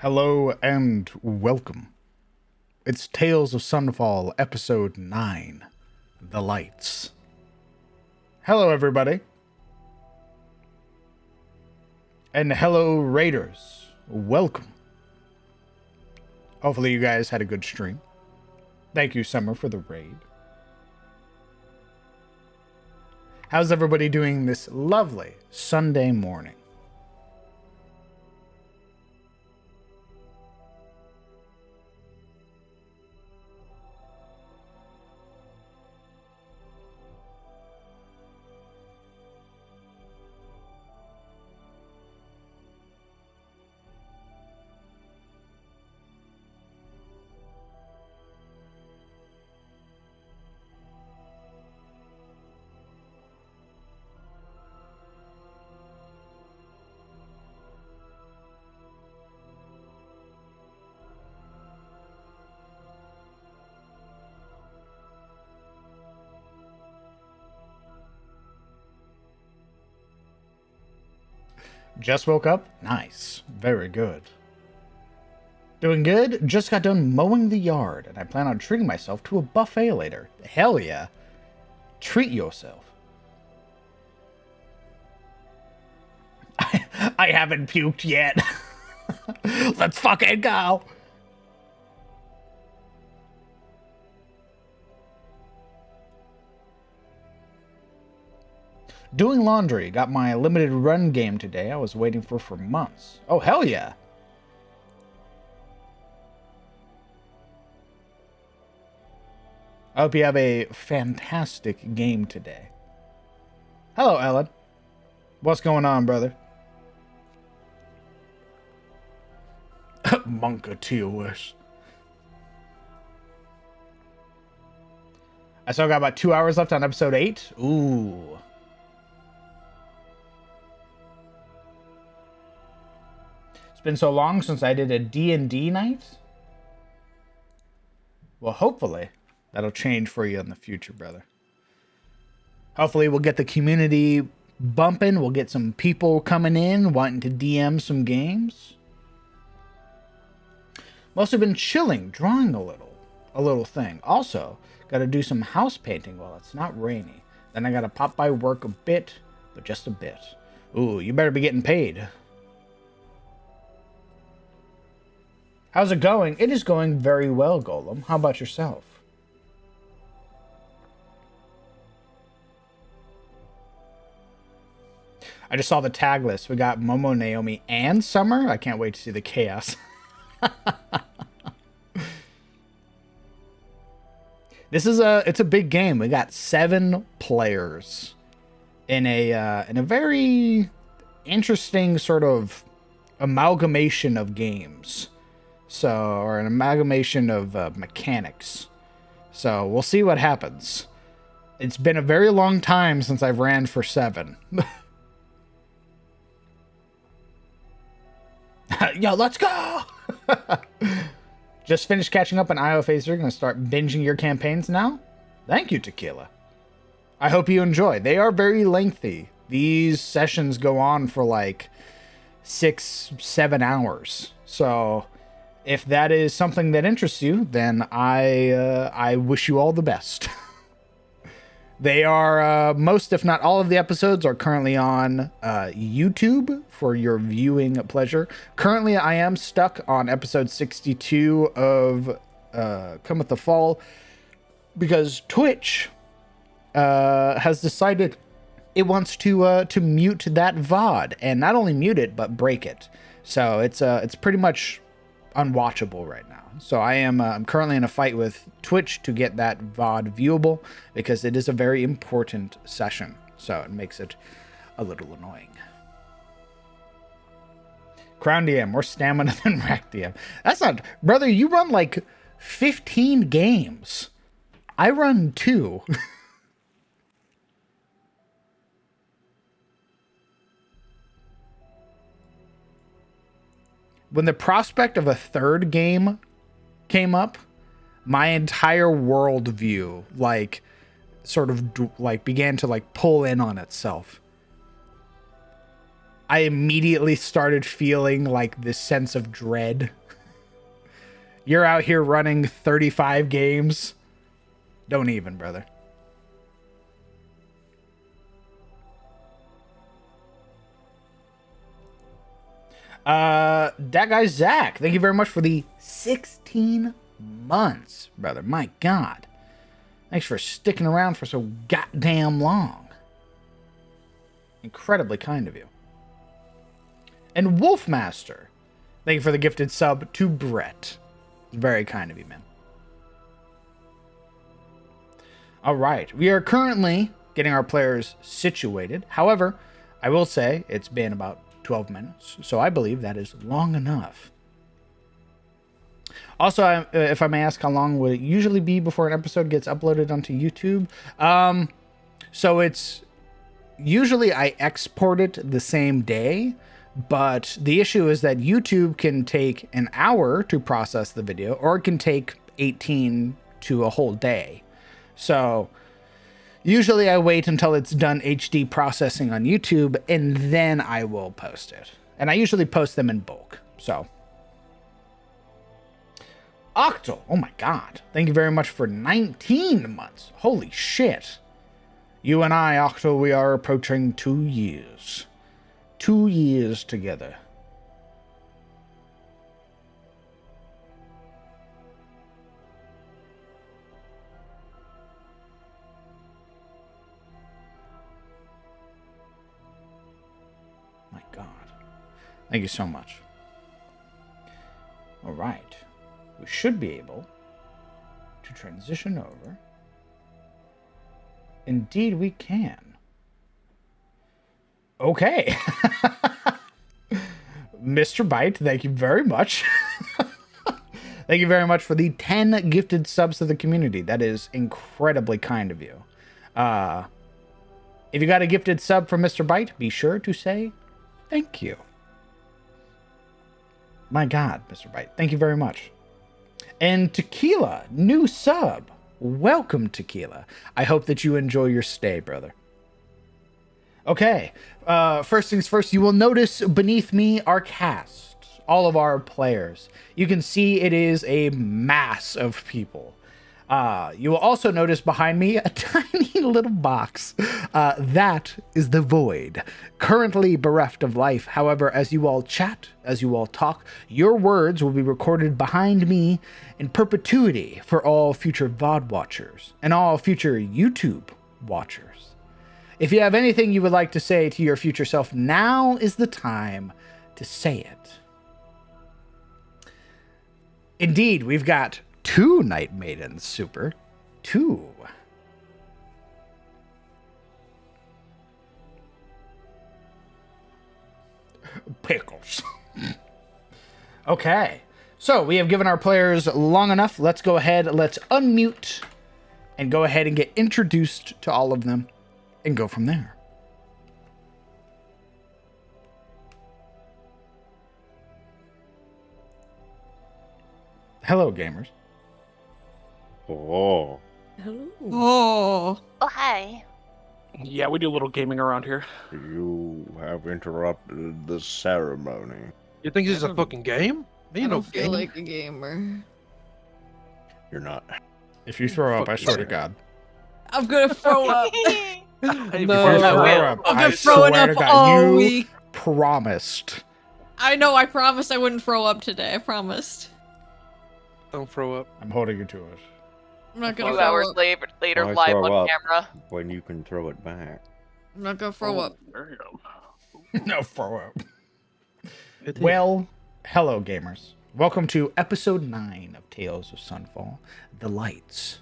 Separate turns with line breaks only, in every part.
Hello and welcome. It's Tales of Sunfall, Episode 9, The Lights. Hello, everybody. And hello, Raiders. Welcome. Hopefully you guys had a good stream. Thank you, Summer, for the raid. How's everybody doing this lovely Sunday morning? Just woke up? Nice. Very good. Doing good? Just got done mowing the yard, and I plan on treating myself to a buffet later. Hell yeah. Treat yourself. I haven't puked yet. Let's fucking go. Doing laundry. Got my limited run game today I was waiting for months. Oh, hell yeah. I hope you have a fantastic game today. Hello, Ellen. What's going on, brother? Monka to your wish. I still got about 2 hours left on episode 8. Ooh. It's been so long since I did a D&D night. Well, hopefully that'll change for you in the future, brother. Hopefully we'll get the community bumping. We'll get some people coming in wanting to DM some games. Mostly been chilling, drawing a little thing. Also, got to do some house painting while it's not rainy. Then I got to pop by work a bit, but just a bit. Ooh, you better be getting paid. How's it going? It is going very well, Golem. How about yourself? I just saw the tag list. We got Momo, Naomi, and Summer. I can't wait to see the chaos. It's a big game. We got 7 players in a very interesting sort of amalgamation of games. Or an amalgamation of mechanics. So we'll see what happens. It's been a very long time since I've ran for 7. Yo, let's go! Just finished catching up on IO Phase 3. Gonna start binging your campaigns now? Thank you, Tequila. I hope you enjoy. They are very lengthy. These sessions go on for like 6-7 hours. So if that is something that interests you, then I wish you all the best. They are, most if not all of the episodes are currently on YouTube for your viewing pleasure. Currently, I am stuck on episode 62 of Cometh the Fall because Twitch has decided it wants to mute that VOD, and not only mute it, but break it. So it's pretty much unwatchable right now. So I'm currently in a fight with Twitch to get that VOD viewable because it is a very important session. So it makes it a little annoying. Crown DM, more stamina than Rack DM. That's not, brother, you run like 15 games. I run 2. When the prospect of a 3rd game came up, my entire worldview began to pull in on itself. I immediately started feeling like this sense of dread. You're out here running 35 games. Don't even, brother. That guy Zach, thank you very much for the 16 months, brother. My God. Thanks for sticking around for so goddamn long. Incredibly kind of you. And Wolfmaster, thank you for the gifted sub to Brett. Very kind of you, man. All right. We are currently getting our players situated. However, I will say it's been about 12 minutes, so I believe that is long enough. Also, if I may ask, how long would it usually be before an episode gets uploaded onto YouTube? So it's usually I export it the same day, but the issue is that YouTube can take an hour to process the video, or it can take 18 to a whole day. So usually I wait until it's done HD processing on YouTube, and then I will post it. And I usually post them in bulk, so. Octo, oh my God. Thank you very much for 19 months. Holy shit. You and I, Octo, we are approaching 2 years. 2 years together. My God. Thank you so much. All right. We should be able to transition over. Indeed, we can. Okay. Mr. Byte, thank you very much. Thank you very much for the 10 gifted subs to the community. That is incredibly kind of you. If you got a gifted sub from Mr. Byte, be sure to say thank you. My God, Mr. Byte, thank you very much. And Tequila, new sub. Welcome, Tequila. I hope that you enjoy your stay, brother. Okay, first things first, you will notice beneath me our cast, all of our players. You can see it is a mass of people. You will also notice behind me a tiny little box. That is the Void, currently bereft of life. However, as you all chat, as you all talk, your words will be recorded behind me in perpetuity for all future VOD watchers and all future YouTube watchers. If you have anything you would like to say to your future self, now is the time to say it. Indeed, we've got 2 Night Maidens, super. 2. Pickles. Okay, so we have given our players long enough. Let's go ahead, let's unmute, and go ahead and get introduced to all of them, and go from there. Hello, gamers.
Oh.
Hello.
Oh.
Oh, hi.
Yeah, we do a little gaming around here.
You have interrupted the ceremony.
You think this is a fucking game? Me
I
no
don't feel
game.
like a gamer.
You're not.
If you throw up, I swear to God.
I'm gonna throw up.
If you
If you
throw
throw
up,
up,
I've
I
been throwing
swear
up
to God,
all
you
week.
promised.
I know. I promised I wouldn't throw up today. I promised.
don't throw up.
I'm holding you to it.
I'm not
A
gonna
few
throw
hours
up.
later,
Why
live
throw
on
up
camera.
when you can throw it back?
I'm not gonna throw up.
No, throw up.
It is.
Well, hello, gamers. Welcome to episode 9 of Tales of Sunfall, The Lights.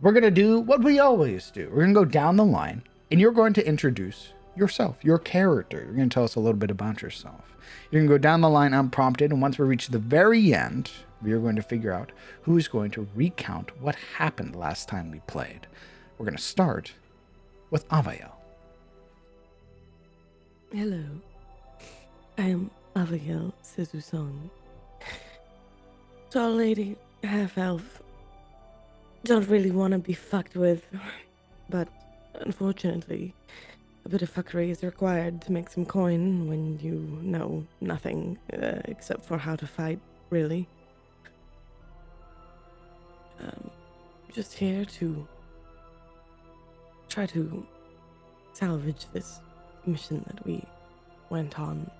We're going to do what we always do. We're going to go down the line, and you're going to introduce yourself, your character. You're going to tell us a little bit about yourself. You're going to go down the line unprompted, and once we reach the very end, we are going to figure out who is going to recount what happened last time we played. We're going to start with Avael.
Hello. I am Abigail Suzusong. Tall lady, half elf. Don't really want to be fucked with, but unfortunately, a bit of fuckery is required to make some coin when you know nothing except for how to fight, really. Just here to try to salvage this mission that we went on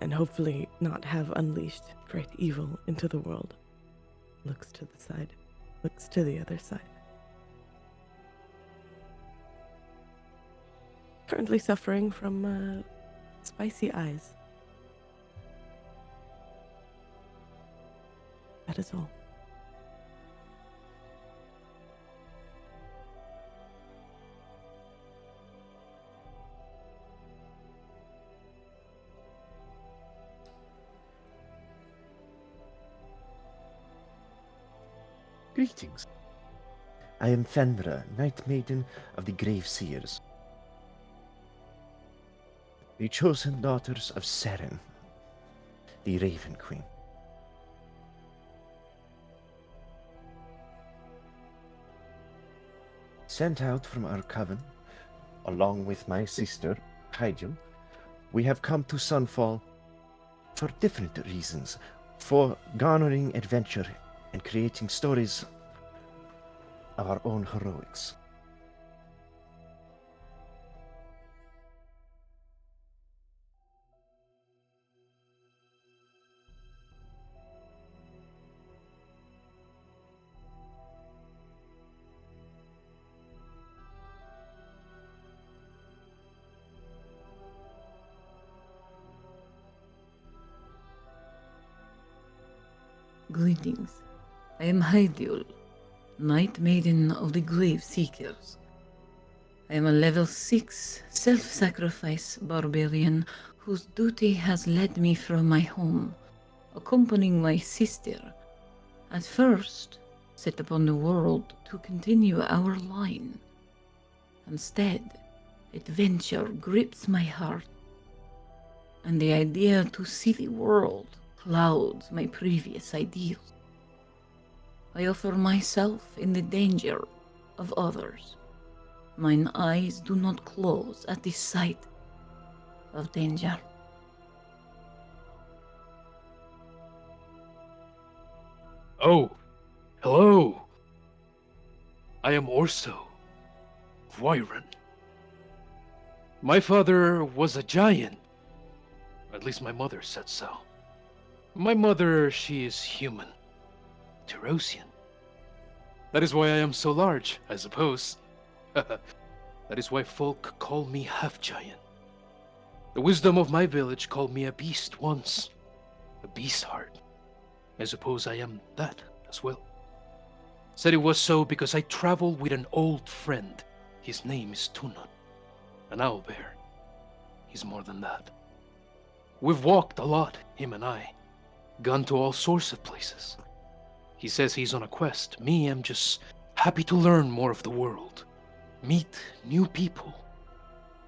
and hopefully not have unleashed great evil into the world. Looks to the side. Looks to the other side. Currently suffering from spicy eyes. That is all.
Greetings. I am Fenra, Night Maiden of the Grave Seers, the chosen daughters of Seren, the Raven Queen. Sent out from our coven, along with my sister, Hygiel, we have come to Sunfall for different reasons, for garnering adventure and creating stories of our own heroics.
Greetings. I am Hydiel, Night Maiden of the Grave Seekers. I am a level 6 self-sacrifice barbarian whose duty has led me from my home, accompanying my sister, at first set upon the world to continue our line. Instead, adventure grips my heart, and the idea to see the world clouds my previous ideals. I offer myself in the danger of others. Mine eyes do not close at the sight of danger.
Oh, hello. I am Orso, Wyron. My father was a giant. At least my mother said so. My mother, she is human. Terosian. That is why I am so large, I suppose. That is why folk call me half-giant. The wisdom of my village called me a beast once. A beast heart. I suppose I am that as well. Said it was so because I traveled with an old friend. His name is Tunat. An owlbear. He's more than that. We've walked a lot, him and I. Gone to all sorts of places. He says he's on a quest. Me, I'm just happy to learn more of the world. Meet new people.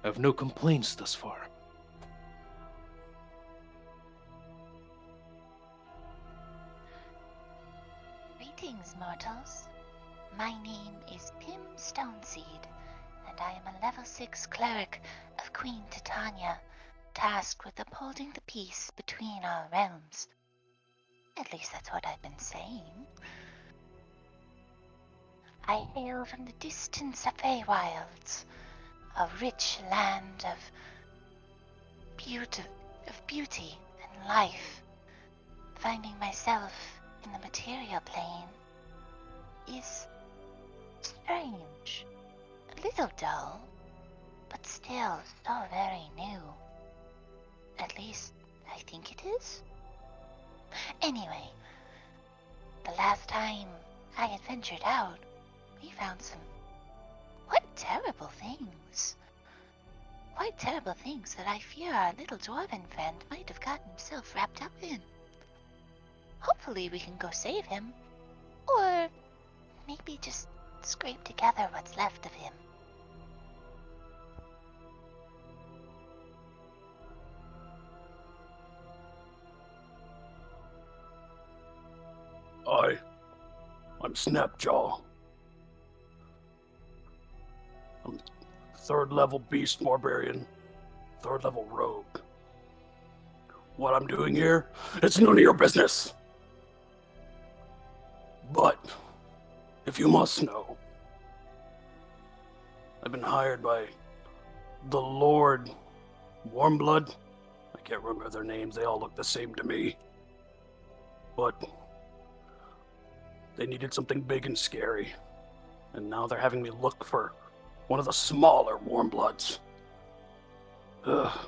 I have no complaints thus far.
Greetings, mortals. My name is Pim Stoneseed, and I am a level 6 cleric of Queen Titania, tasked with upholding the peace between our realms. At least that's what I've been saying. I hail from the distant Feywilds, a rich land of beauty and life. Finding myself in the material plane is strange, a little dull, but still so very new. At least, I think it is. Anyway, the last time I had ventured out, we found some quite terrible things. Quite terrible things that I fear our little dwarven friend might have gotten himself wrapped up in. Hopefully we can go save him. Or maybe just scrape together what's left of him.
I'm Snapjaw. I'm third level beast barbarian, third level rogue. What I'm doing here, it's none of your business. But, if you must know, I've been hired by the Lord Warmblood. I can't remember their names, they all look the same to me. But they needed something big and scary. And now they're having me look for one of the smaller Warmbloods. Ugh.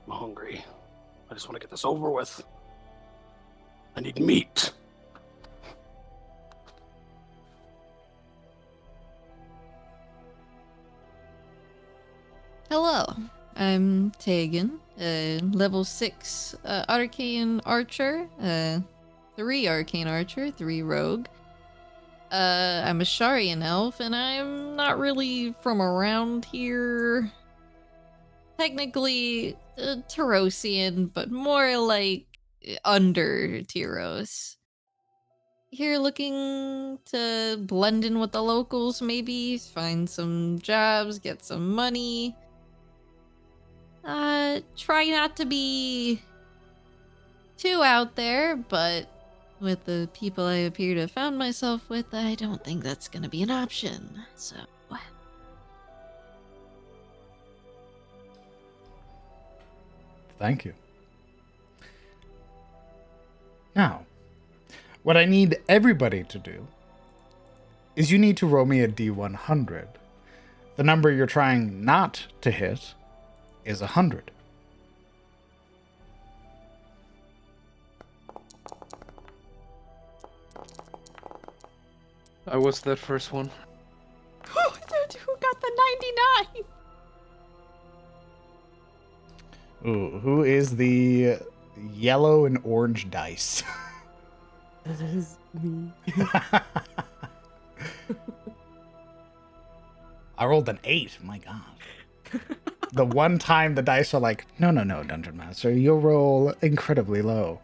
I'm hungry. I just want to get this over with. I need meat.
Hello, I'm Tegan, level 6 arcane archer, 3 arcane archer, 3 rogue. I'm a Sharian elf, and I'm not really from around here. Technically, Terosian, but more like under Tyros. Here looking to blend in with the locals, maybe, find some jobs, get some money. Try not to be too out there, but with the people I appear to have found myself with, I don't think that's gonna be an option, so...
Thank you. Now, what I need everybody to do is you need to roll me a D100. The number you're trying not to hit is 100.
I was that first one.
Who got the 99?
Ooh, who is the yellow and orange dice?
That is me.
I rolled an 8. My God. The one time the dice are like, no, Dungeon Master, you'll roll incredibly low.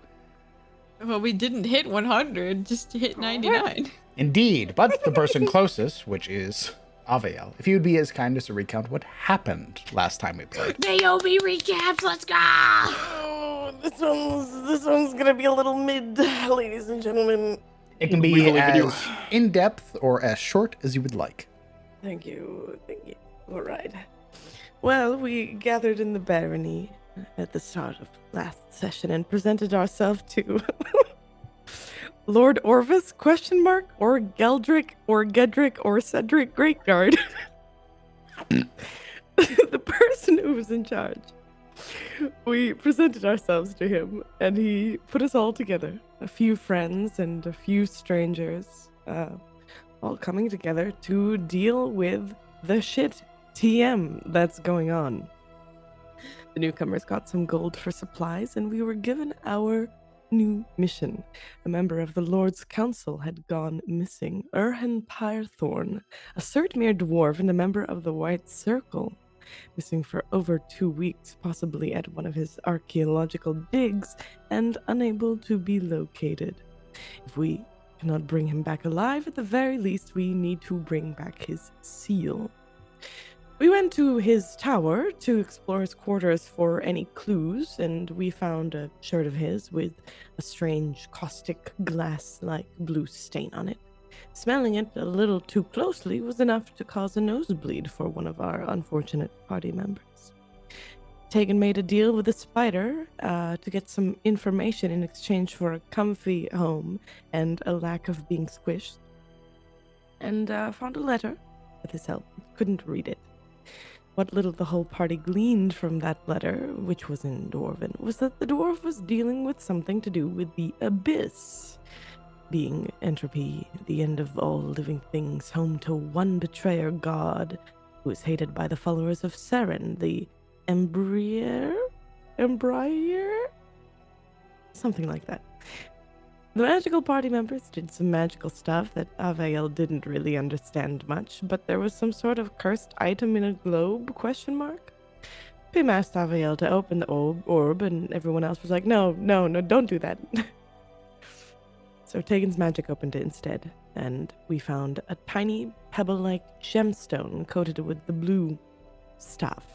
Well, we didn't hit 100, just hit 99.
Indeed, but the person closest, which is Avael, if you would be as kind as to recount what happened last time we played.
Naomi recaps, let's go! Oh, this one's gonna be a little mid, ladies and gentlemen.
It can be as in-depth or as short as you would like.
Thank you. All right. Well, we gathered in the barony at the start of last session and presented ourselves to Lord Orvis, ? Or Geldrick, or Gedrick, or Cedric Greatguard. The person who was in charge. We presented ourselves to him, and he put us all together. A few friends and a few strangers, all coming together to deal with the shit TM that's going on. The newcomers got some gold for supplies, and we were given our new mission. A member of the Lord's Council had gone missing. Urhan Pyrethorn, a Surtmere dwarf and a member of the White Circle, missing for over 2 weeks, possibly at one of his archaeological digs, and unable to be located. If we cannot bring him back alive, at the very least we need to bring back his seal. We went to his tower to explore his quarters for any clues, and we found a shirt of his with a strange caustic glass-like blue stain on it. Smelling it a little too closely was enough to cause a nosebleed for one of our unfortunate party members. Tegan made a deal with a spider to get some information in exchange for a comfy home and a lack of being squished, and found a letter with his help. Couldn't read it. What little the whole party gleaned from that letter, which was in Dwarven, was that the dwarf was dealing with something to do with the abyss. Being entropy, the end of all living things, home to one betrayer god, who is hated by the followers of Seren, the Embrier? Something like that. The magical party members did some magical stuff that Avael didn't really understand much, but there was some sort of cursed item in a globe, ? Pim asked Avael to open the orb, and everyone else was like, no, don't do that. So Tegan's magic opened it instead, and we found a tiny pebble-like gemstone coated with the blue stuff.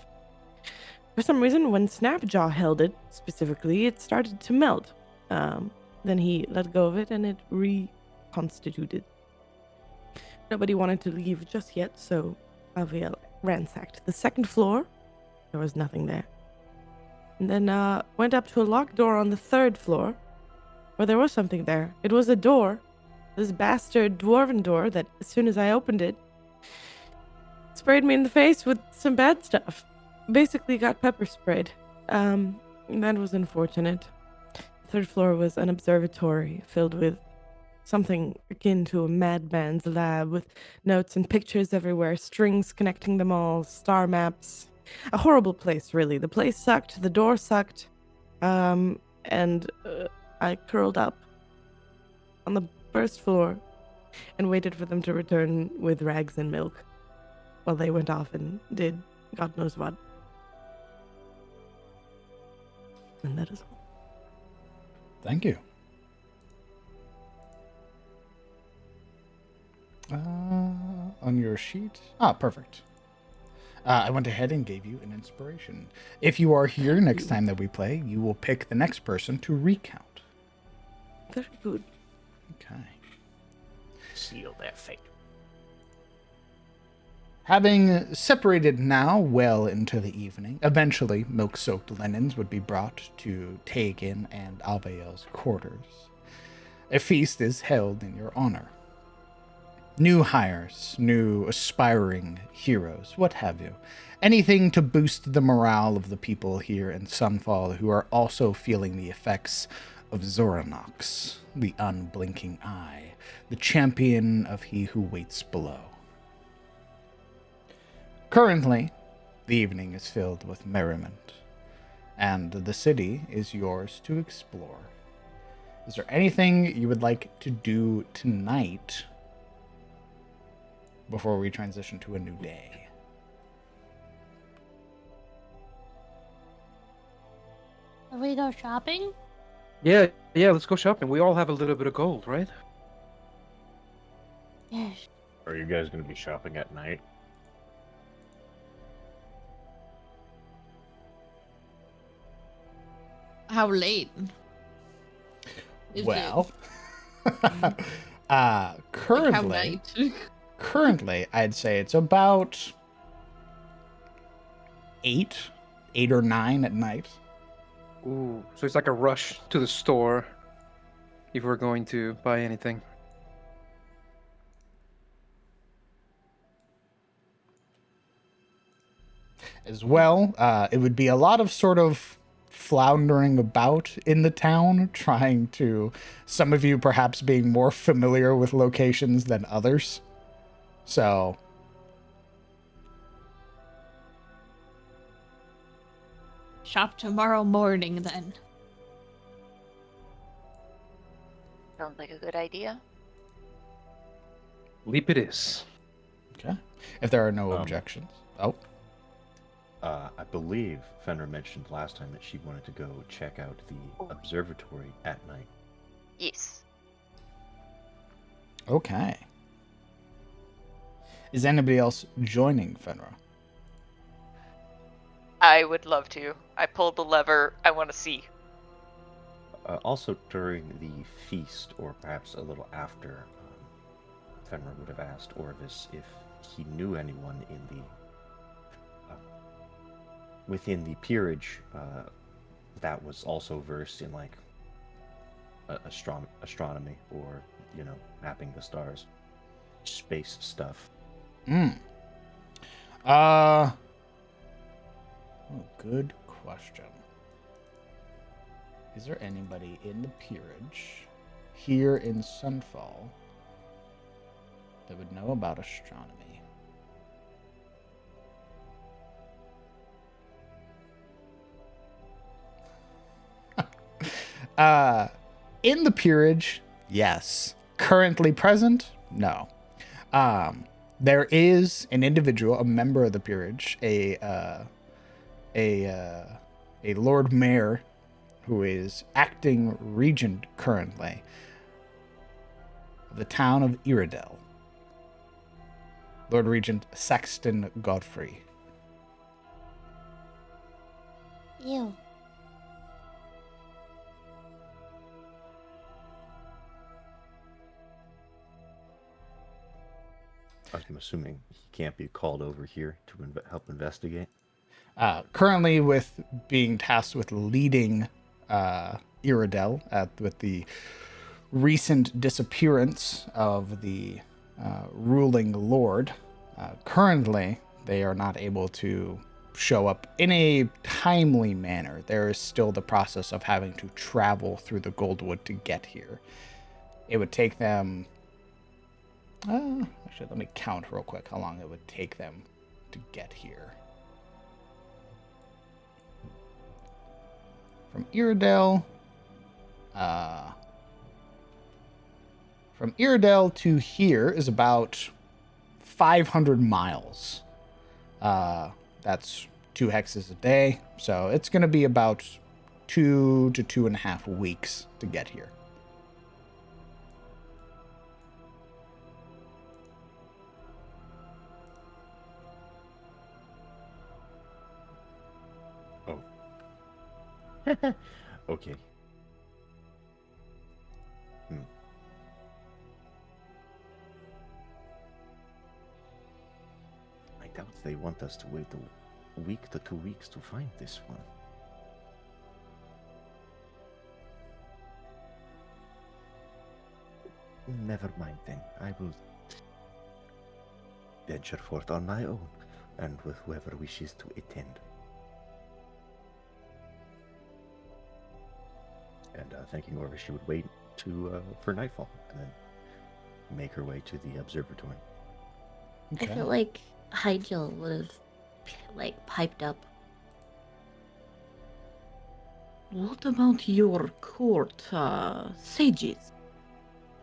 For some reason, when Snapjaw held it, specifically, it started to melt. Then he let go of it, and it reconstituted. Nobody wanted to leave just yet, so Aviel ransacked the second floor. There was nothing there. And then went up to a locked door on the third floor, where there was something there. It was a door, this bastard dwarven door that, as soon as I opened it, sprayed me in the face with some bad stuff. Basically got pepper sprayed. That was unfortunate. The third floor was an observatory filled with something akin to a madman's lab, with notes and pictures everywhere, strings connecting them all, star maps. A horrible place, really. The place sucked, the door sucked, and I curled up on the first floor and waited for them to return with rags and milk while they went off and did God knows what. And that is all.
Thank you. On your sheet. Perfect. I went ahead and gave you an inspiration. If you are here next time that we play, you will pick the next person to recount.
Very good.
Okay.
Seal their fate.
Having separated now well into the evening, eventually milk-soaked linens would be brought to Tegan and Avael's quarters. A feast is held in your honor. New hires, new aspiring heroes, what have you. Anything to boost the morale of the people here in Sunfall who are also feeling the effects of Zoranox, the unblinking eye, the champion of he who waits below. Currently, the evening is filled with merriment, and the city is yours to explore. Is there anything you would like to do tonight before we transition to a new day?
Will we go shopping?
Yeah, let's go shopping. We all have a little bit of gold, right?
Yes.
Are you guys going to be shopping at night?
How late? Is
Well,
it? Like how
currently,
night?
currently, I'd say it's about 8 or 9 at night.
Ooh, so it's like a rush to the store if we're going to buy anything.
As well, it would be a lot of sort of floundering about in the town, trying to, some of you perhaps being more familiar with locations than others. So,
Shop tomorrow morning then.
Sounds like a good idea.
Leap it is.
okay. If there are no
Um,
objections. Oh,
I believe Fenrir mentioned last time that she wanted to go check out the observatory at night.
Yes.
okay. Is anybody else joining Fenrir?
I would love to. I pulled the lever. I want to see.
Also, during the feast, or perhaps a little after, Fenrir would have asked Orvis if he knew anyone in the within the peerage that was also versed in like astronomy, or mapping the stars, space stuff.
Oh, good question. Is there anybody in the peerage here in Sunfall that would know about astronomy? In the peerage, yes. Currently present, no. There is an individual, a member of the peerage, a Lord Mayor, who is acting regent currently. of the town of Iridel. Lord Regent Sexton Godfrey.
Ew.
I'm assuming he can't be called over here to help investigate.
Currently with being tasked with leading Iridel with the recent disappearance of the ruling lord. Currently, they are not able to show up in a timely manner. There is still the process of having to travel through the Goldwood to get here. It would take them... actually, let me count real quick how long it would take them to get here. From Iridel... From Iridel to here is about 500 miles. That's 2 hexes a day, so it's going to be about 2 to 2.5 weeks to get here.
Oh. Okay. I doubt they want us to wait a week to 2 weeks to find this one. Never mind then. I will venture forth on my own, and with whoever wishes to attend. And thanking Orva, she would wait for nightfall, and then make her way to the observatory.
Okay.
I feel like Hygiel would have, piped up.
What about your court sages?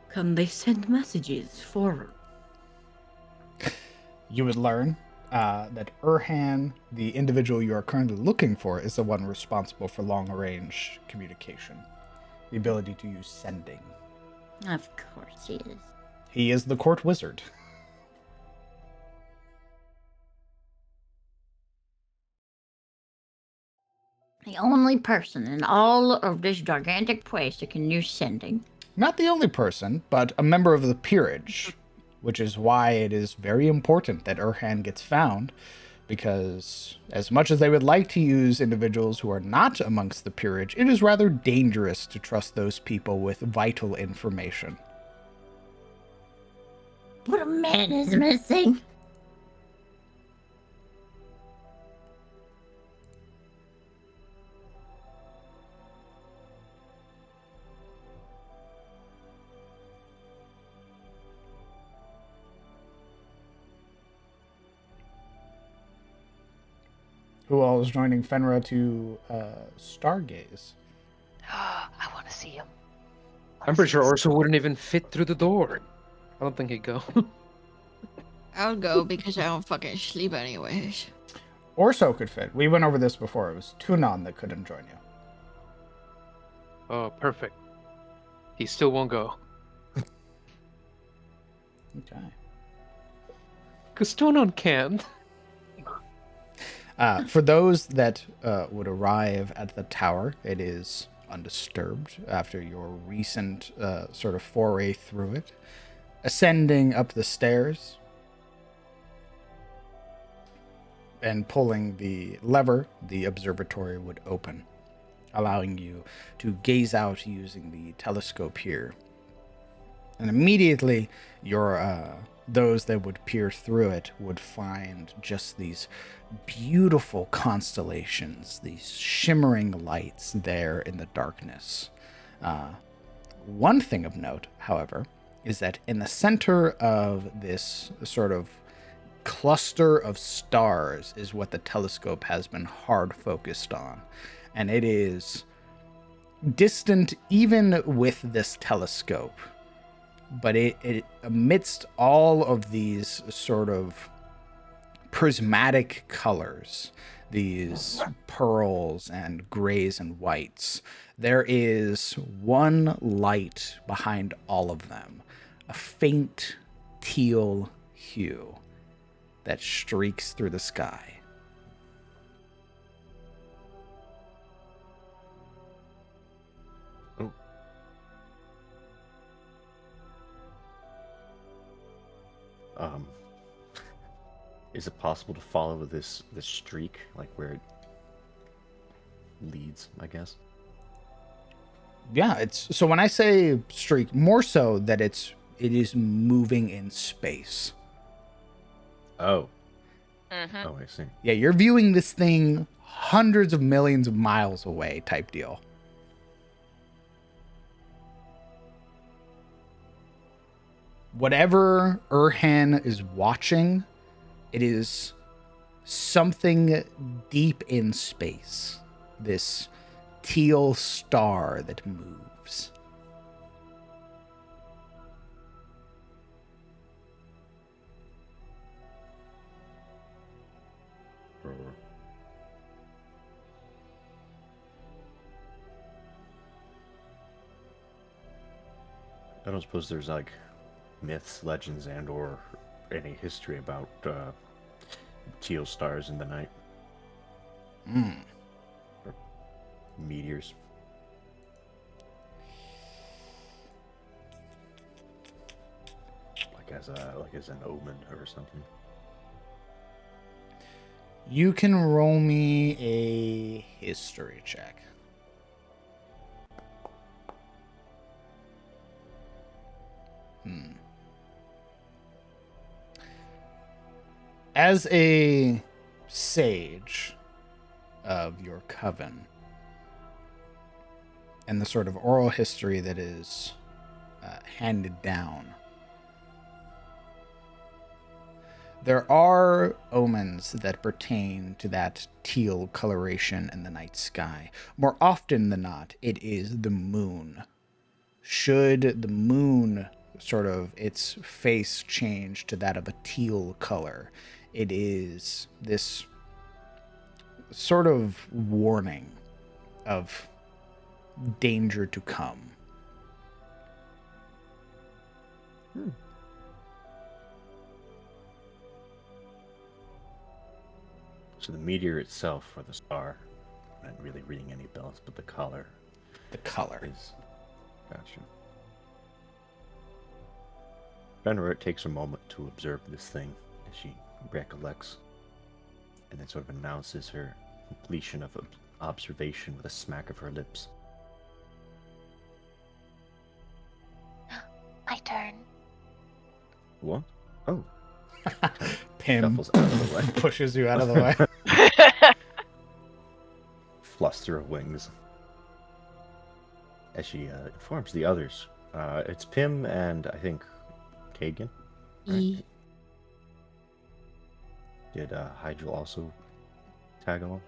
Can they send messages forward?
You would learn that Urhan, the individual you are currently looking for, is the one responsible for long-range communication. The ability to use sending.
Of course he is.
He is the court wizard.
The only person in all of this gigantic place that can use sending.
Not the only person, but a member of the peerage, which is why it is very important that Urhan gets found, because as much as they would like to use individuals who are not amongst the peerage, it is rather dangerous to trust those people with vital information.
But a man is missing.
Who all is joining Fenra to stargaze?
I want to see him.
I'm pretty sure Orso wouldn't even fit through the door. I don't think he'd go.
I'll go because I don't fucking sleep anyways.
Orso could fit. We went over this before. It was Tunon that couldn't join you.
Oh, perfect. He still won't go.
Okay.
Because Tonon can't.
For those that would arrive at the tower, it is undisturbed after your recent sort of foray through it. Ascending up the stairs and pulling the lever, the observatory would open, allowing you to gaze out using the telescope here. And immediately, those that would peer through it would find just these beautiful constellations, these shimmering lights there in the darkness. One thing of note, however, is that in the center of this sort of cluster of stars is what the telescope has been hard focused on. And it is distant even with this telescope. But it amidst all of these sort of prismatic colors, these pearls and grays and whites, there is one light behind all of them, a faint teal hue that streaks through the sky.
Oh. Is it possible to follow this streak, like where it leads, I guess?
Yeah, it's so when I say streak, more so that it is moving in space.
Oh.
Mm-hmm.
Oh, I see.
Yeah, you're viewing this thing hundreds of millions of miles away type deal. Whatever Urhan is watching, it is something deep in space. This teal star that moves.
I don't suppose there's like myths, legends, and or any history about teal stars in the night. Or meteors. Like as an omen or something.
You can roll me a history check. As a sage of your coven, and the sort of oral history that is handed down, there are omens that pertain to that teal coloration in the night sky. More often than not, it is the moon. Should the moon sort of its face change to that of a teal color, it is this sort of warning of danger to come.
So the meteor itself, or the star, I'm not really reading any bells, but the color.
The color.
Is... Gotcha. Fenrir takes a moment to observe this thing as she recollects, and then sort of announces her completion of observation with a smack of her lips.
My turn.
What? Oh.
Pim
Shuffles out of the way.
pushes you out of the way.
Fluster of wings. As she informs the others. It's Pim and I think Kagan. Right? Did Hydra also tag along?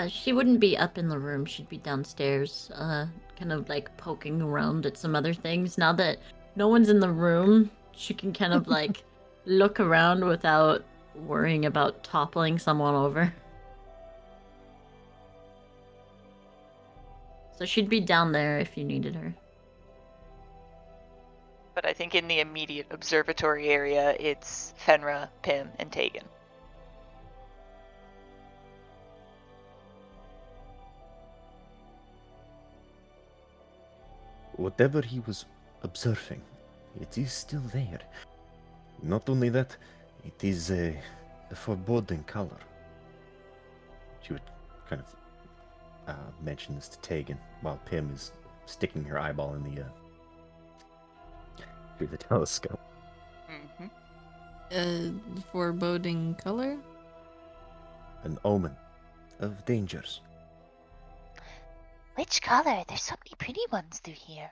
She wouldn't be up in the room. She'd be downstairs, kind of like poking around at some other things. Now that no one's in the room, she can kind of like look around without worrying about toppling someone over. So she'd be down there if you needed her.
But I think in the immediate observatory area, it's Fenra, Pim, and Tegan.
Whatever he was observing, it is still there. Not only that, it is a foreboding color.
She would kind of mention this to Tegan while Pim is sticking her eyeball in the through the telescope.
Foreboding color?
An omen of dangers.
Which color? There's so many pretty ones through here.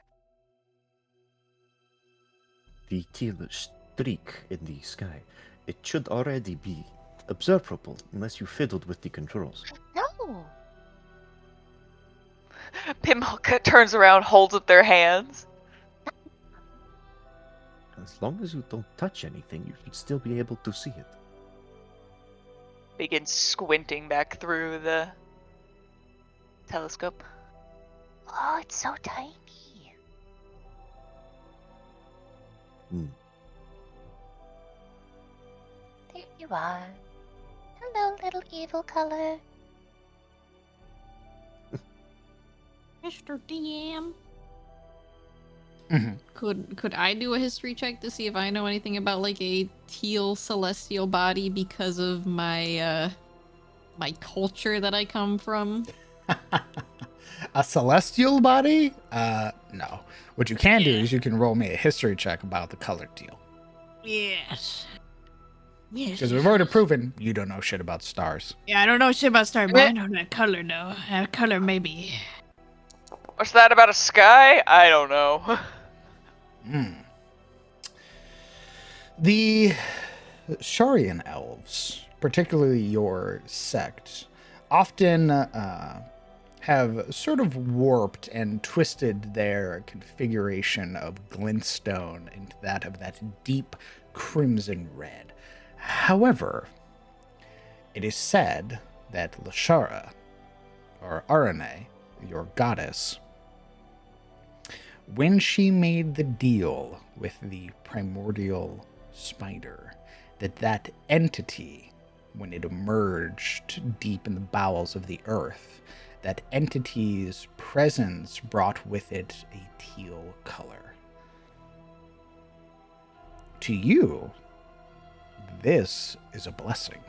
The teal streak in the sky. It should already be observable unless you fiddled with the controls.
No. Pim turns around, holds up their hands.
As long as you don't touch anything, you should still be able to see it.
Begins squinting back through the telescope. Oh, it's so tiny.
Hmm.
There you are. Hello, little evil color.
Mr. DM.
Could I do a history check to see if I know anything about like a teal celestial body because of my my culture that I come from?
A celestial body? No. What you can do
Yeah.
is you can roll me a history check about the color teal.
Yes. Yes.
Because we've already proven you don't know shit about stars.
Yeah, I don't know shit about star, but I know that color though. That color maybe.
What's that about a sky? I don't know.
The Sharian elves, particularly your sect, often have sort of warped and twisted their configuration of glintstone into that deep crimson red. However, it is said that Lashara, or Arane, your goddess, when she made the deal with the primordial spider, that entity, when it emerged deep in the bowels of the earth, that entity's presence brought with it a teal color. To you, this is a blessing.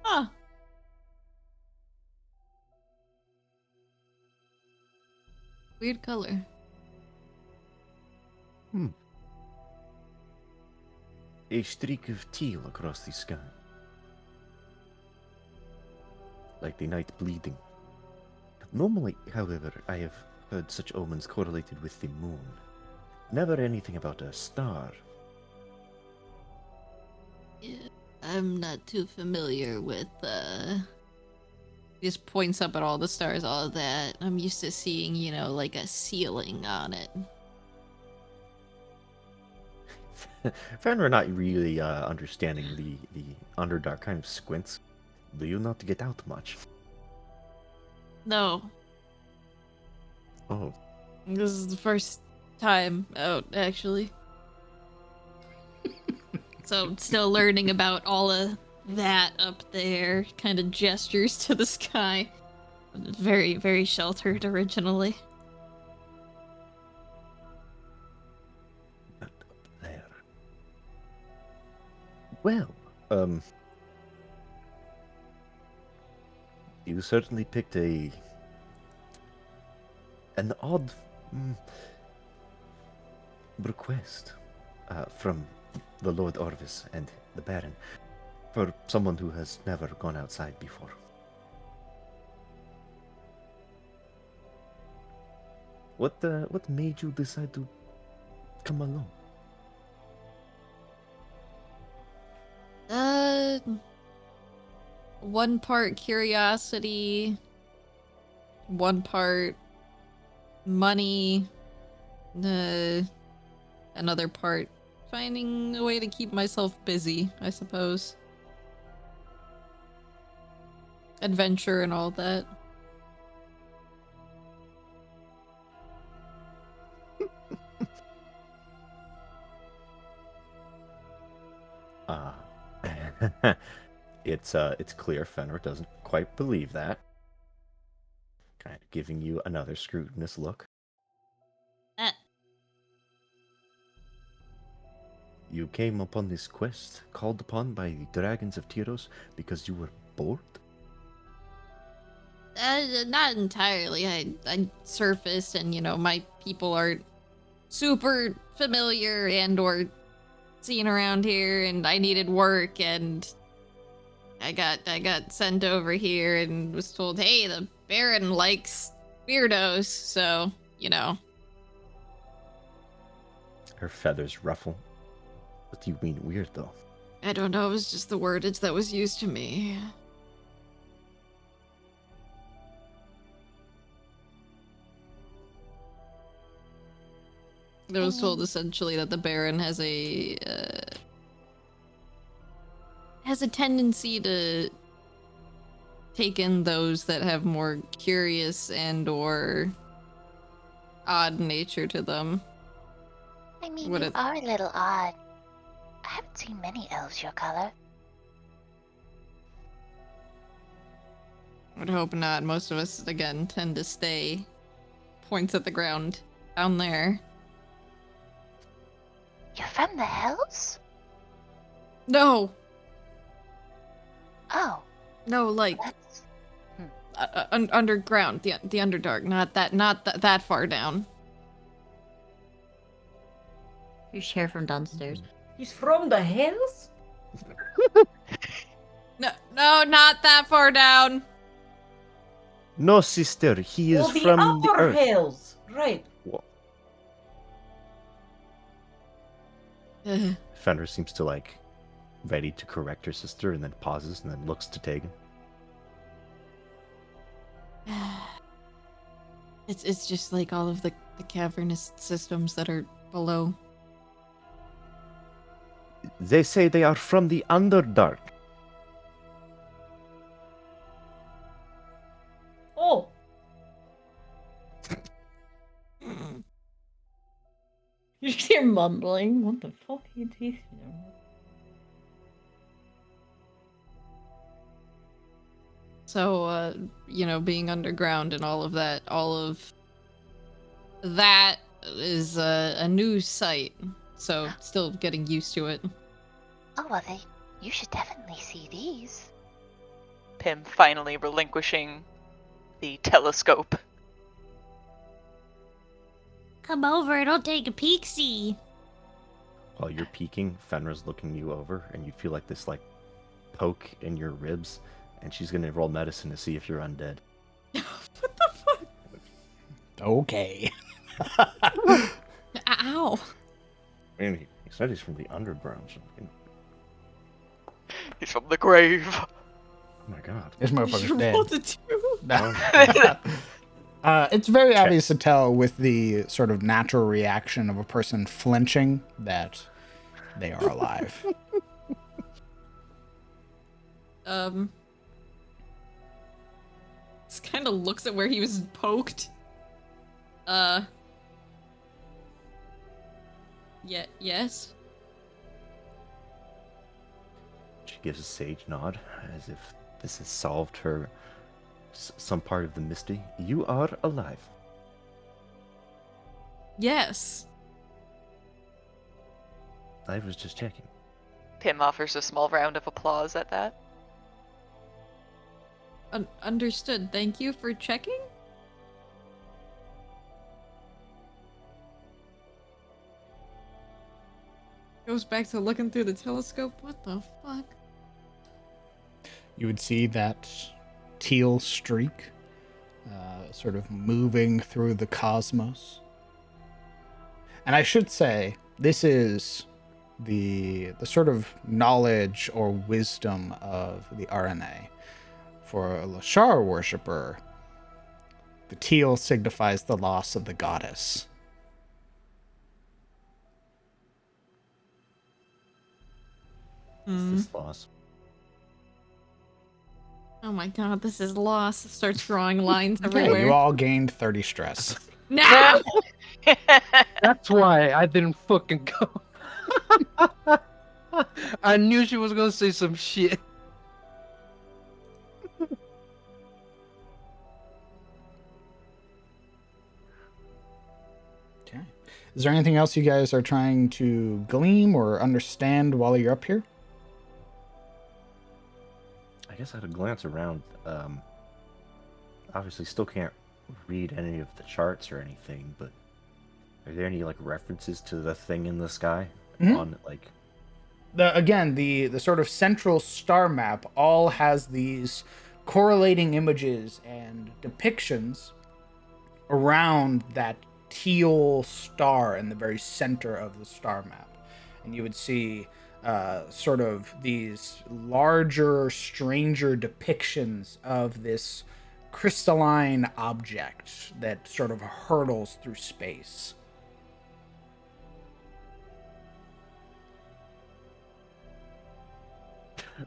Huh. Weird color.
A streak of teal across the sky. Like the night bleeding. Normally, however, I have heard such omens correlated with the moon. Never anything about a star.
Yeah, I'm not too familiar with just points up at all the stars, all of that. I'm used to seeing, you know, like a ceiling on it.
Fenrir not really understanding the Underdark kind of squints. Do you not get out much?
No,
Oh,
this is the first time out, actually. So I'm still learning about all of that up there. Kind of gestures to the sky. Very, very sheltered originally.
Not up there. Well, you certainly picked an odd request from the Lord Orvis and the Baron for someone who has never gone outside before. What made you decide to come along?
One part curiosity, one part money, another part finding a way to keep myself busy, I suppose. Adventure and all that.
It's clear Fenrir doesn't quite believe that. Kind of giving you another scrutinous look. You came upon this quest, called upon by the dragons of Tyros, because you were bored?
Not entirely. I surfaced and, you know, my people aren't super familiar and or seen around here, and I needed work, and I got sent over here and was told, hey, the Baron likes weirdos, so, you know.
Her feathers ruffle. What do you mean weirdo?
I don't know, it was just the wordage that was used to me. I was told essentially that the Baron has a tendency to taken those that have more curious and or odd nature to them.
I mean,
What
you
it-
are a little odd. I haven't seen many elves your color.
Would hope not. Most of us, again, tend to stay points at the ground down there.
You're from the Hells?
No,
Oh,
no, like
that's...
underground, the Underdark, not that far down.
You share from downstairs.
He's from the Hells?
No, not that far down.
No, sister, he is
Oh, the
from the
upper
earth.
Hells. Right.
Fenrir seems to like ready to correct her sister and then pauses and then looks to Tegan.
It's just like all of the cavernous systems that are below.
They say they are from the Underdark.
Oh,
You hear mumbling. What the fuck are you teaching him?
So, being underground and all of that is a new sight. So, still getting used to it.
Oh, well, you should definitely see these.
Pim finally relinquishing the telescope.
Come over and I'll take a peek-see.
While you're peeking, Fenrir's looking you over, and you feel like this like poke in your ribs, and she's gonna roll medicine to see if you're undead.
What the fuck?
Okay.
Ow.
I mean, he said he's from the underground. So,
He's from the grave.
oh my god.
This motherfucker's
You
dead.
rolled a 2.
It's very obvious to tell with the sort of natural reaction of a person flinching that they are alive.
This kind of looks at where he was poked. Yes.
She gives a sage nod, as if this has solved her some part of the mystery. You are alive.
Yes.
I was just checking.
Pim offers a small round of applause at that.
Understood. Thank you for checking. Goes back to looking through the telescope. What the fuck?
You would see that teal streak sort of moving through the cosmos. And I should say, this is the sort of knowledge or wisdom of the RNA. For a Lashar worshipper, the teal signifies the loss of the goddess.
Is this loss?
Oh my god, this is loss. Starts drawing lines
Okay,
everywhere.
you all gained 30 stress.
No!
That's why I didn't fucking go. I knew she was gonna say some shit.
Okay. Is there anything else you guys are trying to glean or understand while you're up here?
I guess I had a glance around. Obviously, still can't read any of the charts or anything, but are there any like references to the thing in the sky on like?
The sort of central star map all has these correlating images and depictions around that teal star in the very center of the star map. And you would see sort of these larger, stranger depictions of this crystalline object that sort of hurtles through space.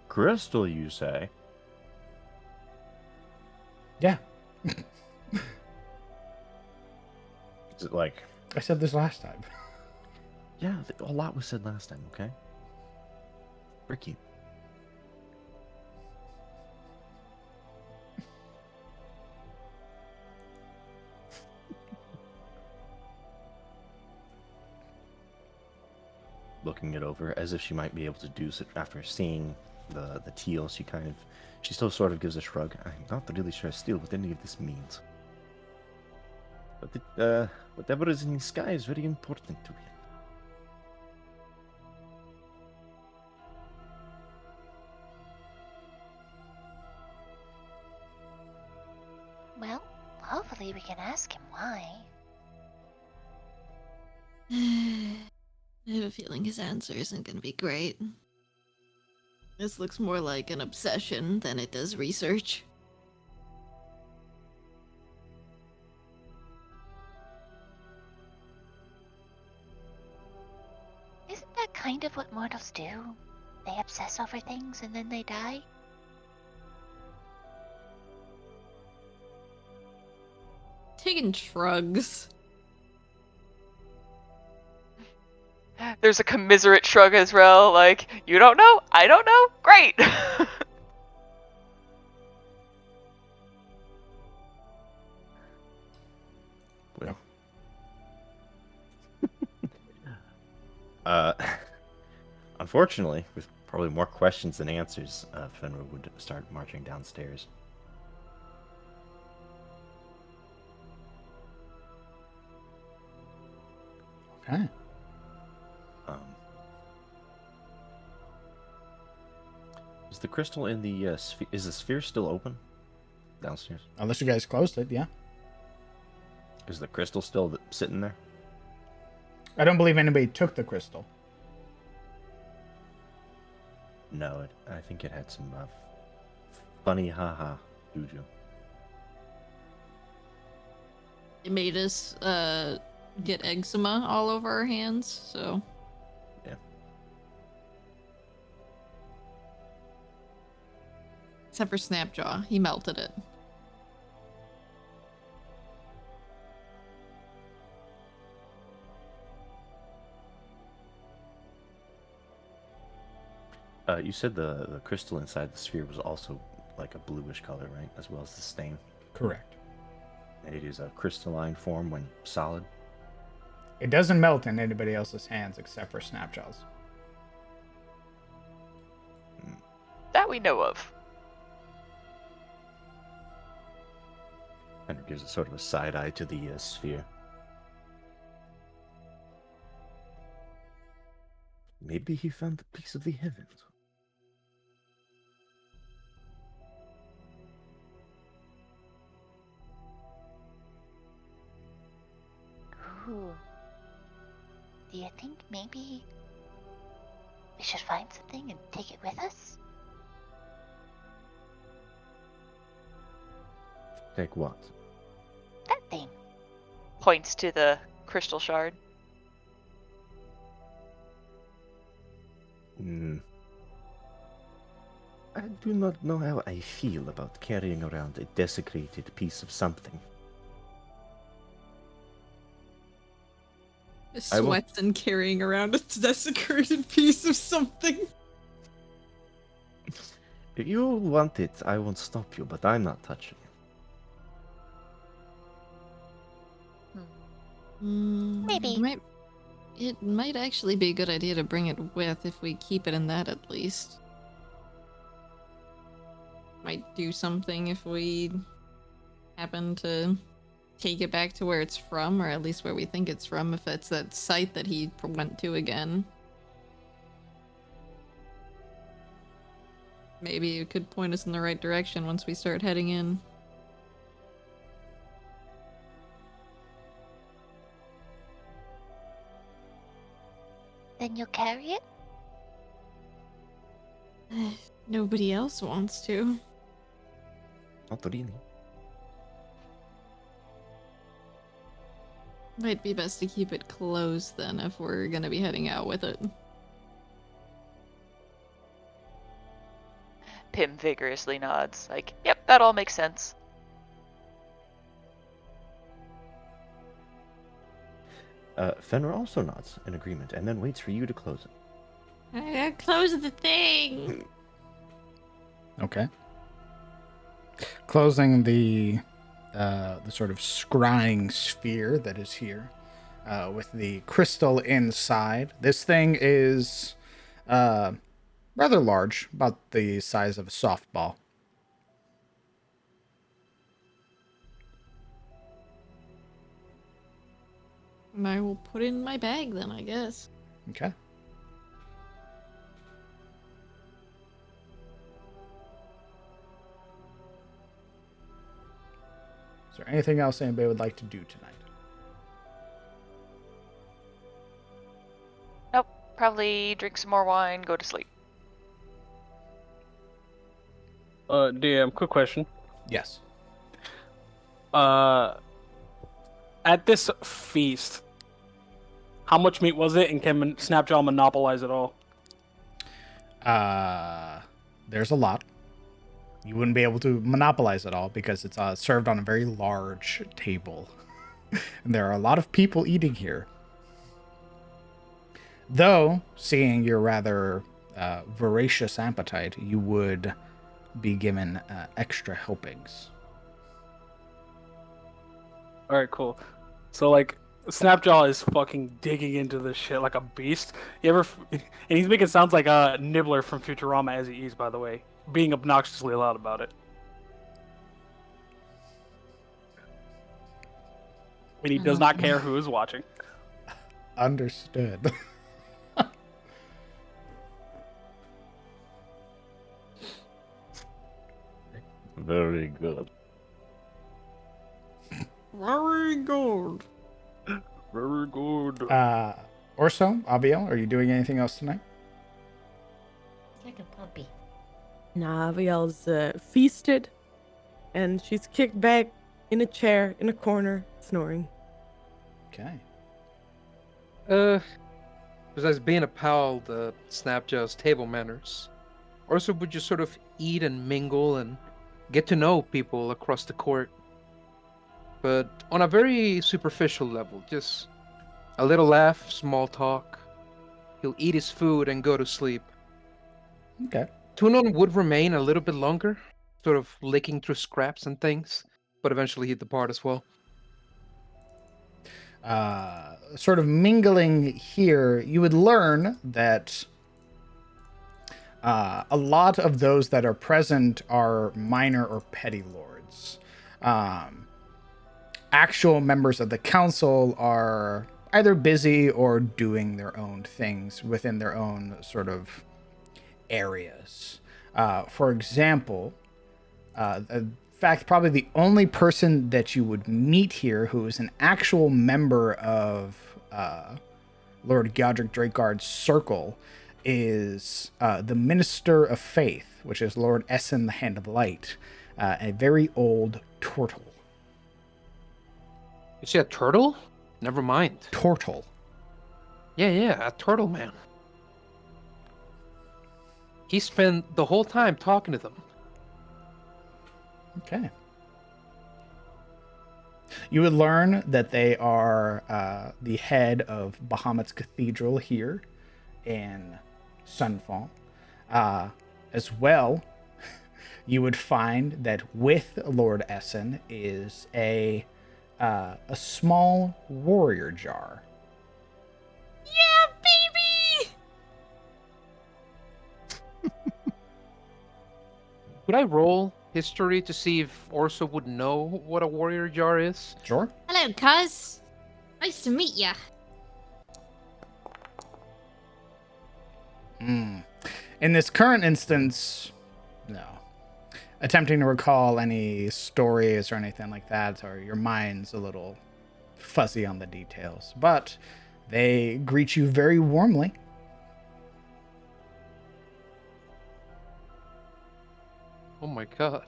Crystal, you say?
Yeah,
Is it like...
I said this last time.
Yeah, a lot was said last time, okay? Ricky. Looking it over as if she might be able to do so after seeing the teal, she still sort of gives a shrug. I'm not really sure still what any of this means. But whatever is in the sky is very important to me.
Well, hopefully we can ask him why.
I have a feeling his answer isn't gonna be great. This looks more like an obsession than it does research.
Isn't that kind of what mortals do? They obsess over things and then they die?
Tegan shrugs.
There's a commiserate shrug as well, like, you don't know? I don't know? Great!
Well. Unfortunately, with probably more questions than answers, Fenrir would start marching downstairs.
Okay.
Is the crystal in the is the sphere still open downstairs?
Unless you guys closed it, yeah.
Is the crystal still sitting there?
I don't believe anybody took the crystal.
No, I think it had some funny haha juju.
It made us get eczema all over our hands, so.
Yeah.
Except for Snapjaw, he melted it.
You said the crystal inside the sphere was also like a bluish color, right? As well as the stain.
Correct.
And it is a crystalline form when solid.
It doesn't melt in anybody else's hands except for Snapjaw's.
That we know of.
And it gives it sort of a side eye to the sphere. Maybe he found the piece of the heavens.
Ooh. Do you think maybe we should find something and take it with us?
Take what?
That thing.
Points to the crystal shard.
I do not know how I feel about carrying around a desecrated piece of something.
Sweats and carrying around a desecrated piece of something.
If you want it, I won't stop you, but I'm not touching it.
Maybe.
It might actually be a good idea to bring it with if we keep it in that at least. Might do something if we happen to take it back to where it's from, or at least where we think it's from, if it's that site that he went to again. Maybe it could point us in the right direction once we start heading in.
Then you'll carry it?
Nobody else wants to.
Not really.
Might be best to keep it closed then if we're gonna be heading out with it.
Pim vigorously nods, like, yep, that all makes sense.
Fenrir also nods in agreement and then waits for you to close it.
I gotta close the thing.
Okay. Closing the sort of scrying sphere that is here, with the crystal inside. This thing is rather large, about the size of a softball.
And I will put it in my bag then, I guess.
Okay. Is there anything else anybody would like to do tonight?
Nope. Probably drink some more wine, go to sleep.
DM, quick question.
Yes.
At this feast, how much meat was it, and can Snapjaw monopolize it all?
There's a lot. You wouldn't be able to monopolize it all because it's served on a very large table. And there are a lot of people eating here. Though, seeing your rather voracious appetite, you would be given extra helpings.
Alright, cool. So, like, Snapjaw is fucking digging into this shit like a beast. And he's making sounds like a Nibbler from Futurama as he eats, by the way. Being obnoxiously loud about it. And he does not care who is watching.
Understood.
Very good.
Very good.
Very good.
Orso, Abiel, are you doing anything else tonight?
It's like a puppy.
Naviel's feasted, and she's kicked back in a chair in a corner, snoring.
Okay.
Besides being a pal, the Snapjaw's table manners. Also, would you sort of eat and mingle and get to know people across the court? But on a very superficial level, just a little laugh, small talk. He'll eat his food and go to sleep.
Okay.
Tunon would remain a little bit longer, sort of licking through scraps and things, but eventually he'd depart as well.
Sort of mingling here, you would learn that a lot of those that are present are minor or petty lords. Actual members of the council are either busy or doing their own things within their own sort of areas. For example, in fact, probably the only person that you would meet here who is an actual member of Lord Godric Drakegard's circle is the Minister of Faith, which is Lord Essen the Hand of Light, a very old turtle.
Is she a turtle? Never mind.
Turtle.
Yeah, a turtle man. He spent the whole time talking to them.
Okay. You would learn that they are the head of Bahamut's Cathedral here in Sunfall. As well, you would find that with Lord Essen is a small warrior jar.
Yeah, baby!
Could I roll history to see if Orso would know what a warrior jar is?
Sure.
Hello, cuz. Nice to meet ya.
In this current instance, no. Attempting to recall any stories or anything like that, or your mind's a little fuzzy on the details. But they greet you very warmly.
Oh my god.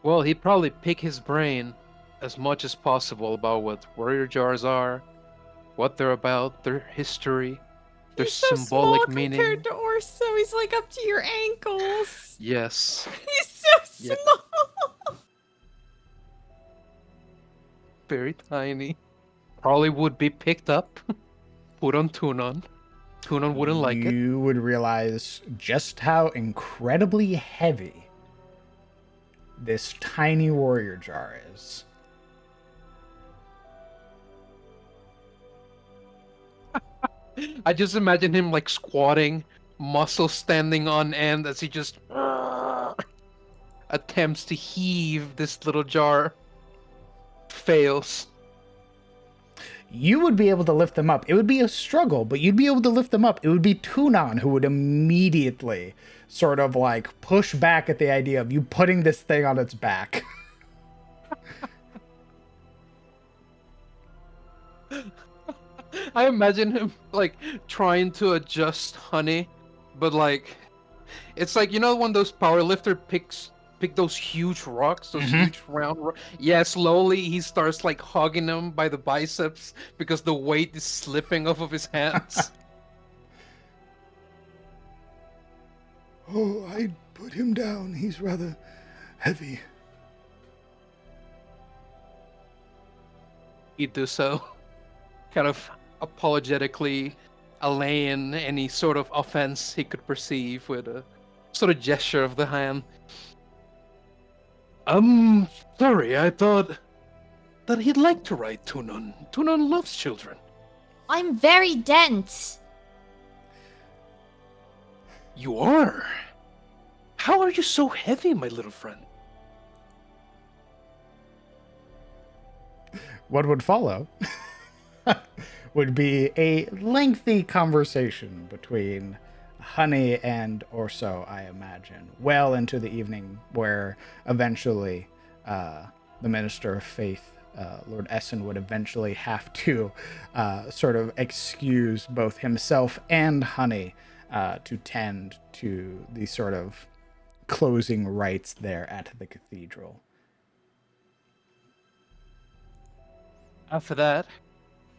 Well, he'd probably pick his brain as much as possible about what warrior jars are, what they're about, their history, their
He's so
symbolic
small
meaning.
compared to Orso. He's like up to your ankles.
Yes.
He's so
Yeah.
small.
very tiny. Probably would be picked up, put on Tunon. Tunon wouldn't like it.
You would realize just how incredibly heavy this tiny warrior jar is.
I just imagine him like squatting, muscles standing on end as he just attempts to heave this little jar. Fails.
You would be able to lift them up. It would be a struggle, but you'd be able to lift them up. It would be Tunon who would immediately sort of like push back at the idea of you putting this thing on its back.
I imagine him like trying to adjust Honey, but like it's like, you know, when those powerlifter pick those huge rocks, those huge round rocks. Yeah, slowly he starts like hugging them by the biceps because the weight is slipping off of his hands.
Oh, I'd put him down. He's rather heavy.
He'd do so, kind of apologetically allaying any sort of offense he could perceive with a sort of gesture of the hand.
Sorry, I thought that he'd like to ride Tunon. Tunon loves children.
I'm very dense.
You are? How are you so heavy, my little friend?
What would follow would be a lengthy conversation between Honey and Orso, I imagine, well into the evening, where eventually the Minister of Faith, Lord Essen, would eventually have to sort of excuse both himself and Honey to tend to the sort of closing rites there at the cathedral.
After that,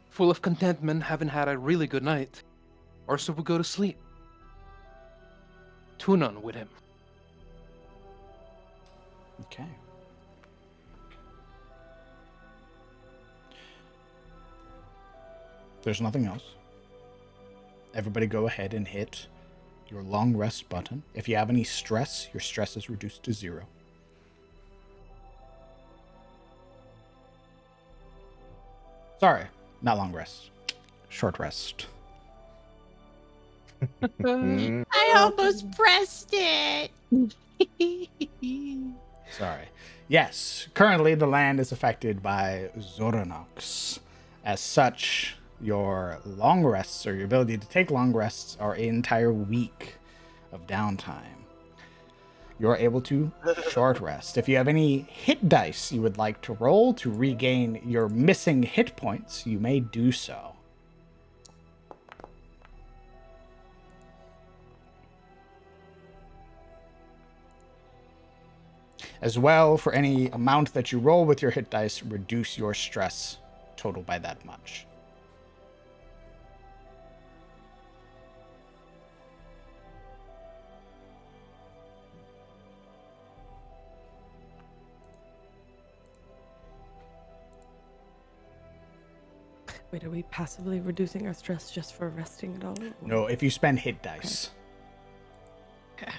full of contentment, having had a really good night, Orso would go to sleep. Tunon with him.
Okay. There's nothing else. Everybody go ahead and hit your long rest button. If you have any stress, your stress is reduced to 0. Sorry, not long rest. Short rest.
I almost pressed it.
Sorry. Yes, currently the land is affected by Zoranox. As such, your long rests, or your ability to take long rests, are an entire week of downtime. You're able to short rest. If you have any hit dice you would like to roll to regain your missing hit points, you may do so. As well, for any amount that you roll with your hit dice, reduce your stress total by that much.
Wait, are we passively reducing our stress just for resting at all?
No, if you spend hit dice.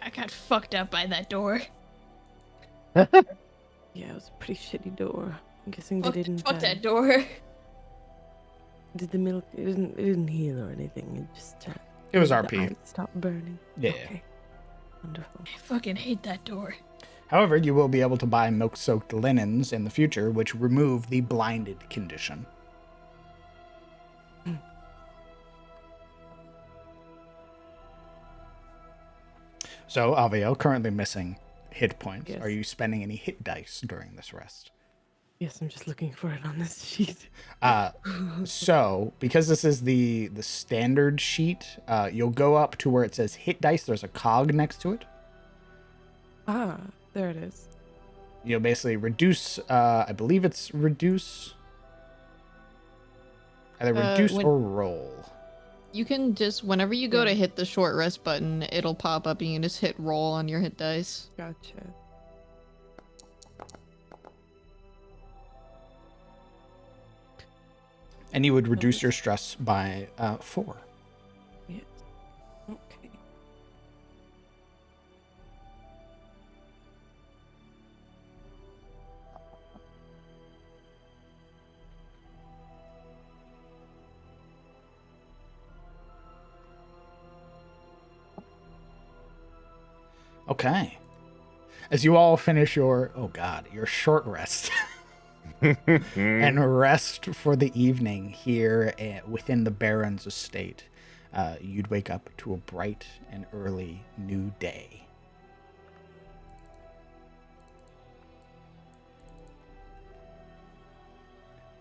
I got fucked up by that door.
Yeah, it was a pretty shitty door. I'm guessing they didn't.
Fuck that door.
Did the milk? It didn't heal or anything. It just.
It was
the
RP.
ice stopped burning.
Yeah.
Okay. Wonderful.
I fucking hate that door.
However, you will be able to buy milk-soaked linens in the future, which remove the blinded condition. So, Avio, currently missing hit points.
Yes.
Are you spending any hit dice during this rest?
Yes, I'm just looking for it on this sheet.
So, because this is the standard sheet, you'll go up to where it says hit dice. There's a cog next to it.
Ah, there it is.
You'll basically reduce, I believe it's reduce. Either reduce or roll.
You can just, whenever you go to hit the short rest button, it'll pop up and you can just hit roll on your hit dice.
Gotcha.
And you would reduce your stress by 4.
Yes. Okay.
Okay. As you all finish your, your short rest and rest for the evening here within the Baron's estate, you'd wake up to a bright and early new day.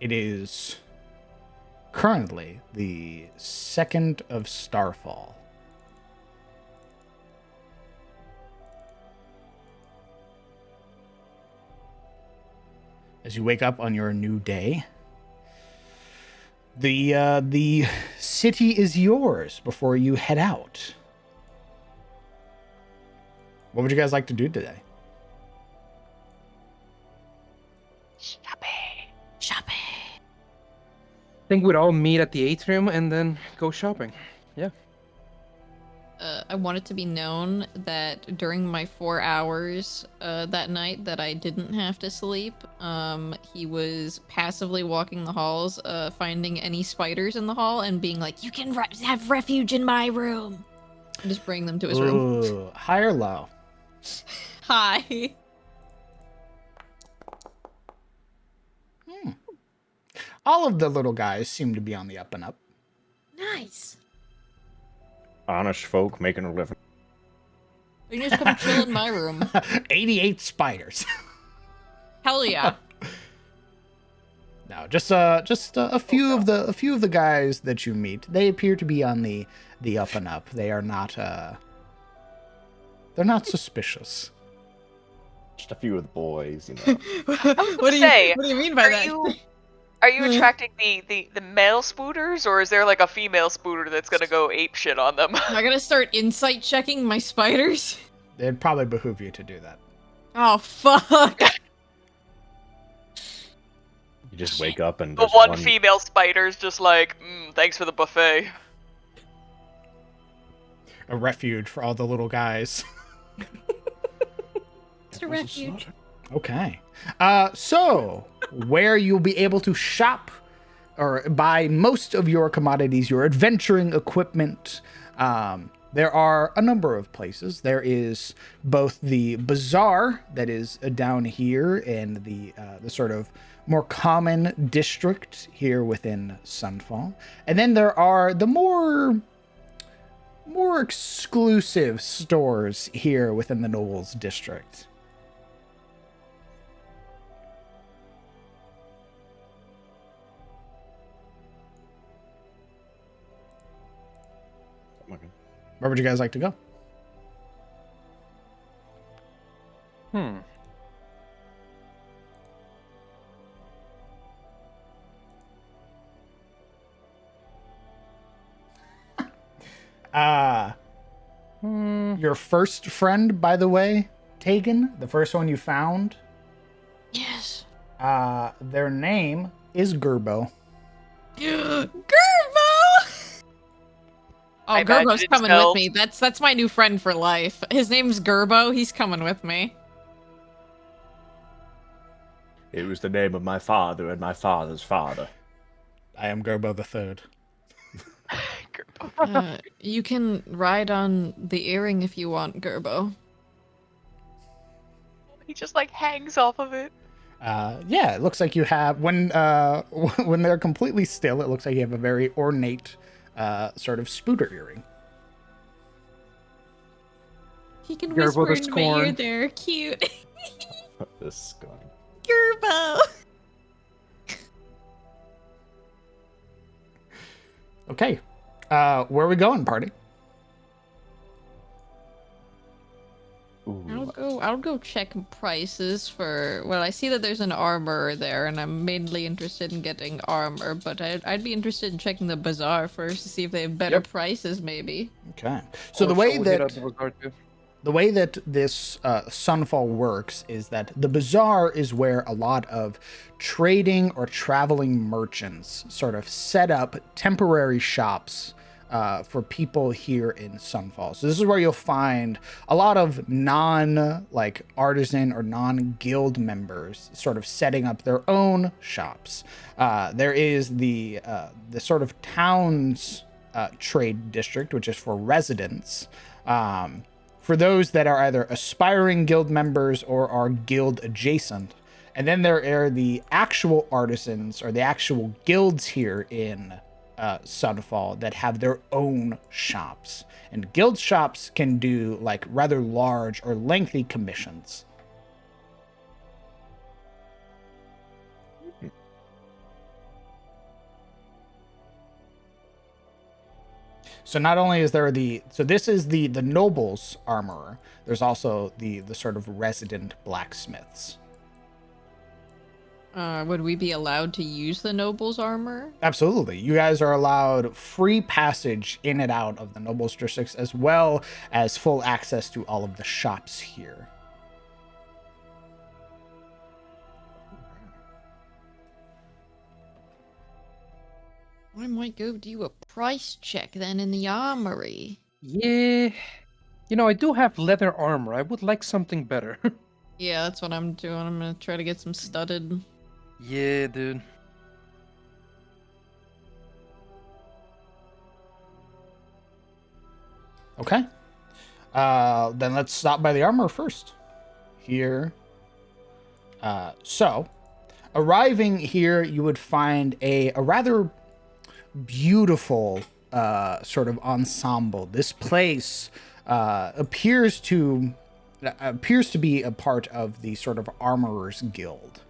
It is currently the 2nd of Starfall. As you wake up on your new day, the city is yours before you head out. What would you guys like to do today?
Shopping.
I think we'd all meet at the atrium and then go shopping. Yeah.
I want it to be known that during my 4 hours that night that I didn't have to sleep, he was passively walking the halls, finding any spiders in the hall and being like, "You can have refuge in my room." And just bring them to his room.
Ooh, high or low?
Hi.
All of the little guys seem to be on the up and up.
Nice.
Honest folk making a living.
You can just come chill in my room.
88 spiders.
Hell yeah.
No, just a few of the guys that you meet. They appear to be on the up and up. They are not they're not suspicious.
Just a few of the boys, you know.
What do
you mean by that?
Are you attracting the male spooters, or is there like a female spooter that's gonna go ape shit on them?
Am I gonna start insight checking my spiders?
It'd probably behoove you to do that.
Oh fuck!
You just wake up and
The
there's
one female spider's just like, thanks for the buffet.
A refuge for all the little guys.
It's a refuge.
Okay. So, where you'll be able to shop or buy most of your commodities, your adventuring equipment, there are a number of places. There is both the bazaar that is down here in the sort of more common district here within Sunfall. And then there are the more exclusive stores here within the Nobles district. Where would you guys like to go? Your first friend, by the way, Tegan, the first one you found.
Yes.
Their name is Gerbo.
Gerbo! Oh, Gerbo's coming with me. That's my new friend for life. His name's Gerbo. He's coming with me.
It was the name of my father and my father's father.
I am Gerbo the Third.
You can ride on the earring if you want, Gerbo.
He just like hangs off of it.
Yeah, it looks like you have when they're completely still. It looks like you have a very ornate sort of spooter earring.
He can whisper in my ear there. Cute.
The scorn.
Gerbo.
Okay. Where are we going, party?
I'll go check prices for. Well, I see that there's an armor there, and I'm mainly interested in getting armor. But I'd be interested in checking the bazaar first to see if they have better prices, maybe.
Okay. So the way that the way that this Sunfall works is that the bazaar is where a lot of trading or traveling merchants sort of set up temporary shops for people here in Sunfall. So this is where you'll find a lot of non-like artisan or non-guild members sort of setting up their own shops. There is the sort of town's trade district, which is for residents. For those that are either aspiring guild members or are guild adjacent. And then there are the actual artisans or the actual guilds here in Sunfall that have their own shops. And guild shops can do like rather large or lengthy commissions. So not only is there this is the noble's armorer, there's also the sort of resident blacksmiths.
Would we be allowed to use the noble's armor?
Absolutely. You guys are allowed free passage in and out of the noble's districts, as well as full access to all of the shops here.
I might go do a price check then in the armory.
Yeah. You know, I do have leather armor. I would like something better.
Yeah, that's what I'm doing. I'm gonna try to get some studded.
Yeah, dude.
Okay. Then let's stop by the armor first. Here. So, arriving here, you would find a rather beautiful sort of ensemble. This place appears to be a part of the sort of armorers guild.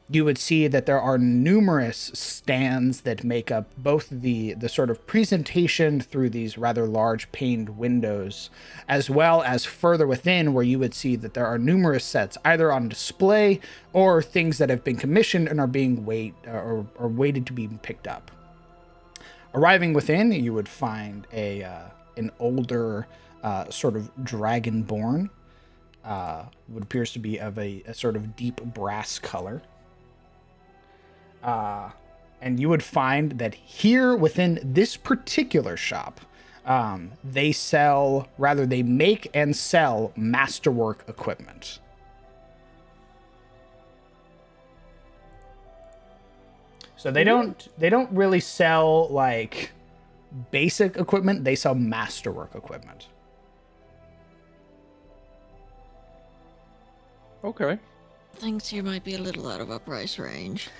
You would see that there are numerous stands that make up both the sort of presentation through these rather large paned windows, as well as further within, where you would see that there are numerous sets either on display or things that have been commissioned and are being waited to be picked up. Arriving within, you would find an older sort of dragonborn, what appears to be of a sort of deep brass color. And you would find that here within this particular shop, they make and sell masterwork equipment. So they don't really sell like basic equipment, they sell masterwork equipment.
Okay.
Things here might be a little out of our price range.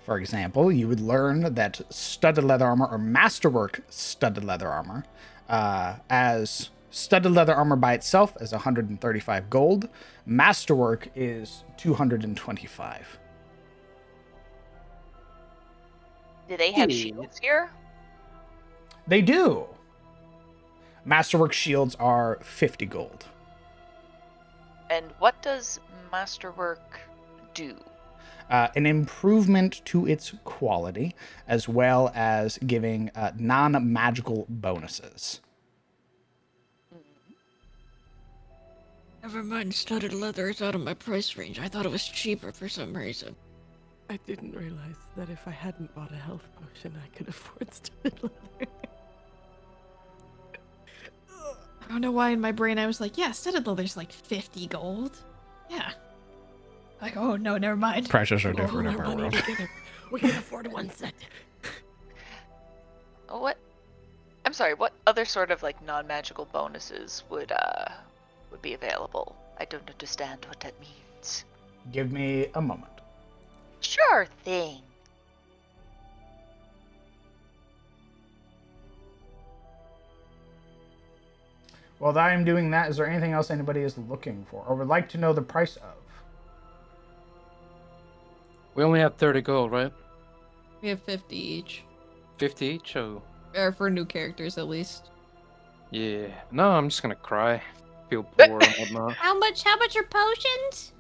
For example, you would learn that studded leather armor or masterwork studded leather armor, as studded leather armor by itself is 135 gold, masterwork is 225.
Do they have shields here?
They do. Masterwork shields are 50 gold.
And what does masterwork do?
An improvement to its quality, as well as giving non-magical bonuses.
Never mind, studded leather is out of my price range. I thought it was cheaper for some reason.
I didn't realize that if I hadn't bought a health potion, I could afford studded leather.
I don't know why in my brain I was like, yeah, studded leather's like 50 gold. Yeah. Like, oh no, never mind.
Prices are different in our world.
We can afford one set.
What? I'm sorry. What other sort of like non-magical bonuses would be available? I don't understand what that means.
Give me a moment.
Sure thing.
While I am doing that, is there anything else anybody is looking for or would like to know the price of?
We only have 30 gold, right?
We have 50 each.
50 each? Oh.
Or for new characters, at least.
Yeah. No, I'm just gonna cry. Feel poor and whatnot.
How much are potions?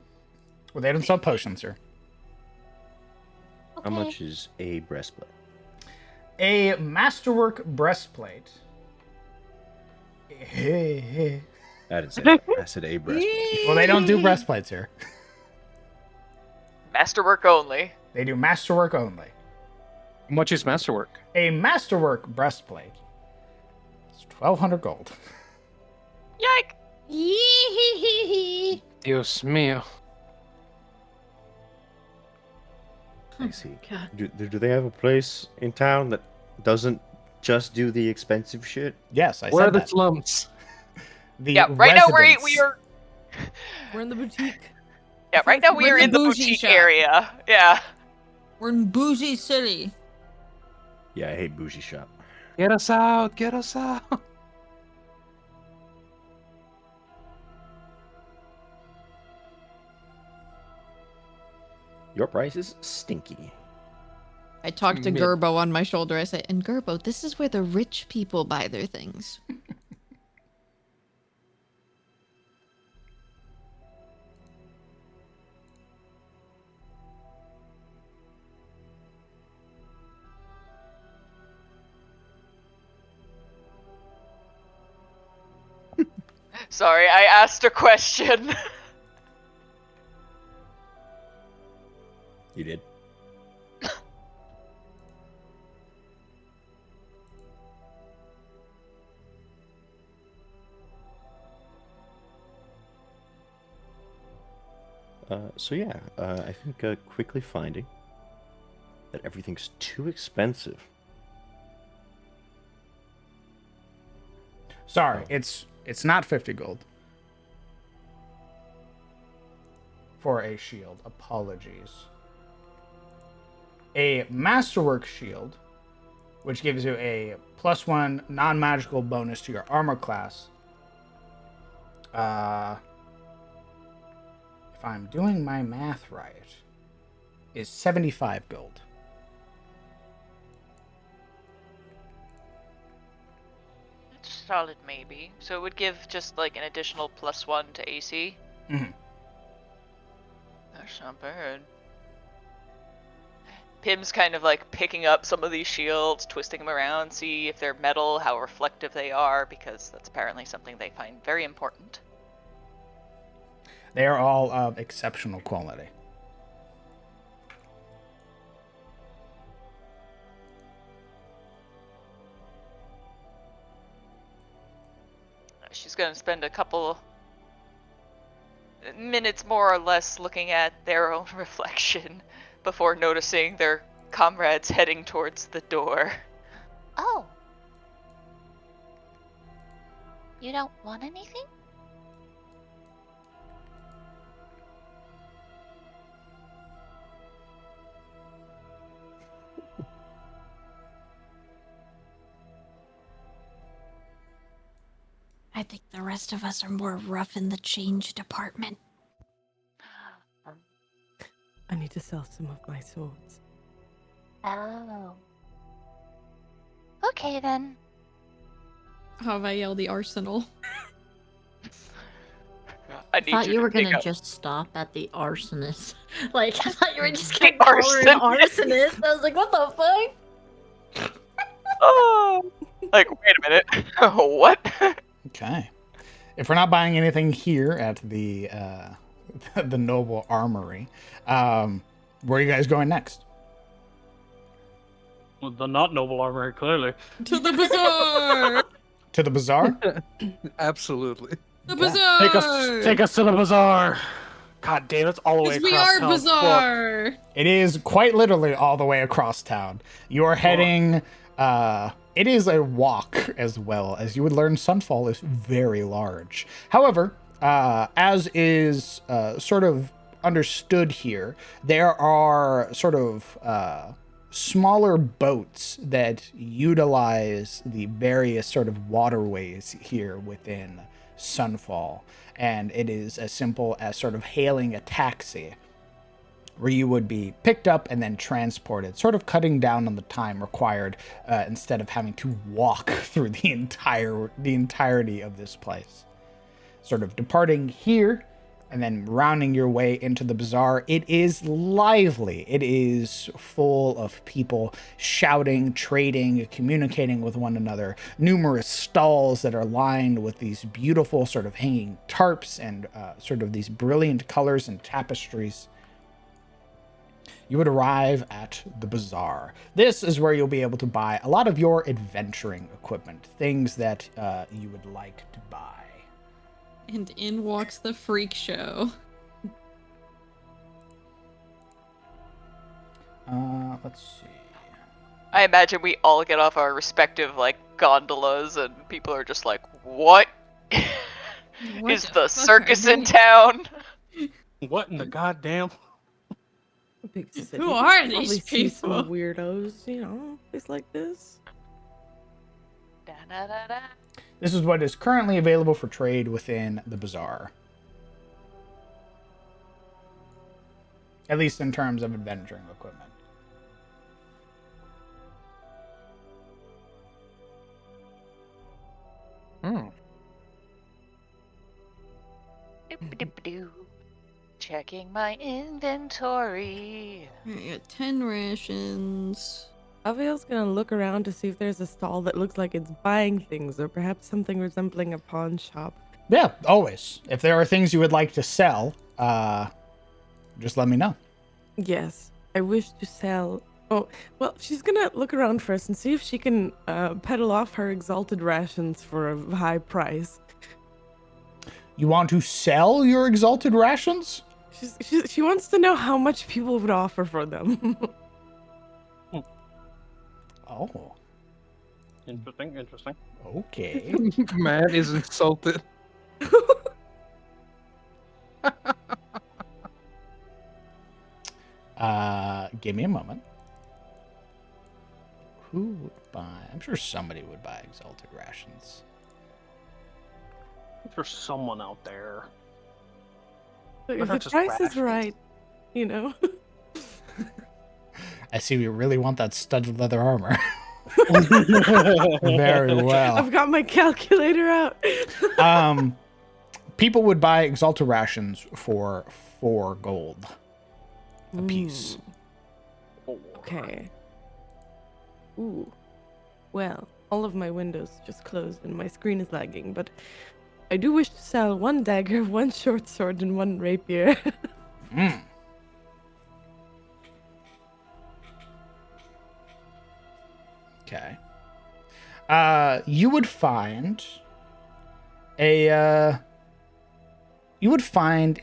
Well, they don't sell potions here.
How much is a breastplate?
A masterwork breastplate.
I didn't say that. I said a breastplate.
Well, they don't do breastplates here.
Masterwork only.
They do masterwork only.
How much is masterwork?
A masterwork breastplate is 1,200 gold.
Yike!
Dios mío.
I see.
God.
Do they have a place in town that doesn't just do the expensive shit?
Yes, I
Where are
said
the
that.
slums?
The
Yeah, right now
residents.
we are.
We're in the boutique.
Yeah, right now we
We're
are
in
in
the
the
bougie
boutique
shop.
area. Yeah.
We're in Bougie City.
Yeah, I hate bougie shop.
Get us out! Get us out!
Your price is stinky.
I talked to
Mid.
Gerbo on my shoulder. I say, and Gerbo, this is where the rich people buy their things.
Sorry, I asked a question.
You did. So yeah, I think quickly finding that everything's too expensive.
Sorry, it's not 50 gold for a shield. Apologies. A masterwork shield, which gives you a +1 non-magical bonus to your armor class. If I'm doing my math right, is 75 gold.
It's solid, maybe. So it would give just like an additional +1 to AC.
Mhm.
That's not bad. Pim's kind of like picking up some of these shields, twisting them around, see if they're metal, how reflective they are, because that's apparently something they find very important.
They are all of exceptional quality.
She's gonna spend a couple minutes more or less looking at their own reflection before noticing their comrades heading towards the door.
Oh. You don't want anything?
I think the rest of us are more rough in the change department.
I need to sell some of my swords.
Oh. Okay then.
Havael the Arsenal.
I
I
need
thought you
to
were
take
gonna
out-
just stop at the arsonist. Like, I thought you were just
The
gonna call her an
arsonist.
arsonist. I was like, what the fuck?
Oh, like wait a minute. What?
Okay. If we're not buying anything here at the the Noble Armory, where are you guys going next?
Well, the not noble armor, clearly.
To the bazaar!
To the bazaar?
Absolutely.
The
Yeah.
bazaar!
Take us to the bazaar. God damn, it's all the way
Because
across
we are
town.
bazaar!
It is quite literally all the way across town. You are heading. It is a walk as well, as you would learn. Sunfall is very large. However, as is sort of understood here, there are sort of smaller boats that utilize the various sort of waterways here within Sunfall, and it is as simple as sort of hailing a taxi, where you would be picked up and then transported, sort of cutting down on the time required instead of having to walk through the entirety of this place. Sort of departing here, and then rounding your way into the bazaar. It is lively. It is full of people shouting, trading, communicating with one another. Numerous stalls that are lined with these beautiful sort of hanging tarps and sort of these brilliant colors and tapestries. You would arrive at the bazaar. This is where you'll be able to buy a lot of your adventuring equipment, things that you would like to buy.
And in walks the freak show.
Let's see.
I imagine we all get off our respective like gondolas, and people are just like, "What
What
is
the
the
fuck
circus
are
in
these?"
town?"
What in the goddamn?
Big city.
Who are
Probably
these
see some
people?
weirdos, place like this.
Da-da-da-da.
This is what is currently available for trade within the bazaar. At least in terms of adventuring equipment.
Doop-a-doop-a-doo. Checking my inventory.
I got 10 rations.
Aviel's gonna look around to see if there's a stall that looks like it's buying things, or perhaps something resembling a pawn shop.
Yeah, always. If there are things you would like to sell, just let me know.
Yes, I wish to sell. Oh, well, she's gonna look around first and see if she can peddle off her exalted rations for a high price.
You want to sell your exalted rations?
She wants to know how much people would offer for them.
Oh.
Interesting, interesting.
Okay.
Man is insulted.
Give me a moment. Who would buy? I'm sure somebody would buy exalted rations.
There's someone out there.
But
But
if the
that's just
price is
rations.
right,
I see we really want that studded leather armor. Very well.
I've got my calculator out.
People would buy exalted rations for 4 gold a piece.
Okay. Ooh. Well, all of my windows just closed and my screen is lagging, but I do wish to sell 1 dagger, 1 short sword, and 1 rapier.
Okay. You would find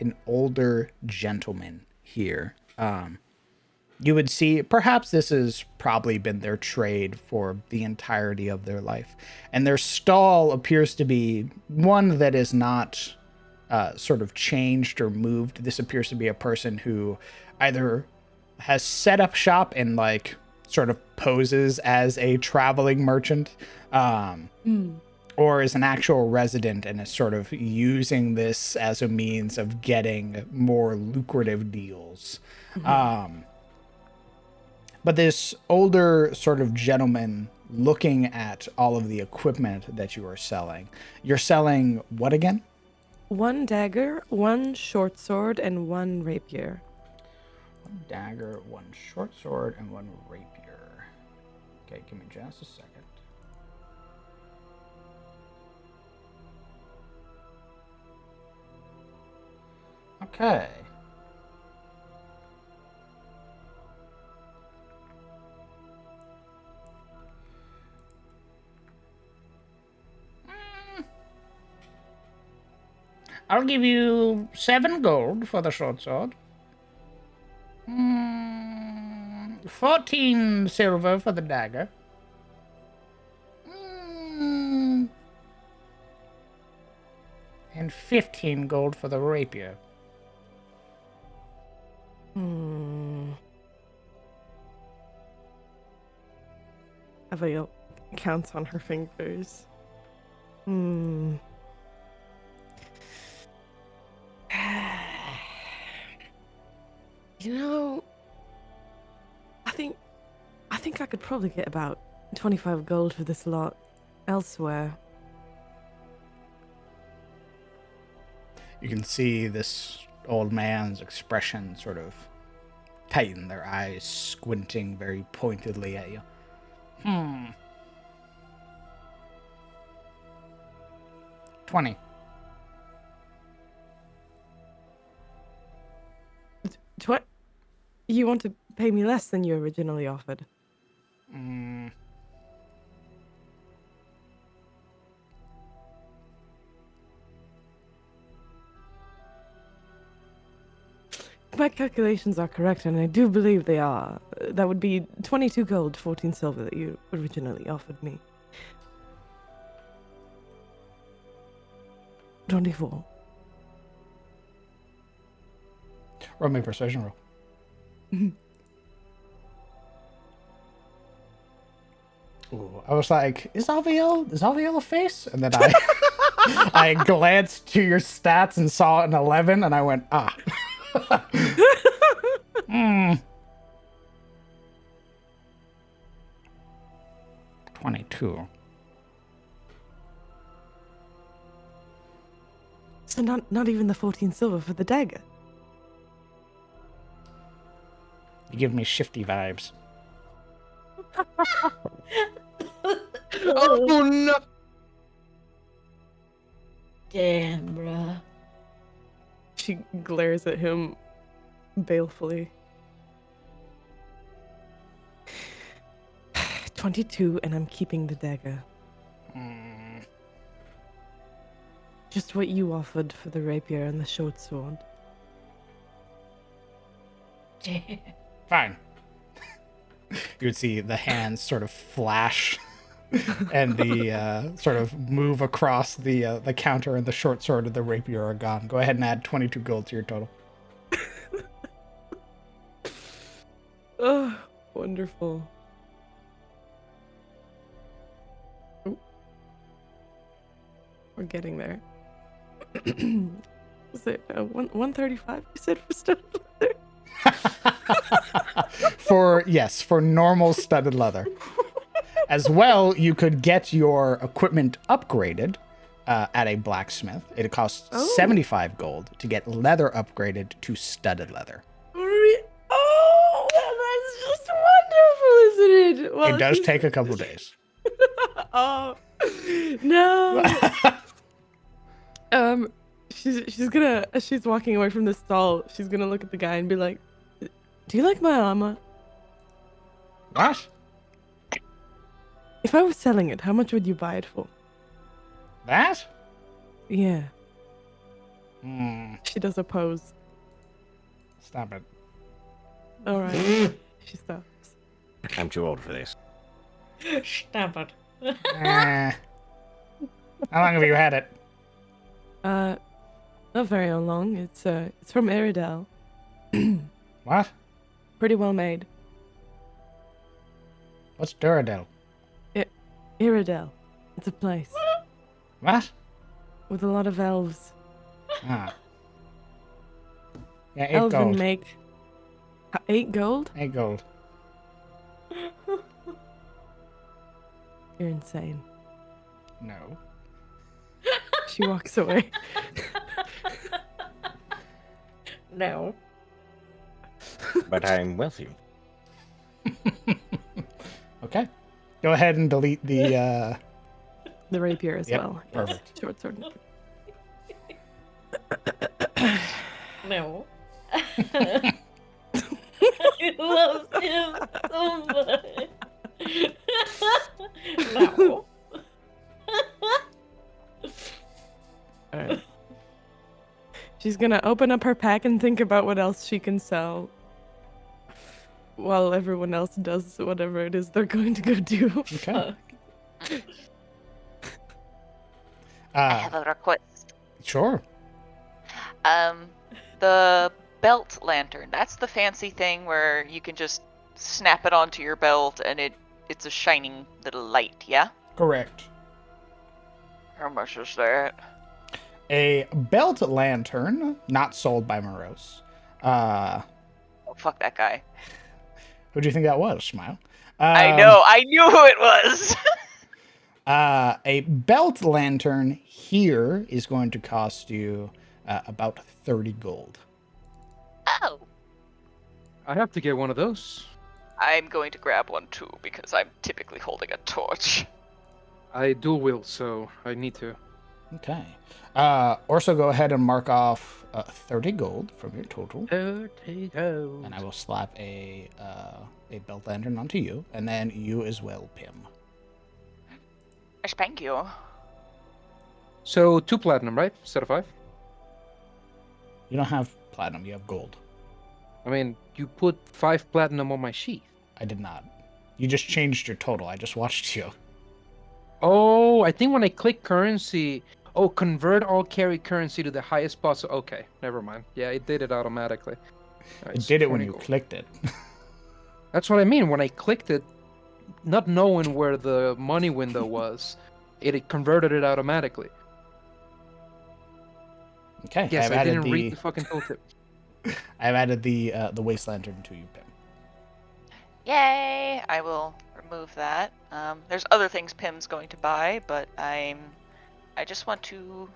an older gentleman here. You would see, perhaps this has probably been their trade for the entirety of their life. And their stall appears to be one that is not sort of changed or moved. This appears to be a person who either has set up shop and like sort of poses as a traveling merchant, or is an actual resident and is sort of using this as a means of getting more lucrative deals. But this older sort of gentleman looking at all of the equipment that you are selling, you're selling what again?
1 dagger, 1 short sword, and 1 rapier.
1 dagger, 1 short sword, and 1 rapier. Okay, give me just a second. Okay. I'll give you 7 gold for the short sword. 14 silver for the dagger. And 15 gold for the rapier.
Abigail counts on her fingers. I think I could probably get about 25 gold for this lot elsewhere.
You can see this old man's expression sort of tighten, their eyes squinting very pointedly at you. 20.
What? You want to pay me less than you originally offered? My calculations are correct, and I do believe they are. That would be 22 gold, 14 silver that you originally offered me. 24.
Roll me a persuasion roll. Ooh, I was like, is Alviel a face? And then I glanced to your stats and saw an 11, and I went, ah. 22.
So not even the 14 silver for the dagger.
You give me shifty vibes.
Oh no!
Damn, bruh.
She glares at him balefully. 22, and I'm keeping the dagger. Just what you offered for the rapier and the short sword.
Fine. You would see the hands sort of flash and the sort of move across the counter, and the short sword and the rapier are gone. Go ahead and add 22 gold to your total.
Oh, wonderful. Ooh. We're getting there. Was it 135 you said for studded leather?
For normal studded leather. As well, you could get your equipment upgraded at a blacksmith. It costs 75 gold to get leather upgraded to studded leather.
Oh, that's just wonderful, isn't it? Well,
It does take a couple days.
Oh no. She's walking away from the stall. She's gonna look at the guy and be like, "Do you like my armor?"
What?
If I was selling it, how much would you buy it for?
That?
Yeah. She does a pose.
Stop it.
All right. She stops.
I'm too old for this.
Stop it.
How long have you had it?
Not very long. It's from Eridel.
What?
Pretty well made.
What's Duradel?
Eridel. It's a place
What?
with a lot of elves.
Ah. Yeah, 8
Elven
gold.
make 8 gold?
8 gold.
You're insane.
No.
She walks away.
No.
But I'm wealthy.
Okay. Go ahead and delete the
The rapier as
Yep,
well.
perfect.
Short sword.
No. I love him so much. No.
Alright. She's gonna open up her pack and think about what else she can sell while everyone else does whatever it is they're going to go do.
Okay.
I have a request.
Sure.
The belt lantern. That's the fancy thing where you can just snap it onto your belt and it's a shining little light, yeah?
Correct.
How much is that?
A belt lantern, not sold by Morose.
Oh, fuck that guy.
Who do you think that was, Smile?
I know, I knew who it was!
A belt lantern here is going to cost you about 30 gold.
Oh,
I have to get one of those.
I'm going to grab one too because I'm typically holding a torch.
I dual wield, so I need to.
Okay. Also, go ahead and mark off 30 gold from your total.
30 gold.
And I will slap a belt lantern onto you, and then you as well, Pim.
Thank you.
So 2 platinum, right? Instead of 5?
You don't have platinum, you have gold.
I mean, you put 5 platinum on my sheath.
I did not. You just changed your total. I just watched you.
Oh, I think when I click currency... Oh, convert all carry currency to the highest possible... Okay, never mind. Yeah, it did it automatically. Right,
It
so
did it when
20
you
gold.
clicked it.
That's what I mean. When I clicked it, not knowing where the money window was, it converted it automatically.
Okay.
Yes,
I've
I
added
didn't
the
read the fucking tooltip.
I've added the waste lantern to you, Pim.
Yay! I will remove that. There's other things Pim's going to buy, but I just want to,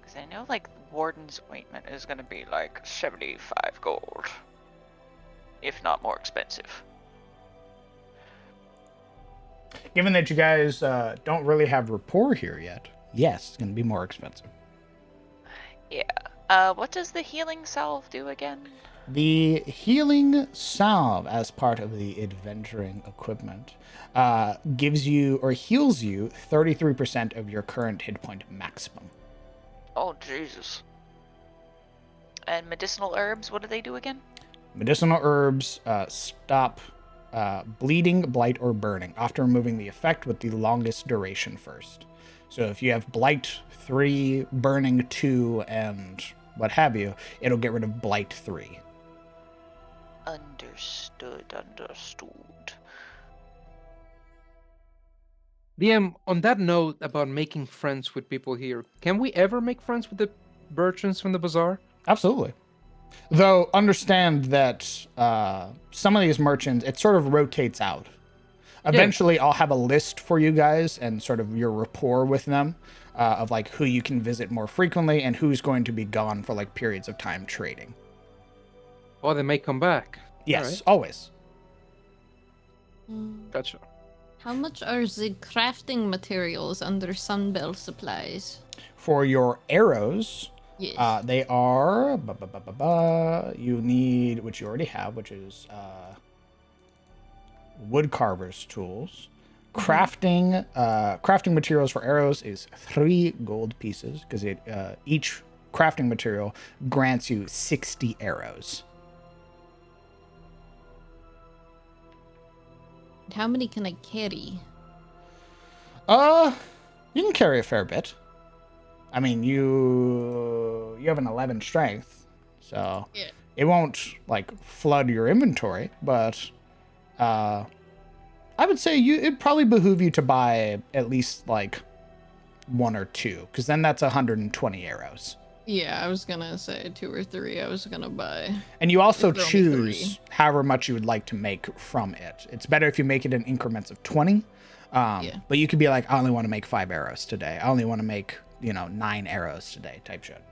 because I know like Warden's ointment is going to be like 75 gold, if not more expensive.
Given that you guys don't really have rapport here yet, yes, it's going to be more expensive.
Yeah. What does the healing salve do again?
The healing salve, as part of the adventuring equipment, gives you or heals you 33% of your current hit point maximum.
Oh, Jesus. And medicinal herbs, what do they do again?
Medicinal herbs stop bleeding, blight, or burning, often removing the effect with the longest duration first. So if you have blight 3, burning 2, and what have you, it'll get rid of blight 3.
Understood.
DM, on that note about making friends with people here, can we ever make friends with the merchants from the bazaar?
Absolutely. Though understand that some of these merchants, it sort of rotates out. Eventually, I'll have a list for you guys and sort of your rapport with them of like who you can visit more frequently and who's going to be gone for like periods of time trading.
Oh, they may come back.
Yes, always.
Gotcha.
How much are the crafting materials under Sunbelt supplies?
For your arrows,
Yes.
they are you need, which you already have, which is wood carver's tools. Crafting materials for arrows is 3 gold pieces because each crafting material grants you 60 arrows.
How many can I carry?
You can carry a fair bit. I mean, you have an 11 strength, so it won't like flood your inventory, but I would say it'd probably behoove you to buy at least like 1 or 2, because then that's 120 arrows.
Yeah, I was gonna say 2 or 3 I was gonna buy.
And you also choose however much you would like to make from it. It's better if you make it in increments of 20. But you could be like, I only want to make 5 arrows today. I only want to make, 9 arrows today type shit.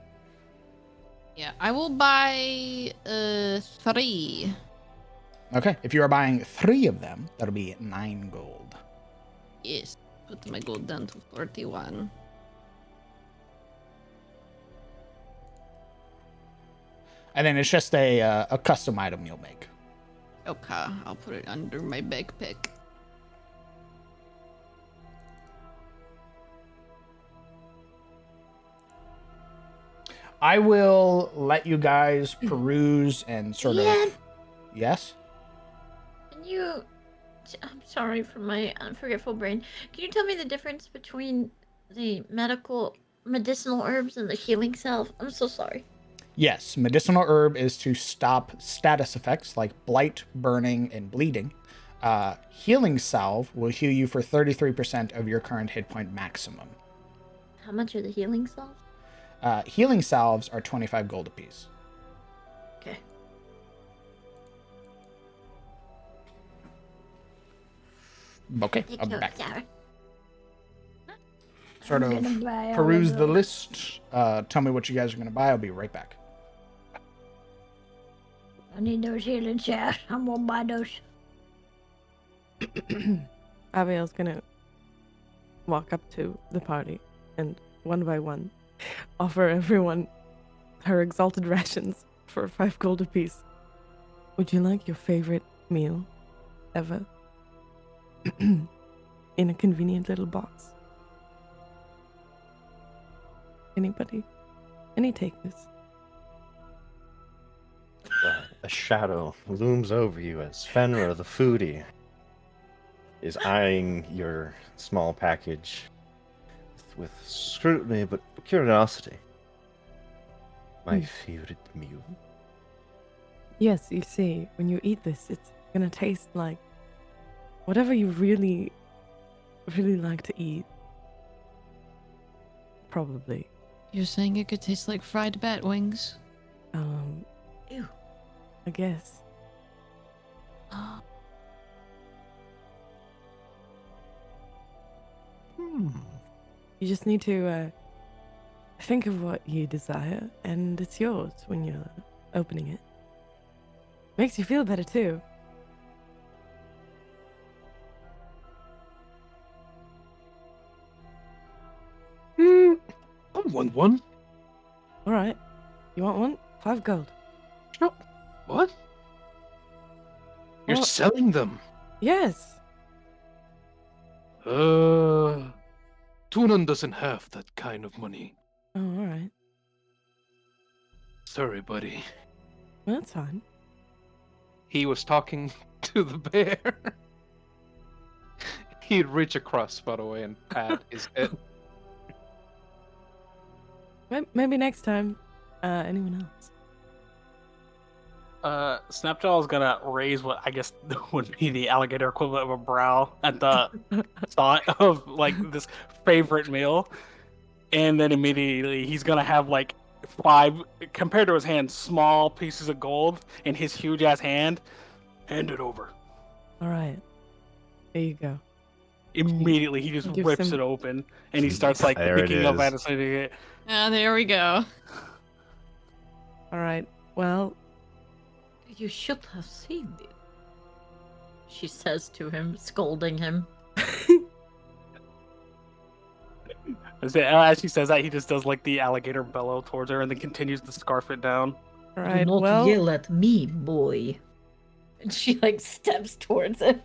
Yeah, I will buy 3.
Okay, if you are buying 3 of them, that'll be 9 gold.
Yes, put my gold down to 41.
And then it's just a custom item you'll make.
Okay, I'll put it under my backpack.
I will let you guys peruse and sort of... Yes?
Can you... I'm sorry for my unforgetful brain. Can you tell me the difference between the medicinal herbs and the healing salve? I'm so sorry.
Yes, medicinal herb is to stop status effects like blight, burning, and bleeding. Healing salve will heal you for 33% of your current hit point maximum.
How much are the healing salves?
Healing salves are 25 gold apiece.
Okay.
Okay, I'll be back. sort
I'm
of
gonna buy all
peruse
of
the
those.
list. Tell me what you guys are going to buy. I'll be right back.
I need those healing shots. I'm gonna buy those.
Abiel's gonna walk up to the party and one by one offer everyone her exalted rations for 5 gold apiece. Would you like your favorite meal ever in a convenient little box? Anybody? Any takers?
A shadow looms over you as Fenrir the foodie is eyeing your small package with scrutiny but curiosity. My favorite meal.
Yes, you see, when you eat this, it's gonna taste like whatever you really, really like to eat. Probably.
You're saying it could taste like fried bat wings?
Ew. I guess. You just need to think of what you desire, and it's yours when you're opening it. Makes you feel better too.
I want one.
All right. You want one? 5 gold.
No. What? You're
Well-
selling them?
Yes.
Tunan doesn't have that kind of money.
Oh, all right.
Sorry, buddy.
Well, that's fine.
He was talking to the bear. He'd reach across, by the way, and pat his head.
Maybe next time. Anyone else?
Snapjaw is gonna raise what I guess would be the alligator equivalent of a brow at the thought of like this favorite meal, and then immediately he's gonna have like 5, compared to his hand, small pieces of gold in his huge ass hand. Hand it over.
All right. There you go.
Immediately, he just
Give
rips
some-
it open and he starts like
There it
picking up
is.
at it.
Ah, there we go.
All right. Well,
You should have seen it. She says to him, scolding him.
As she says that, he just does like the alligator bellow towards her and then continues to scarf it down.
all
Do
right.
not
Well,
yell at me, boy. And she like steps towards him.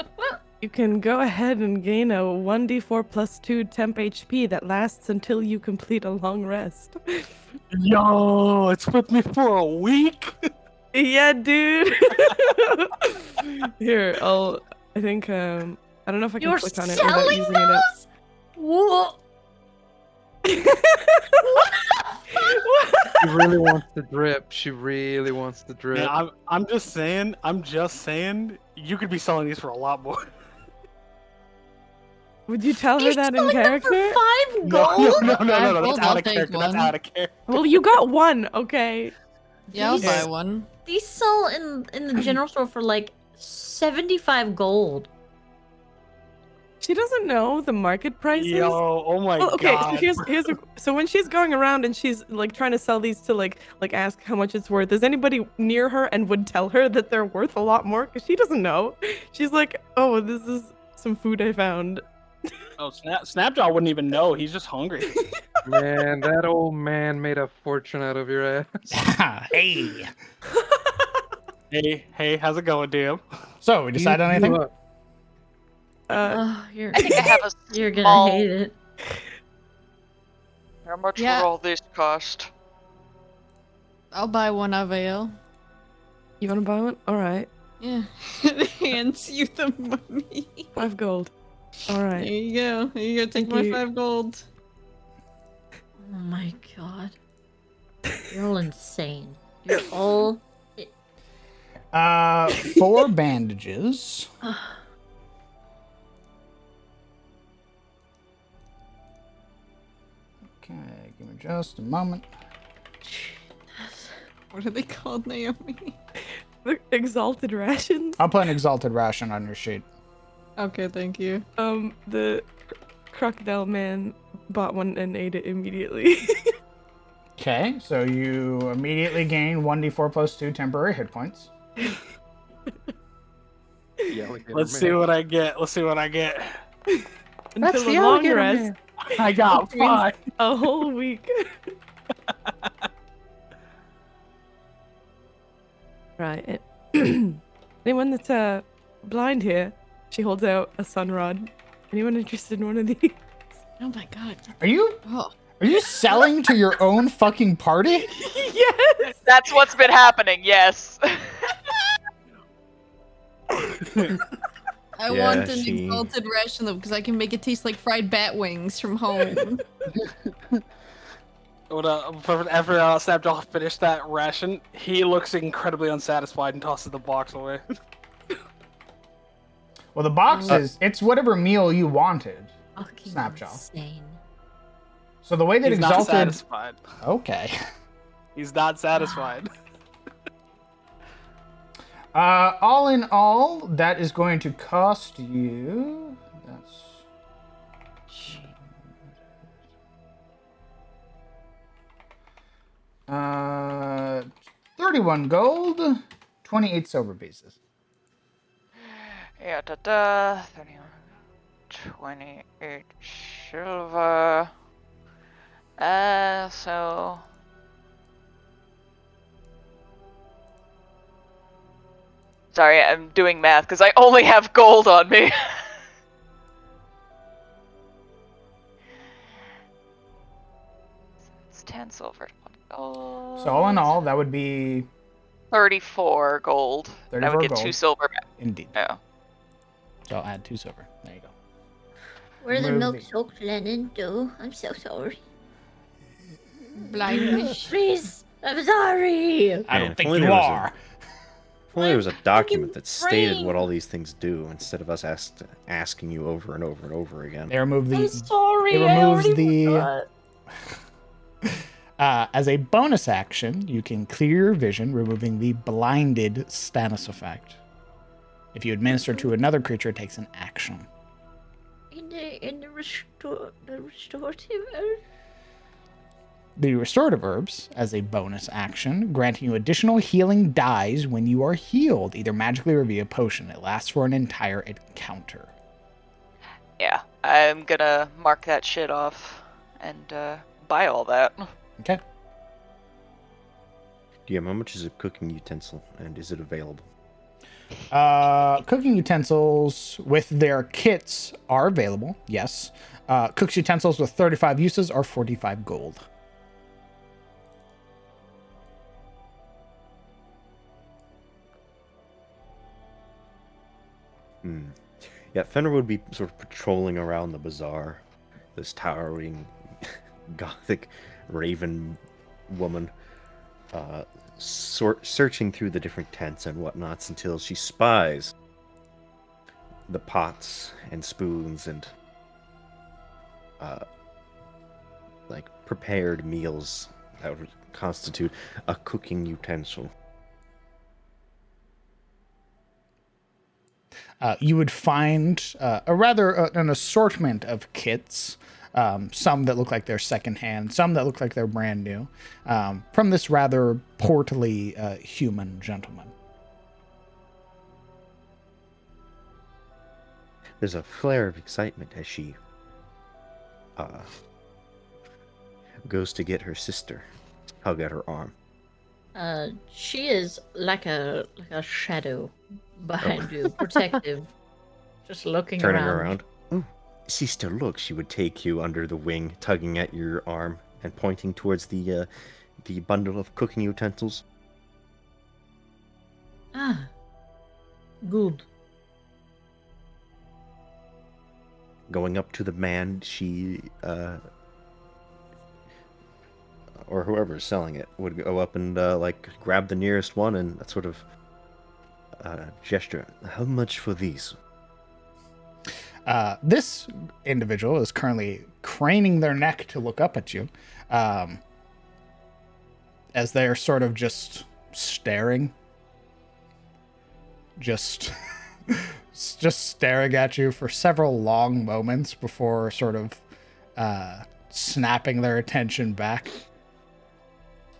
you can go ahead and gain a 1d4 plus 2 temp HP that lasts until you complete a long rest.
Yo, it's with me for a week.
Yeah, dude. Here, I think I don't know if I can
You're
click on it without
selling
using it up.
those? Whoa.
She really wants the drip. She really wants the drip.
Yeah, I'm just saying. You could be selling these for a lot more.
Would you tell her
You're
that in
selling them
character?
for 5
No,
gold?
no.
I'll
That's out of
take
character. That's
one.
out of character.
Well, you got one, okay.
Yeah, I'll
These-
buy one.
These sell in the general store for like 75 gold.
She doesn't know the market prices.
Yo, oh my
Well, okay,
god.
so when she's going around and she's like trying to sell these to like ask how much it's worth, is anybody near her and would tell her that they're worth a lot more? Because she doesn't know. She's like, oh, this is some food I found.
Oh, Snapjaw wouldn't even know. He's just hungry.
Man, that old man made a fortune out of your ass.
Hey.
Hey, how's it going, DM?
So, we decide on anything?
Oh, you're,
I think I have a
you're gonna
small-
hate it.
How much
Yeah.
will all this cost?
I'll buy one Avail.
You want to buy one? All right,
Yeah. Hands you the money.
5 gold. All
There
right.
you go. There you go. Take
Thank
my
you.
5 gold.
Oh my god. You're all insane. You're all...
4 bandages. Okay, give me just a moment.
What are they called, Naomi?
The exalted rations.
I'll put an exalted ration on your sheet.
Okay, thank you.
The crocodile man bought one and ate it immediately.
Okay, so you immediately gain 1d4 plus 2 temporary hit points.
Yeah,
Let's see what I get. Let's see what I get.
Until the long rest.
I got
which means
5.
a whole week. Right. Anyone that's blind here, she holds out a sun rod. Anyone interested in one of these?
Oh my god.
Are you
Oh.
are you selling to your own fucking party?
Yes.
That's what's been happening. Yes.
I
Yeah,
want an
she-
exalted ration though, because I can make it taste like fried bat wings from home.
After Snapjaw finished that ration, he looks incredibly unsatisfied and tosses the box away.
Well, the box it's whatever meal you wanted.
Fucking
Snapjaw.
insane.
So the way that
He's not
exalted.
satisfied.
Okay.
He's not satisfied.
All in all, that is going to cost you. That's. 31 gold, 28 silver pieces.
Yeah, 31, 28 silver. So. Sorry, I'm doing math because I only have gold on me. It's 10 silver, 1 gold.
So all in all, that would be
34 gold.
34
I would get
gold.
2 silver back.
Indeed.
Yeah.
So I'll add 2 silver. There you go.
What are the
Moving.
milk soaked linen do? I'm so sorry.
Blindness.
Please, I'm sorry.
I
Man,
don't
if
think
only
you
there was a-
are.
If only there was a document that stated
brain.
what all these things do instead of us asking you over and over and over again.
They remove the.
I'm sorry.
It
I
removes
already
the.
forgot.
As a bonus action, you can clear your vision, removing the blinded status effect. If you administer to another creature, it takes an action.
In the restorative.
The restorative herbs, as a bonus action, granting you additional healing dies when you are healed, either magically or via potion. It lasts for an entire encounter.
Yeah, I'm gonna mark that shit off and buy all that.
Okay.
DM, how much is a cooking utensil, and is it available?
Cooking utensils with their kits are available, yes. Cook's utensils with 35 uses are 45 gold.
Yeah, Fenrir would be sort of patrolling around the bazaar, this towering gothic raven woman, searching through the different tents and whatnots until she spies the pots and spoons and like prepared meals that would constitute a cooking utensil.
You would find an assortment of kits, some that look like they're secondhand, some that look like they're brand new, from this rather portly human gentleman.
There's a flare of excitement as she goes to get her sister, hug at her arm.
She is like a shadow behind you, protective, just looking
Turning around. Oh, sister, look! She would take you under the wing, tugging at your arm and pointing towards the bundle of cooking utensils.
Ah, good.
Going up to the man, she or whoever's selling it would go up and like grab the nearest one and that sort of gesture. How much for these?
This individual is currently craning their neck to look up at you, as they're sort of just staring, just staring at you for several long moments before sort of snapping their attention back.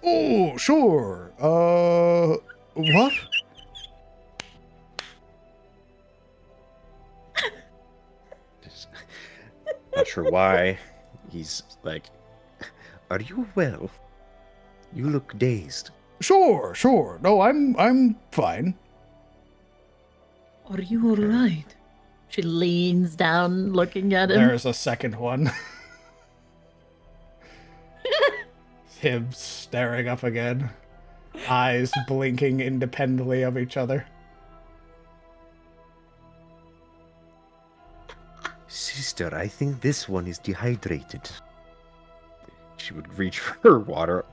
Oh, sure. What?
Not sure why. He's like, "Are you well? You look dazed."
Sure. No, I'm fine.
Are you alright?
She leans down, looking at him.
There's a second one. Him staring up again. Eyes blinking independently of each other.
Sister, I think this one is dehydrated.
She would reach for her water,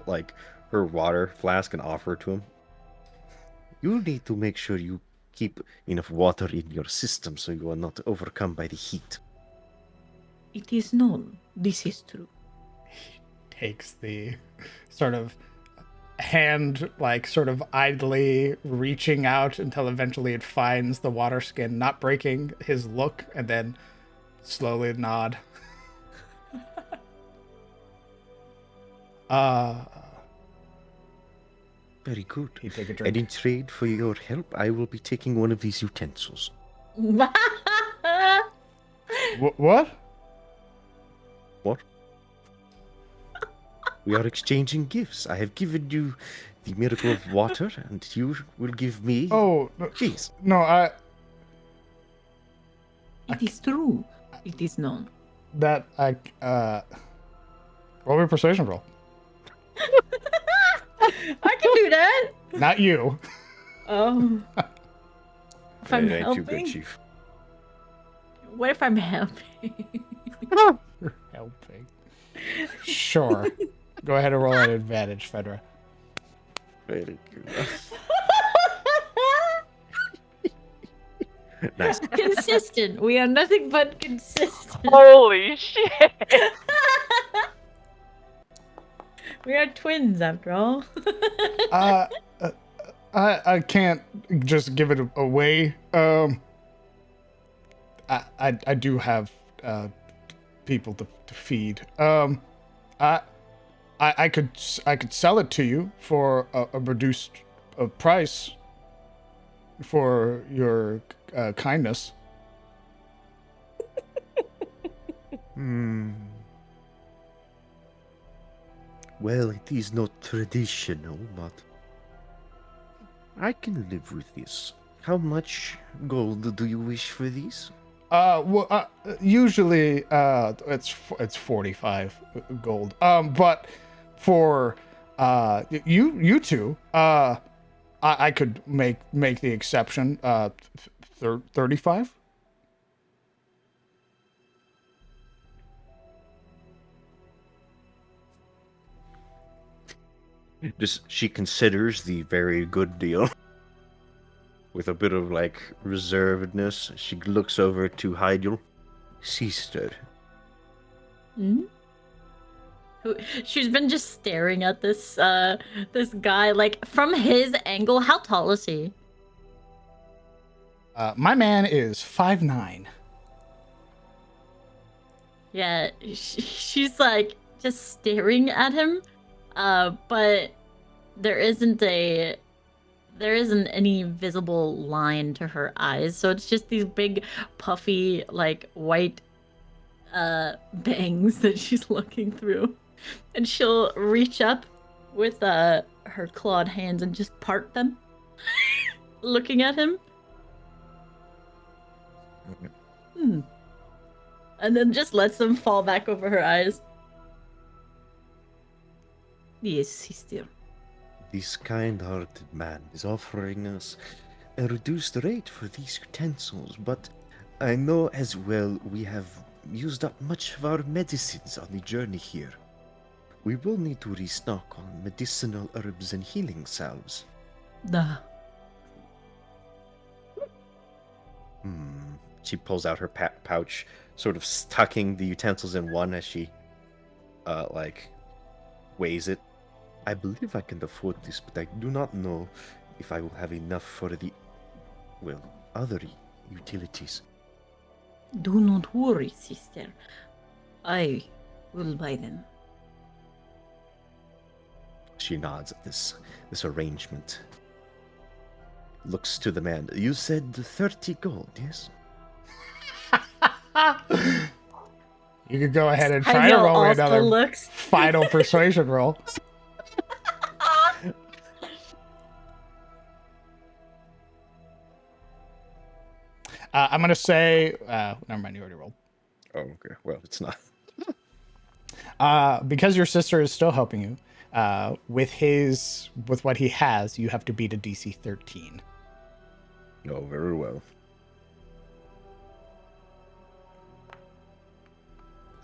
like her water flask, and offer it to him.
You need to make sure you keep enough water in your system so you are not overcome by the heat.
It is known. This is true.
Takes the sort of hand, like sort of idly reaching out until eventually it finds the water skin, not breaking his look, and then slowly nod.
Very good.
You take a
And
drink.
in trade for your help, I will be taking one of these utensils.
What?
What? We are exchanging gifts. I have given you the miracle of water, and you will give me.
Oh,
please.
No,
It is true. It is known.
That roll me a persuasion roll.
I can do that.
Not you.
Oh. If I'm
It ain't too good,
helping?
Chief.
What if I'm helping?
You're helping. Sure. Go ahead and roll at advantage, Fedra.
Very good. Nice.
Consistent. We are nothing but consistent.
Holy shit!
We are twins, after all.
I can't just give it away. I do have people to feed. I could sell it to you for a reduced price for your kindness.
Well, it is not traditional, but I can live with this. How much gold do you wish for these?
Usually it's 45 gold. But for you two, I could make the exception. 35.
Just she considers the very good deal. With a bit of like reservedness, she looks over to Hydel.
Sister,
Hmm? She's been just staring at this this guy, like from his angle. How tall is he?
My man is 5'9".
Yeah, she's like just staring at him, but there isn't any visible line to her eyes, so it's just these big puffy like white bangs that she's looking through, and she'll reach up with her clawed hands and just part them, looking at him. And then just lets them fall back over her eyes.
Yes, sister.
this kind-hearted man is offering us a reduced rate for these utensils, but I know as well we have used up much of our medicines on the journey here. We will need to restock on medicinal herbs and healing salves.
Duh.
She pulls out her pouch, sort of tucking the utensils in one as she, weighs it.
I believe I can afford this, but I do not know if I will have enough for the, well, other utilities.
Do not worry, sister. I We'll buy them.
She nods at this arrangement. Looks to the man. You said 30 gold, yes?
You could go ahead and try to
Hydel
roll me
also
another
looks.
final persuasion roll. I'm going to say... never mind, you already rolled.
Oh, okay. Well, it's not.
Because your sister is still helping you, with what he has, you have to beat a DC 13.
Oh, very well.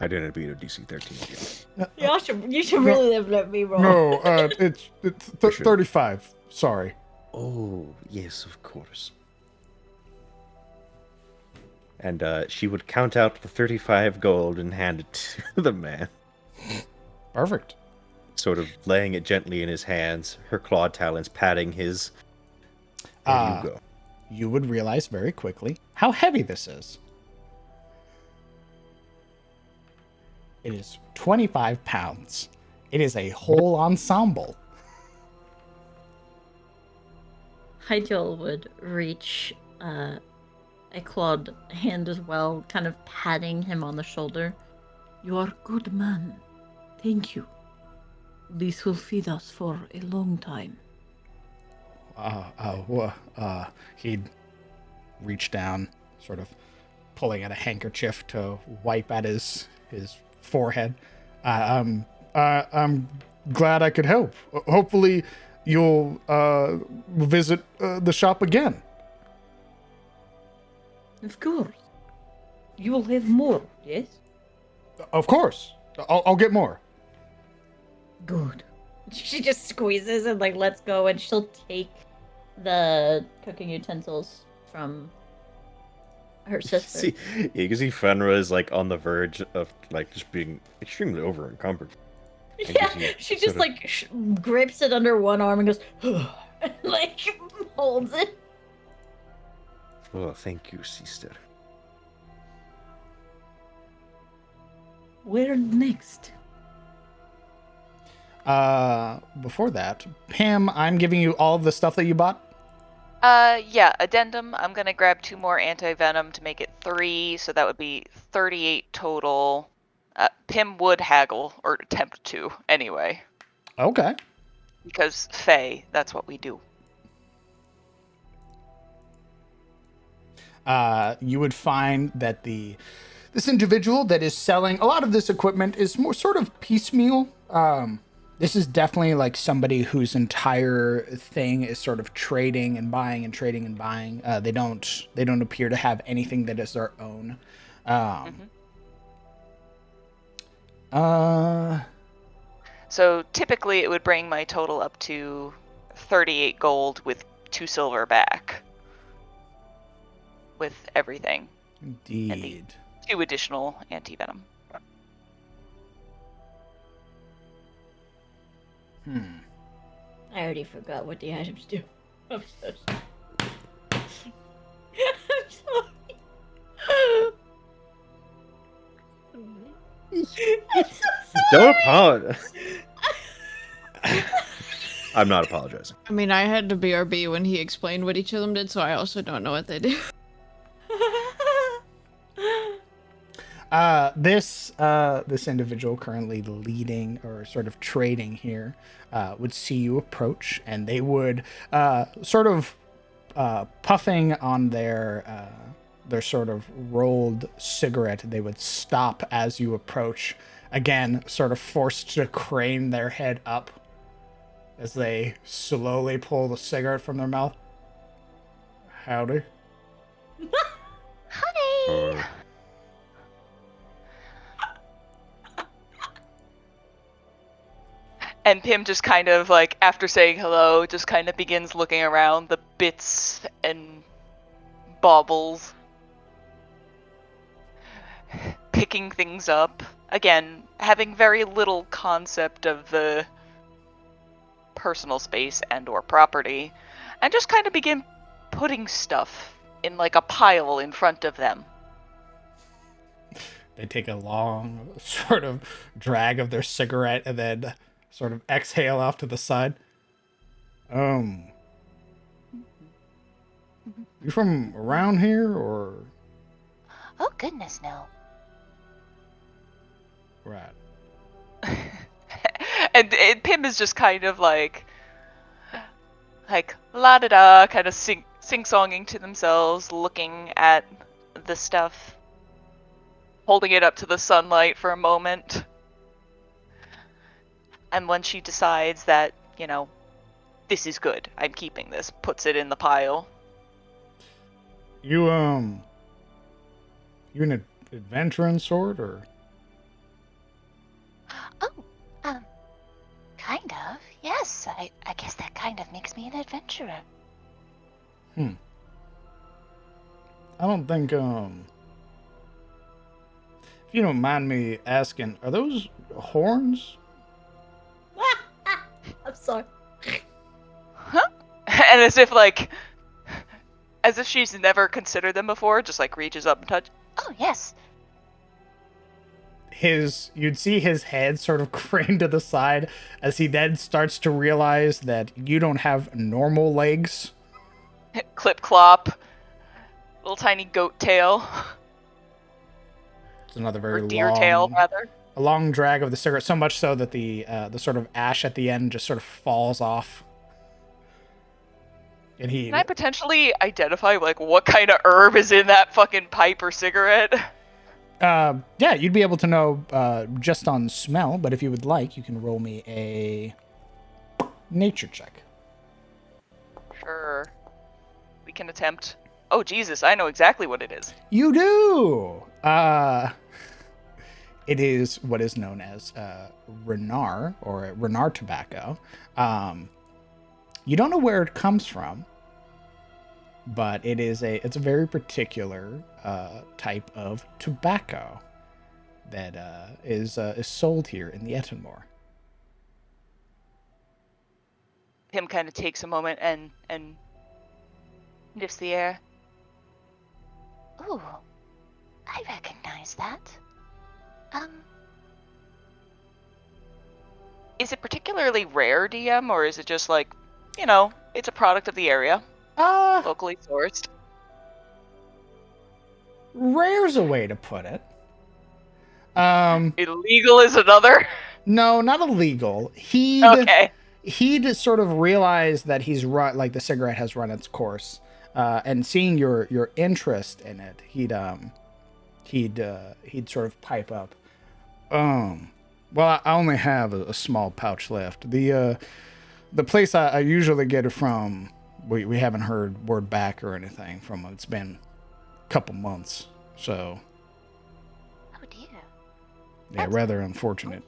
I didn't beat a DC 13 yet.
You should really have let me roll.
No, it's
For sure.
35. Sorry.
Oh, yes, of course. And she would count out the 35 gold and hand it to the man.
Perfect.
Sort of laying it gently in his hands, her clawed talons patting his. There you go.
You would realize very quickly how heavy this is. It is 25 pounds. It is a whole ensemble.
Hydel would reach a clawed hand as well, kind of patting him on the shoulder.
You are a good man. Thank you. This will feed us for a long time.
He'd reach down, sort of pulling at a handkerchief to wipe at his forehead. I'm glad I could help. Hopefully, you'll visit the shop again.
Of course. You will have more, yes?
Of course. I'll get more.
Good.
She just squeezes and like lets go, and she'll take the cooking utensils from her sister.
See, you can see Fenra is like on the verge of like just being extremely over encumbered.
Yeah, she just like grips it under one arm and goes, and like holds it.
Oh, thank you, sister.
Where next?
Before that, Pam, I'm giving you all of the stuff that you bought.
Yeah, addendum. I'm gonna grab 2 more anti-venom to make it 3, so that would be 38 total. Pim would haggle, or attempt to, anyway.
Okay.
Because Fae, that's what we do.
You would find that this individual that is selling a lot of this equipment is more sort of piecemeal. This is definitely like somebody whose entire thing is sort of trading and buying and trading and buying. They don't appear to have anything that is their own.
So typically it would bring my total up to 38 gold with 2 silver back. With everything.
Indeed.
And the 2 additional anti-venom.
I already forgot what the items do. I'm so sorry. I'm sorry.
Don't apologize. I'm not apologizing.
I mean, I had to BRB when he explained what each of them did, so I also don't know what they do.
This individual currently leading or sort of trading here would see you approach, and they would sort of puffing on their sort of rolled cigarette. They would stop as you approach, again, sort of forced to crane their head up as they slowly pull the cigarette from their mouth. Howdy.
Hi. And Pim just kind of like, after saying hello, just kind of begins looking around the bits and baubles. Picking things up. Again, having very little concept of the personal space and or property. And just kind of begin putting stuff in like a pile in front of them.
They take a long sort of drag of their cigarette and then sort of exhale off to the side. You from around here or?
Oh, goodness, no.
Right.
and Pim is just kind of like la da da, kind of sing-songing to themselves, looking at the stuff, holding it up to the sunlight for a moment. And when she decides that, this is good, I'm keeping this, puts it in the pile.
You an adventuring sort or?
Oh, kind of. Yes, I guess that kind of makes me an adventurer.
I don't think, if you don't mind me asking, are those horns?
I'm sorry.
Huh? And as if she's never considered them before, just reaches up and touch.
Oh, yes.
You'd see his head sort of crane to the side as he then starts to realize that you don't have normal legs.
Clip clop. Little tiny goat tail.
It's another
Or
very
deer tail, rather.
A long drag of the cigarette, so much so that the sort of ash at the end just sort of falls off. And
Can I potentially identify what kind of herb is in that fucking pipe or cigarette?
Yeah, you'd be able to know just on smell, but if you would like, you can roll me a nature check.
Sure. We can attempt. Oh, Jesus, I know exactly what it is.
You do! It is what is known as Renard, or Renard tobacco. You don't know where it comes from, but it's a very particular type of tobacco that is sold here in the Ettenmoor.
Him kind of takes a moment and sniffs the air.
Ooh, I recognize that.
Is it particularly rare, DM, or is it just it's a product of the area? Locally sourced.
Rare's a way to put it.
Illegal is another?
No, not illegal. He'd sort of realized that he's run, the cigarette has run its course, and seeing your interest in it, he'd sort of pipe up. Well, I only have a small pouch left. The place I usually get it from, we haven't heard word back or anything from it. It's been a couple months, so.
Oh dear.
Yeah, rather unfortunate.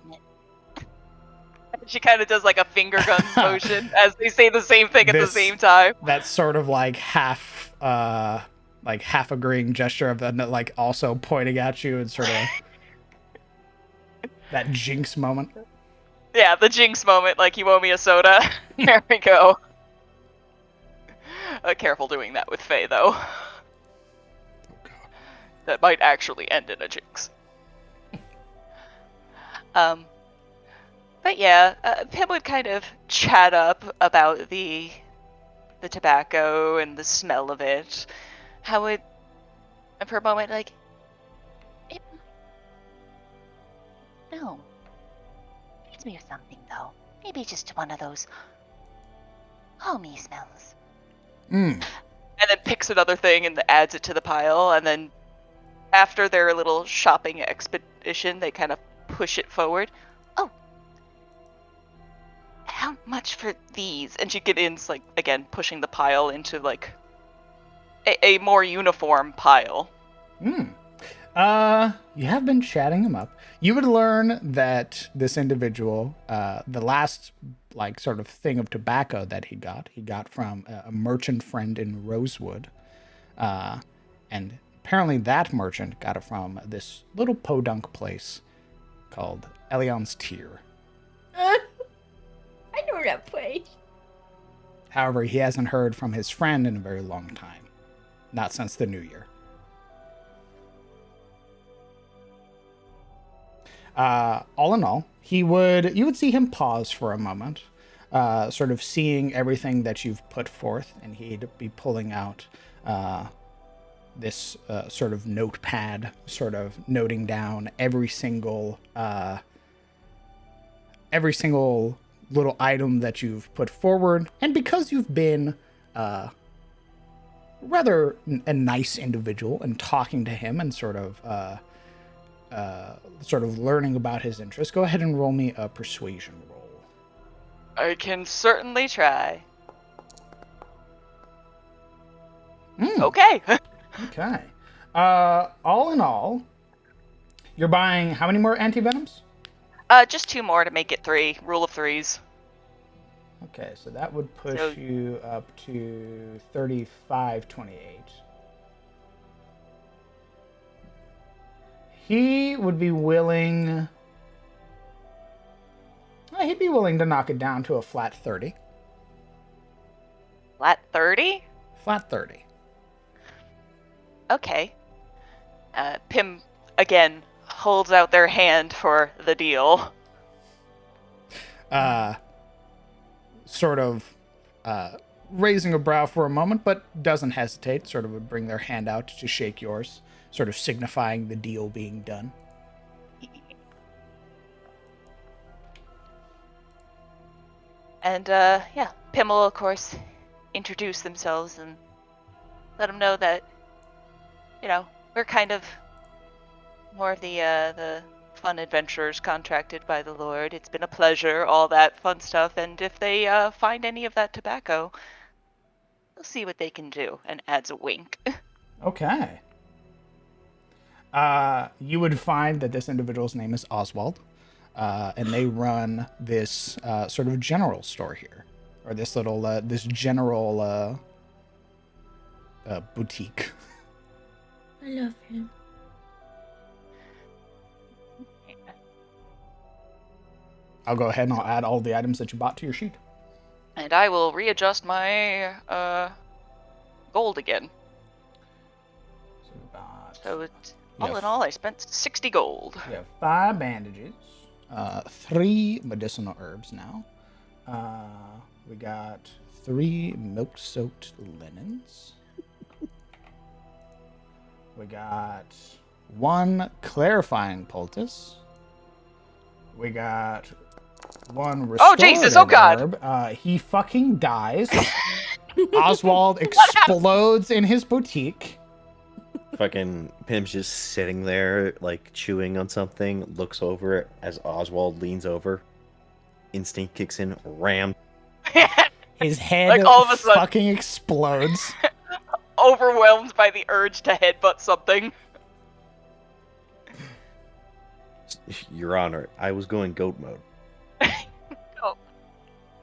She kind of does a finger gun motion as they say the same thing at the same time.
That sort of half agreeing gesture of them, also pointing at you and sort of that jinx moment.
Yeah, the jinx moment, you owe me a soda. There we go. Careful doing that with Faye, though. Oh,
God.
That might actually end in a jinx. But yeah, Pim would kind of chat up about the tobacco and the smell of it. How it, and for a moment,
no. Reminds me of something, though. Maybe just one of those homey smells.
And then picks another thing and adds it to the pile, and then after their little shopping expedition, they kind of push it forward. Oh, how much for these? And she begins, again, pushing the pile into, a more uniform pile.
You have been chatting him up. You would learn that this individual, the last sort of thing of tobacco that he got from a merchant friend in Rosewood, and apparently that merchant got it from this little podunk place called Elion's Tier.
I know that place.
However, he hasn't heard from his friend in a very long time, not since the New Year. All in all, you would see him pause for a moment, sort of seeing everything that you've put forth, and he'd be pulling out this sort of notepad, sort of noting down every single little item that you've put forward. And because you've been rather a nice individual and talking to him and sort of learning about his interests, go ahead and roll me a persuasion roll.
I can certainly try. Okay.
Okay. All in all, you're buying how many more antivenoms?
Just 2 more to make it 3. Rule of threes.
Okay, so that would push you up to 35.28. He would be willing... he'd be willing to knock it down to a flat 30.
Flat 30?
Flat 30.
Okay. Pim, again, holds out their hand for the deal.
Sort of raising a brow for a moment, but doesn't hesitate, sort of would bring their hand out to shake yours, sort of signifying the deal being done.
And, Pim will, of course, introduce themselves and let them know that, we're kind of more of the fun adventurers contracted by the Lord. It's been a pleasure, all that fun stuff, and if they find any of that tobacco, they'll see what they can do, and adds a wink.
Okay. You would find that this individual's name is Oswald, and they run this sort of general store here, or this little this general boutique.
I love him.
I'll go ahead and I'll add all the items that you bought to your sheet.
And I will readjust my gold again. So all in all, I spent 60 gold.
We have 5 bandages, 3 medicinal herbs now. We got 3 milk-soaked linens. We got 1 clarifying poultice. We got 1 restorative
Oh Jesus! Oh God!
herb. He fucking dies. Oswald explodes in his boutique.
Fucking Pim's just sitting there, like, chewing on something, looks over as Oswald leans over. Instinct kicks in, ram.
His head
like all of a sudden,
fucking explodes.
Overwhelmed by the urge to headbutt something.
Your Honor, I was going goat mode.
Oh.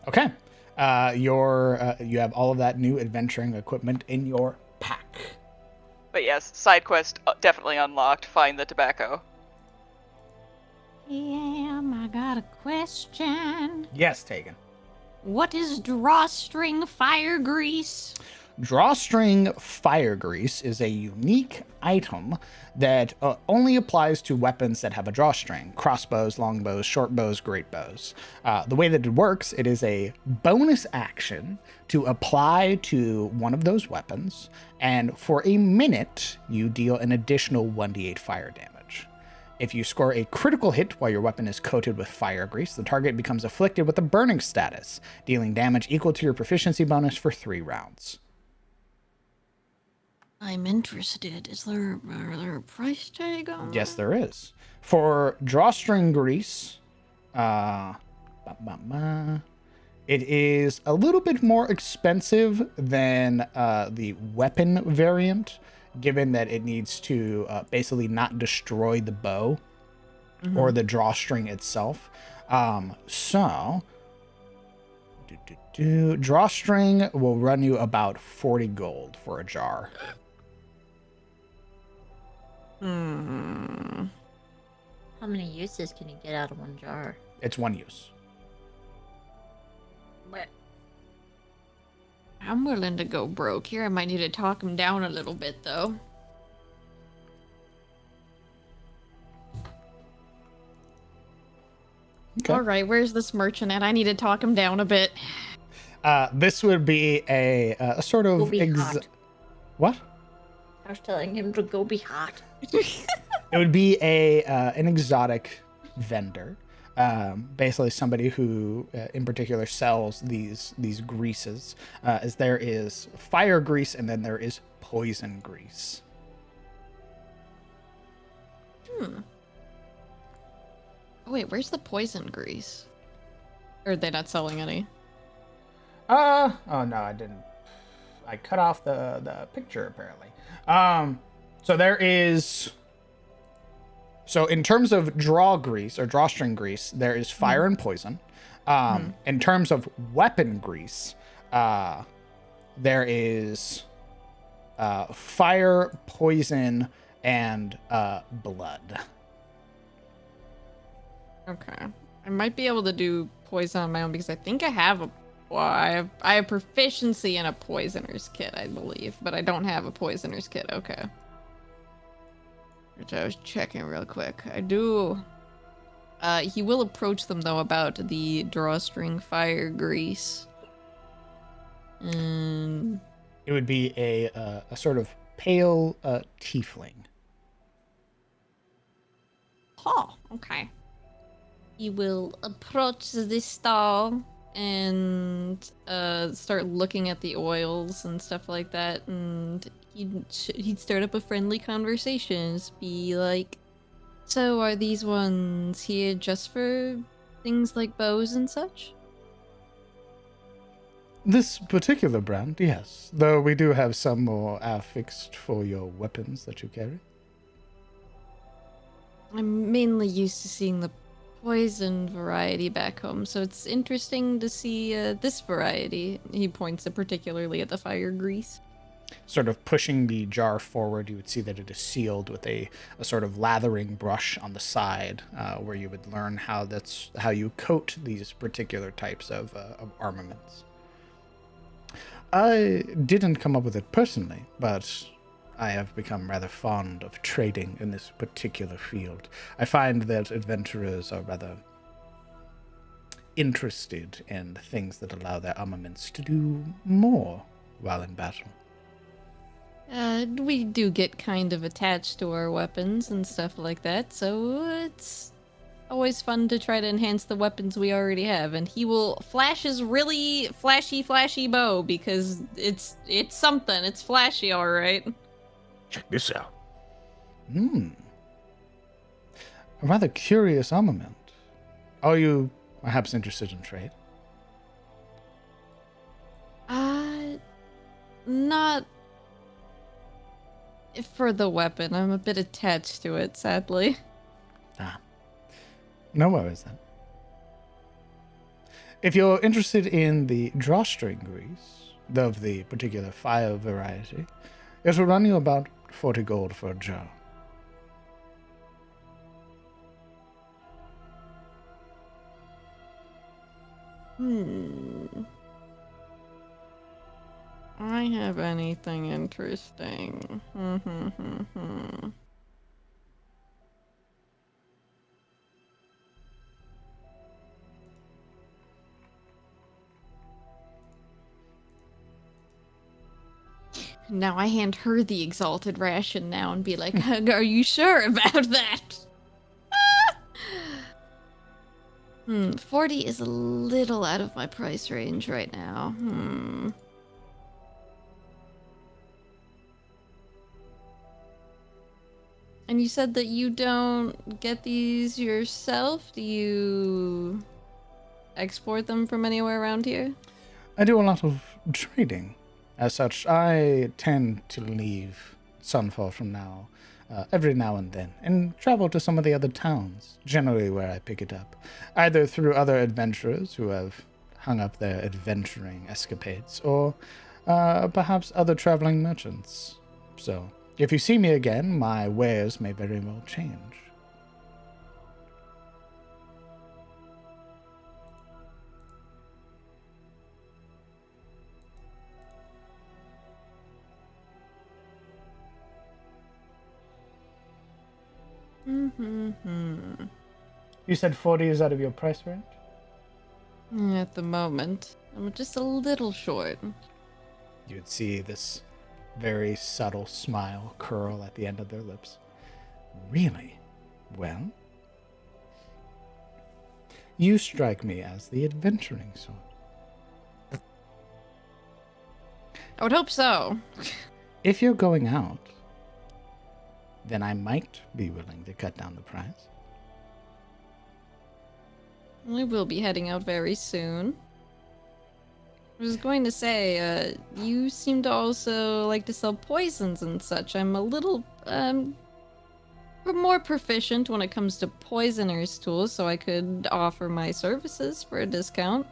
Okay. You have all of that new adventuring equipment in your pack.
But yes, side quest definitely unlocked. Find the tobacco.
I got a question.
Yes, Tegan.
What is drawstring fire grease?
Drawstring fire grease is a unique item that only applies to weapons that have a drawstring. Crossbows, longbows, short bows, great bows. The way that it works, it is a bonus action to apply to one of those weapons, and for a minute, you deal an additional 1d8 fire damage. If you score a critical hit while your weapon is coated with fire grease, the target becomes afflicted with a burning status, dealing damage equal to your proficiency bonus for 3 rounds.
I'm interested. Is there a price tag on
Yes, there is. For drawstring grease, it is a little bit more expensive than the weapon variant, given that it needs to basically not destroy the bow or the drawstring itself. Drawstring will run you about 40 gold for a jar.
How many uses can you get out of one jar?
It's 1 use.
But I'm willing to go broke here. I might need to talk him down a little bit, though.
Okay.
All right, where's this merchant at? I need to talk him down a bit.
This would be a sort
Go
of
be hot.
What?
I was telling him to go be hot.
It would be an exotic vendor, basically somebody who, in particular, sells these greases. As there is fire grease and then there is poison grease.
Oh, wait, where's the poison grease? Or are they not selling any?
Oh no, I didn't. I cut off the picture apparently. So there is. So in terms of draw grease or drawstring grease, there is fire and poison. In terms of weapon grease, there is fire, poison, and blood.
Okay. I might be able to do poison on my own because I think I have a. Well, I have proficiency in a poisoner's kit, I believe, but I don't have a poisoner's kit. Okay. Which I was checking real quick. I do. He will approach them though about the drawstring fire grease. And
It would be a sort of pale tiefling.
oh, okay. He will approach this stall and start looking at the oils and stuff like that, and he'd start up a friendly conversation. Be like, "So are these ones here just for things like bows and such?"
This particular brand, yes. Though we do have some more affixed for your weapons that you carry.
I'm mainly used to seeing the poison variety back home, so it's interesting to see this variety. He points particularly at the fire grease.
Sort of pushing the jar forward, you would see that it is sealed with a sort of lathering brush on the side, where you would learn how you coat these particular types of armaments. I didn't come up with it personally, but I have become rather fond of trading in this particular field. I find that adventurers are rather interested in things that allow their armaments to do more while in battle.
We do get kind of attached to our weapons and stuff like that, so it's always fun to try to enhance the weapons we already have. And he will flash his really flashy bow because it's something. It's flashy, all right.
Check this out.
A rather curious armament. Are you perhaps interested in trade?
Not for the weapon. I'm a bit attached to it, sadly.
No worries then. If you're interested in the drawstring grease, of the particular fire variety, it will run you about 40 gold for a jar.
I have anything interesting. Now I hand her the exalted ration now and be like, are you sure about that? 40 is a little out of my price range right now. And you said that you don't get these yourself? Do you export them from anywhere around here?
I do a lot of trading. As such, I tend to leave Sunfall from every now and then, and travel to some of the other towns, generally where I pick it up, either through other adventurers who have hung up their adventuring escapades, or perhaps other traveling merchants. So, if you see me again, my wares may very well change. You said 40 is out of your price range?
At the moment, I'm just a little short.
You'd see this very subtle smile curl at the end of their lips. Really? Well, you strike me as the adventuring sort.
I would hope so.
If you're going out, then I might be willing to cut down the price.
We will be heading out very soon. I was going to say, you seem to also like to sell poisons and such. I'm a little, more proficient when it comes to poisoner's tools, so I could offer my services for a discount.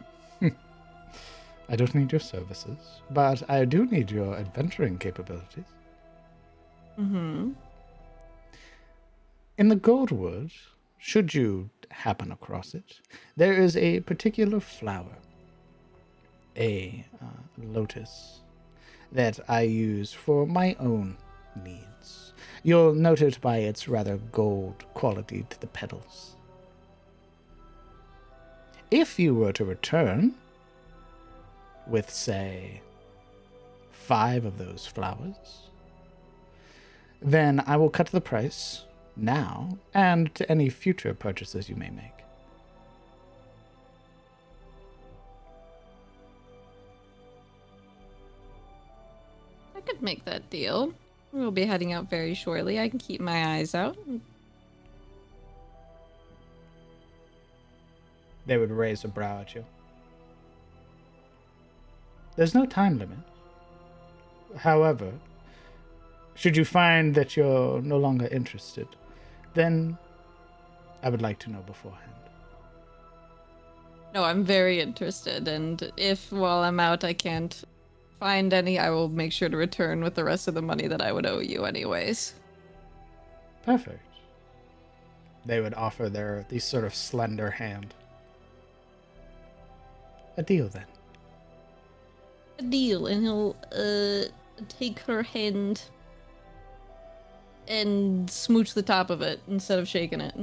I don't need your services, but I do need your adventuring capabilities.
Mm-hmm.
In the Goldwood, should you happen across it, there is a particular flower, a lotus, that I use for my own needs. You'll note it by its rather gold quality to the petals. If you were to return with, say, 5 of those flowers, then I will cut the price now and to any future purchases you may make.
I could make that deal. We'll be heading out very shortly. I can keep my eyes out.
They would raise a brow at you. There's no time limit. However, should you find that you're no longer interested, then I would like to know beforehand.
No, I'm very interested, and if while I'm out I can't find any, I will make sure to return with the rest of the money that I would owe you anyways.
Perfect. They would offer these sort of slender hand. A deal, then.
A deal, and he'll take her hand and smooch the top of it instead of shaking it.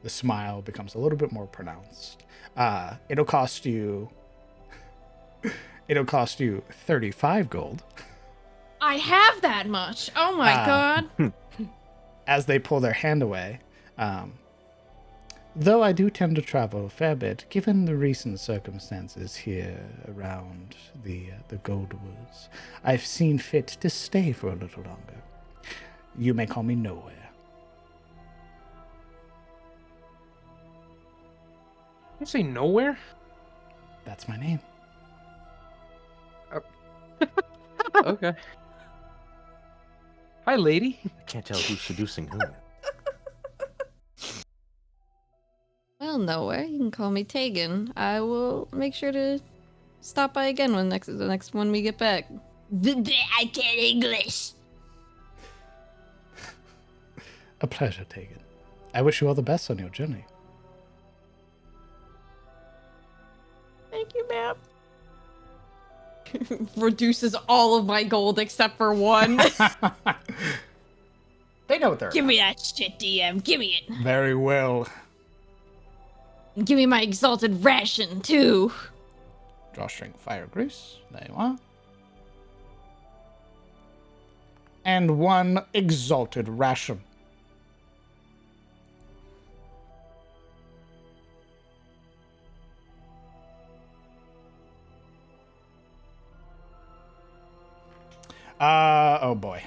The smile becomes a little bit more pronounced. It'll cost you 35 gold.
I have that much. Oh my god.
As they pull their hand away, though I do tend to travel a fair bit, given the recent circumstances here around the Goldwoods, I've seen fit to stay for a little longer. You may call me Nowhere.
You say nowhere?
That's my name.
Okay. Hi, lady.
I can't tell who's seducing who.
Well, nowhere. You can call me Tegan. I will make sure to stop by again when the next one we get back.
I can't English.
A pleasure, Tegan. I wish you all the best on your journey.
Thank you, ma'am. Reduces all of my gold except for one.
They know what they're
Give me that shit, DM. Give me it.
Very well.
And give me my exalted ration, too.
Drawstring fire grease. There you are. And 1 exalted ration. Oh boy.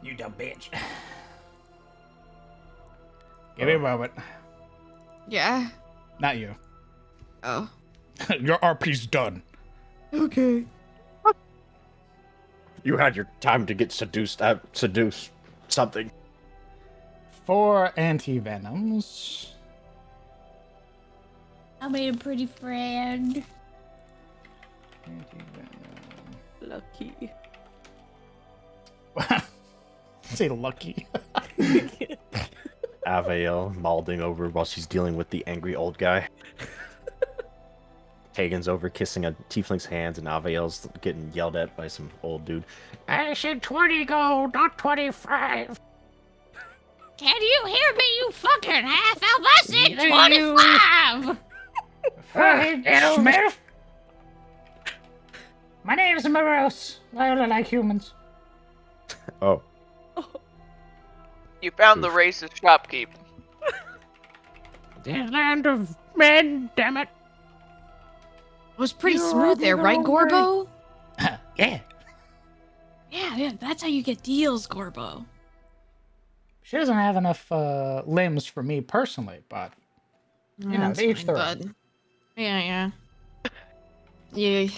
You dumb bitch. Give me a moment.
Yeah.
Not you.
Oh.
Your RP's done.
Okay.
You had your time to get seduced. Seduce something.
4 anti-venoms.
I made a pretty friend.
Lucky.
Say lucky.
Avael mauling over while she's dealing with the angry old guy. Tegan's over kissing a tiefling's hands, and Aviel's getting yelled at by some old dude.
I said 20 gold, not 25.
Can you hear me, you fucking half elf? I said
You-
25!
Smith? My name's Morose. I only like humans.
Oh.
You found the
Oof.
racist shopkeep.
The land of men, damn it.
It was pretty
You're
smooth there, right,
hungry.
Gorbo?
Yeah.
Yeah, that's how you get deals, Gorbo.
She doesn't have enough limbs for me personally, but you know,
That's
they each
fine,
their
bud.
own.
Yeah.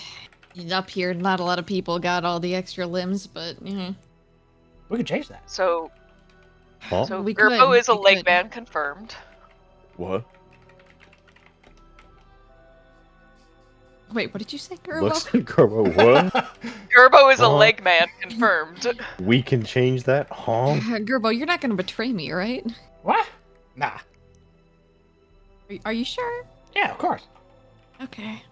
Up here, not a lot of people got all the extra limbs, but yeah.
We could change that.
So
Huh?
We
Gerbo
could,
is a
we
leg
could.
man confirmed.
What?
Wait, what did you say, Gerbo?
Looks like Gerbo. What?
Gerbo is a
Uh-huh.
leg man confirmed.
We can change that, huh?
Gerbo, you're not gonna betray me, right?
What? Nah.
Are you sure?
Yeah, of course.
Okay.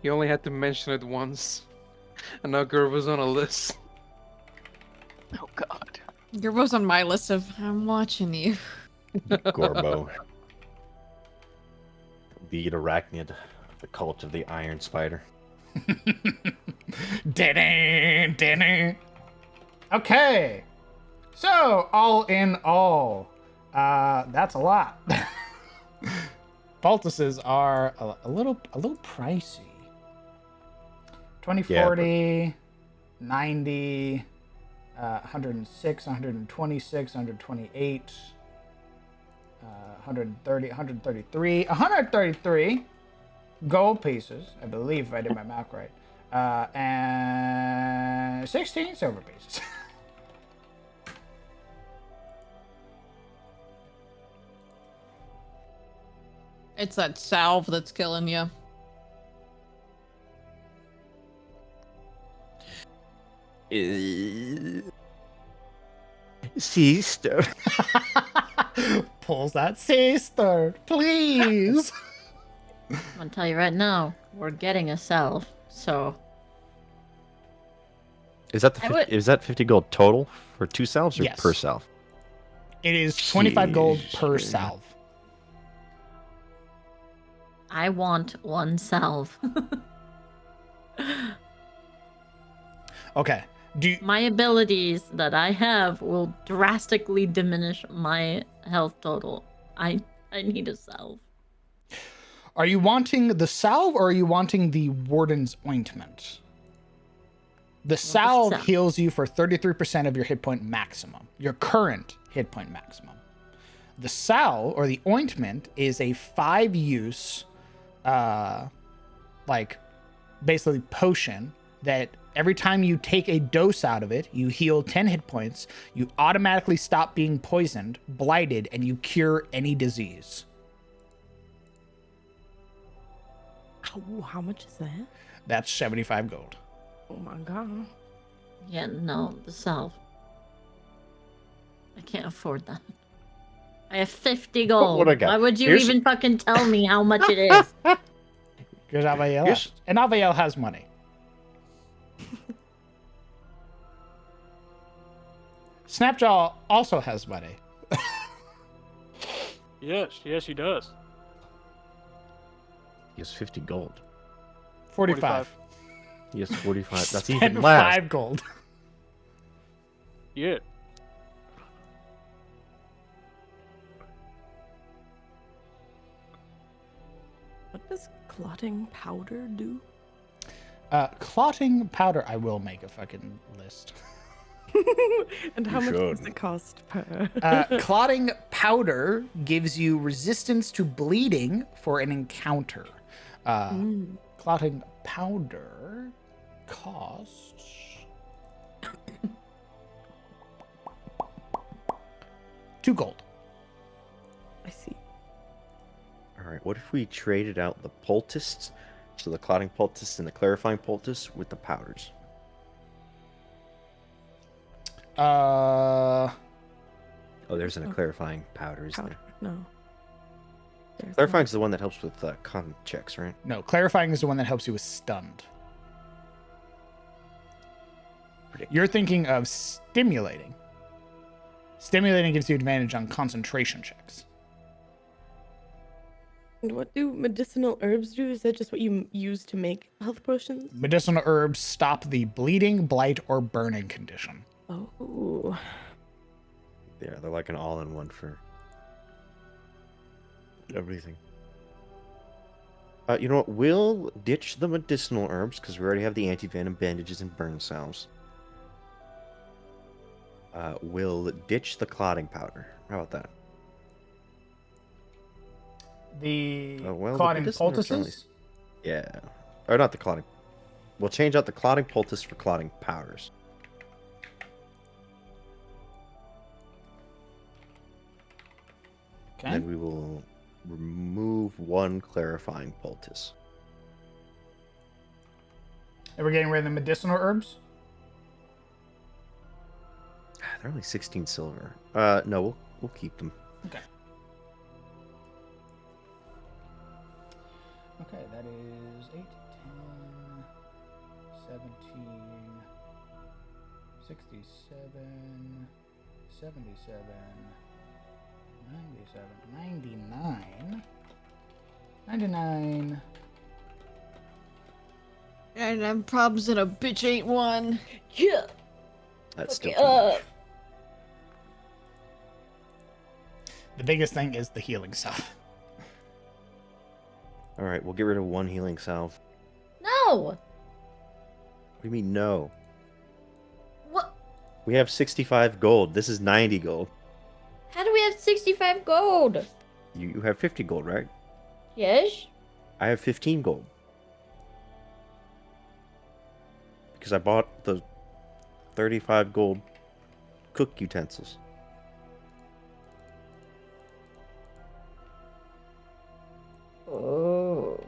You only had to mention it once. And now Gerbo's on a list.
Oh god.
Gerbo's on my list of I'm watching you.
Gorbo. The arachnid, the cult of the Iron Spider.
Okay. So, all in all, that's a lot. Poultices are a little pricey. 20,
Yeah,
40, 90, 106, 126, 128, 130, 133, 133 gold pieces, I believe if I did my math right, and 16 silver pieces.
It's that salve that's killing you.
Sister.
Pulls that sister, please.
I'm gonna tell you right now, we're getting a salve, so
Is that is that 50 gold total for 2 salves or
Yes.
per salve?
It is 25 gold per
Jeez.
salve.
I want one salve.
Okay.
My abilities that I have will drastically diminish my health total. I need a salve.
Are you wanting the salve or are you wanting the warden's ointment? The salve
salve.
heals you for 33% of your hit point maximum, your current hit point maximum. The salve or the ointment is a 5-use, like basically potion that every time you take a dose out of it, you heal 10 hit points, you automatically stop being poisoned, blighted, and you cure any disease.
How much is that?
That's 75 gold.
Oh my god.
Yeah, no, the salve. I can't afford that. I have 50 gold.
What I got?
Why would you
Here's-
even fucking tell me how much it is?
Because Avael
Here's-
and Avael has money. Snapjaw also has money.
Yes, he does.
He has 50 gold.
45.
He has 45. That's
Spend
even less.
5 gold.
Yeah.
What does clotting powder do?
Clotting powder. I will make a fucking list.
And how
You
much does
should.
it cost per?
Clotting powder gives you resistance to bleeding for an encounter. Clotting powder costs 2 gold.
I see.
Alright, what if we traded out the poultices, so the clotting poultice and the clarifying poultice, with the powders?
Uh,
Oh, there's a clarifying powder, isn't
Powder.
there?
No.
Clarifying's the one that helps with con checks, right?
No, clarifying is the one that helps you with stunned. You're thinking of stimulating. Stimulating gives you advantage on concentration checks.
And what do medicinal herbs do? Is that just what you use to make health potions?
Medicinal herbs stop the bleeding, blight, or burning condition.
Oh.
Yeah, they're like an all-in-one for everything. You know what? We'll ditch the medicinal herbs because we already have the anti-venom bandages and burn salves. We'll ditch the clotting powder. How about that?
The
the
clotting
medicinal herbs only-
poultices?
Yeah. Or not the clotting. We'll change out the clotting poultice for clotting powders.
Okay.
And then we will remove one clarifying poultice.
And we're getting rid of the medicinal herbs?
They're only 16 silver. No, we'll keep them.
Okay. Okay, that is 8, 10, 17, 67, 77, 97, 99, 99.
And I'm problems in a bitch ain't one.
Yeah.
That's still
Okay,
too much.
The biggest thing is the healing stuff.
All right, we'll get rid of one healing salve.
No.
What do you mean no?
What?
We have 65 gold. This is 90 gold.
How do we have 65 gold?
You have 50 gold, right?
Yes.
I have 15 gold. Because I bought the 35 gold cook utensils.
Oh.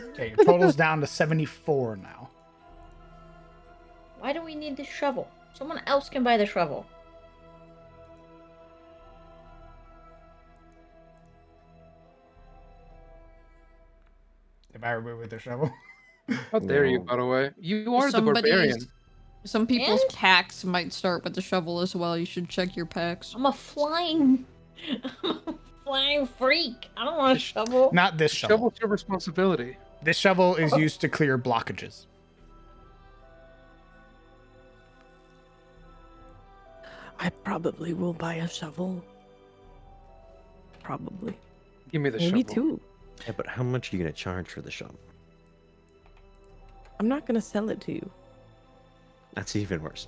Okay, your total's down to 74 now.
Why do we need the shovel? Someone else can buy the shovel.
If I remove with the shovel.
How dare you, by the way? You are the barbarian.
Some people's
And?
packs might start with the shovel as well. You should check your packs.
I'm a flying freak. I don't want a shovel.
Not this shovel.
Shovel's your responsibility.
This shovel is used to clear blockages.
I probably will buy a shovel. Probably.
Give me the
Maybe
shovel.
two.
Yeah, but how much are you going to charge for the shovel?
I'm not gonna sell it to you.
That's even worse.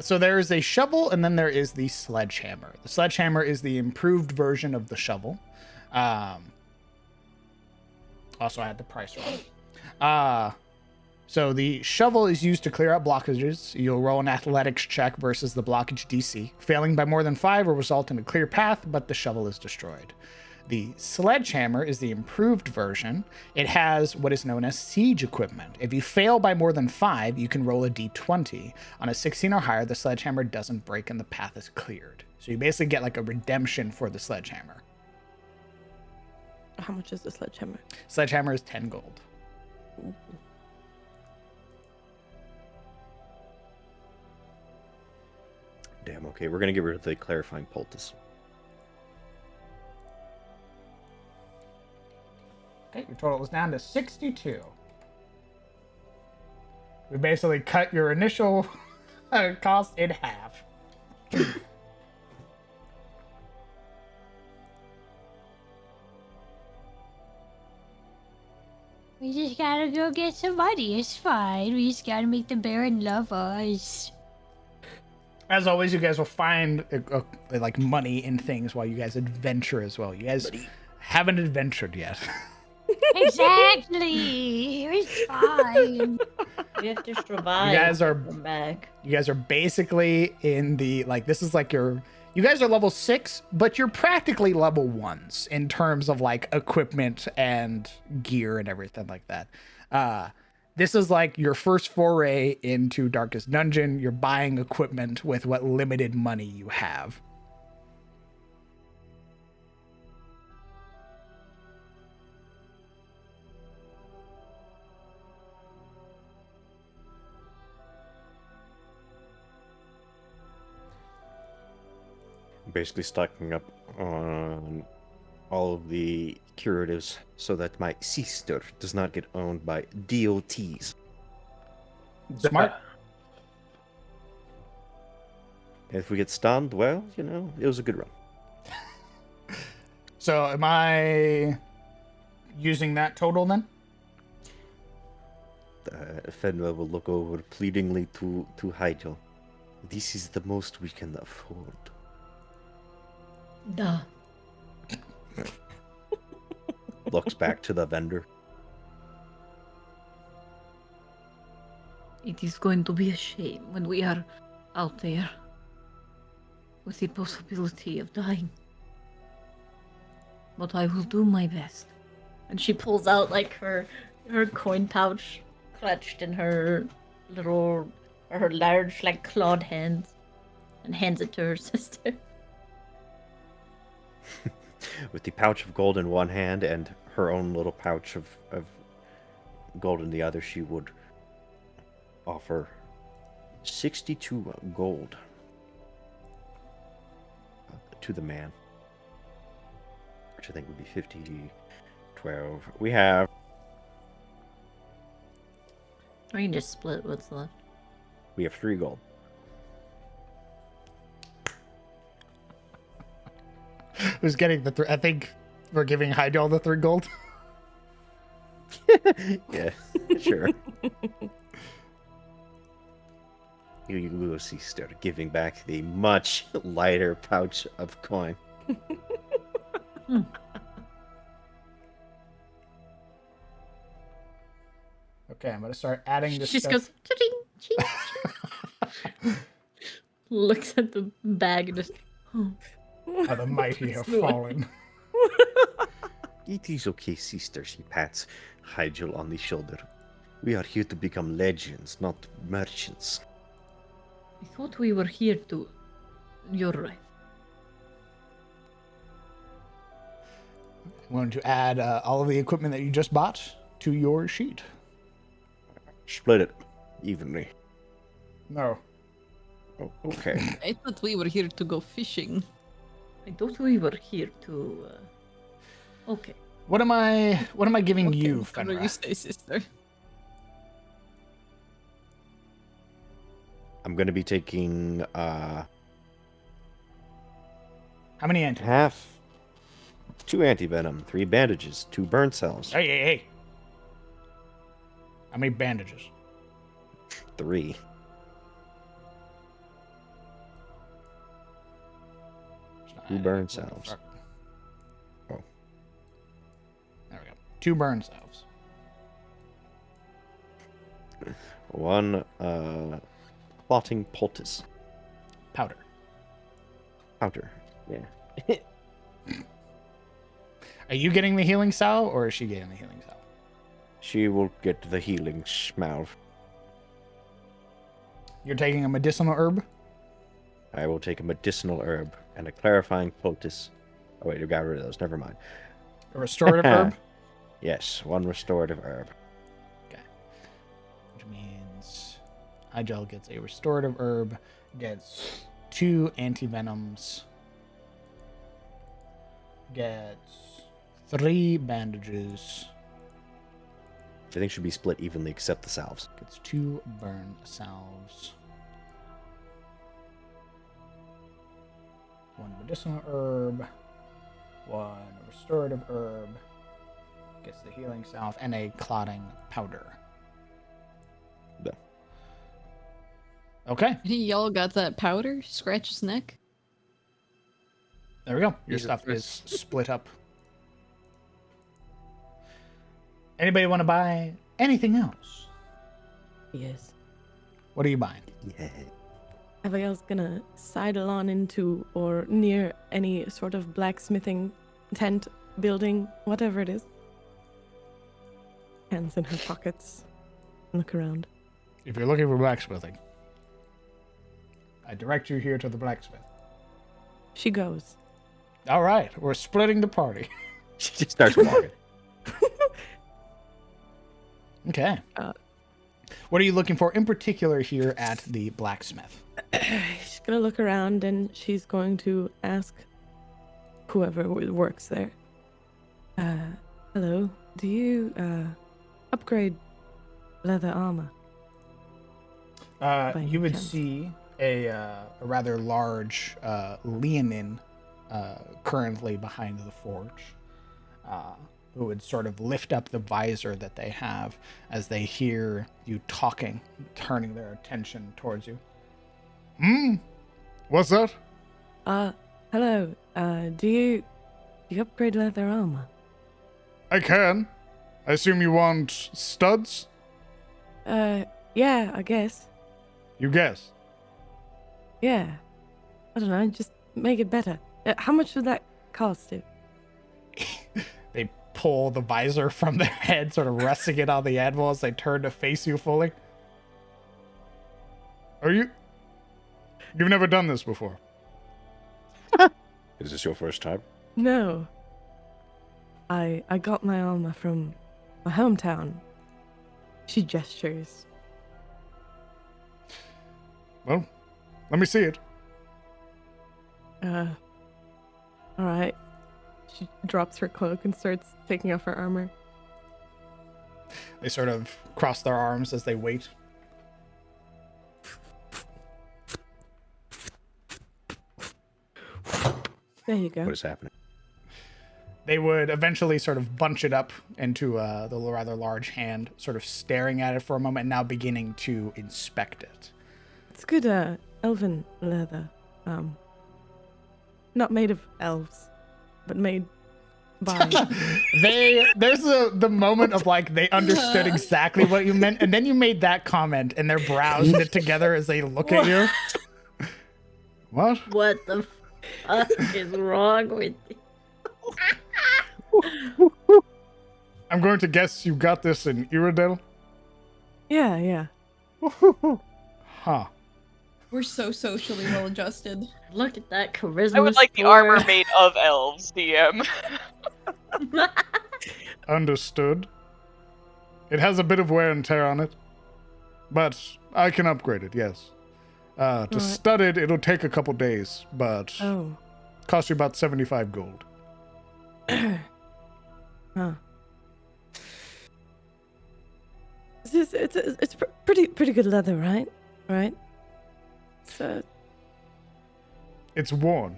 So there is a shovel, and then there is the sledgehammer. The sledgehammer is the improved version of the shovel. Also, I had the price wrong. So the shovel is used to clear out blockages. You'll roll an athletics check versus the blockage DC. Failing by more than 5 will result in a clear path, but the shovel is destroyed. The sledgehammer is the improved version. It has what is known as siege equipment. If you fail by more than 5, you can roll a d20. On a 16 or higher, the sledgehammer doesn't break and the path is cleared. So you basically get like a redemption for the sledgehammer.
How much is the sledgehammer?
Sledgehammer is 10 gold.
Damn, okay, we're going to get rid of the clarifying poultice.
Okay, your total is down to 62. We basically cut your initial cost in half.
We just gotta go get some money. It's fine. We just gotta make the Baron love us.
As always, you guys will find like money in things while you guys adventure as well. You guys haven't adventured yet.
Exactly. It's fine.
We have to survive.
You guys are
Come back.
You guys are basically in the like this is like your you guys are level 6, but you're practically level 1s in terms of like equipment and gear and everything like that. This is like your first foray into Darkest Dungeon. You're buying equipment with what limited money you have.
Basically stocking up on all of the curatives so that my sister does not get owned by DOTs.
Smart.
If we get stunned, well, it was a good run.
So am I using that total then?
Fenwell will look over pleadingly to Hygel. This is the most we can afford.
Duh.
Looks back to the vendor.
It is going to be a shame when we are out there with the possibility of dying. But I will do my best.
And she pulls out like her coin pouch clutched in her large like clawed hands and hands it to her sister.
With the pouch of gold in one hand and her own little pouch of gold in the other, she would offer 62 gold to the man, which I think would be 50, 12. We have...
Or you can just split what's left.
We have 3 gold.
Who's getting the 3? I think we're giving Hydel the 3 gold.
Yeah, sure. You will see start giving back the much lighter pouch of coin.
Okay, I'm gonna start adding this
She just
stuff.
goes ching, ching. Looks at the bag and just
How the mighty have fallen.
It is okay, sister, she pats Hygel on the shoulder. We are here to become legends, not merchants.
I thought we were here to... You're right.
I'm going to add all of the equipment that you just bought to your sheet.
Split it evenly.
No.
Oh, okay.
I thought we were here to go fishing.
I thought we were here to... Okay.
What am I giving you,
Whatever
Fenra?
you say, sister.
I'm gonna be taking
How many anti?
half, 2 anti-venom, 3 bandages, 2 burn cells.
Hey. How many bandages?
3. Two burn cells. Oh.
There we go. 2 burn salves.
1 clotting poultice.
Powder.
Yeah.
Are you getting the healing salve, or is she getting the healing salve?
She will get the healing salve.
You're taking a medicinal herb?
I will take a medicinal herb and a clarifying poultice. Oh wait, I got rid of those. Never mind.
A restorative herb?
Yes, 1 restorative herb.
Okay. Which means Hygel gets a restorative herb, gets 2 antivenoms, gets 3 bandages,
I think should be split evenly except the salves.
gets 2 burn salves, 1 medicinal herb, 1 restorative herb, gets the healing salve, and a clotting powder.
Yeah.
Okay,
Y'all got that powder? Scratch his neck?
there we go. Your
Jesus
stuff
Christ.
is split up. Anybody want to buy anything else?
Yes.
What are you buying?
Yeah.
Abigail's gonna sidle on into or near any sort of blacksmithing tent, building, whatever it is. Hands in her pockets. Look around.
If you're looking for blacksmithing, I direct you here to the blacksmith.
She goes.
All right, we're splitting the party.
She just starts walking.
Okay. What are you looking for in particular here at the blacksmith?
She's gonna look around and she's going to ask whoever works there. Hello, do you upgrade leather armor?
You would see a rather large Leonin currently behind the forge, who would sort of lift up the visor that they have as they hear you talking, turning their attention towards you.
What's that?
Hello, do you upgrade leather armor?
I can. I assume you want studs?
Yeah, I guess.
You guess.
Yeah. I don't know, just make it better. How much would that cost you?
They pull the visor from their head, sort of resting it on the anvil as they turn to face you fully.
You've never done this before?
Is this your first time?
No. I got my armor from my hometown. She gestures.
Well, let me see it.
Alright. She drops her cloak and starts taking off her armor.
They sort of cross their arms as they wait.
There you go.
What is happening?
They would eventually sort of bunch it up into the rather large hand, sort of staring at it for a moment, and now beginning to inspect it.
It's good, elven leather. Not made of elves, but made by...
There's the moment of like, they understood exactly what you meant, and then you made that comment, and their brows knit together as they look at you.
What?
What the fuck is wrong with you?
I'm going to guess you got this in Iridel?
Yeah.
Huh.
We're so socially well adjusted.
Look at that charisma.
I would like the armor made of elves, DM.
Understood. It has a bit of wear and tear on it, but I can upgrade it, yes. To stud it, it'll take a couple days, but cost you about 75 gold.
Huh. It's pretty good leather, right? Right?
It's worn.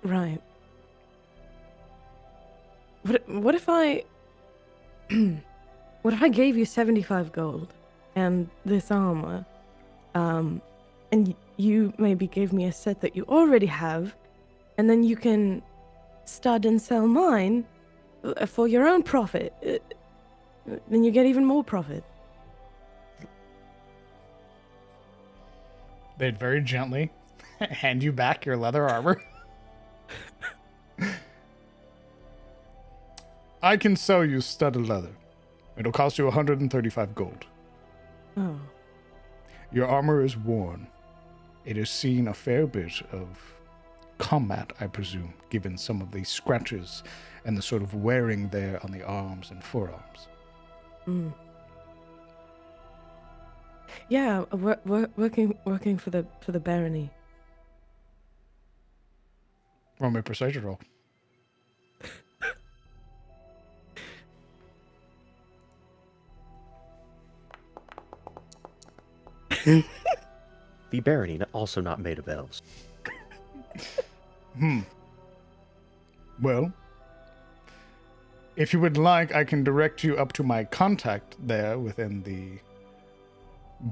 Right. What if I what if I gave you 75 gold and this armor, and you maybe gave me a set that you already have, and then you can stud and sell mine for your own profit. Then you get even more profit.
They'd very gently hand you back your leather armor.
I can sell you studded leather. It'll cost you 135 gold.
Oh.
Your armor is worn. It has seen a fair bit of combat, I presume, given some of the scratches and the sort of wearing there on the arms and forearms.
Mm. Yeah, working for the barony.
Roll me a persuasion roll.
The barony, also not made of elves.
Well, if you would like, I can direct you up to my contact there within the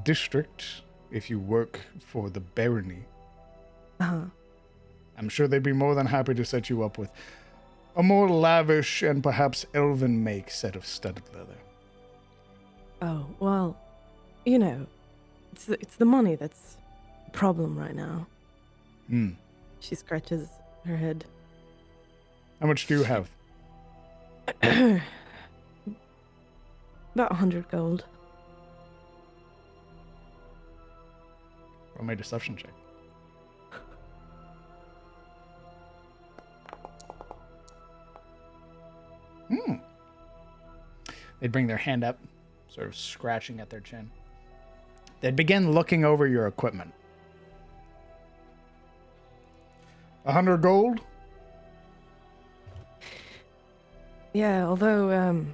district if you work for the barony.
Uh-huh.
I'm sure they'd be more than happy to set you up with a more lavish and perhaps elven make set of studded leather.
Oh, well, you know, it's the money that's the problem right now. She scratches her head.
How much do you have?
About 100 gold.
Roll my deception check. They'd bring their hand up, sort of scratching at their chin. They'd begin looking over your equipment.
100 gold?
Yeah, although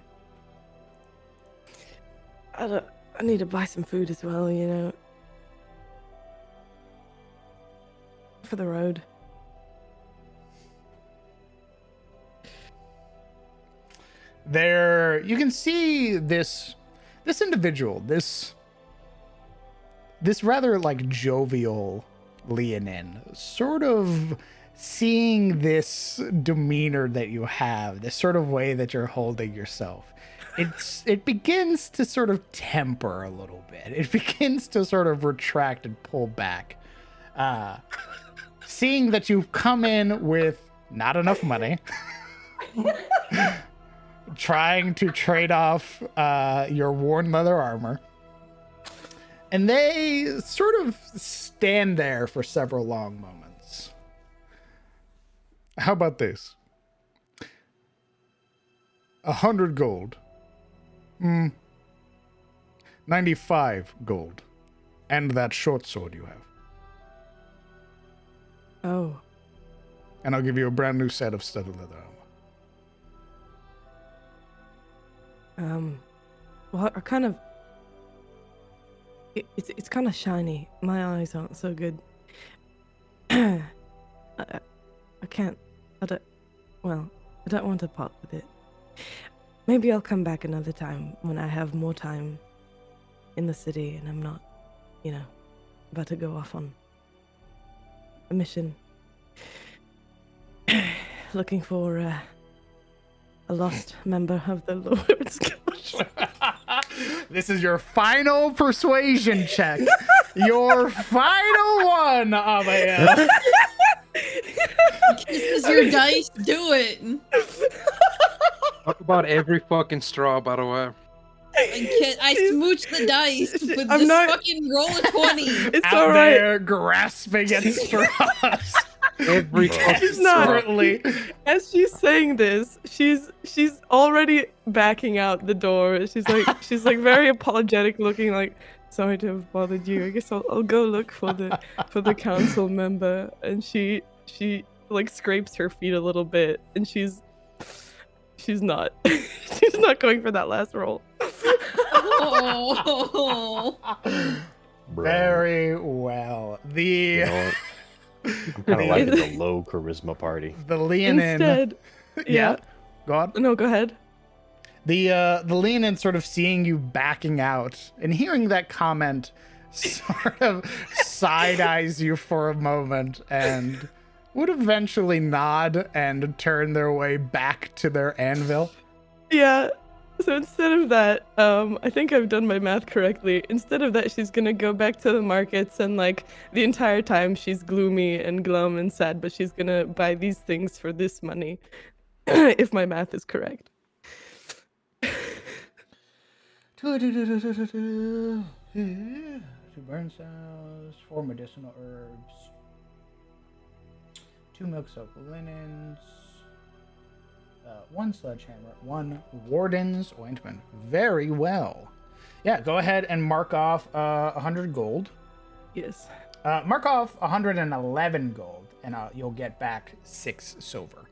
I need to buy some food as well, you know. For the road.
There, you can see this individual, this rather like jovial Leonin, sort of seeing this demeanor that you have, this sort of way that you're holding yourself. It begins to sort of temper a little bit. It begins to sort of retract and pull back. Seeing that you've come in with not enough money, trying to trade off your worn leather armor, and they sort of stand there for several long moments.
How about this? 100 gold. 95 gold. And that short sword you have.
Oh.
And I'll give you a brand new set of studded leather armor.
Well, I kind of... It's kind of shiny. My eyes aren't so good. I can't... I don't want to part with it. Maybe I'll come back another time when I have more time in the city and I'm not, about to go off on a mission. Looking for a lost member of the Lord's Guild.
This is your final persuasion check. Your final one, Amael.
This is your dice. Do it.
Talk about every fucking straw, by the way.
I smooched the dice, but
I'm
just
not-
fucking roll a 20.
It's
Out
all right.
there grasping at straws.
Every fucking
She's not.
Desperately.
As she's saying this, she's already backing out the door. She's like very apologetic looking, like, sorry to have bothered you. I guess I'll go look for the council member. And she like scrapes her feet a little bit, and she's not she's not going for that last roll.
Oh.
Very well.
You know what? I'm kind of like the low charisma party.
The Leonin.
Instead, yeah.
Go on.
No, go ahead.
The Leonin sort of seeing you backing out and hearing that comment sort of side eyes you for a moment and would eventually nod and turn their way back to their anvil.
Yeah. So instead of that, I think I've done my math correctly. Instead of that, she's gonna go back to the markets and like the entire time she's gloomy and glum and sad, but she's gonna buy these things for this money, if my math is correct.
2 burn cells, 4 medicinal herbs, 2 milk soaked linens, 1 sledgehammer, 1 warden's ointment. Very well. Yeah, go ahead and mark off 100 gold.
Yes.
Mark off 111 gold, and you'll get back 6 silver.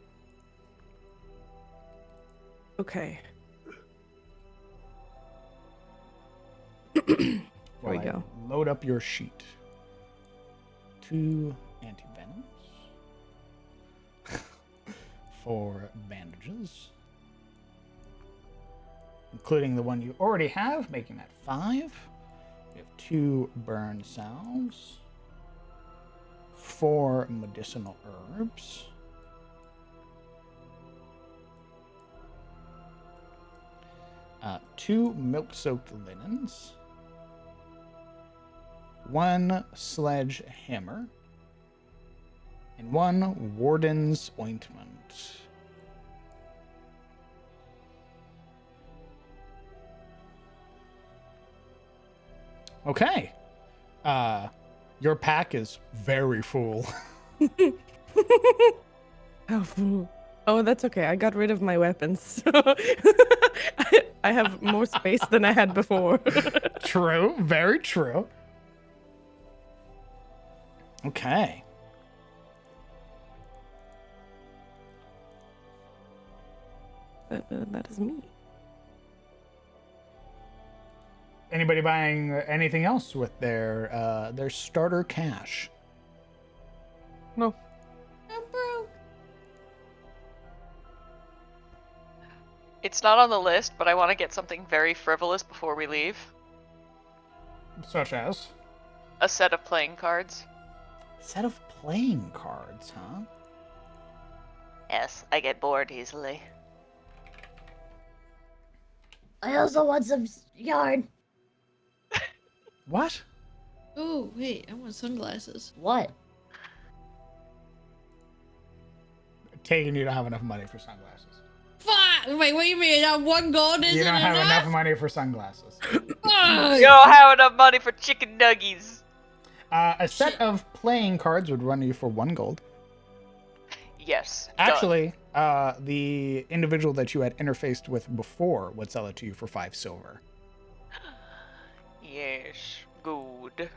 Okay.
There
we go.
Load up your sheet. 2 anti-venoms. 4 bandages. Including the one you already have, making that 5. We have 2 burn salves. 4 medicinal herbs. 2 milk-soaked linens. 1 sledgehammer. And 1 warden's ointment. Okay. Your pack is very full.
How full? Oh, that's okay. I got rid of my weapons. So I have more space than I had before.
True. Very true. Okay.
that is me.
Anybody buying anything else with their starter cash?
No.
I'm broke.
It's not on the list, but I want to get something very frivolous before we leave.
Such as?
A set of playing cards.
Set of playing cards, huh?
Yes, I get bored easily.
I also want some yarn.
What?
Oh, wait, I want sunglasses.
What?
Taking you don't have enough money for sunglasses.
Fuck! Wait, what do you mean? That 1 gold isn't
You don't have
enough?
enough money for sunglasses.
You don't have enough money for chicken nuggies.
A set of playing cards would run you for 1 gold.
Yes.
Actually, the individual that you had interfaced with before would sell it to you for 5 silver.
Yes. Good.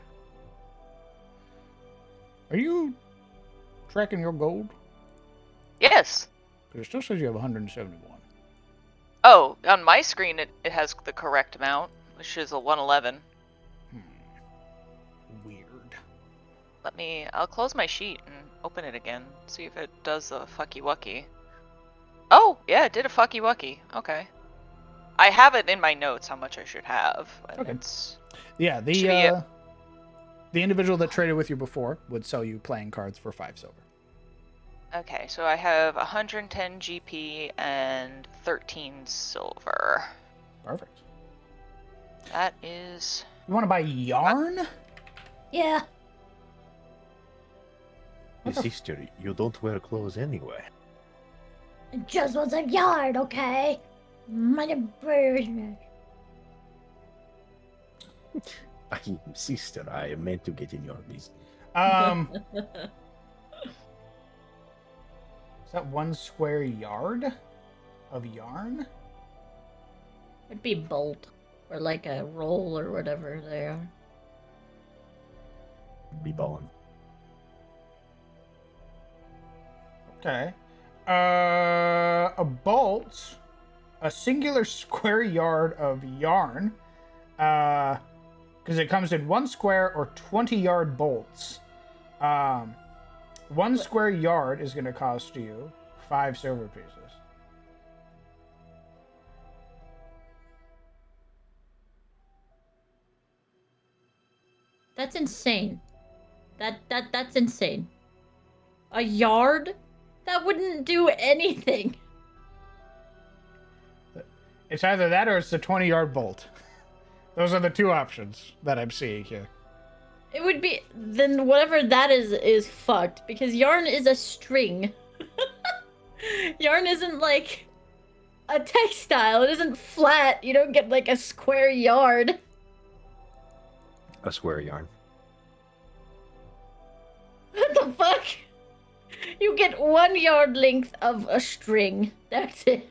Are you tracking your gold?
Yes.
Because it still says you have 171.
Oh, on my screen it has the correct amount, which is a 111.
Weird.
I'll close my sheet and open it again, see if it does a fucky wucky. Oh, yeah, it did a fucky wucky. Okay. I have it in my notes how much I should have. And
Okay.
It's...
Yeah, the individual that traded with you before would sell you playing cards for 5 silver.
Okay, so I have 110 GP and 13 silver.
Perfect.
That is...
You want to buy yarn?
Yeah.
Sister, you don't wear clothes anyway.
I just want some yarn, okay?
Sister, I meant to get in your business.
Is that 1 square yard of yarn?
It'd be bolt or like a roll or whatever they are.
Be ballin'.
Okay. A bolt, a singular square yard of yarn, because it comes in 1 square or 20 yard bolts. 1 square yard is going to cost you 5 silver pieces.
That's insane. That's insane. A yard? That wouldn't do anything.
It's either that or it's the 20 yard bolt. Those are the 2 options that I'm seeing here.
It would be then whatever that is fucked because yarn is a string. Yarn isn't like a textile. It isn't flat. You don't get like a square yard.
A square yarn.
What the fuck? You get 1 yard length of a string. That's it.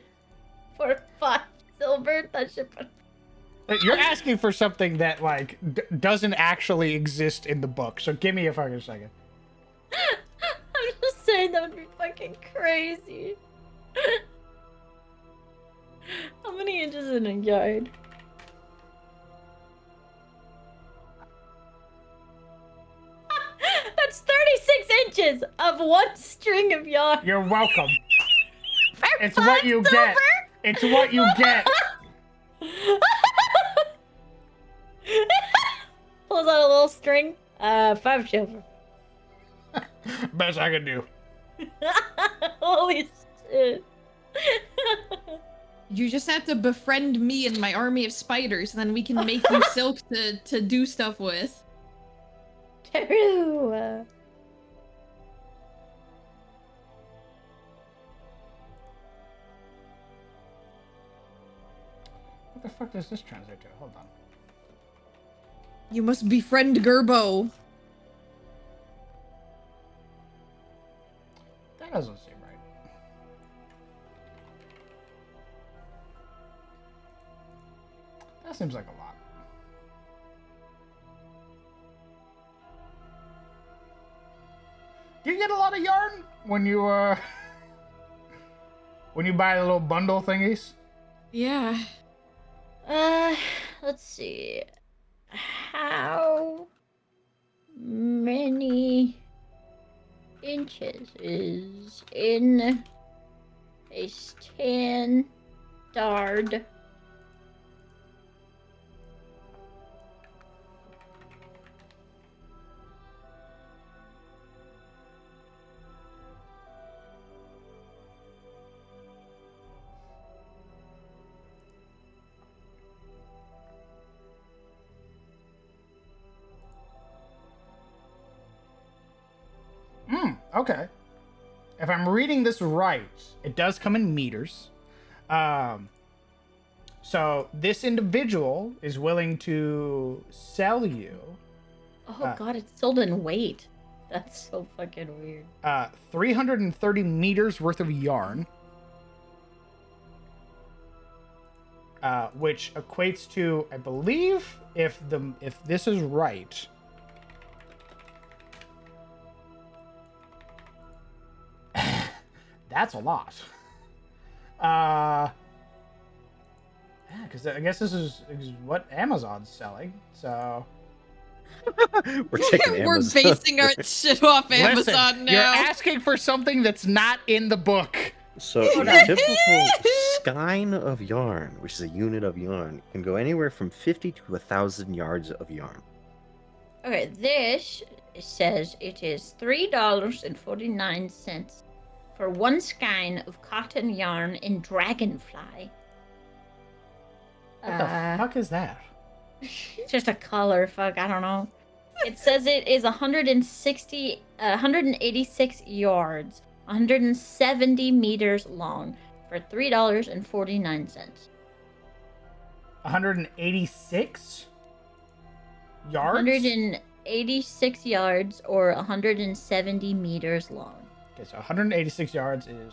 For 5 silver, that should put...
You're asking for something that, like, doesn't actually exist in the book, so give me a fucking second.
I'm just saying that would be fucking crazy. How many inches in a yard? That's 36 inches of 1 string of yarn.
You're welcome. It's
For
what
5
you
silver?
get. It's what you get.
Pulls out a little string. 5 silver.
Best I can do.
Holy shit.
You just have to befriend me and my army of spiders, and then we can make you silk to do stuff with.
True.
What the fuck does this translate to? Hold on.
You must befriend Gerbo.
That doesn't seem right. That seems like a lot. Do you get a lot of yarn when you When you buy the little bundle thingies?
Yeah. Let's see. How many inches is in a standard
Okay. If I'm reading this right, it does come in meters. So this individual is willing to sell you.
Oh god, it's sold in weight. That's so fucking weird.
330 meters worth of yarn, which equates to, I believe, if this is right, that's a lot. Yeah, because I guess this is what Amazon's selling. So
We're taking
We're
Amazon.
basing our shit off Amazon
Listen,
now.
you're asking for something that's not in the book.
So a typical skein of yarn, which is a unit of yarn, can go anywhere from 50 to 1,000 yards of yarn.
Okay, this says it is $3.49 for one skein of cotton yarn in dragonfly.
What the fuck is that?
It's just a color, fuck, I don't know. It says it is 186 yards, 170 meters long for $3.49.
186 yards?
186 yards or 170 meters long.
Okay, so 186 yards is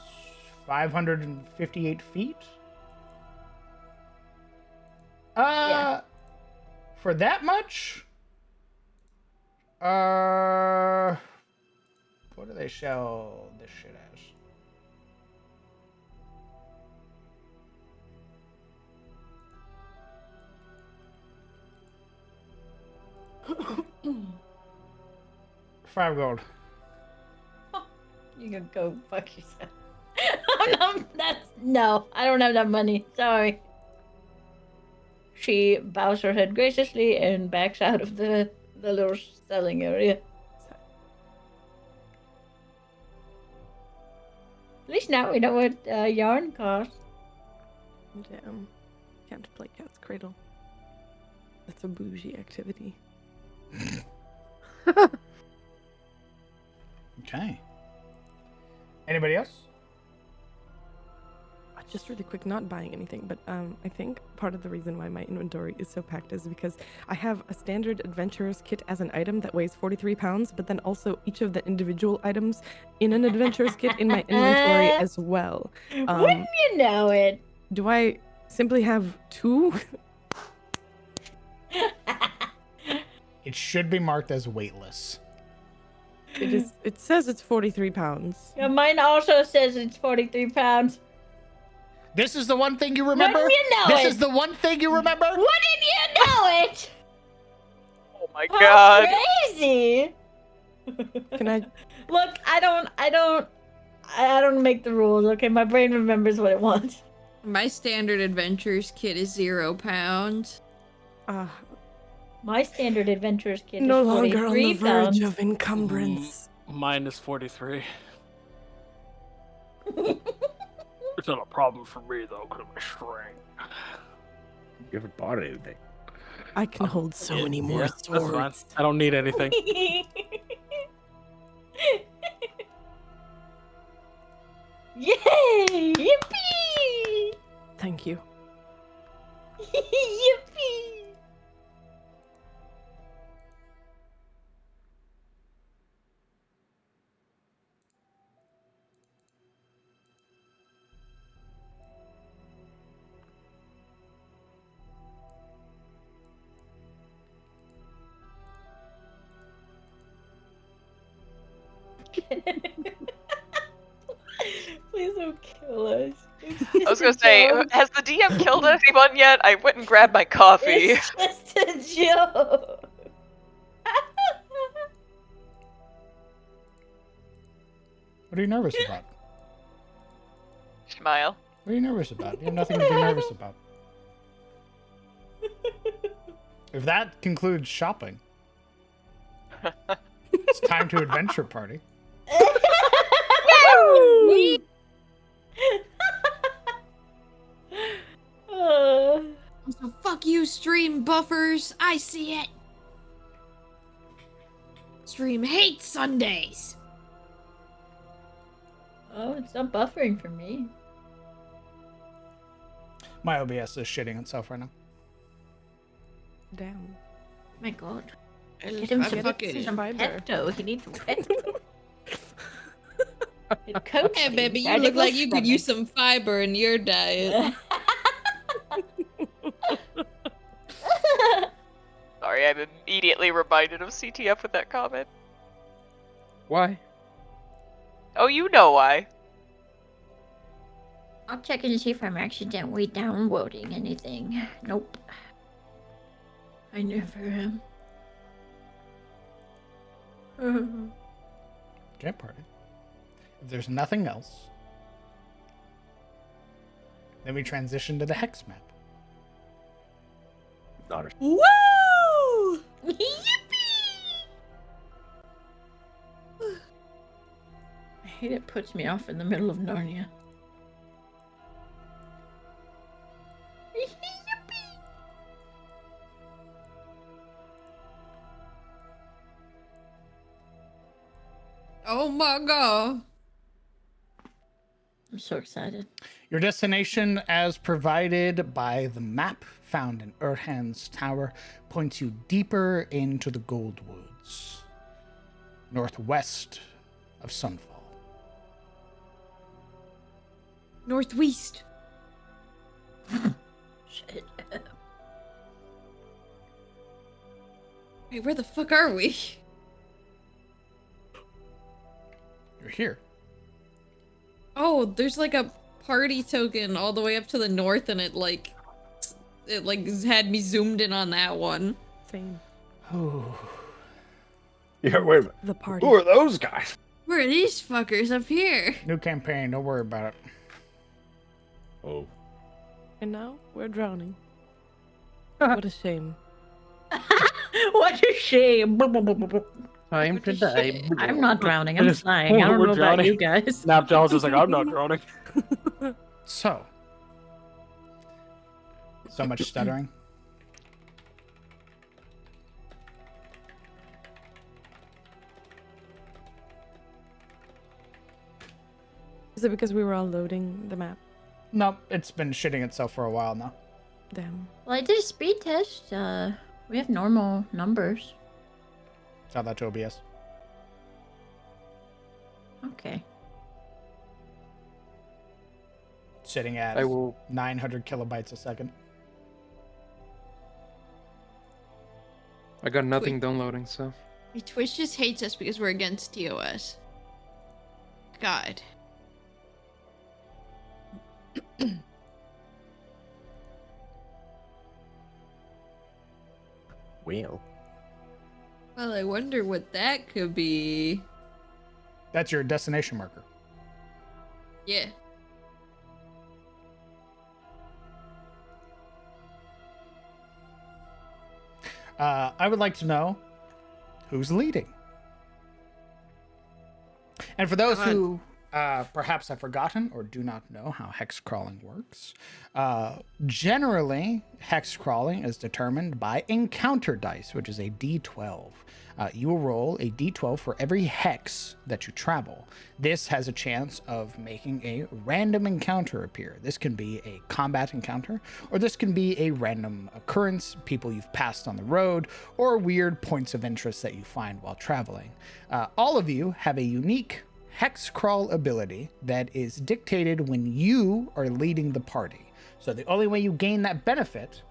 558 feet.
Yeah.
For that much? What do they sell this shit as? 5 gold.
You can go fuck yourself. No, I don't have that money. Sorry. She bows her head graciously and backs out of the little selling area. At least now we know what yarn costs.
Damn. Can't play cat's cradle. That's a bougie activity.
Okay. Anybody else?
Just really quick, not buying anything, but I think part of the reason why my inventory is so packed is because I have a standard adventurer's kit as an item that weighs 43 pounds, but then also each of the individual items in an adventurer's kit in my inventory as well.
Wouldn't you know it?
Do I simply have 2?
It should be marked as weightless.
It is. It says it's 43 pounds.
Yeah, mine also says it's 43 pounds.
This is the one thing you remember?
Wouldn't you know
This
it?
is the one thing you remember?
Wouldn't you know it?
Oh my
How
god.
crazy!
Can I
Look, I don't make the rules, okay? My brain remembers what it wants.
My standard adventures kit is 0 pounds.
My standard adventurer's kit
no
is
longer on the
43
verge
pounds.
of encumbrance?
Mine is 43. It's not a problem for me though, because of my strength.
You ever bought anything?
I can hold so many more
That's fine.
swords.
I don't need anything.
Yay! Yippee!
Thank you.
Yippee! Please don't kill us.
I was gonna say, has the DM killed anyone yet? I went and grabbed my coffee.
It's just a joke.
What are you nervous about?
Smile.
What are you nervous about? You have nothing to be nervous about. If that concludes shopping, it's time to adventure party.
So fuck you, stream buffers. I see it. Stream hates Sundays.
Oh, it's not buffering for me.
My OBS is shitting itself right now.
Damn.
My God.
Get
Get him
fucking
some
fiber.
Pepto. He needs Pepto. Coach
Hey,
me.
baby, you
Ready
look
to
like you could
stomach.
use some fiber in your diet.
Sorry, I'm immediately reminded of CTF with that comment.
Why?
Oh, you know why.
I'll check and see if I'm accidentally downloading anything. Nope. I never am.
Okay, party. If there's nothing else, then we transition to the hex map.
Woo!
I hate it puts me off in the middle of Narnia.
Oh my god.
I'm so excited.
Your destination, as provided by the map found in Urhan's tower, points you deeper into the Gold Woods, northwest of Sunfall.
Northwest.
Shit.
Wait, where the fuck are we?
You're here.
Oh, there's like a party token all the way up to the north, and it had me zoomed in on that one.
Same.
Yeah, wait a minute.
The party.
Who are those guys?
Where are these fuckers up here?
New campaign, don't worry about it.
Oh.
And now we're drowning. What a shame.
What a shame.
Time to die.
I'm not drowning. I'm
Just-
flying. I don't
we're
know about
drowning.
you guys.
Snapjaw's is like, I'm not drowning.
So much stuttering.
Is it because we were all loading the map?
No, it's been shitting itself for a while now.
Damn.
Well, I did a speed test. We have normal numbers.
Tell that to OBS.
Okay.
Sitting at
I will.
900 kilobytes a second.
I got nothing downloading, so.
Twitch just hates us because we're against TOS. God.
Well.
Well, I wonder what that could be.
That's your destination marker.
Yeah.
I would like to know who's leading. And for those who perhaps have forgotten or do not know how hex crawling works, generally, hex crawling is determined by encounter dice, which is a d12. You will roll a d12 for every hex that you travel. This has a chance of making a random encounter appear. This can be a combat encounter, or this can be a random occurrence, people you've passed on the road, or weird points of interest that you find while traveling. All of you have a unique hex crawl ability that is dictated when you are leading the party. So the only way you gain that benefit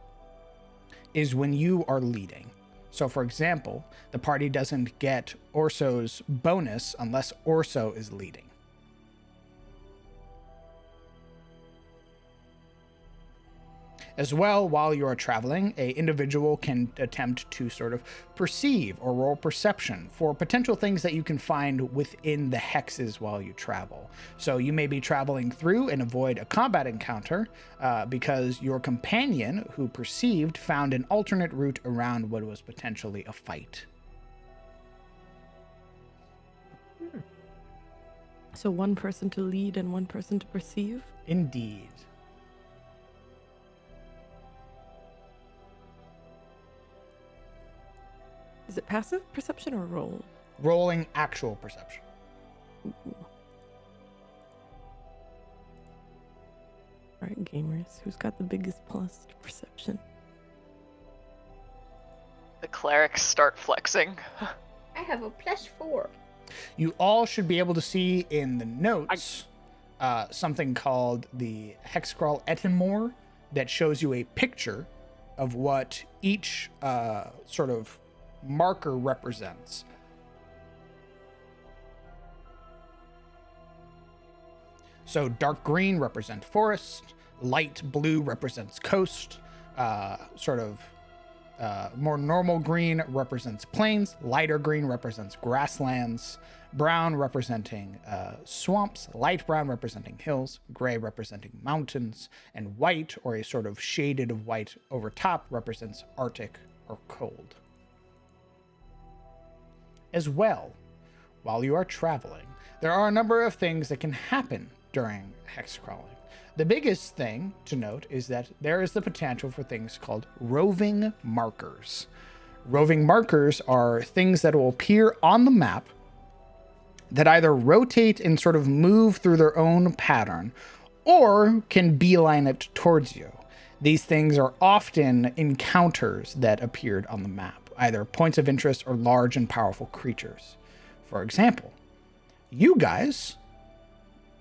is when you are leading. So for example, the party doesn't get Orso's bonus unless Orso is leading. As well, while you are traveling, a individual can attempt to sort of perceive or roll perception for potential things that you can find within the hexes while you travel. So you may be traveling through and avoid a combat encounter because your companion, who perceived, found an alternate route around what was potentially a fight.
So one person to lead and one person to perceive?
Indeed.
Is it passive perception or roll?
Rolling actual perception.
Ooh. Alright, gamers. Who's got the biggest plus to perception?
The clerics start flexing.
I have a +4.
You all should be able to see in the notes something called the Hexcrawl Etymore that shows you a picture of what each sort of marker represents. So dark green represents forest, light blue represents coast, more normal green represents plains, lighter green represents grasslands, brown representing swamps, light brown representing hills, gray representing mountains, and white, or a sort of shaded of white over top, represents Arctic or cold. As well, while you are traveling, there are a number of things that can happen during hex crawling. The biggest thing to note is that there is the potential for things called roving markers. Roving markers are things that will appear on the map that either rotate and sort of move through their own pattern or can beeline it towards you. These things are often encounters that appeared on the map, either points of interest or large and powerful creatures. For example, you guys,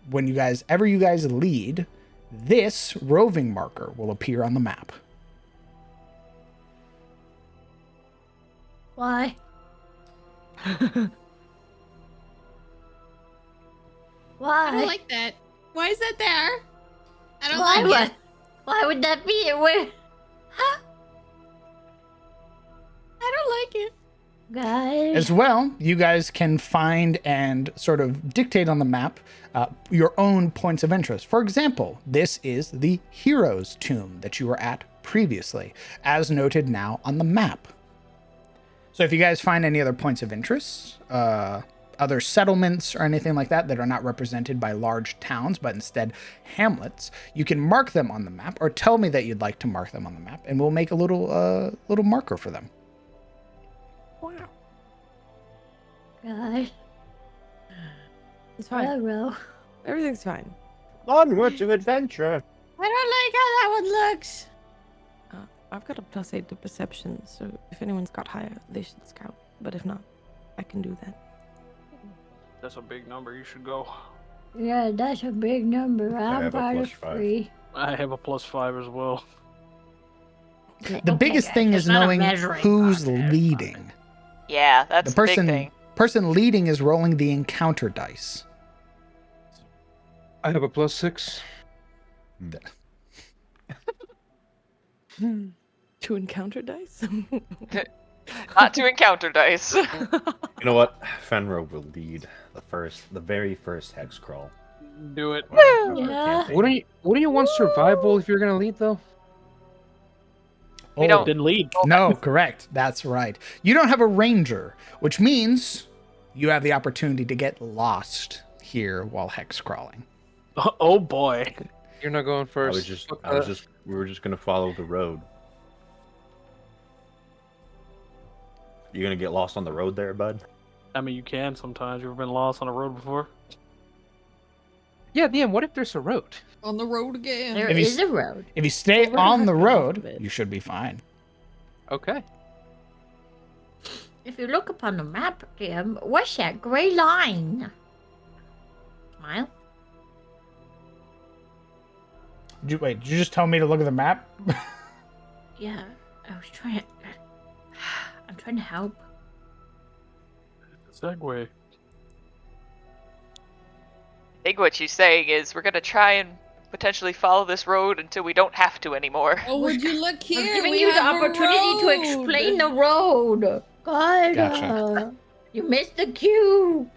whenever you guys lead, this roving marker will appear on the map.
Why? Why?
I don't like that. Why is that there? I don't
Why
like it.
Why would that be? Where?
I don't like it.
Guys.
As well, you guys can find and sort of dictate on the map your own points of interest. For example, this is the hero's tomb that you were at previously, as noted now on the map. So if you guys find any other points of interest, other settlements or anything like that that are not represented by large towns, but instead hamlets, you can mark them on the map or tell me that you'd like to mark them on the map, and we'll make a little marker for them.
Wow.
Guys.
It's fine.
Hello.
Everything's fine.
Onward to adventure.
I don't like how that one looks.
I've got a +8 to perception, so if anyone's got higher, they should scout. But if not, I can do that.
That's a big number. You should go.
Yeah, that's a big number.
I
I'm
have a
+3.
I have a +5 as well.
The biggest thing is knowing who's leading.
Yeah, that's
The
the big thing.
person leading is rolling the encounter dice.
I have a +6.
To encounter dice?
Not to encounter dice.
You know what? Fenro will lead the very first hex crawl.
Do it.
Yeah.
Wouldn't you want survival if you're gonna lead though?
We don't.
Then lead.
No, correct. That's right. You don't have a ranger, which means you have the opportunity to get lost here while hex crawling.
Oh boy.
You're not going first.
We were just gonna follow the road. You gonna get lost on the road there, bud?
I mean, you can sometimes. You ever been lost on a road before?
Yeah, DM, what if there's a road?
On the road again.
There
If you
is a road.
If you stay
Well, we're
on the
gonna have to go off
road,
of it.
you should be fine.
Okay.
If you look upon the map, DM, what's that gray line? Smile.
Did you just tell me to look at the map?
Yeah, I was trying to... I'm trying to help.
Segway.
I think what you're saying is we're gonna try and potentially follow this road until we don't have to anymore.
Oh, would you look
We're
here?
giving
We
you the
have a
opportunity to
road.
explain the road. God,
Gotcha.
you missed the cue.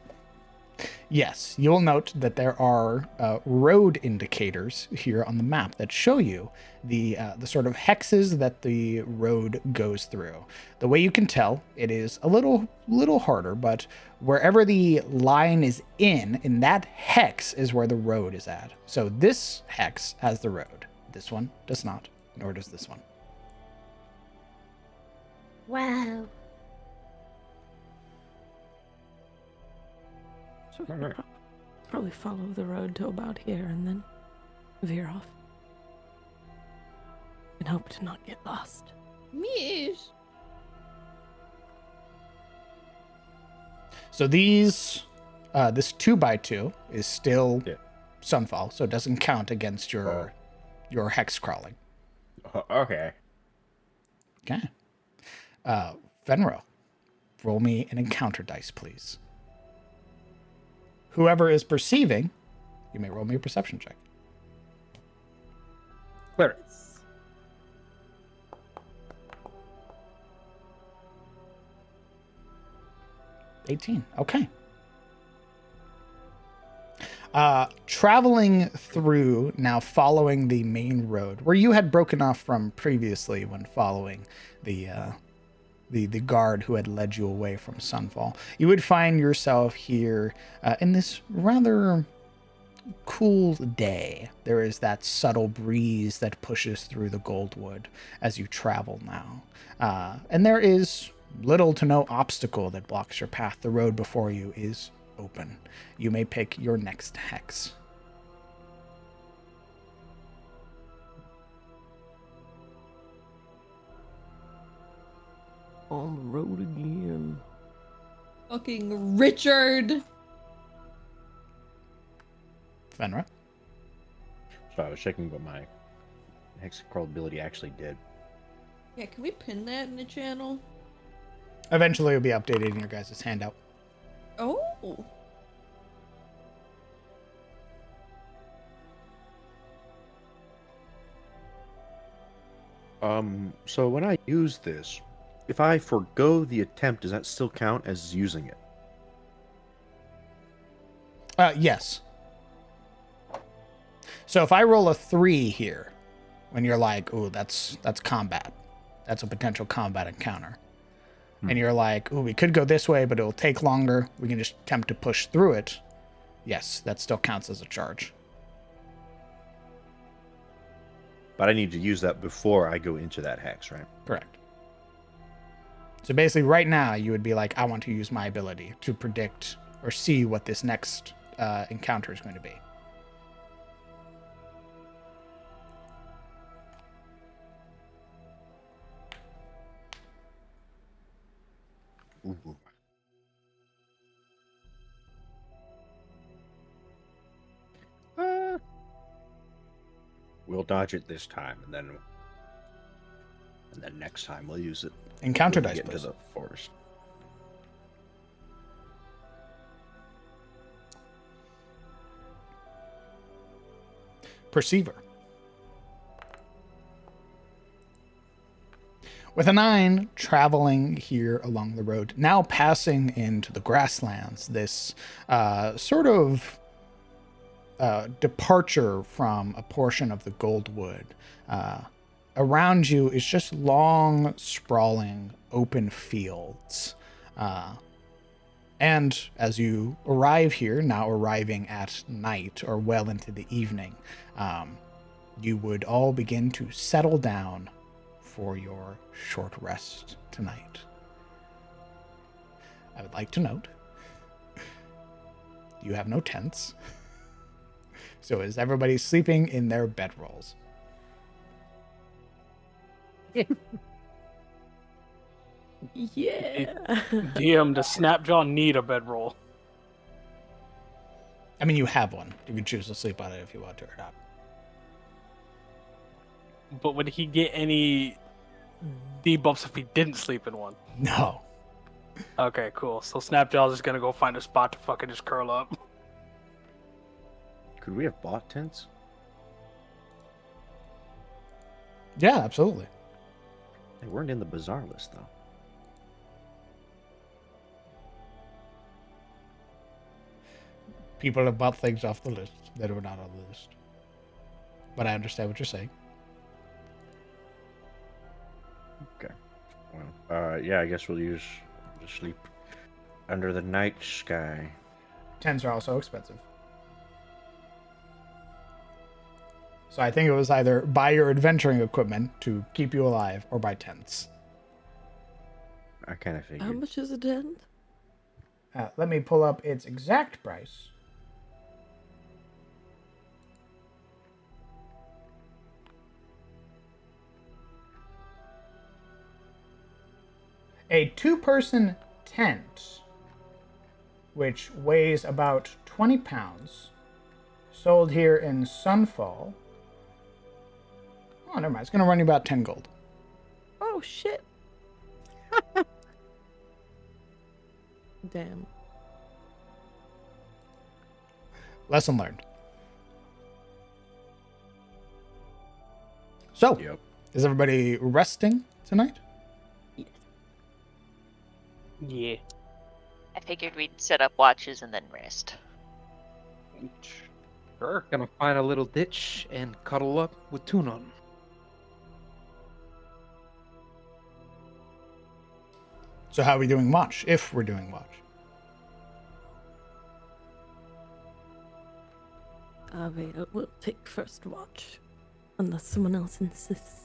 Yes, you'll note that there are road indicators here on the map that show you the sort of hexes that the road goes through. The way you can tell, it is a little harder, but wherever the line is in that hex is where the road is at. So this hex has the road. This one does not, nor does this one.
Wow.
So we could probably follow the road to about here and then veer off. And hope to not get lost.
Yes.
So these, this 2x2 is still Sunfall, so it doesn't count against your hex crawling.
Okay.
Okay. Fenro, roll me an encounter dice, please. Whoever is perceiving, you may roll me a perception check.
Clear.
18. Okay. Traveling through, now following the main road, where you had broken off from previously when following the guard who had led you away from Sunfall, you would find yourself here in this rather cool day. There is that subtle breeze that pushes through the Goldwood as you travel now. And there is little to no obstacle that blocks your path. The road before you is open. You may pick your next hex.
On the road again.
Fucking Richard.
Fenra?
So I was checking what my hex crawl ability actually did.
Yeah, can we pin that in the channel?
Eventually it'll be updated in your guys' handout.
Oh.
So when I use this, if I forgo the attempt, does that still count as using it?
Yes. So if I roll a 3 here, when you're like, ooh, that's combat. That's a potential combat encounter. And you're like, ooh, we could go this way, but it'll take longer. We can just attempt to push through it. Yes, that still counts as a charge.
But I need to use that before I go into that hex, right?
Correct. So basically right now you would be like, I want to use my ability to predict or see what this next encounter is going to be.
Ooh. We'll dodge it this time, and then next time we'll use it.
Encounter
when we
dice,
get into
please.
the forest.
Perceiver. With a 9, traveling here along the road, now passing into the grasslands, this sort of departure from a portion of the Goldwood. Around you is just long, sprawling, open fields. And as you arrive here, now arriving at night or well into the evening, you would all begin to settle down for your short rest tonight. I would like to note, you have no tents. So is everybody sleeping in their bedrolls?
Yeah.
DM, does Snapjaw need a bedroll?
I mean, you have one. You can choose to sleep on it if you want to or not.
But would he get any debuffs if he didn't sleep in one?
No.
Okay, cool. So Snapjaw's just gonna go find a spot to fucking just curl up.
Could we have bought tents?
Yeah, absolutely.
They weren't in the bazaar list, though.
People have bought things off the list that were not on the list. But I understand what you're saying.
Okay. Well, yeah, I guess we'll use the sleep under the night sky.
Tents are also expensive. So I think it was either buy your adventuring equipment to keep you alive or buy tents.
I kind of figured.
How much is a tent?
Let me pull up its exact price. A 2-person tent, which weighs about 20 pounds, sold here in Sunfall. Oh, never mind. It's going to run you about 10 gold.
Oh, shit. Damn.
Lesson learned. So, is everybody resting tonight?
Yeah.
I figured we'd set up watches and then rest.
Sure.
Gonna find a little ditch and cuddle up with Tunon.
So how are we doing watch, if we're doing watch?
Avea will take first watch, unless someone else insists.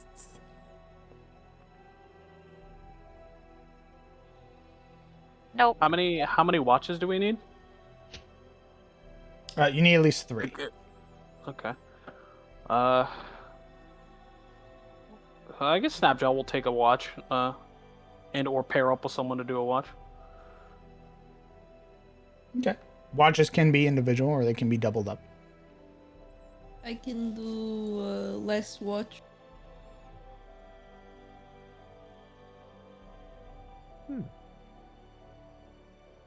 Nope.
How many watches do we need?
You need at least 3.
Okay. I guess Snapjaw will take a watch, and or pair up with someone to do a watch.
Okay. Watches can be individual or they can be doubled up.
I can do less watch.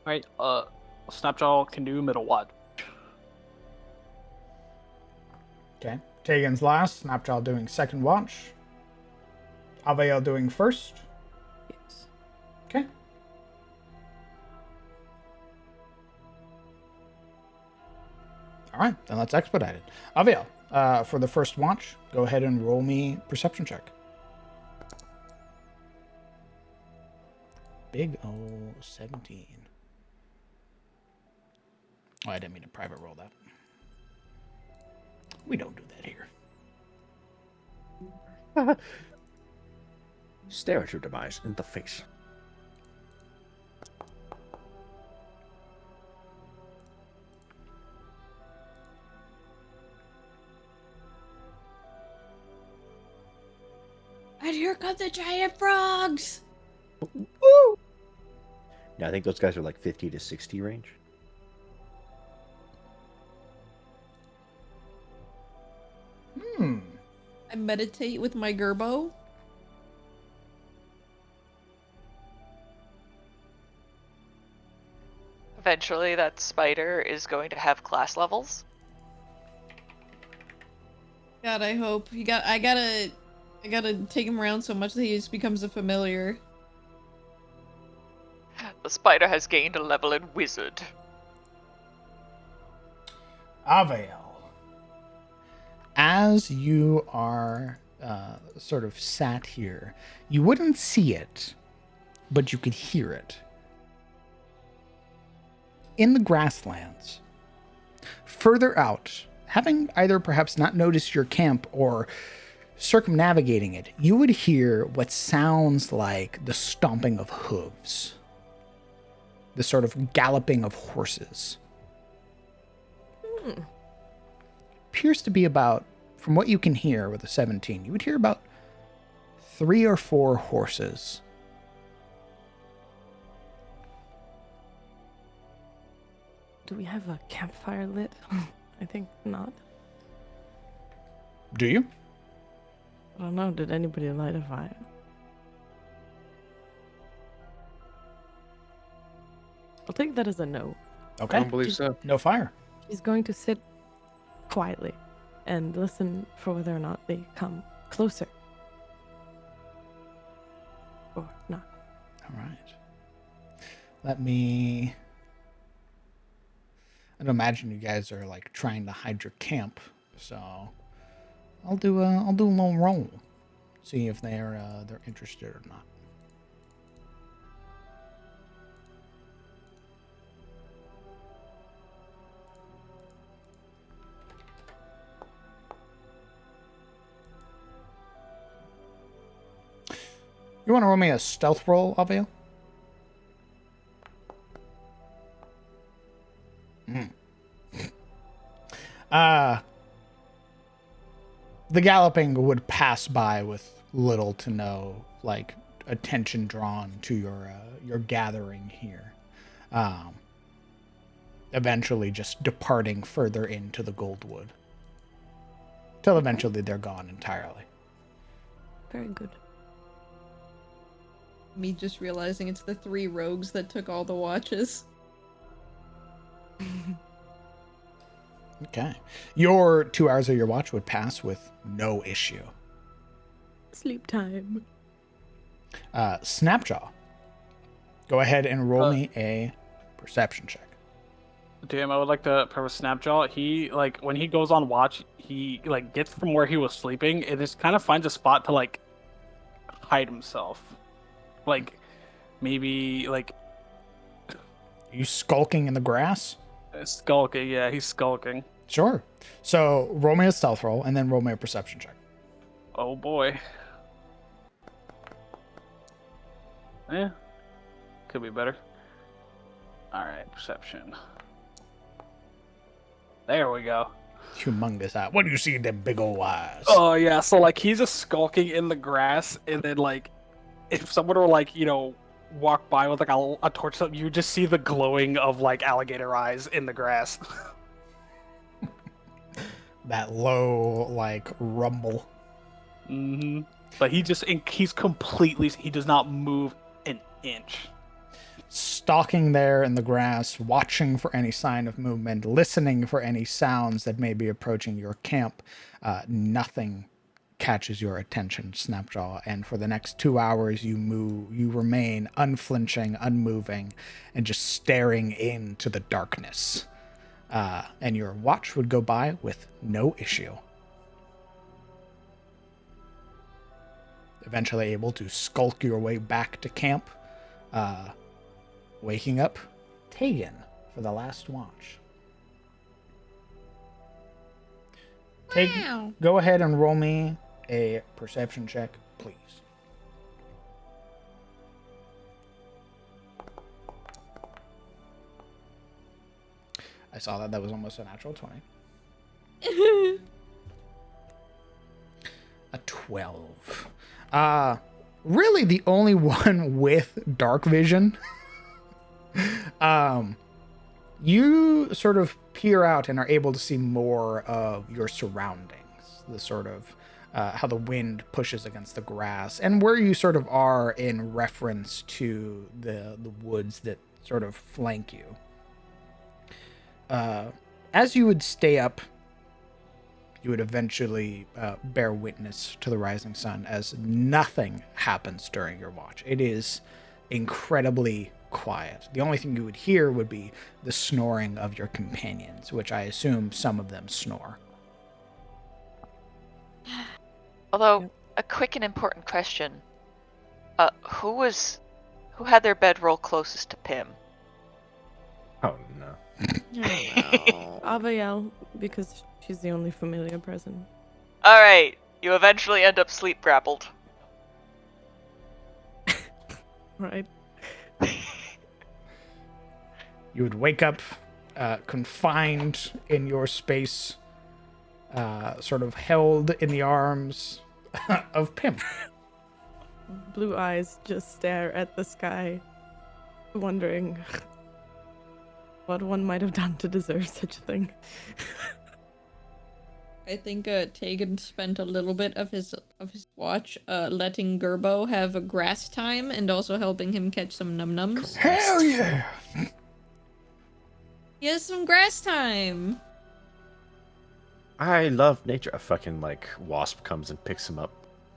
Alright, Snapjaw can do middle watch.
Okay. Tegan's last. Snapjaw doing second watch. Avael doing first.
Yes.
Okay. All right, then let's expedite it. Avael, for the first watch, go ahead and roll me perception check. Big O 17. Oh, I didn't mean to private roll that. We don't do that here.
Stare at your demise in the face.
And here come the giant frogs!
Woo! Yeah, I think those guys are like 50 to 60 range.
I meditate with my Gerbo.
Eventually, that spider is going to have class levels.
God, I hope. I gotta take him around so much that he just becomes a familiar.
The spider has gained a level in wizard.
Avael, as you are sort of sat here, you wouldn't see it, but you could hear it. In the grasslands, further out, having either perhaps not noticed your camp or circumnavigating it, you would hear what sounds like the stomping of hooves, the sort of galloping of horses. Appears to be about, from what you can hear with a 17, you would hear about 3 or 4 horses.
Do we have a campfire lit? I think not.
Do you?
I don't know. Did anybody light a fire? I'll take that as a no.
Okay.
I don't believe so.
No fire.
She's going to sit quietly and listen for whether or not they come closer. or not.
All right. I don't imagine you guys are like trying to hide your camp, so I'll do a little roll, see if they're interested or not. You want to roll me a stealth roll, Aviel? The galloping would pass by with little to no like attention drawn to your gathering here. Eventually just departing further into the Goldwood. Till eventually they're gone entirely.
Very good.
Me just realizing it's the 3 rogues that took all the watches.
Okay. Your 2 hours of your watch would pass with no issue.
Sleep time.
Snapjaw. Go ahead and roll me a perception check.
Damn, I would like to preface Snapjaw. He, like, when he goes on watch, he, like, gets from where he was sleeping and just kind of finds a spot to, like, hide himself. Like, maybe, like...
Are you skulking in the grass?
Skulking, yeah, he's skulking.
Sure. So roll me a stealth roll and then roll me a perception check.
Oh boy. Yeah. Could be better. Alright, perception. There we go.
Humongous eye. What do you see in them big old eyes?
Oh yeah, so like he's just skulking in the grass, and then like if someone were like, you know, walk by with like a torch, you just see the glowing of like alligator eyes in the grass.
That low like rumble.
Mm-hmm. But he's he does not move an inch.
Stalking there in the grass, watching for any sign of movement, listening for any sounds that may be approaching your camp. Nothing catches your attention, Snapjaw, and for the next 2 hours you remain unflinching, unmoving, and just staring into the darkness. And your watch would go by with no issue. Eventually able to skulk your way back to camp. Waking up Tegan for the last watch.
Wow.
Go ahead and roll me a perception check, please. I saw that. That was almost a natural 20. A 12. Really the only one with dark vision. You sort of peer out and are able to see more of your surroundings. The sort of how the wind pushes against the grass and where you sort of are in reference to the woods that sort of flank you. As you would stay up, you would eventually bear witness to the rising sun as nothing happens during your watch. It is incredibly quiet. The only thing you would hear would be the snoring of your companions, which I assume some of them snore.
Although, a quick and important question. Who had their bedroll closest to Pim?
Oh no.
Aviel, because she's the only familiar present.
Alright, you eventually end up sleep grappled.
Right.
You would wake up confined in your space, sort of held in the arms of Pim.
Blue eyes just stare at the sky, wondering what one might have done to deserve such a thing.
I think Tegan spent a little bit of his watch letting Gerbo have a grass time and also helping him catch some num-nums.
Hell yeah!
He has some grass time.
I love nature. A fucking like wasp comes and picks him up.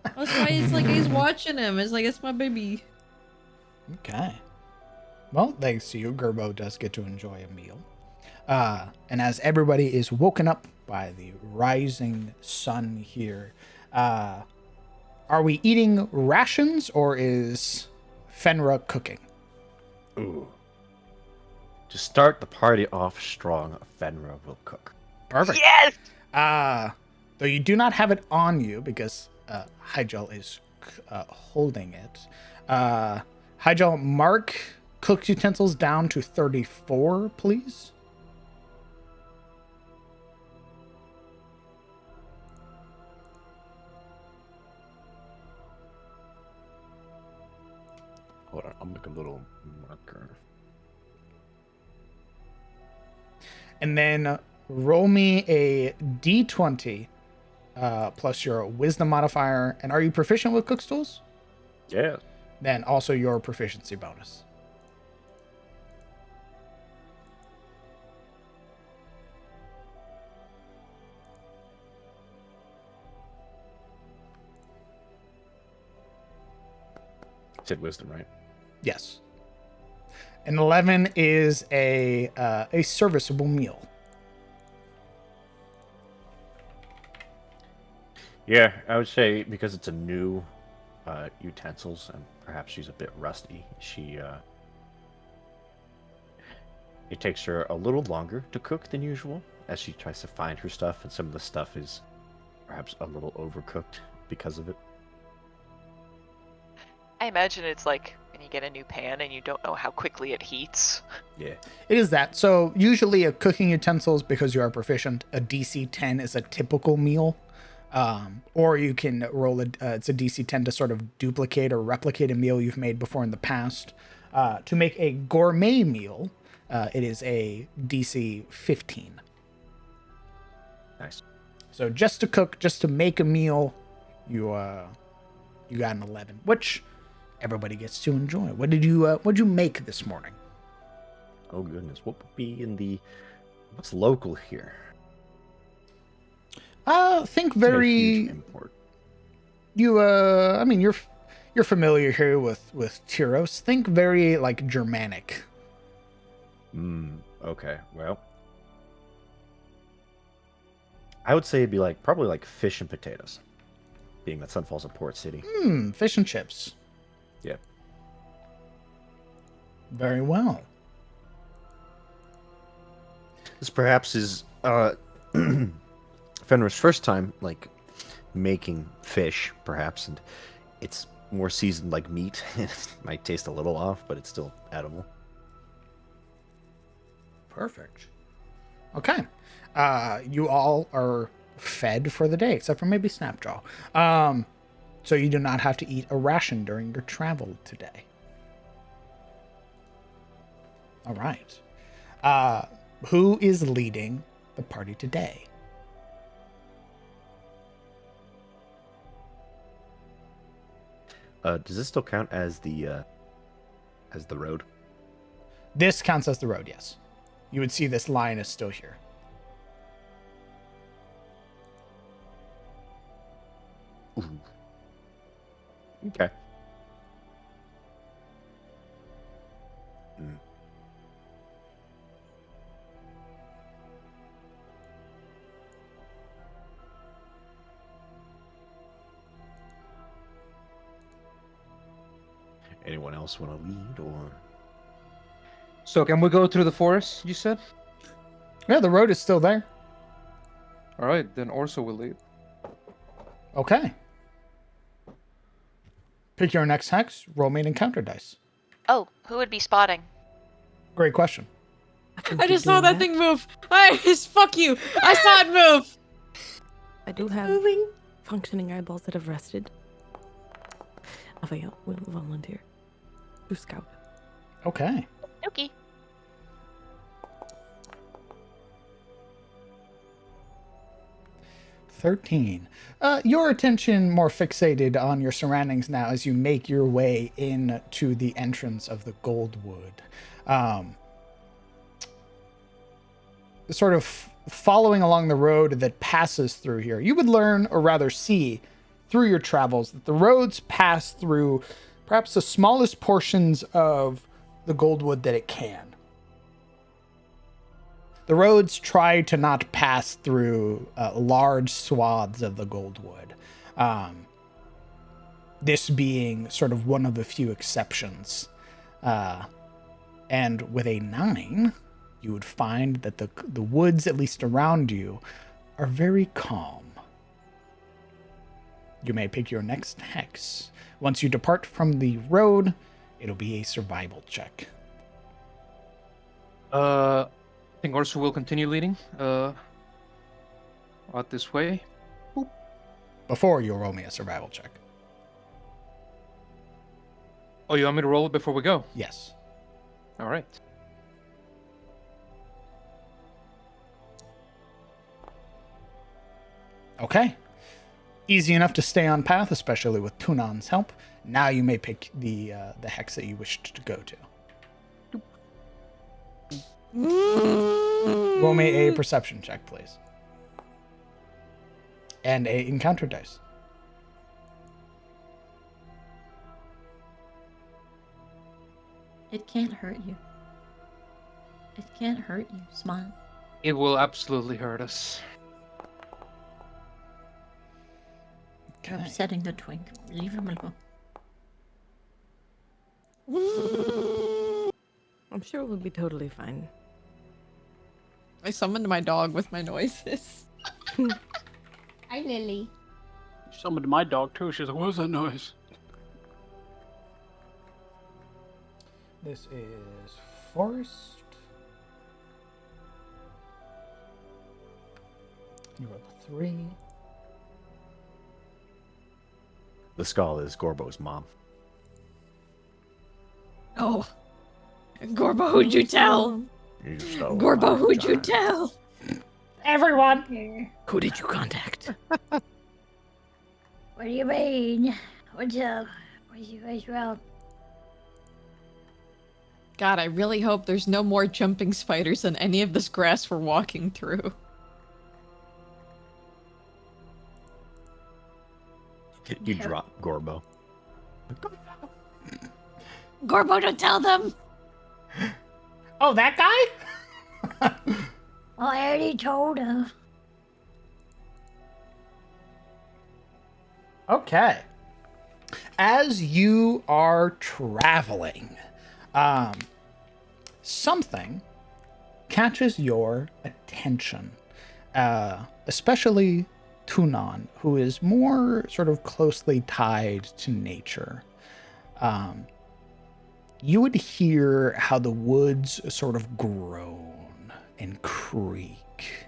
That's why it's like he's watching him. It's like, it's my baby.
Okay. Well, thanks to you, Gerbo does get to enjoy a meal. And as everybody is woken up by the rising sun here, are we eating rations or is Fenra cooking?
Ooh. To start the party off strong, Fenra will cook.
Perfect.
Yes!
Though you do not have it on you because Hygel is holding it. Hygel, mark cooked utensils down to 34, please.
Hold on, I'll make a little marker.
And then roll me a d20 plus your wisdom modifier. And are you proficient with cook's tools?
Yeah.
Then also your proficiency bonus.
Said wisdom, right?
Yes. An 11 is a serviceable meal.
Yeah, I would say because it's a new utensils and perhaps she's a bit rusty, it takes her a little longer to cook than usual as she tries to find her stuff, and some of the stuff is perhaps a little overcooked because of it.
I imagine it's like when you get a new pan and you don't know how quickly it heats.
Yeah.
It is that. So usually a cooking utensils, because you are proficient, a DC 10 is a typical meal. Or you can roll it's a DC 10 to sort of duplicate or replicate a meal you've made before in the past. To make a gourmet meal, it is a DC 15.
Nice.
So just to cook, just to make a meal, you got an 11, which everybody gets to enjoy. What'd you make this morning?
Oh goodness, what would be what's local here?
Think very. I mean, you're familiar here with Tyros. Think very like Germanic.
Okay. Well, I would say it'd be probably like fish and potatoes, being that Sunfall's a port city.
Fish and chips.
Yeah.
Very well.
This perhaps is Fenrir's first time making fish, perhaps, and it's more seasoned like meat. It might taste a little off, but it's still edible.
Perfect. Okay. You all are fed for the day, except for maybe Snapjaw. So you do not have to eat a ration during your travel today. All right. Who is leading the party today?
Does this still count as the road?
This counts as the road, yes. You would see this line is still here.
Ooh. Okay. Anyone else want to lead, or?
So can we go through the forest, you said?
Yeah, the road is still there.
All right, then Orso will lead.
Okay. Pick your next hex, roll me an encounter dice.
Oh, who would be spotting?
Great question.
I
just saw that thing move. Fuck you. I saw it move.
I do have functioning eyeballs that have rested. Avail will volunteer to scout.
Okay.
Okay.
Your attention more fixated on your surroundings now as you make your way into the entrance of the Goldwood. Sort of following along the road that passes through here, you would learn, or rather see, through your travels that the roads pass through perhaps the smallest portions of the Goldwood that it can. The roads try to not pass through large swaths of the Goldwood. This being sort of one of the few exceptions. And with a 9, you would find that the woods, at least around you, are very calm. You may pick your next hex. Once you depart from the road, it'll be a survival check.
I think Orso will continue leading. Out this way. Boop.
Before you roll me a survival check.
Oh, you want me to roll it before we go?
Yes.
All right.
Okay. Easy enough to stay on path, especially with Tunan's help. Now you may pick the hex that you wished to go to. Roll me a perception check, please. And a encounter dice.
It can't hurt you. It can't hurt you. Smile.
It will absolutely hurt us.
You're upsetting the twink. Leave him
alone. I'm sure it will be totally fine.
I summoned my dog with my noises.
Hi, Lily.
Summoned my dog too. She's like, what was that noise?
This is Forest. You roll a 3.
The skull is Gorbo's mom.
Oh. Gorbo, who'd you tell? Gorbo, who'd you tell?
Everyone!
Who did you contact?
What do you mean? What's up? What's you guys wrong?
God, I really hope there's no more jumping spiders on any of this grass we're walking through.
You drop Gorbo.
Gorbo, don't tell them!
Oh, that guy?
Well, I already told him.
Okay. As you are traveling, something catches your attention, especially Tunan, who is more sort of closely tied to nature. You would hear how the woods sort of groan and creak.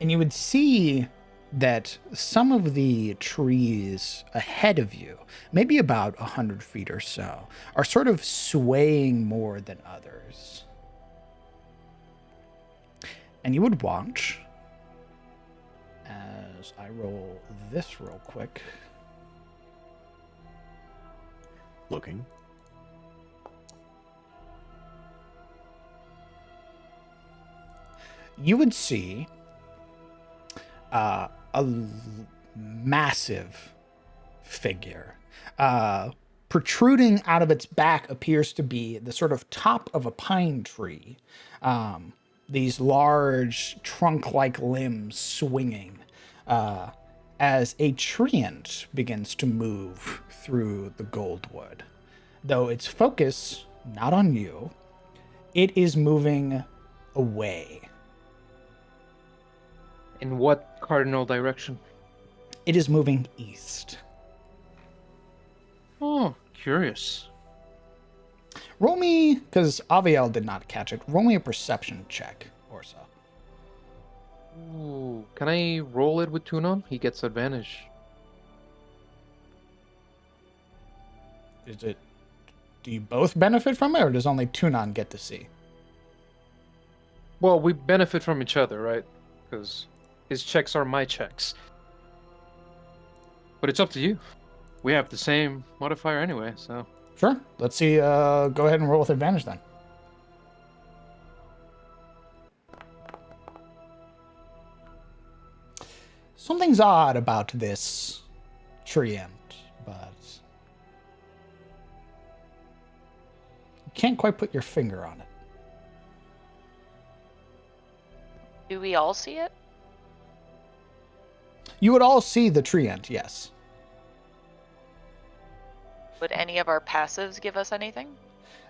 And you would see that some of the trees ahead of you, maybe about 100 feet or so, are sort of swaying more than others. And you would watch as I roll this real quick.
Looking.
You would see a massive figure. Protruding out of its back appears to be the sort of top of a pine tree. These large trunk-like limbs swinging as a treant begins to move through the Goldwood. Though its focus, not on you, it is moving away.
In what cardinal direction?
It is moving east.
Oh, curious.
Roll me, because Aviel did not catch it, roll me a perception check or so.
Ooh, can I roll it with Tunon? He gets advantage.
Is it? Do you both benefit from it, or does only Tunon get to see?
Well, we benefit from each other, right? Because his checks are my checks. But it's up to you. We have the same modifier anyway, so...
Sure. Let's see. Go ahead and roll with advantage then. Something's odd about this treant, but you can't quite put your finger on it.
Do we all see it?
You would all see the treant, yes.
Would any of our passives give us anything?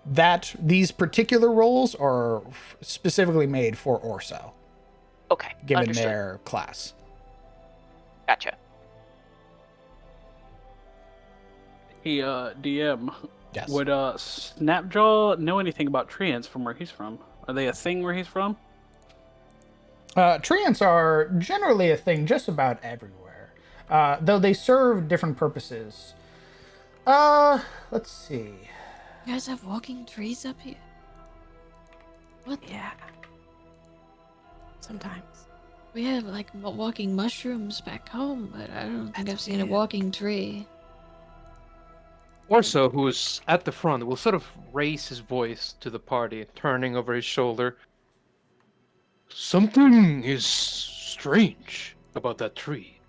That these particular rolls are specifically made for Orso.
Okay,
given
understood.
their class.
Gotcha.
Hey, DM.
Yes.
Would Snapjaw know anything about treants from where he's from? Are they a thing where he's from?
Treants are generally a thing just about everywhere, though they serve different purposes. Let's see.
You guys have walking trees up here? What?
Yeah. Sometimes.
We have like walking mushrooms back home, but I don't think I've seen a
weird.
walking tree.
Orso, who is at the front, will sort of raise his voice to the party, turning over his shoulder. Something is strange about that tree.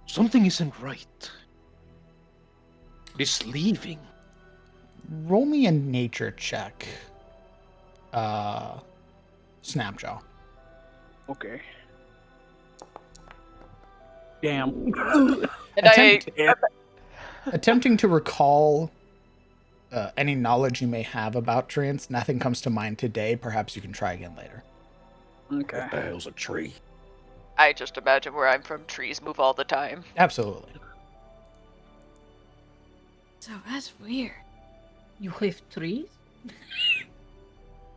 Something isn't right. It is leaving.
Roll me a nature check. Snapjaw.
Okay. Damn.
Attempting to recall any knowledge you may have about treants. Nothing comes to mind today. Perhaps you can try again later.
Okay.
What the hell's a tree?
I just imagine where I'm from, trees move all the time.
Absolutely.
So that's weird.
You have trees?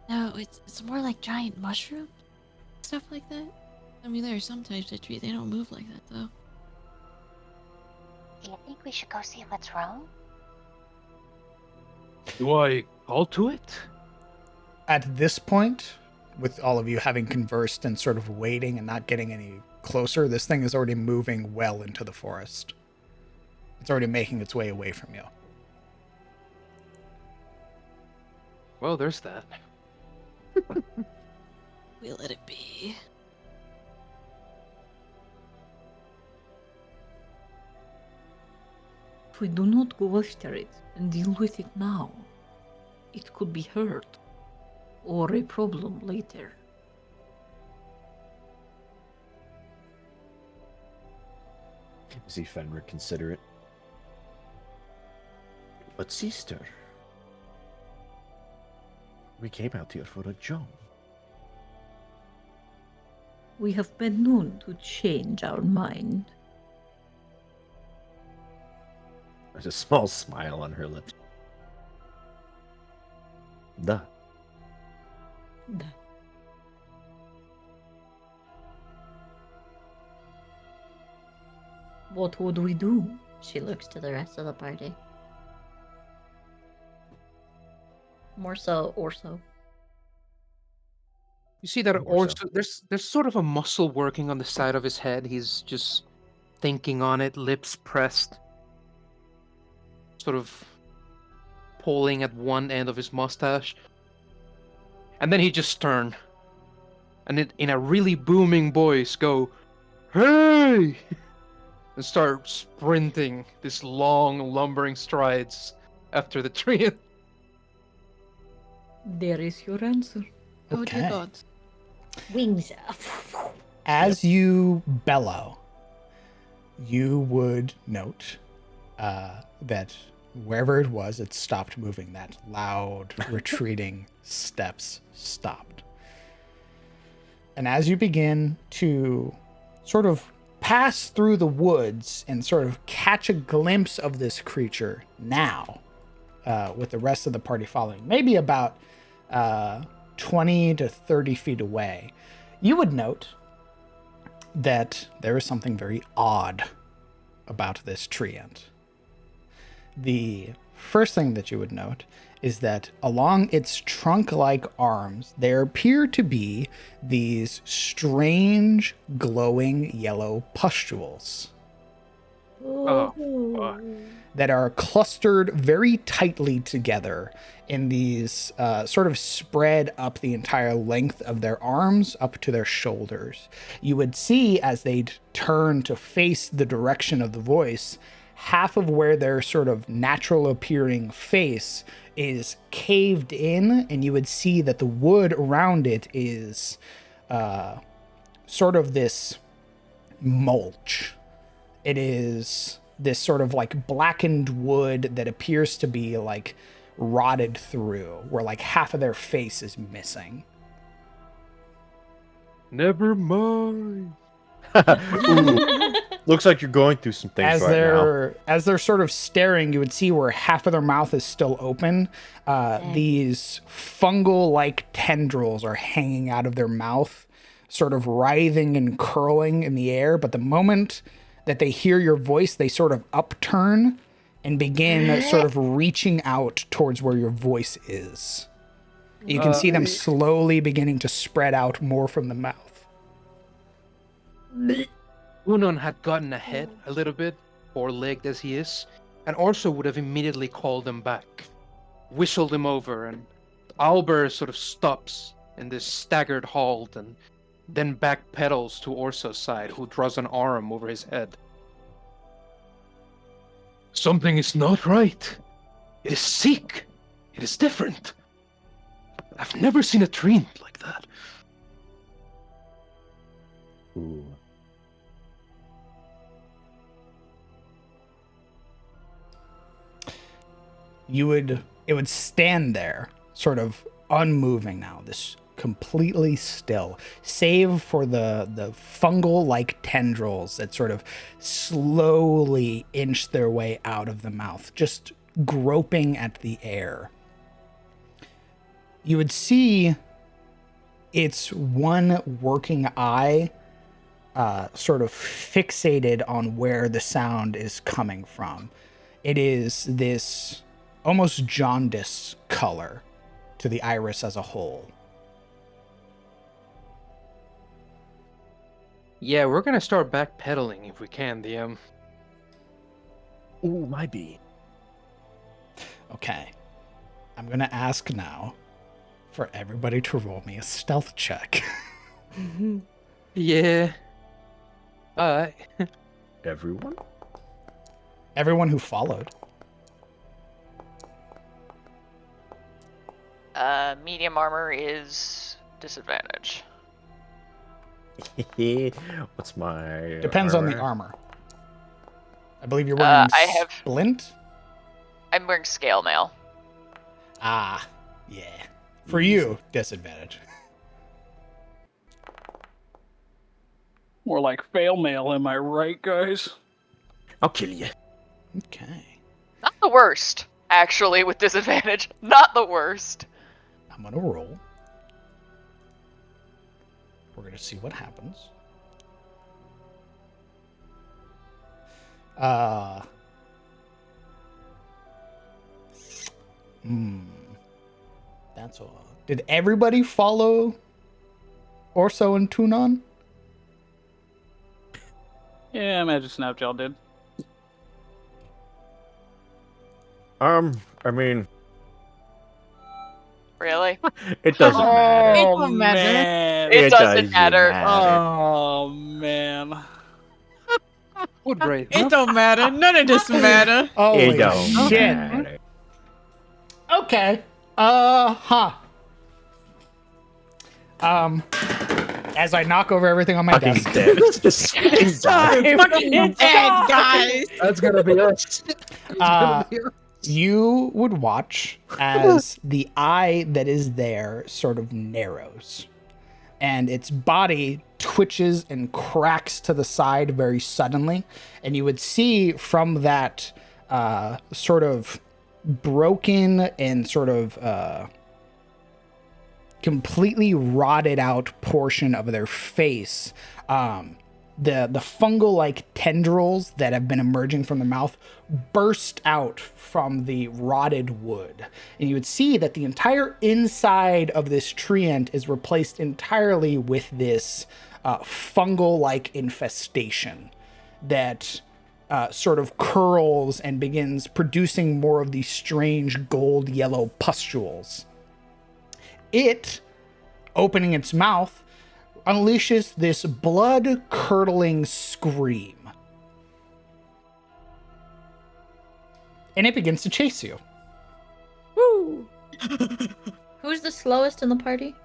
No, it's more like giant mushrooms, stuff like that. I mean, there are some types of trees they don't move like that though.
Do you think we should go see what's wrong?
Do I call to it?
At this point, with all of you having conversed and sort of waiting and not getting any closer, this thing is already moving well into the forest. It's already making its way away from you.
Well, there's that.
We let it be.
If we do not go after it and deal with it now, it could be hurt or a problem later.
See Fenrir consider it. But sister, we came out here for a job.
We have been known to change our mind.
There's a small smile on her lips. Duh.
What would we do?
She looks to the rest of the party. More so, Orso.
You see that
Orso.
Orso, there's sort of a muscle working on the side of his head. He's just thinking on it, lips pressed, sort of pulling at one end of his mustache. And then he just turn, and in a really booming voice go, "Hey!" and start sprinting these long, lumbering strides after the tree.
There is your answer.
Oh dear
Okay.
God.
Wings.
As you bellow, you would note that wherever it was, it stopped moving. That loud, retreating steps stopped. And as you begin to sort of pass through the woods and sort of catch a glimpse of this creature now, with the rest of the party following, maybe about 20 to 30 feet away, you would note that there is something very odd about this treant. The first thing that you would note is that along its trunk-like arms, there appear to be these strange, glowing yellow pustules.
Oh,
that are clustered very tightly together in these sort of spread up the entire length of their arms up to their shoulders. You would see as they'd turn to face the direction of the voice, half of where their sort of natural appearing face is caved in, and you would see that the wood around it is sort of this mulch. It is this sort of like blackened wood that appears to be like rotted through, where like half of their face is missing.
never mind.
Ooh, looks like you're going through some things right now.
As they're sort of staring, you would see where half of their mouth is still open. These fungal-like tendrils are hanging out of their mouth, sort of writhing and curling in the air. But the moment that they hear your voice, they sort of upturn and begin sort of reaching out towards where your voice is. You can see them slowly beginning to spread out more from the mouth.
Unon had gotten ahead a little bit, four-legged as he is, and Orso would have immediately called him back, whistled him over, and Albert sort of stops in this staggered halt and then backpedals to Orso's side, who draws an arm over his head.
Something is not right. It is sick. It is different. I've never seen a tree like that.
Ooh.
It would stand there, sort of unmoving now, this completely still, save for the fungal-like tendrils that sort of slowly inch their way out of the mouth, just groping at the air. You would see its one working eye sort of fixated on where the sound is coming from. It is this almost jaundice color to the iris as a whole.
Yeah, we're gonna start backpedaling if we can, DM.
Ooh, my bee.
Okay. I'm going to ask now for everybody to roll me a stealth check.
Yeah. Alright.
Everyone?
Everyone who followed.
Medium armor is disadvantage.
What's my
Depends on the armor. I believe you're wearing splint?
I'm wearing scale mail.
Ah, yeah. For you, disadvantage.
More like fail mail, am I right, guys?
I'll kill you.
Okay.
Not the worst, actually, with disadvantage. Not the worst.
I'm going to roll. We're going to see what happens. That's all. Did everybody follow Orso and Tunon?
Yeah, Magic Snapjaw did.
I mean,
Really?
it doesn't matter.
It don't matter.
Man.
It doesn't matter.
Oh, man.
What brave?
It don't matter. None of this matter.
Holy
It don't
shit.
matter.
Okay. As I knock over everything on my
Fucking
desk.
dead. It's just fucking
Fucking dead, guys.
That's gonna be us.
You would watch as the eye that is there sort of narrows, and its body twitches and cracks to the side very suddenly, and you would see from that sort of broken and sort of completely rotted out portion of their face, the fungal-like tendrils that have been emerging from the mouth burst out from the rotted wood. And you would see that the entire inside of this treant is replaced entirely with this fungal-like infestation that sort of curls and begins producing more of these strange gold yellow pustules. It, opening its mouth, unleashes this blood-curdling scream. And it begins to chase you.
Woo! Who's the slowest in the party?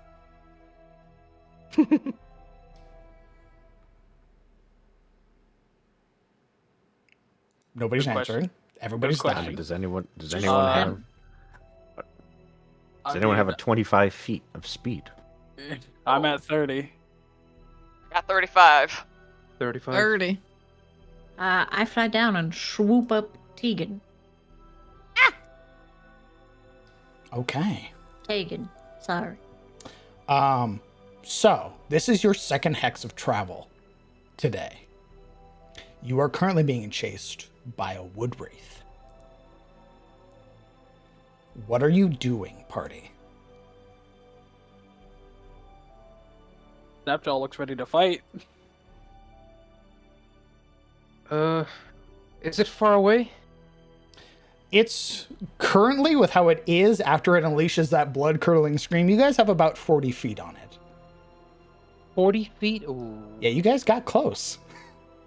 Nobody's
Good
answering.
question.
Everybody's
Good
dying.
Does anyone
Uh,
have a 25 feet of speed?
I'm at 30.
Got 35.
35.
30.
I fly down and swoop up Tegan.
Okay.
Tegan, sorry.
So this is your second hex of travel today. You are currently being chased by a wood wraith. What are you doing, party?
Snapjaw looks ready to fight.
Is it far away?
It's currently, with how it is, after it unleashes that blood-curdling scream, you guys have about 40 feet on it.
40 feet? Ooh.
Yeah, you guys got close.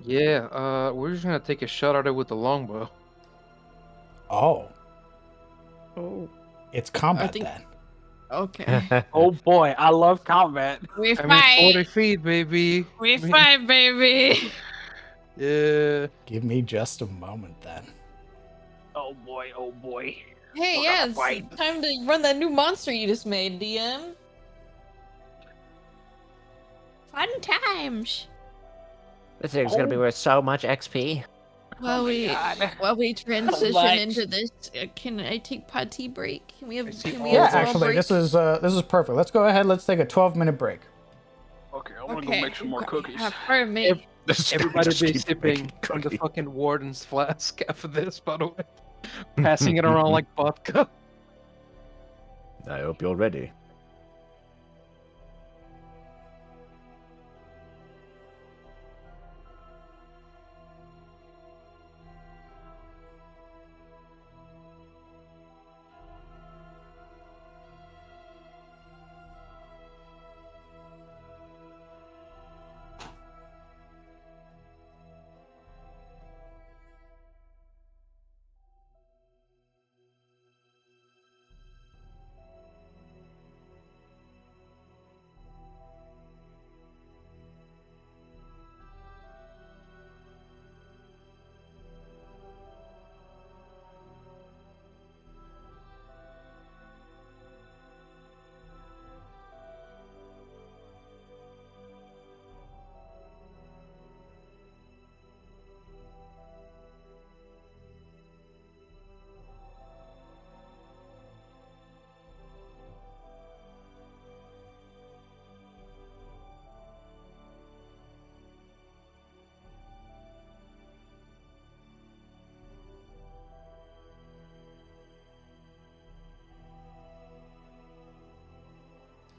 Yeah, we're just gonna take a shot at it with the longbow.
Oh.
Oh.
It's combat then.
Okay.
Oh boy, I love combat.
We
I mean,
fight.
40 feet, baby.
We fight, baby.
Yeah.
Give me just a moment then.
Oh boy, oh boy.
Hey,
We're
yeah,
gonna
it's
fight.
time to run that new monster you just made, DM.
Fun times.
This thing's gonna be worth so much XP.
While we transition
Relax.
into this, can I take tea break? Can we have? Can we
Yeah,
have a small
actually,
break?
this is perfect. Let's go ahead. Let's take a 12-minute break.
Okay, I want to go make some more cookies.
Pardon me.
Everybody
Just
be
keep
sipping
making
from the
cookies.
fucking warden's flask after this, by the way. Passing it around like vodka.
I hope you're ready.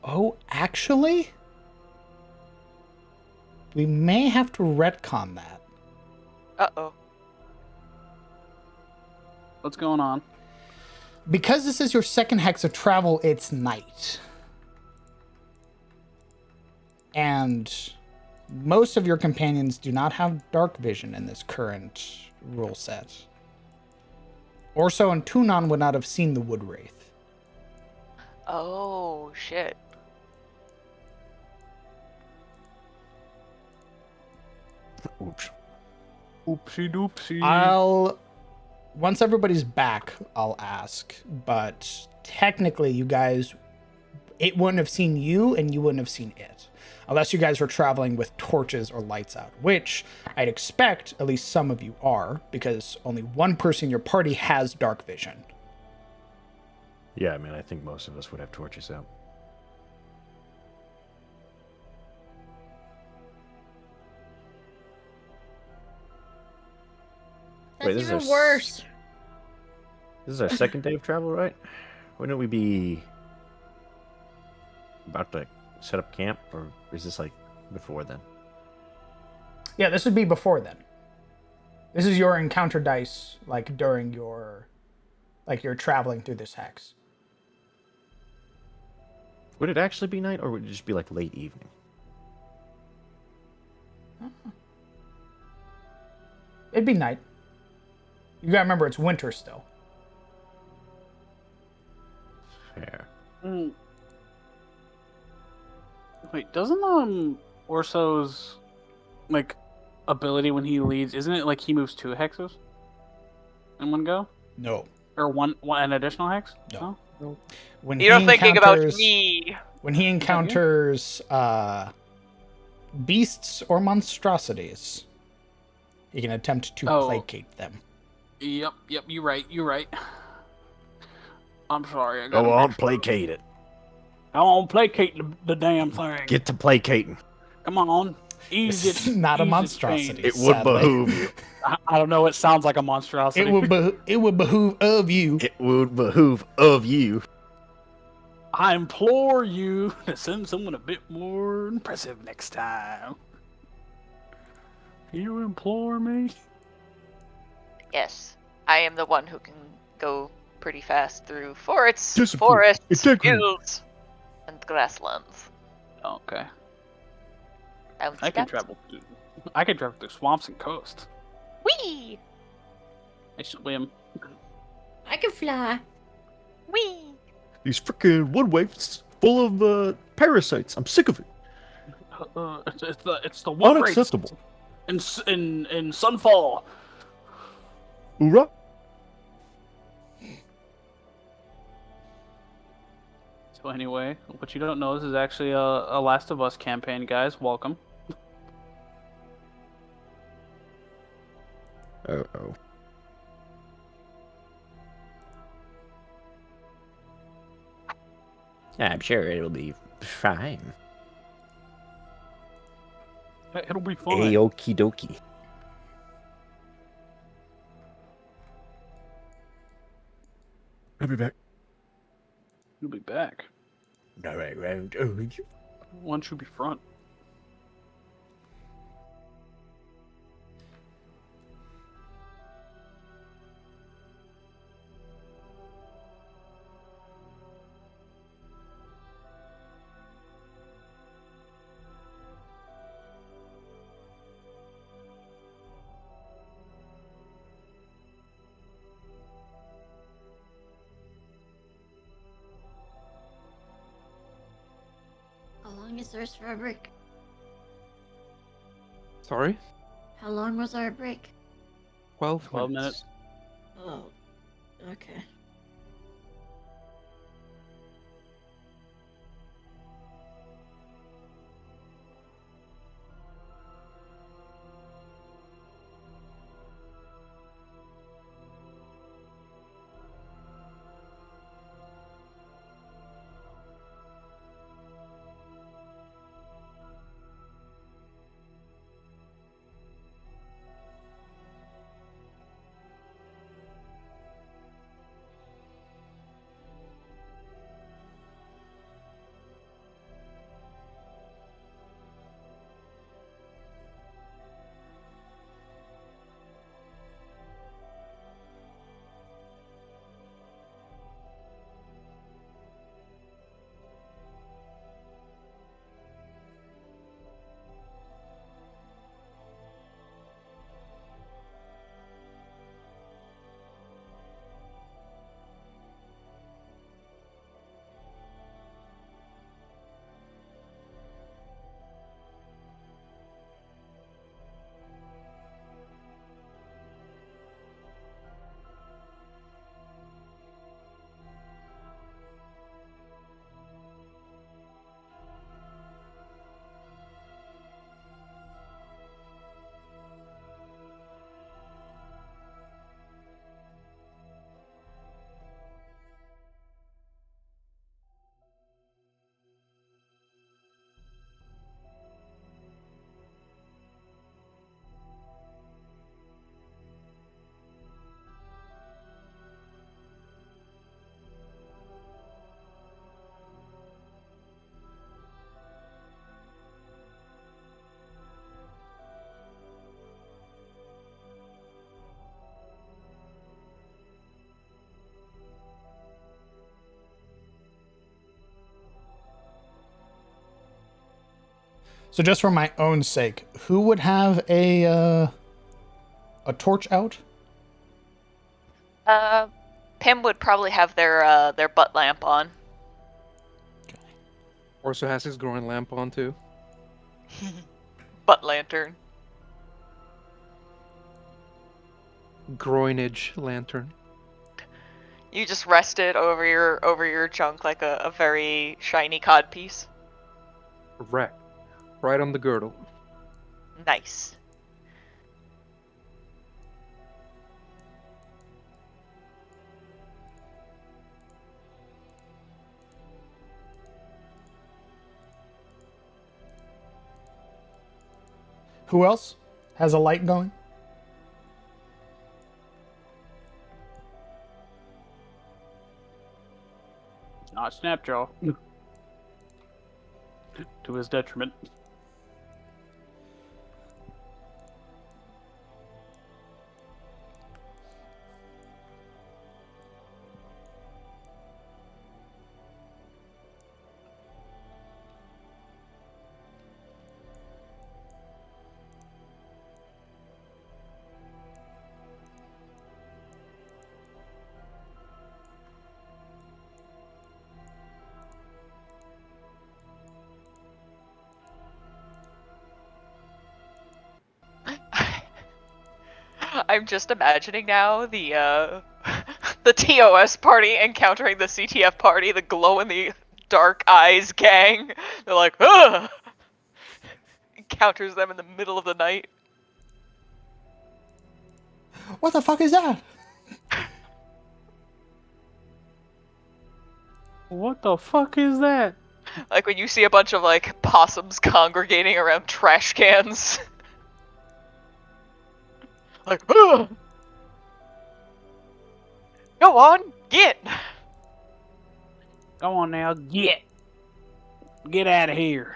Oh, actually? We may have to retcon that.
Uh-oh.
What's going on?
Because this is your second hex of travel, it's night. And most of your companions do not have dark vision in this current rule set. Orso and Tunon would not have seen the wood wraith.
Oh, shit.
Oops.
Oopsie doopsie.
Once everybody's back, I'll ask. But technically, you guys, it wouldn't have seen you and you wouldn't have seen it. Unless you guys were traveling with torches or lights out, which I'd expect at least some of you are, because only one person in your party has dark vision.
Yeah, I mean, I think most of us would have torches out.
That's
this is
even
our
worse.
This is our second day of travel, right? Wouldn't we be about to set up camp, or is this like before then?
Yeah, this would be before then. This is your encounter dice, like during your, like you're traveling through this hex.
Would it actually be night, or would it just be like late evening?
It'd be night. You gotta remember it's winter still.
Fair.
Wait, doesn't Orso's like ability when he leads, isn't it like he moves 2 hexes in one go?
No.
Or one an additional hex?
No.
No.
When
You're
he
thinking about
encounters-
me.
When he encounters beasts or monstrosities, he can attempt to placate them.
Yep, you're right. I'm sorry. I got
Go on, placate it.
I want to placate the damn thing.
Get to placating.
Come on. Easy.
It's not a
easy
monstrosity.
It would
sadly.
behoove you.
I don't know. It sounds like a monstrosity.
It would behoove of you.
It would behoove of you.
I implore you to send someone a bit more impressive next time. You implore me?
Yes, I am the one who can go pretty fast through forests,
Discipline, integrity.
hills, and grasslands.
Okay.
And
I can
steps.
travel through swamps and coast.
Whee!
I swim.
I can fly.
Whee!
These freaking wood waifs full of parasites. I'm sick of it.
It's the wood wraiths
Unacceptable.
in Sunfall.
Hoorah!
So anyway, what you don't know is actually a Last of Us campaign, guys. Welcome.
Uh-oh. I'm sure it'll be fine.
It'll be fun.
Okie dokie. I'll be back.
You'll be back.
No, right round.
Why don't you be front?
How long is ours for a break?
Sorry?
How long was our break?
12
12
minutes.
Oh, okay.
So just for my own sake, who would have a torch out?
Pim would probably have their butt lamp on.
Orso has his groin lamp on too.
Butt lantern.
Groinage lantern.
You just rest it over your junk like a very shiny cod piece.
Correct. Right on the girdle.
Nice.
Who else has a light going?
Not Snapjaw. To his detriment.
I'm just imagining now the the TOS party encountering the CTF party, the glow in the dark eyes gang. They're like, ugh! Encounters them in the middle of the night.
What the fuck is that?
What the fuck is that?
Like when you see a bunch of like possums congregating around trash cans. Like, ugh! Go on, get!
Go on now, get! Get out of here.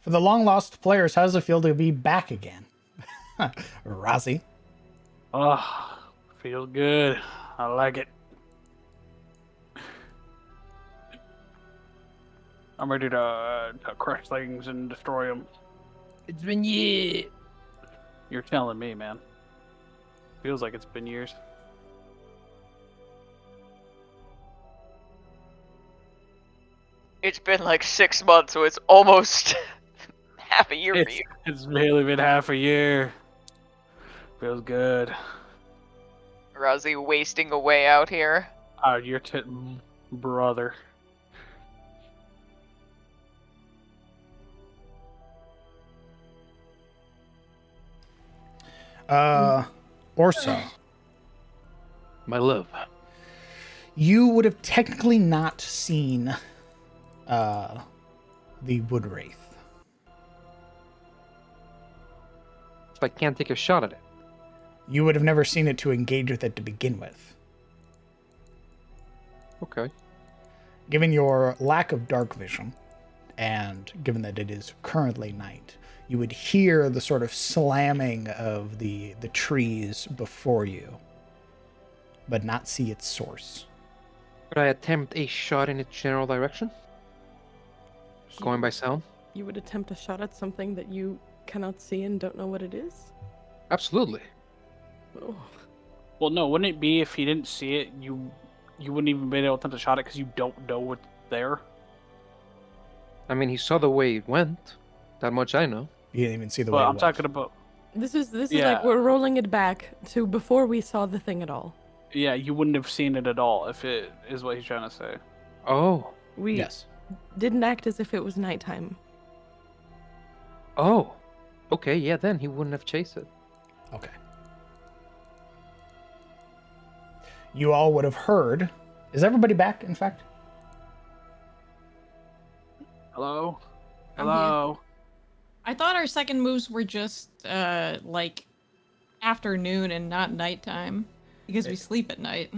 For the long lost players, how does it feel to be back again? Rozzy.
Oh, feels good. I like it. I'm ready to crush things and destroy them. It's been years. You're telling me, man. Feels like it's been years.
It's been like 6 months, so it's almost half a year for you.
It's barely been half a year. Feels good.
Rozzy wasting away out here.
Oh, your brother.
Orso.
My love.
You would have technically not seen the wood wraith.
So I can't take a shot at it.
You would have never seen it to engage with it to begin with.
Okay.
Given your lack of dark vision, and given that it is currently night, you would hear the sort of slamming of the trees before you, but not see its source.
Could I attempt a shot in its general direction? Just going by sound?
You would attempt a shot at something that you cannot see and don't know what it is?
Absolutely.
Oh.
Well, no, wouldn't it be if you didn't see it, you wouldn't even be able to attempt a shot at it because you don't know what's there?
I mean, he saw the way it went. That much I know.
You didn't even see the
Well,
way it
I'm
went.
talking about.
This is
Yeah.
like we're rolling it back to before we saw the thing at all.
Yeah, you wouldn't have seen it at all if it is what he's trying to say.
Oh.
We
Yes.
didn't act as if it was nighttime.
Oh. Okay, yeah, then he wouldn't have chased it.
Okay. You all would have heard. Is everybody back, in fact?
Hello?
I'm here.
Hello?
I thought our second moves were just, like, afternoon and not nighttime. Because we sleep at night.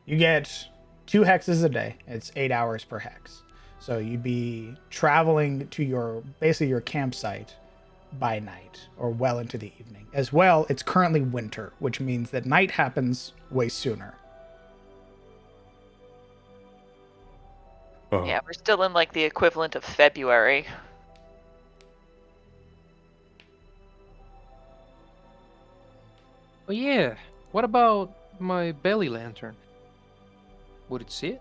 You get 2 hexes a day. It's 8 hours per hex. So you'd be traveling to basically your campsite by night or well into the evening. As well, it's currently winter, which means that night happens way sooner.
Oh.
Yeah, we're still in like the equivalent of February.
Oh yeah. What about my belly lantern? Would it see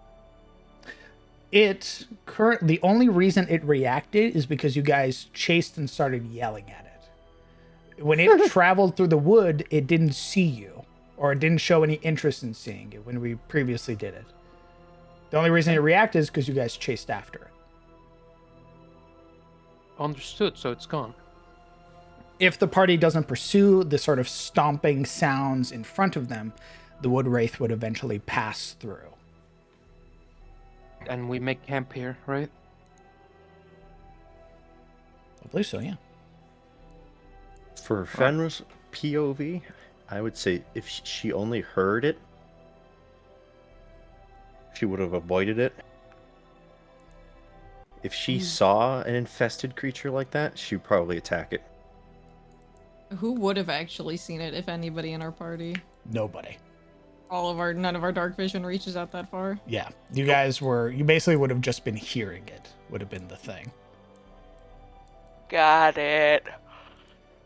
it?
The only reason it reacted is because you guys chased and started yelling at it. When it traveled through the wood, it didn't see you, or it didn't show any interest in seeing you when we previously did it. The only reason it reacted is because you guys chased after it.
Understood, so it's gone.
If the party doesn't pursue the sort of stomping sounds in front of them, the wood wraith would eventually pass through.
And we make camp here, right?
I believe so, yeah.
For Fenris POV, I would say if she only heard it, she would have avoided it. If she saw an infested creature like that, she'd probably attack it.
Who would have actually seen it, if anybody in our party?
Nobody.
None of our dark vision reaches out that far.
Yeah, you basically would have just been hearing it, would have been the thing.
Got it.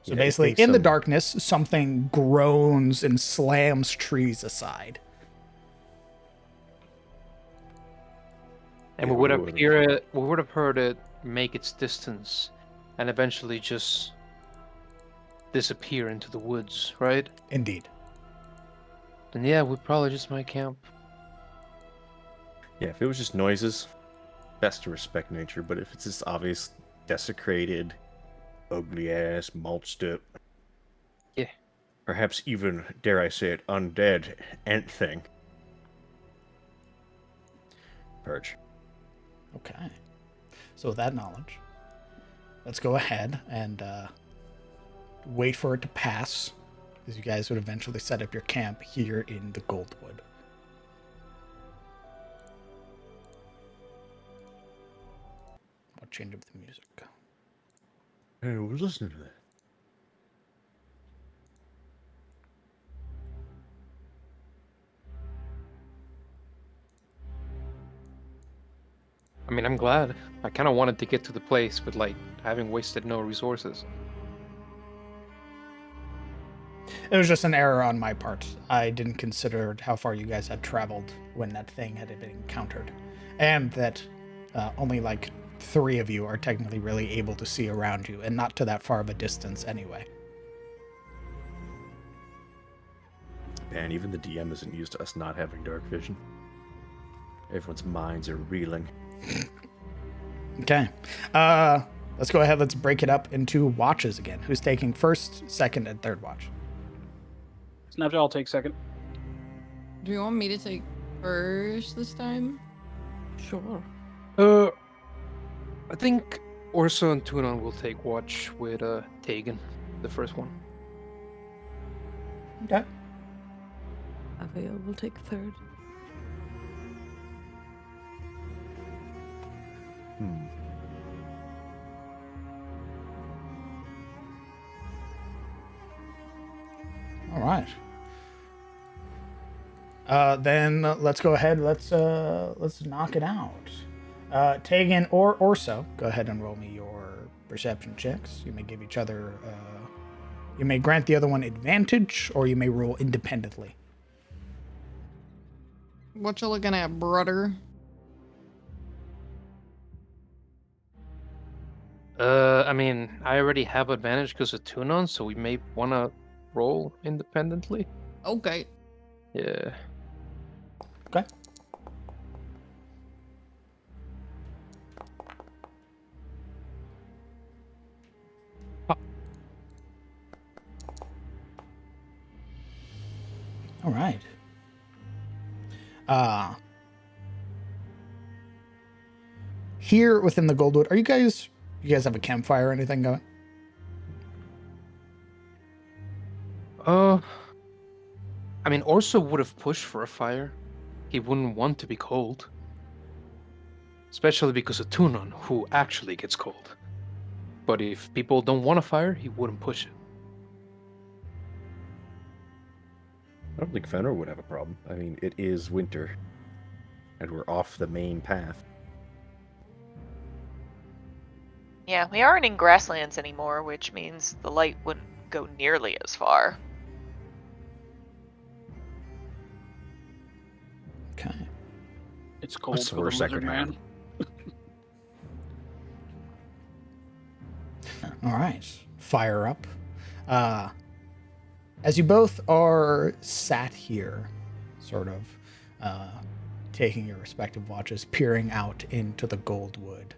So basically, in the darkness, something groans and slams trees aside.
And we would have heard it make its distance and eventually just disappear into the woods, right?
Indeed.
Then yeah, we'd probably just make camp.
Yeah, if it was just noises, best to respect nature, but if it's this obvious desecrated, ugly ass, mulched up,
yeah,
perhaps even, dare I say it, undead ant thing. Purge.
Okay. So with that knowledge, let's go ahead and wait for it to pass, as you guys would eventually set up your camp here in the Goldwood. I'll change up the music.
Hey, we're listening to that.
I mean, I'm glad. I kind of wanted to get to the place with, like, having wasted no resources.
It was just an error on my part. I didn't consider how far you guys had traveled when that thing had been encountered. And that only like 3 of you are technically really able to see around you, and not to that far of a distance anyway.
Man, even the DM isn't used to us not having dark vision. Everyone's minds are reeling.
Okay. Let's go ahead. Let's break it up into watches again. Who's taking first, second, and third watch?
Snapchat, I'll take second.
Do you want me to take first this time?
Sure.
I think Orso and Tunon will take watch with Tegan, the first one.
Okay.
Avail will take third.
All right. Then let's go ahead. Let's knock it out. Tegan or Orso, go ahead and roll me your perception checks. You may give each other. You may grant the other one advantage, or you may roll independently.
What you looking at, brother?
I mean, I already have advantage because of Tunon, so we may want to roll independently.
Okay.
Yeah.
Okay. All right. Here within the Goldwood, you guys have a campfire or anything going?
I mean, Orso would have pushed for a fire. He wouldn't want to be cold. Especially because of Tunon, who actually gets cold. But if people don't want a fire, he wouldn't push it.
I don't think Fenrir would have a problem. I mean, it is winter, and we're off the main path.
Yeah, we aren't in grasslands anymore, which means the light wouldn't go nearly as far.
Okay.
It's cold
What's the
for the
worst that
lizard
could
man.
All right. Fire up. As you both are sat here, sort of taking your respective watches, peering out into the Goldwood,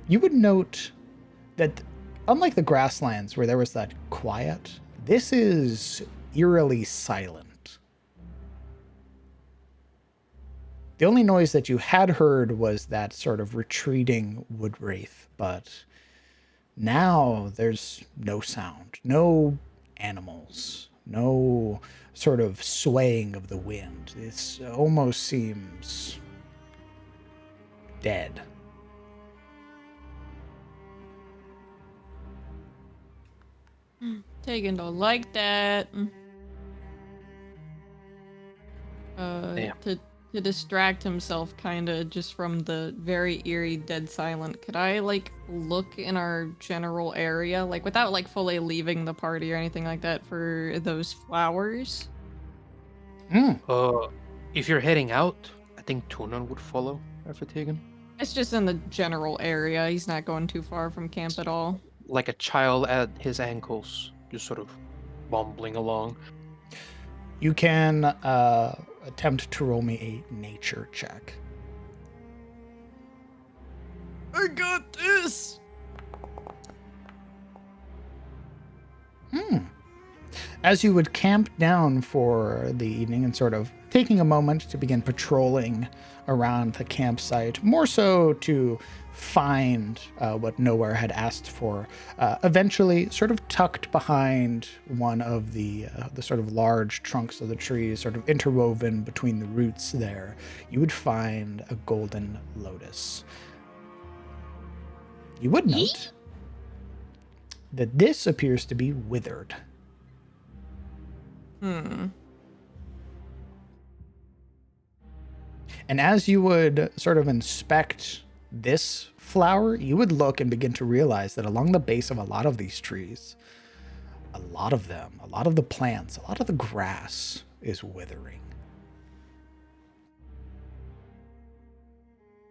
you would note that unlike the grasslands where there was that quiet, this is eerily silent. The only noise that you had heard was that sort of retreating wood wraith, but now there's no sound, no animals, no sort of swaying of the wind. It almost seems dead.
Tegan don't like that.
Damn.
To distract himself kinda just from the very eerie dead silent, could I like look in our general area, like without like fully leaving the party or anything like that, for those flowers?
If you're heading out, I think Tunon would follow after Tegan.
It's just in the general area. He's not going too far from camp at all.
Like a child at his ankles, just sort of bumbling along.
You can attempt to roll me a nature check.
I got this!
As you would camp down for the evening and sort of taking a moment to begin patrolling around the campsite, more so to find what Nowhere had asked for, eventually sort of tucked behind one of the sort of large trunks of the trees, sort of interwoven between the roots there, you would find a golden lotus. You would note that this appears to be withered. And as you would sort of inspect this flower, you would look and begin to realize that along the base of a lot of these trees, a lot of them, a lot of the plants, a lot of the grass is withering.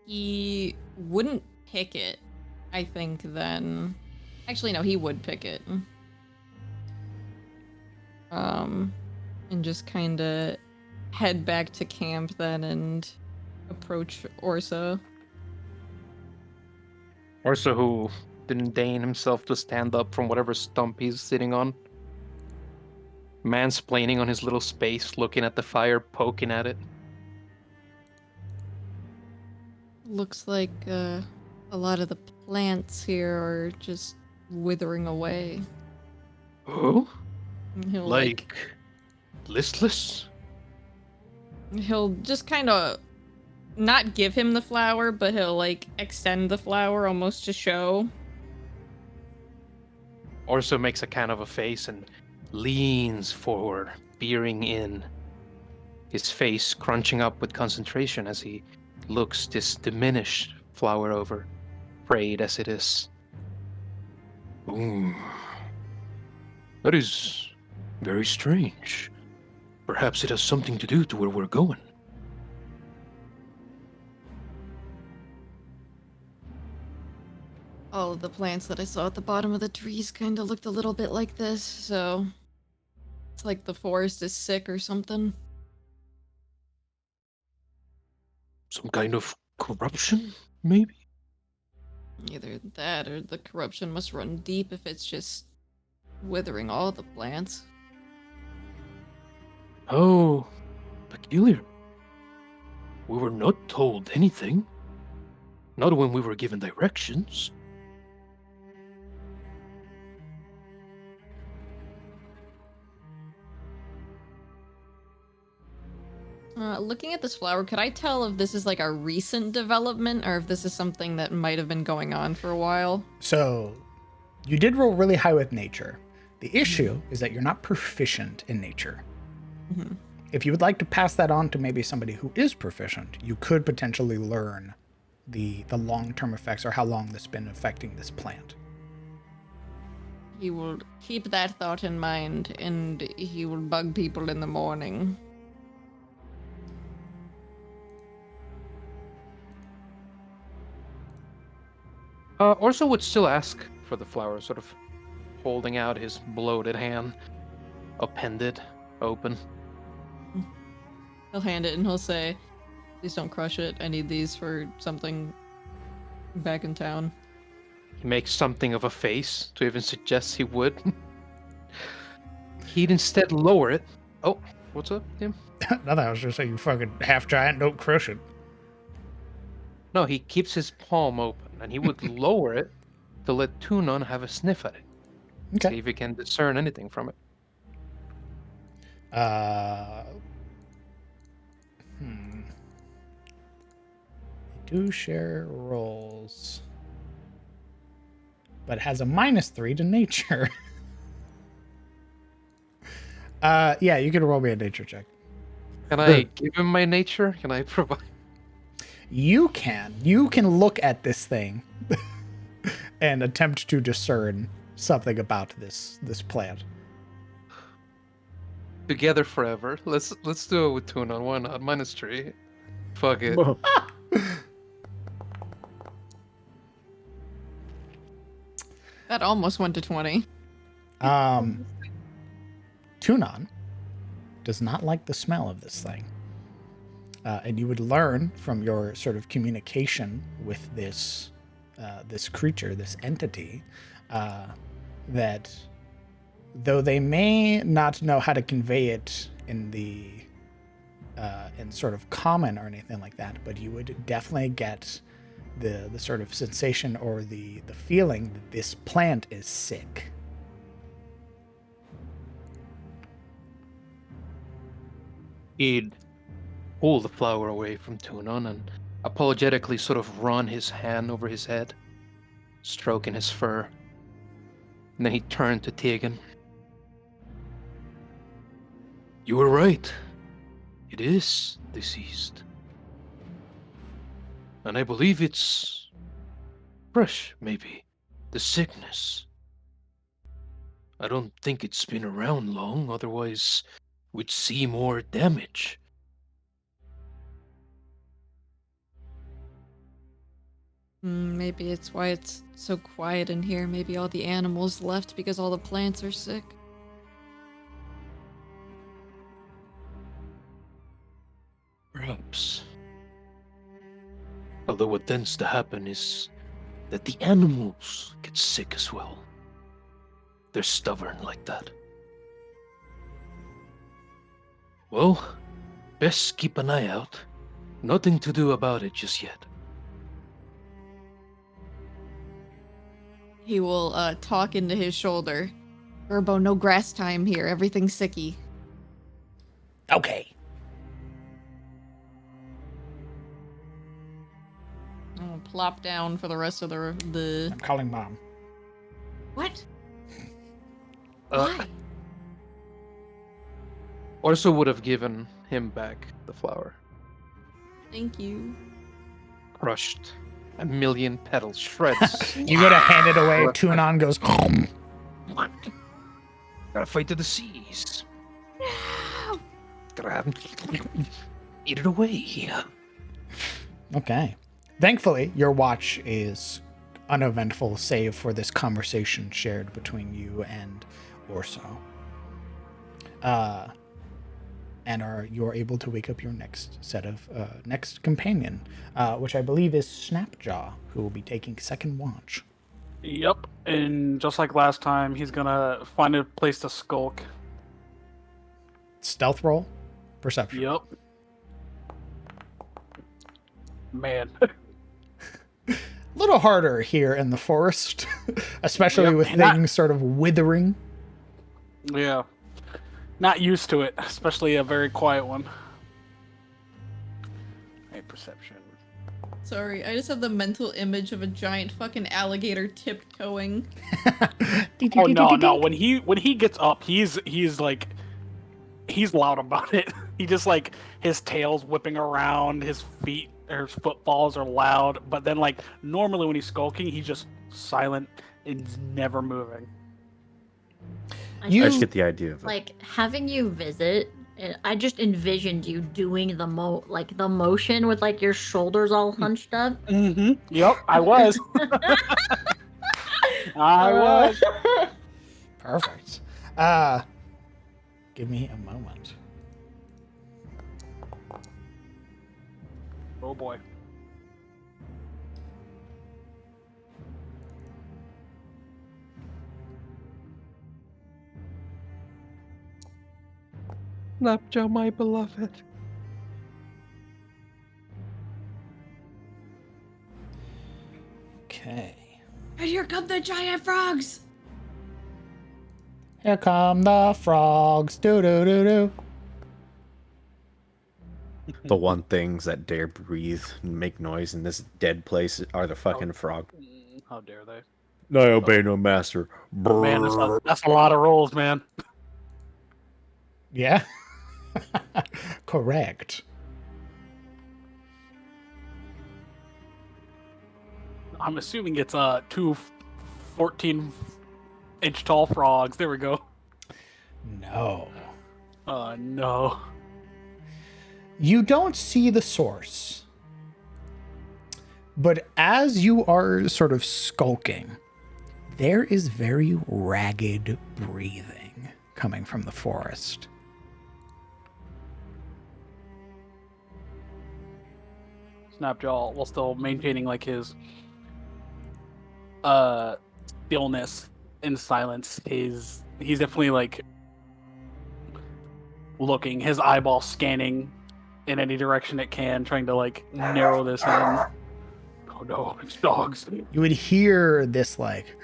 He wouldn't pick it, I think, then. Actually, no, he would pick it. And just kind of head back to camp then and approach Orso.
Orso, who didn't deign himself to stand up from whatever stump he's sitting on. Mansplaining on his little space, looking at the fire, poking at it.
Looks like a lot of the plants here are just withering away.
Oh?
He'll
Like listless?
He'll just kind of not give him the flower, but he'll like extend the flower almost to show.
Orso makes a kind of a face and leans forward, peering in. His face crunching up with concentration as he looks this diminished flower over, frayed as it is. Ooh. That is very strange. Perhaps it has something to do to where we're going.
All of the plants that I saw at the bottom of the trees kind of looked a little bit like this, so it's like the forest is sick or something.
Some kind of corruption, maybe?
Either that or the corruption must run deep if it's just withering all the plants.
Oh, peculiar. We were not told anything. Not when we were given directions.
Looking at this flower, could I tell if this is like a recent development or if this is something that might have been going on for a while?
So, you did roll really high with nature. The issue is that you're not proficient in nature.
Mm-hmm.
If you would like to pass that on to maybe somebody who is proficient, you could potentially learn the long-term effects or how long this has been affecting this plant.
He will keep that thought in mind and he will bug people in the morning.
Orso would still ask for the flower, sort of holding out his bloated hand, appended, open.
He'll hand it and he'll say, "Please don't crush it. I need these for something back in town."
He makes something of a face to even suggest he would. He'd instead lower it. Oh, what's up, Tim?
Nothing, I was just saying, you fucking half giant, don't crush it.
No, he keeps his palm open, and he would lower it to let Tunon have a sniff at it.
Okay.
See if he can discern anything from it.
We do share rolls, but it has a -3 to nature. Yeah, you can roll me a nature check.
Can I give him my nature? Can I provide?
You can. You can look at this thing and attempt to discern something about this plant.
Together forever. Let's do it with Tunon. Why not? -3. Fuck it.
That almost went to 20.
Tunon does not like the smell of this thing. And you would learn from your sort of communication with this creature, this entity, that though they may not know how to convey it in sort of common or anything like that, but you would definitely get the sort of sensation or the feeling that this plant is sick.
He'd pull the flower away from Tunon and apologetically sort of run his hand over his head, stroking his fur. And then he turned to Tegan. You were right. It is diseased. And I believe it's fresh, maybe. The sickness. I don't think it's been around long, otherwise we'd see more damage.
Maybe it's why it's so quiet in here. Maybe all the animals left because all the plants are sick.
Perhaps. Although what tends to happen is that the animals get sick as well. They're stubborn like that. Well, best keep an eye out. Nothing to do about it just yet.
He will talk into his shoulder. Gerbo, no grass time here. Everything's sicky.
Okay.
I'll plop down for the rest of the.
I'm calling Mom.
What?
Why? Orso would have given him back the flower.
Thank you.
Crushed. A million petals, shreds.
You go to hand it away. Tunon goes.
Gotta fight to the seas. Gotta eat it away.
Okay. Thankfully, your watch is uneventful, save for this conversation shared between you and Orso. And you're able to wake up your next set of next companion, which I believe is Snapjaw, who will be taking second watch.
Yep, and just like last time, he's gonna find a place to skulk.
Stealth roll, perception.
Yep. Man.
A little harder here in the forest, especially with things sort of withering.
Yeah. Not used to it, especially a very quiet one. Hey, perception.
Sorry, I just have the mental image of a giant fucking alligator tiptoeing.
Oh no! When he gets up, he's like, he's loud about it. He just like his tail's whipping around, his feet or his footfalls are loud. But then like normally when he's skulking, he's just silent and never moving.
I just get the idea of it.
Like having you visit, I just envisioned you doing the motion with like your shoulders all hunched up.
Mm-hmm. Yep, I was. I was.
Perfect. Give me a moment.
Oh boy.
Snapjaw, my beloved.
Okay.
And here come the giant frogs.
Here come the frogs. Do do do do.
The one things that dare breathe and make noise in this dead place are the fucking frog.
How dare they?
I obey no master.
Man, that's a lot of rolls, man.
Yeah. Correct.
I'm assuming it's two 14-inch tall frogs. There we go.
No.
No.
You don't see the source. But as you are sort of skulking, there is very ragged breathing coming from the forest.
Snapjaw, while still maintaining like his stillness and silence, he's definitely like looking, his eyeball scanning in any direction it can, trying to like narrow this in. Oh no, it's dogs.
You would hear this like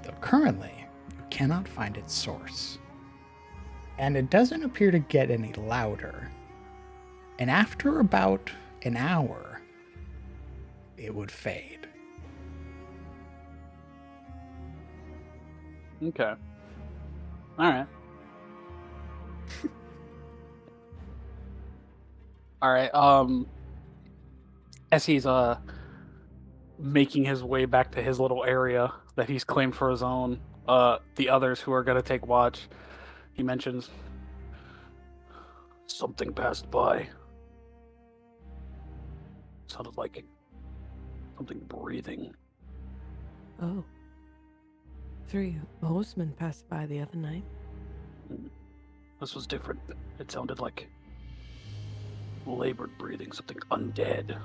Though currently, you cannot find its source. And it doesn't appear to get any louder. And after about an hour, it would fade.
Okay. Alright. Alright, as he's making his way back to his little area that he's claimed for his own, the others who are gonna take watch, he mentions something passed by. Sounded like something breathing.
Oh. 3 horsemen passed by the other night.
This was different. It sounded like labored breathing, something undead.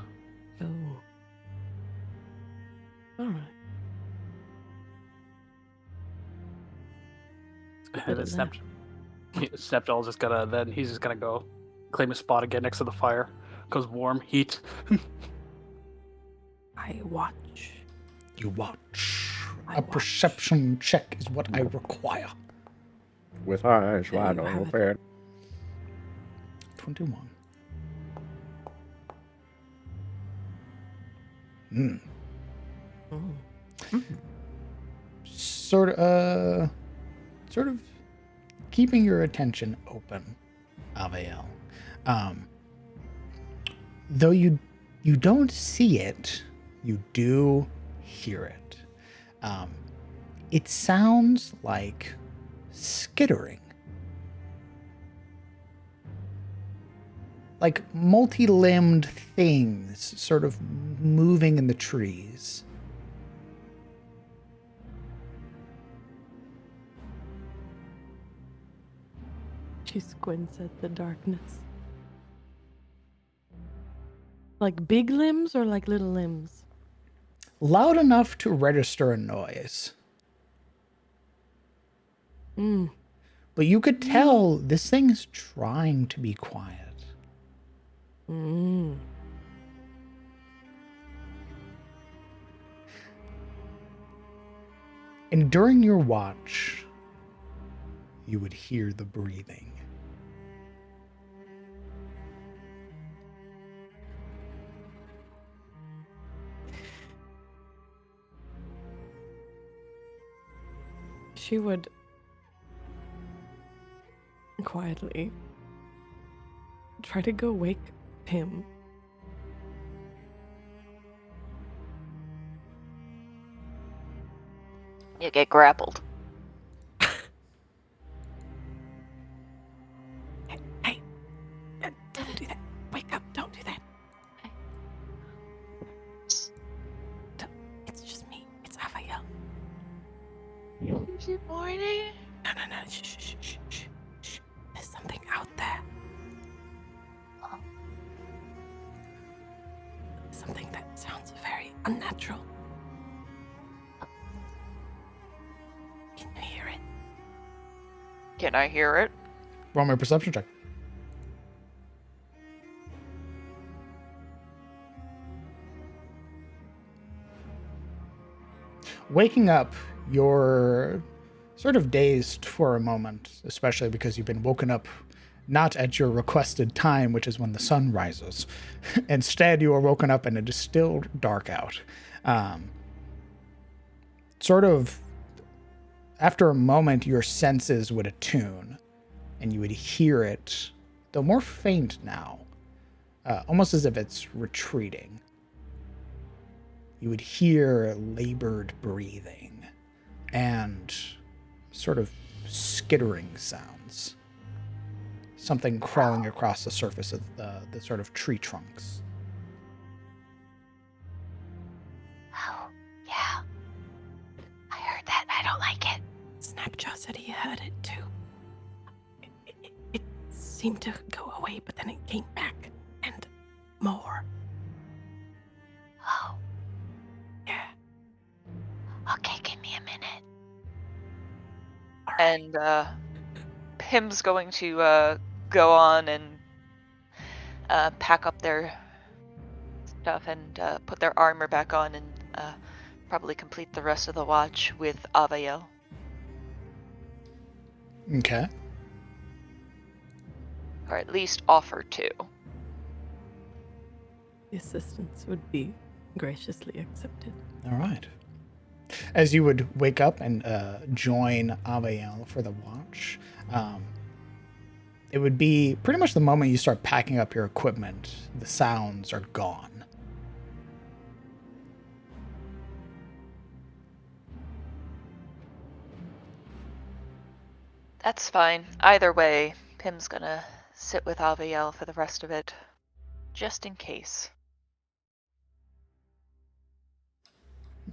Oh. Alright.
And it snapped. Snapjaw's just gonna, then he's just gonna go claim his spot again next to the fire. Cause warm, heat.
I watch.
You watch. A perception check is what I require.
With eyes
There
wide
you have it.
open.
21. Hmm. Sort of keeping your attention open, Avael. Though you don't see it, you do hear it. It sounds like skittering. Like multi-limbed things sort of moving in the trees.
She squints at the darkness. Like big limbs or like little limbs?
Loud enough to register a noise. But you could tell this thing's trying to be quiet. And during your watch, you would hear the breathing.
She would quietly try to go wake him.
You get grappled.
Hey, don't do that. Wake up, don't do that. It's just me. It's Raphael.
Is it morning?
No. Shh. There's something out there. Something that sounds very unnatural. Can you hear it?
Can I hear it?
Roll my perception check. Waking up, you're sort of dazed for a moment, especially because you've been woken up not at your requested time, which is when the sun rises. Instead, you are woken up and it is still dark out. Sort of, after a moment, your senses would attune, and you would hear it, though more faint now, almost as if it's retreating. You would hear labored breathing and sort of skittering sounds. Something crawling across the surface of the sort of tree trunks.
Oh, yeah. I heard that. I don't like it.
Snapjaw said he heard it too. It seemed to go away, but then it came back and more.
Oh.
Yeah.
Okay, give me a minute.
And Pim's going to go on and pack up their stuff and put their armor back on and probably complete the rest of the watch with Avael.
Okay.
Or at least offer to.
The assistance would be graciously accepted.
All right. As you would wake up and join Avael for the watch, it would be pretty much the moment you start packing up your equipment, the sounds are gone.
That's fine. Either way, Pim's gonna sit with Avael for the rest of it, just in case.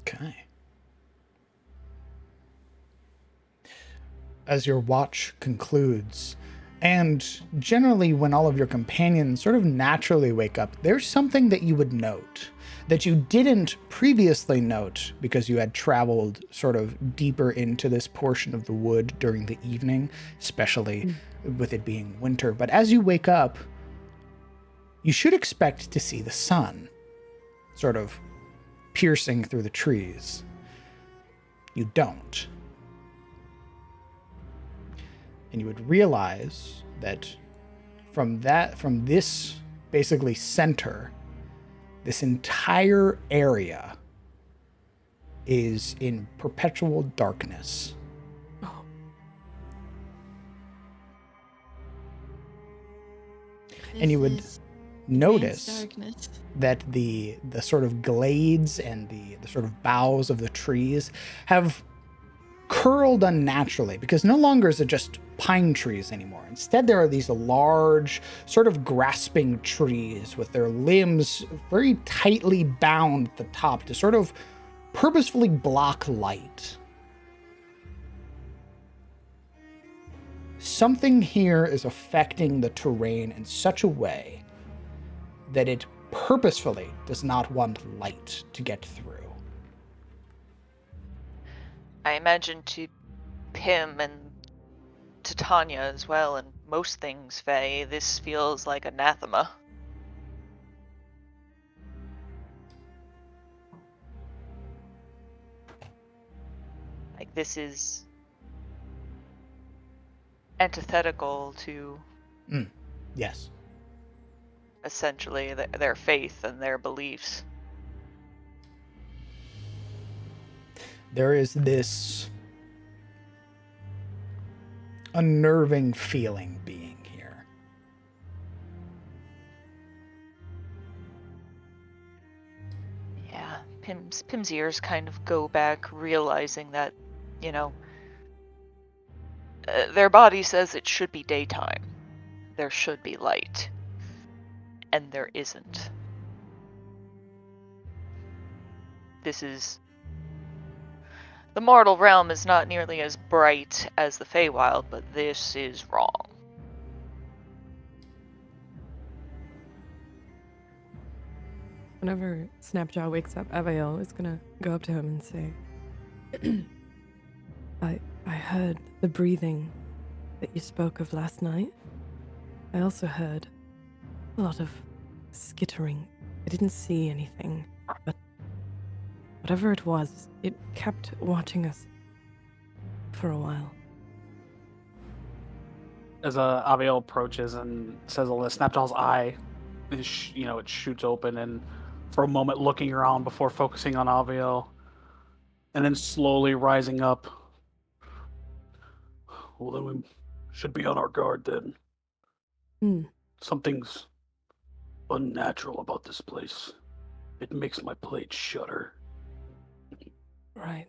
Okay. As your watch concludes, And generally, when all of your companions sort of naturally wake up, there's something that you would note that you didn't previously note because you had traveled sort of deeper into this portion of the wood during the evening, especially with it being winter. But as you wake up, you should expect to see the sun sort of piercing through the trees. You don't. And you would realize that from this basically center, this entire area is in perpetual darkness.
Oh.
And you would notice that the sort of glades and the sort of boughs of the trees have curled unnaturally, because no longer is it just pine trees anymore. Instead, there are these large, sort of grasping trees with their limbs very tightly bound at the top to sort of purposefully block light. Something here is affecting the terrain in such a way that it purposefully does not want light to get through.
I imagine to Pim and to Tanya as well, and most things, Faye, this feels like anathema. Like, this is antithetical to
Yes,
essentially their faith and their beliefs.
there is this unnerving feeling being here.
Yeah, Pim's ears kind of go back, realizing that, you know, their body says it should be daytime. There should be light. And there isn't. This is... The mortal realm is not nearly as bright as the Feywild, but this is wrong.
Whenever Snapjaw wakes up, Aviel is gonna go up to him and say, I heard the breathing that you spoke of last night. I also heard a lot of skittering. I didn't see anything, but whatever it was, it kept watching us for a while.
As Aviel approaches and says all this, Snapjaw's eye is, it shoots open, and for a moment looking around before focusing on Aviel, and then slowly rising up. Well, then we should be on our guard then. Something's unnatural about this place. It makes my blade shudder.
Right.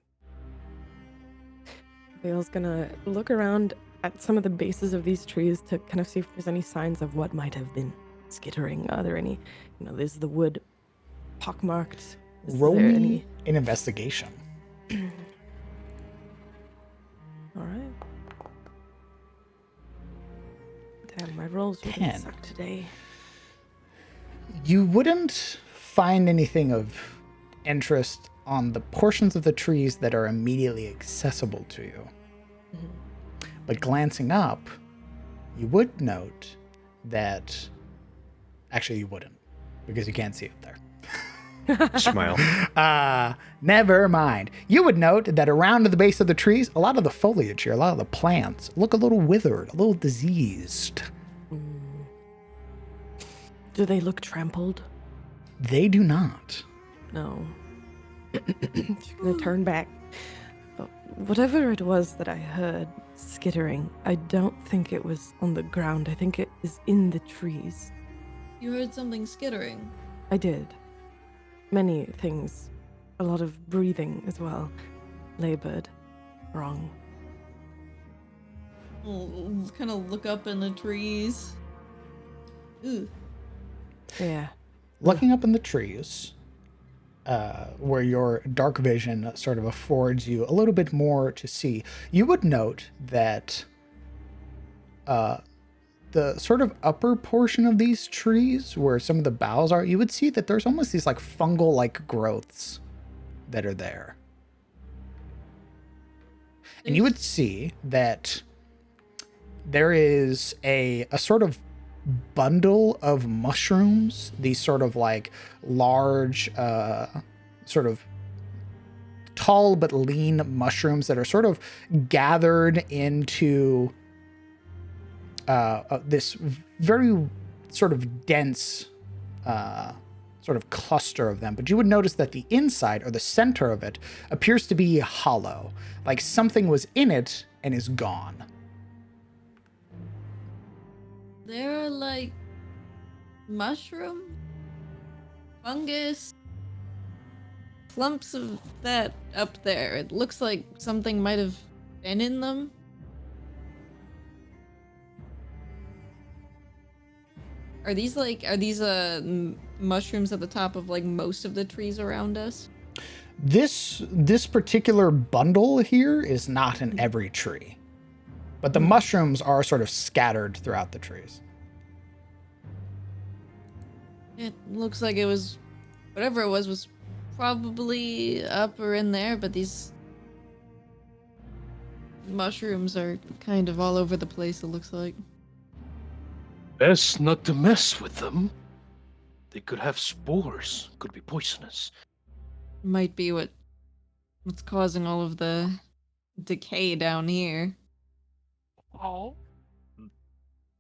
Vale's gonna look around at some of the bases of these trees to kind of see if there's any signs of what might have been skittering. Are there any, is the wood pockmarked?
Roll me an investigation.
All right. Damn, my rolls really suck today.
You wouldn't find anything of interest on the portions of the trees that are immediately accessible to you. But glancing up, you would note that... Actually, you wouldn't, because you can't see it there.
Smile.
Never mind. You would note that around the base of the trees, a lot of the foliage here, a lot of the plants look a little withered, a little diseased.
Do they look trampled?
They do not.
No. She's gonna turn back. Whatever it was that I heard skittering, I don't think it was on the ground. I think it is in the trees.
You heard something skittering?
I did. Many things. A lot of breathing as well. Labored. Wrong.
We'll kind of look up in the trees. Ooh.
Yeah.
Looking up in the trees, where your dark vision sort of affords you a little bit more to see, you would note that the sort of upper portion of these trees, where some of the boughs are, you would see that there's almost these like fungal-like growths that are there. And you would see that there is a sort of bundle of mushrooms, these sort of like large, sort of tall but lean mushrooms that are sort of gathered into this very sort of dense sort of cluster of them. But you would notice that the inside, or the center of it, appears to be hollow, like something was in it and is gone.
There are like mushroom, fungus, clumps of that up there. It looks like something might have been in them. Are these mushrooms at the top of like most of the trees around us?
This particular bundle here is not in every tree, but the mushrooms are sort of scattered throughout the trees.
It looks like it was, whatever it was probably up or in there, but these mushrooms are kind of all over the place, it looks like.
Best not to mess with them. They could have spores, could be poisonous.
Might be what's causing all of the decay down here.
Oh.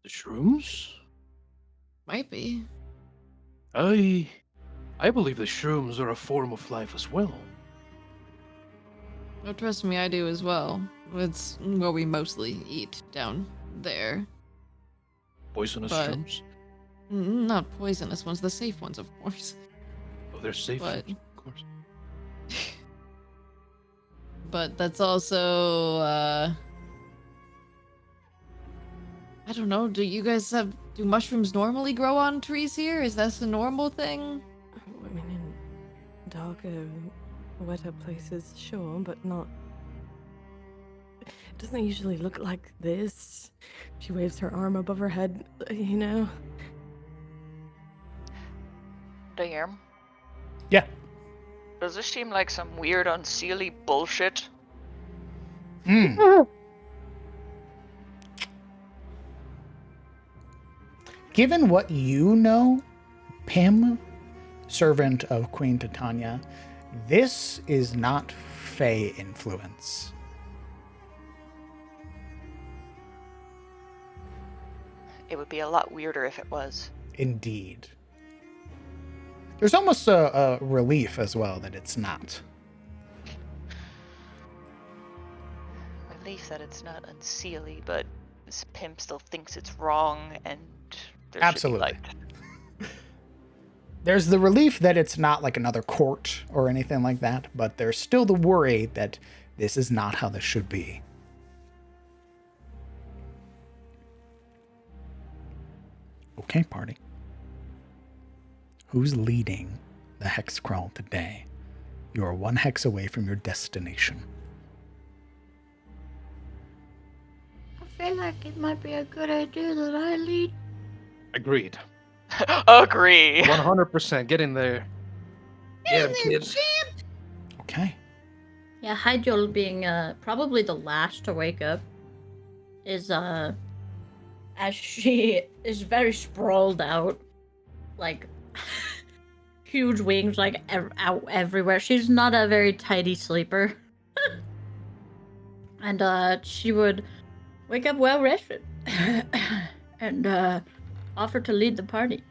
The shrooms?
Might be.
I believe the shrooms are a form of life as well.
Oh, trust me, I do as well. It's what we mostly eat down there.
Poisonous
But
shrooms?
not poisonous ones, the safe ones, of course.
Oh, they're safe,
But-
of course.
But that's also, I don't know, do mushrooms normally grow on trees here? Is that a normal thing?
I mean, in darker, wetter places, sure, but not. It doesn't usually look like this. She waves her arm above her head, you know?
Damn.
Yeah.
Does this seem like some weird, unseelie bullshit?
Given what you know, Pim, servant of Queen Titania, this is not Fey influence.
It would be a lot weirder if it was.
Indeed. There's almost a relief as well that it's not.
Relief that it's not unseelie, but this pimp still thinks it's wrong and there
Absolutely.
should be light.
There's the relief that it's not like another court or anything like that, but there's still the worry that this is not how this should be. Okay, party. Who's leading the hex crawl today? You are 1 hex away from your destination.
I feel like it might be a good idea that I lead.
Agreed.
Agree.
100%. Get in there. Get him, kid.
Okay.
Yeah, Hyjol being probably the last to wake up is as she is very sprawled out, like huge wings like out everywhere. She's not a very tidy sleeper. And she would wake up well rested and offer to lead the party.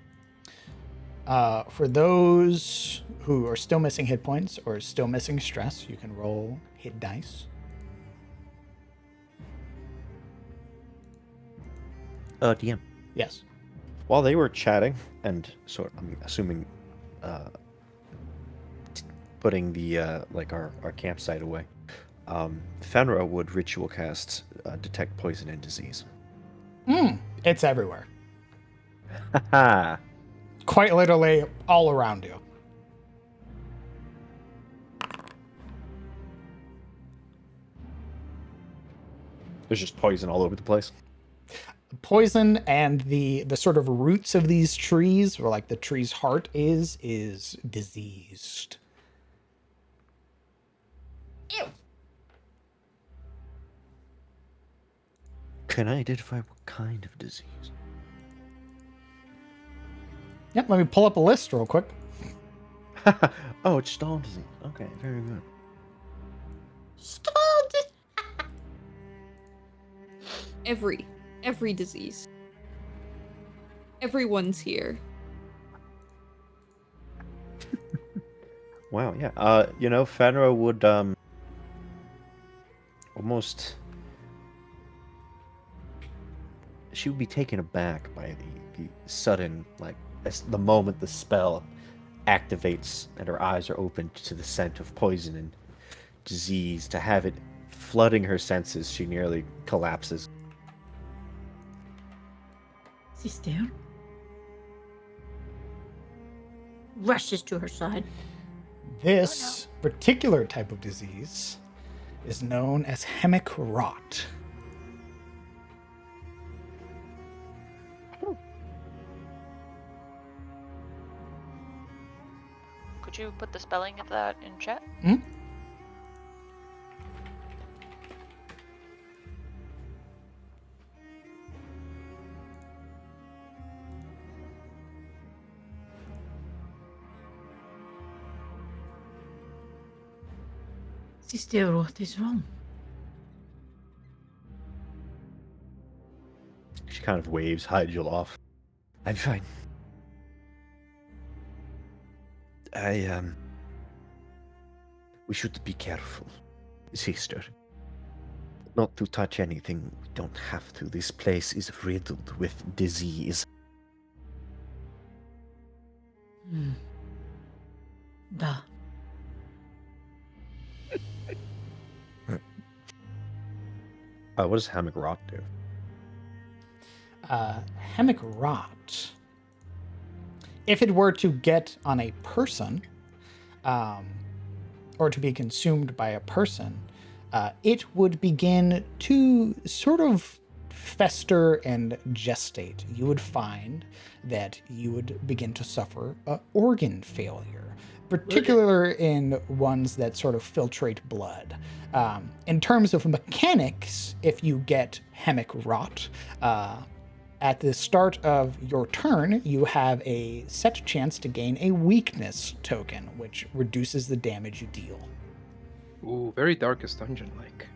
For those who are still missing hit points or still missing stress, you can roll hit dice.
DM.
Yes.
While they were chatting, and so I'm assuming putting the like our campsite away, Fenra would ritual cast detect poison and disease.
It's everywhere.
Haha.
Quite literally all around you.
There's just poison all over the place.
poison and the sort of roots of these trees, or like the tree's heart is diseased.
Ew.
Can I identify what kind of disease?
Yep, let me pull up a list real quick.
Oh, it's stall disease. Okay, very good.
Every disease. Everyone's here.
Wow, yeah. Fenrir would almost. She would be taken aback by the sudden, like, as the moment the spell activates and her eyes are opened to the scent of poison and disease. To have it flooding her senses, she nearly collapses.
Sister rushes to her side.
This particular type of disease is known as hemic rot.
Could you put the spelling of that in chat?
Hmm?
Sister, what is wrong?
She kind of waves Hygel off. I'm fine. We should be careful, sister. Not to touch anything. We don't have to. This place is riddled with disease.
Da.
What does hemic rot do?
Hemic rot, if it were to get on a person, or to be consumed by a person, it would begin to sort of fester and gestate. You would find that you would begin to suffer organ failure, particularly in ones that sort of filtrate blood. In terms of mechanics, if you get hemic rot, at the start of your turn, you have a set chance to gain a weakness token, which reduces the damage you deal.
Ooh, very Darkest Dungeon-like.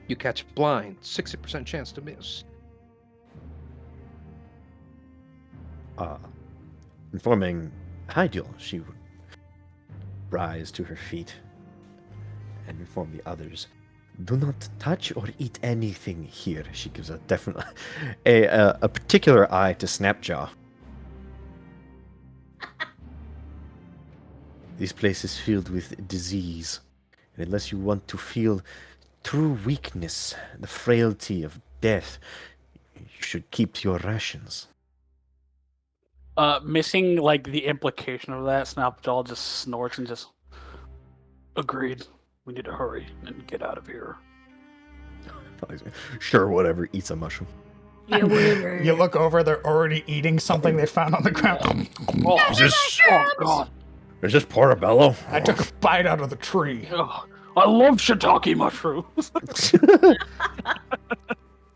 You catch blind, 60% chance to miss.
Informing Hygel, she would rise to her feet and inform the others. Do not touch or eat anything here. She gives a particular eye to Snapjaw. This place is filled with disease, and unless you want to feel true weakness, the frailty of death, you should keep to your rations.
Missing like the implication of that, Snapjaw just snorts and just agreed. We need to hurry and get out of here.
Sure, whatever. Eats a mushroom.
Yeah, whatever.
You look over, they're already eating something they found on the ground.
Oh God!
Is this portobello?
I took a bite out of the tree.
Oh, I love shiitake mushrooms.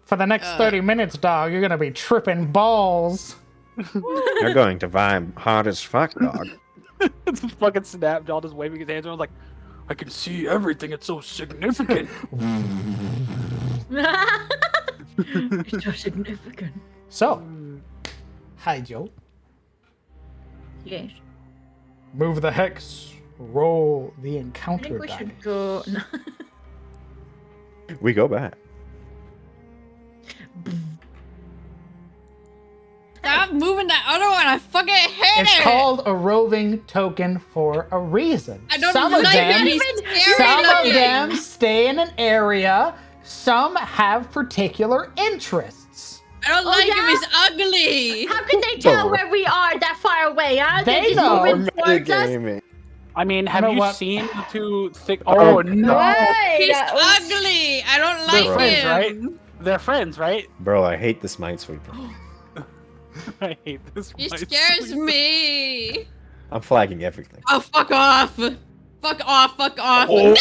For the next 30 minutes, dog, you're gonna be tripping balls.
You're going to vibe hard as fuck, dog.
It's fucking Snapjaw just waving his hands around like, I can see everything. It's so significant.
It's so significant.
So, Hygel.
Yes.
Move the hex. Roll the
I
encounter
think we
die.
should go. No.
We go back.
Stop moving that other one. I fucking hate
It's
it.
called a roving token for a reason.
I don't
some
like
of them,
it. He's
some
scary
of them
looking.
stay in an area. Some have particular interests.
I don't like him. He's ugly.
How can they tell where we are that far away, huh?
They
They're just
know.
moving towards us.
I mean, have
know
you
what?
seen the two thick? Oh no!
Right.
He's ugly. I don't like
They're friends,
him.
right? They're friends, right?
Bro, I hate this Minesweeper.
I hate this.
He scares me.
I'm flagging everything.
Oh, fuck off. Fuck off, fuck off.
Oh.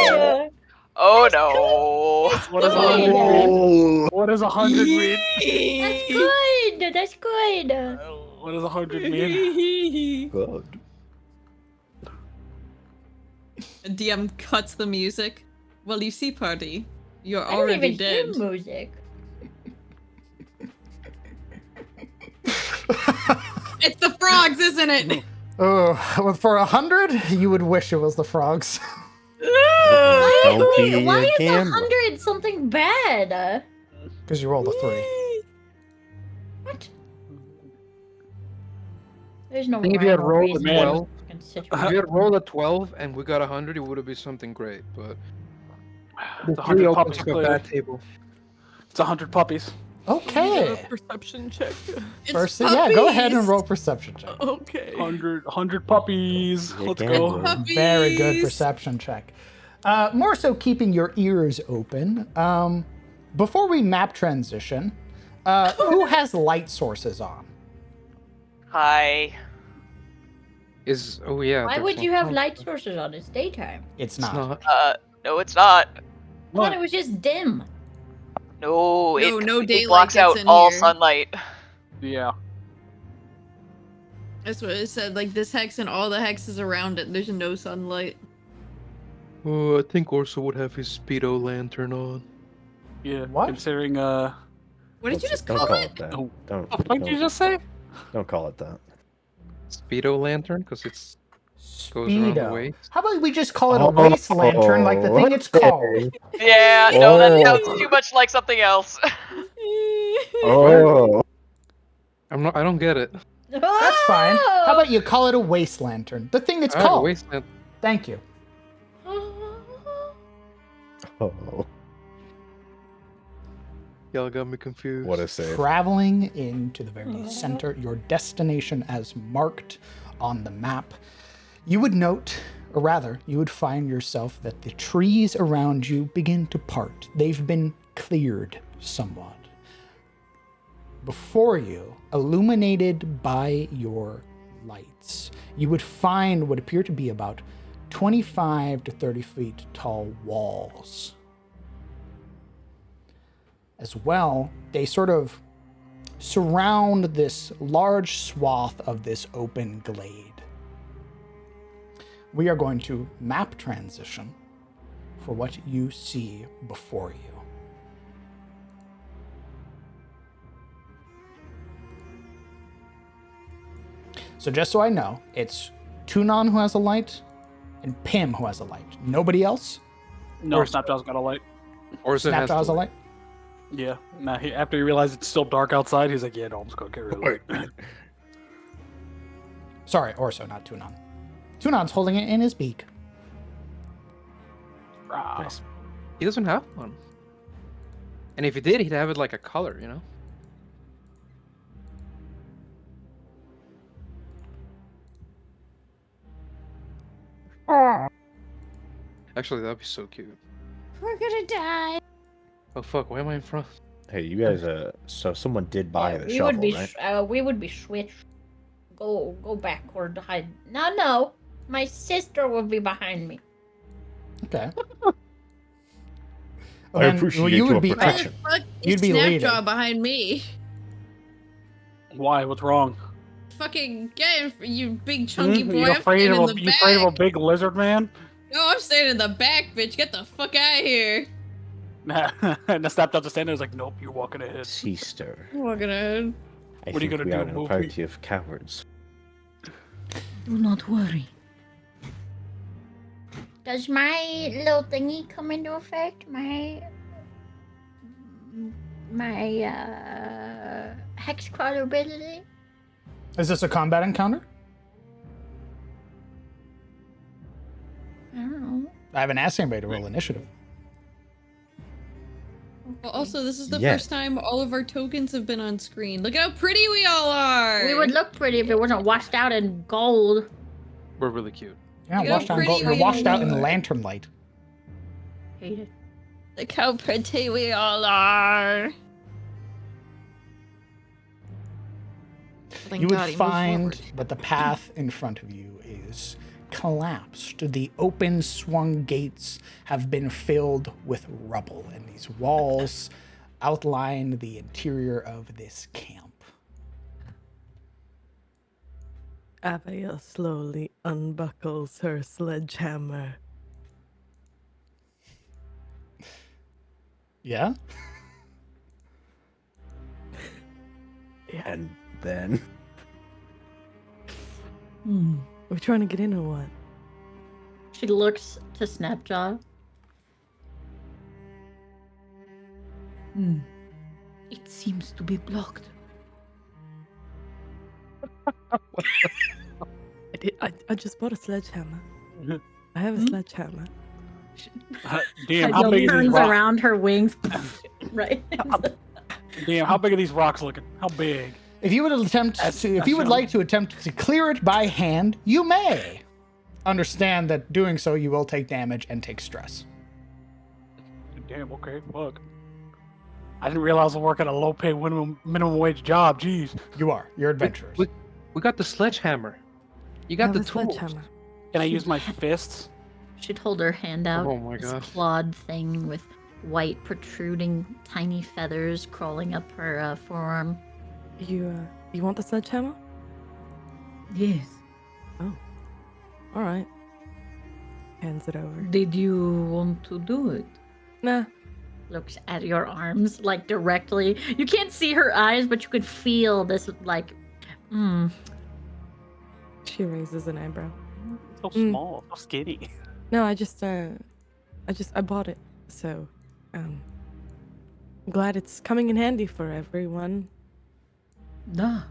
No!
Oh no.
What does 100 mean? What does 100 mean?
That's good. That's good.
What does 100 mean?
Good.
DM cuts the music. Well, you see, party. You're
I don't
already
even
dead.
hear music.
It's the frogs, isn't it?
Oh, well, for 100, you would wish it was the frogs.
Don't be
Why
a
is
gambler.
100 something bad?
Because you rolled a 3.
What? There's no
I think if you had
rhyme or
rolled a
reason
12,
in
if
situation.
you had rolled a 12 and we got 100, it would have been something great. But
It's
the
100
3 opens
puppies,
up a
clearly.
bad table.
It's 100 puppies.
Okay.
Perception check.
First, yeah, go ahead and roll perception check.
Okay.
100 puppies. Let's go.
Very good perception check. More so keeping your ears open. Before we map transition, who has light sources on?
Hi.
Oh yeah.
Why
there's
would
one.
you have
Oh,
light sources on? It's daytime.
It's
it's
not.
not.
No, it's not.
I thought it was just dim.
No,
No,
it
no
completely
daylight
blocks
gets
out
in
all
here.
sunlight.
Yeah.
That's what it said. Like this hex and all the hexes around it. There's no sunlight.
Oh, I think Orso would have his speedo lantern on.
Yeah.
What?
Considering
What did you just
Don't
call
call
it?
it that.
Oh.
Don't.
What did you just say?
Don't call it that.
Speedo lantern, because it's goes around the
Speedo.
waist.
How about we just call it a waist lantern like the thing it's called?
Yeah, no, that sounds too much like something else.
Oh.
I don't get it.
That's fine. How about you call it a waist lantern? The thing it's
Alright,
called.
waist lantern.
Thank you.
Oh.
Y'all got me confused.
What a save.
Traveling into the very center, your destination as marked on the map, you would note, or rather, you would find yourself that the trees around you begin to part. They've been cleared somewhat. Before you, illuminated by your lights, you would find what appear to be about 25 to 30 feet tall walls. As well, they sort of surround this large swath of this open glade. We are going to map transition for what you see before you. So just so I know, it's Tunon who has a light and Pim who has a light. Nobody else?
No, Snapjaw's got a light.
Orso
Snapjaw has a light?
Yeah. Nah, after he realized it's still dark outside, he's like, yeah, no, I'm just gonna carry a light.
Sorry, Orso, not Tunon. Tunon's holding it in his beak.
Nice. He doesn't have one. And if he did, he'd have it like a color, you know? Actually, that'd be so cute.
We're gonna die.
Oh fuck, why am I in front?
Hey, you guys, so someone did buy the
we
shovel,
would be
right?
we would be switched. Go backward, hide. No. My sister will be behind me.
Okay.
I appreciate
you
your
would be
protection.
Fuck,
You'd be
Snapjaw
leading.
behind me.
Why? What's wrong?
Fucking get in, you big chunky boy.
You
I'm
afraid
staying
of
in the
you afraid of a
back.
big lizard man?
No, I'm staying in the back, bitch. Get the fuck out of here.
And the Snapjaw just standing there is like, nope, you're walking ahead.
Sister.
I'm walking ahead.
I
What are you
think
gonna
we
do,
are in a
move
party of cowards.
Do not worry.
Does my little thingy come into effect? My hex crawler ability?
Is this a combat encounter?
I don't know.
I haven't asked anybody to roll initiative.
Well, also, this is the
Yeah.
first time all of our tokens have been on screen. Look at how pretty we all are.
We would look pretty if it wasn't washed out in gold.
We're really cute.
Yeah,
Look how
washed out,
pretty
you're
we
washed out in
are.
lantern light.
Hate it.
Look how pretty we all are. Thank
You would
God he moved
find
forward.
that the path in front of you is collapsed. The open swung gates have been filled with rubble, and these walls outline the interior of this camp.
Abigail slowly unbuckles her sledgehammer.
Yeah?
Yeah.
And then
We're trying to get in or what?
She looks to Snapjaw.
It seems to be blocked.
I just bought a sledgehammer. I have a sledgehammer.
Damn, how
Heidel
big are these
turns
rocks?
around, her wings, right?
Damn, how big are these rocks looking? How big?
If you would like to attempt to clear it by hand, you may. Understand that doing so you will take damage and take stress.
Damn, okay, fuck. I didn't realize I work at a low-paid minimum wage job. Jeez.
You are. You're adventurers.
We got the sledgehammer. You got the tools.
Can I use my fists?
She'd hold her hand out.
Oh my
this
gosh.
clawed thing with white protruding tiny feathers crawling up her forearm.
You want the sledgehammer?
Yes.
Oh. All right. Hands it over.
Did you want to do it?
Nah.
Looks at your arms, like directly. You can't see her eyes, but you could feel this, like,
She raises an eyebrow.
So small, so skinny.
No, I bought it. So, glad it's coming in handy for everyone.
Ah,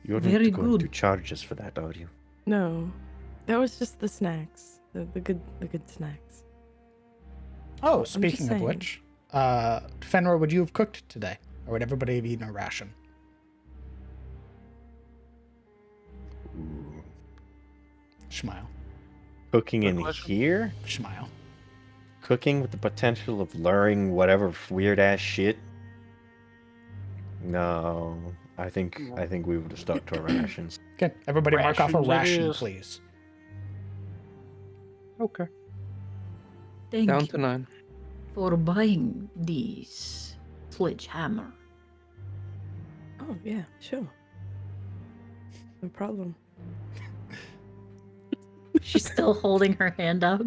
you're
very
not going
good.
to charge us for that, are you?
No, that was just the snacks, the good snacks.
Oh,
just
speaking of
saying.
which, Fenrir, would you have cooked today? Or would everybody have eaten a ration?
Ooh.
Smile.
Cooking in here?
Smile.
Cooking with the potential of luring whatever weird ass shit? No. I think we would have stuck to our rations.
Okay, everybody mark off a
Rations it
ration,
is.
please.
Okay.
Thank
Down
you
to 9.
for buying this sledgehammer.
Oh yeah, sure. No problem.
she's still holding her hand out.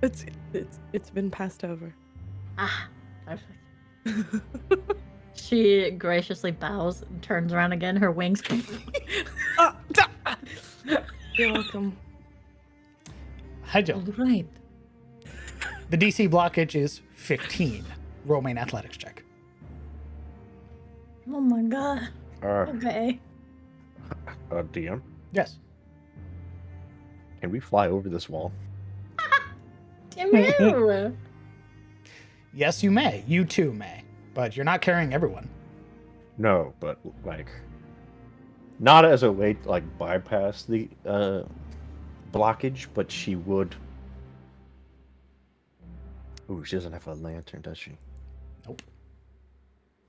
It's been passed over.
Ah, perfect. She graciously bows and turns around again, her wings.
You're welcome.
Hi, Joe.
All right.
The DC blockage is 15. Roll me an athletics check.
Oh my god. Okay.
DM?
Yes.
Can we fly over this wall?
Damn you.
Yes, you may. You too may. But you're not carrying everyone.
No, but like, not as a way to like bypass the blockage, but she would. Ooh, she doesn't have a lantern, does she?
Nope.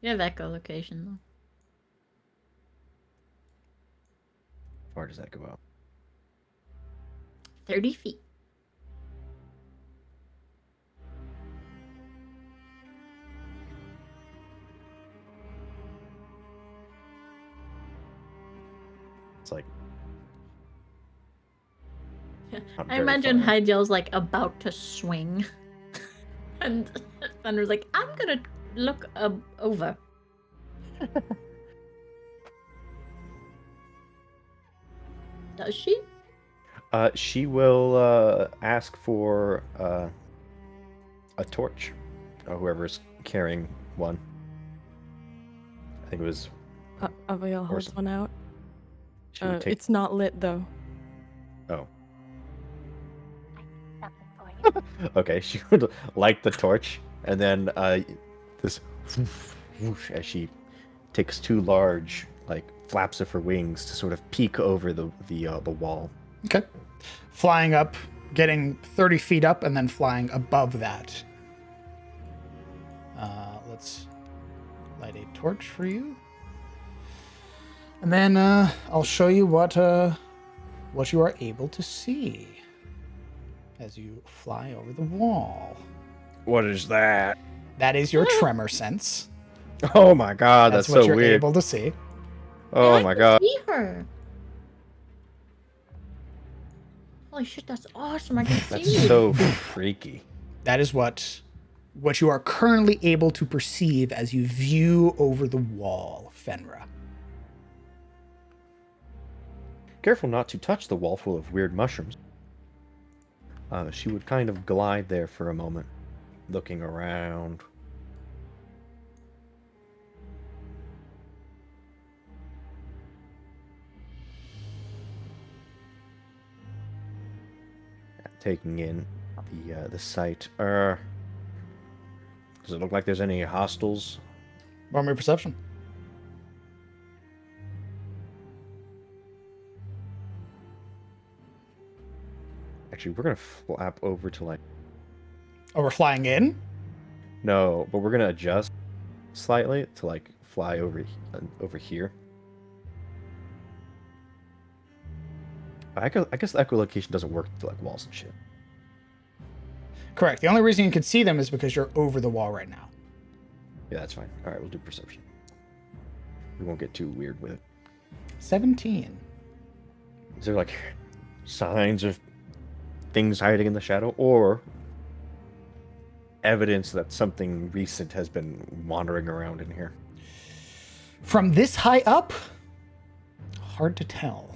You have echolocation though.
How far does that go out?
30 feet.
It's like.
Yeah.
Not
I
very
imagine
far.
Hydeel's like about to swing. And Thunder's like, I'm gonna look over. Does she?
She will ask for a torch. Whoever's carrying one. I think it was.
Aviel holds
Orson.
one out.
She would take.
It's not lit though.
Oh. Okay, she would light the torch, and then this whoosh, as she takes two large like flaps of her wings to sort of peek over the wall.
Okay. Flying up, getting 30 feet up, and then flying above that. Let's light a torch for you. And then I'll show you what you are able to see as you fly over the wall.
What is that?
That is your tremor sense.
Oh my god, that's
what
so
you're
weird.
able to see.
Oh my god.
See her. Holy shit, that's awesome. I can see
That's
you.
so freaky.
That is what you are currently able to perceive as you view over the wall, Fenra.
Careful not to touch the wall full of weird mushrooms. She would kind of glide there for a moment, looking around. Taking in the site. Does it look like there's any hostiles?
Roll me perception.
Actually, we're gonna flap over to like.
Oh, we're flying in?
No, but we're gonna adjust slightly to like fly over here. I guess the echolocation doesn't work to like walls and shit.
Correct. The only reason you can see them is because you're over the wall right now.
Yeah, that's fine. All right, we'll do perception. We won't get too weird with it.
17.
Is there like signs of things hiding in the shadow, or evidence that something recent has been wandering around in here?
From this high up, hard to tell,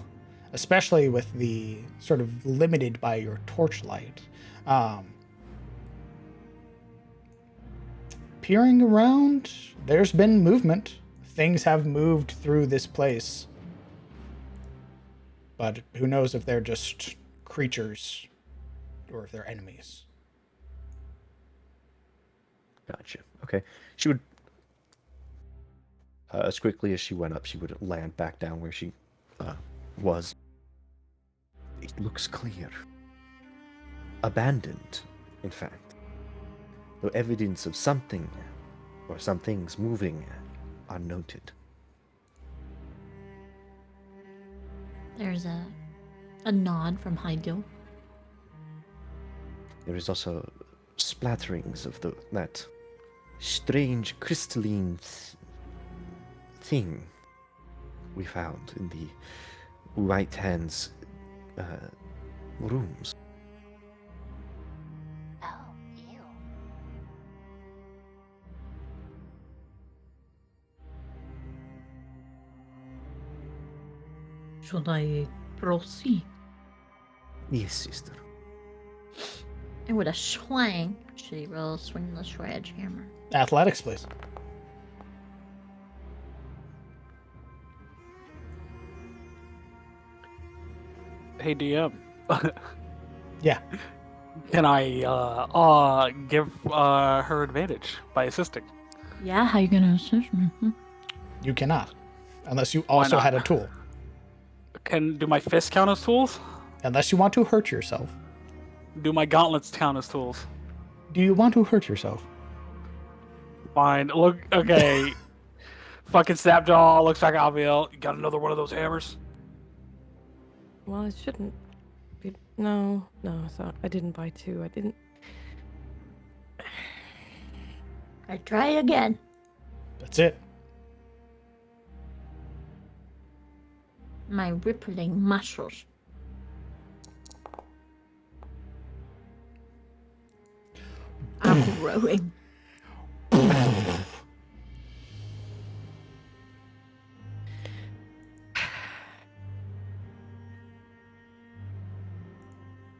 especially with the sort of limited by your torchlight. Peering around, there's been movement. Things have moved through this place. But who knows if they're just creatures or if they're enemies.
Gotcha. Okay. She would, as quickly as she went up, she would land back down where she was. It looks clear. Abandoned, in fact. No evidence of something or some things moving are noted.
There's a nod from Hydeal.
There is also splatterings of that strange crystalline thing we found in the right hand's rooms.
Oh, ew.
Should I proceed?
Yes, sister.
And with a swing, she will swing the sledgehammer.
Athletics, please.
Hey DM.
Yeah.
Can I give her advantage by assisting?
Yeah, how you gonna assist me?
You cannot. Unless you also had a tool.
Do my fists count as tools?
Unless you want to hurt yourself.
Do my gauntlets count as tools?
Do you want to hurt yourself?
Fine. Look, okay. Fucking Snapjaw looks like Abiel. You got another one of those hammers?
Well, it shouldn't be. No, so I didn't buy two. I didn't.
I try again.
That's it.
My rippling muscles. I'm growing.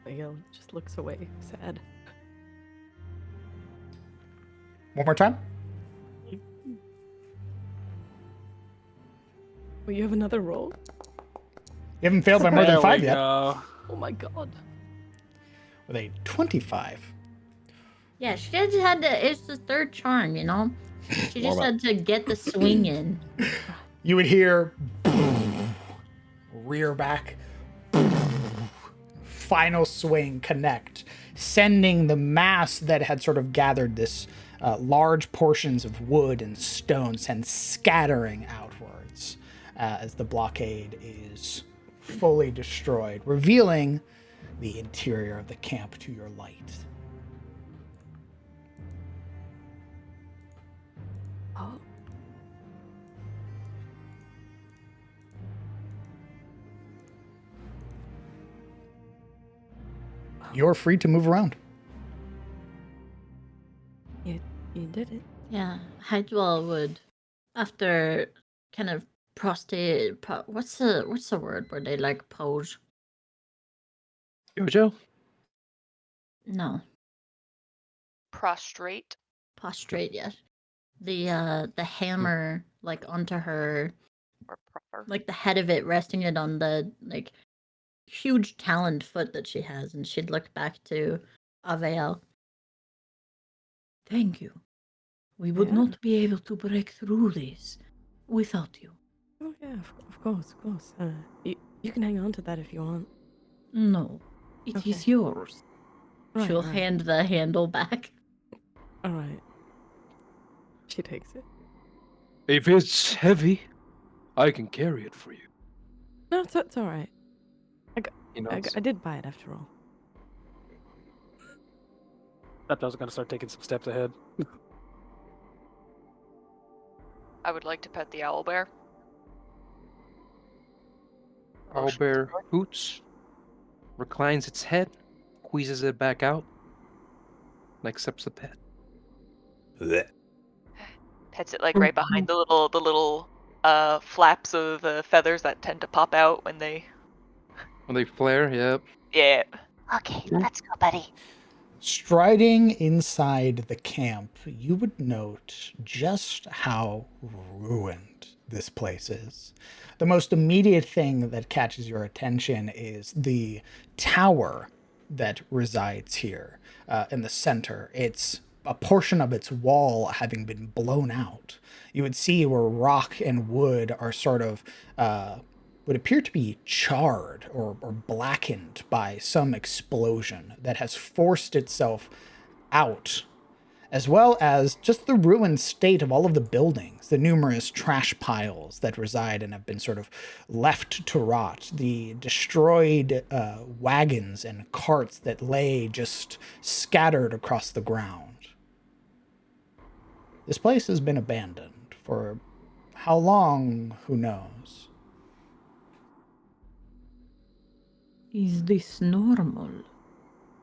Abiel just looks away, sad.
One more time.
Well, you have another roll?
You haven't failed by more than 5 yet.
Oh my god.
With a 25.
Yeah, she just had to. It's the third charm, you know? She just
Warm
had to get the swing in.
You would hear rear back, final swing connect, sending the mass that had sort of gathered this large portions of wood and stone send scattering outwards as the blockade is fully destroyed, revealing the interior of the camp to your light.
Oh.
You're free to move around.
You did it.
Yeah, Hydwell would, after kind of what's the word where they like pose?
Jojo?
No,
Prostrate.
prostrate. Yes, the hammer like onto her,
Or proper.
like the head of it resting it on the like huge taloned foot that she has, and she'd look back to Avael.
Thank you. We would
Yeah.
not be able to break through this without you.
Oh yeah, of course. You can hang on to that if you want.
No, it is
Okay.
yours.
She'll
Right.
hand the handle back.
All right. She takes it.
If it's heavy, I can carry it for you.
No, it's all right.
He nods.
I did buy it after all.
That was gonna start taking some steps ahead.
I would like to pet the owlbear.
Owlbear hoots, reclines its head, squeezes it back out, and accepts the pet.
Pets it like right behind the little flaps of feathers that tend to pop out when they.
When they flare, yep.
Yeah.
Okay, let's go, buddy.
Striding inside the camp, you would note just how ruined this place is. The most immediate thing that catches your attention is the tower that resides here in the center. It's a portion of its wall having been blown out. You would see where rock and wood are sort of would appear to be charred or blackened by some explosion that has forced itself out, as well as just the ruined state of all of the buildings, the numerous trash piles that reside and have been sort of left to rot, the destroyed wagons and carts that lay just scattered across the ground. This place has been abandoned for how long, who knows?
Is this normal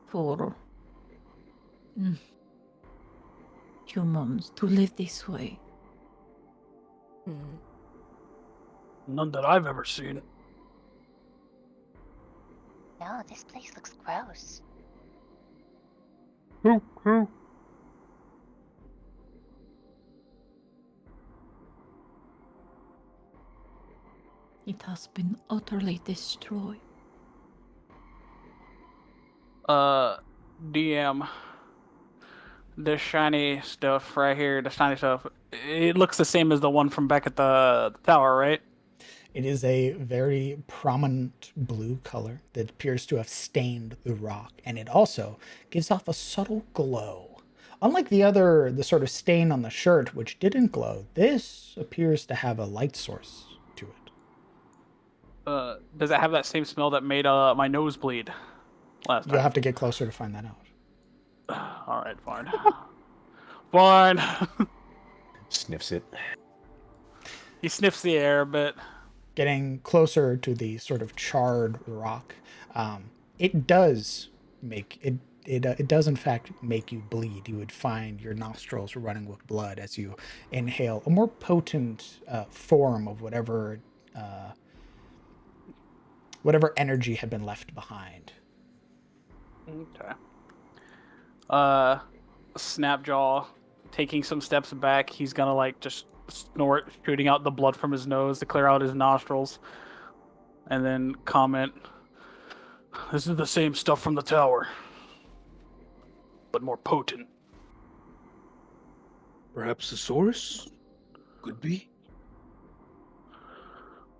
for humans to live this way?
None that I've ever seen.
No, this place looks gross.
Who?
It has been utterly destroyed.
DM. This shiny stuff right here, the shiny stuff, it looks the same as the one from back at the tower, right?
It is a very prominent blue color that appears to have stained the rock, and it also gives off a subtle glow. Unlike the sort of stain on the shirt, which didn't glow, this appears to have a light source to it.
Does it have that same smell that made my nose bleed last time?
You'll have to get closer to find that out.
All right, fine. Fine.
Sniffs it.
He sniffs the air, but
Getting closer to the sort of charred rock, it does make it. It does in fact make you bleed. You would find your nostrils running with blood as you inhale a more potent form of whatever energy had been left behind.
okay. Snapjaw taking some steps back. He's gonna like just snort, shooting out the blood from his nose to clear out his nostrils, and then comment, "This is the same stuff from the tower, but more potent."
Perhaps the source? Could be.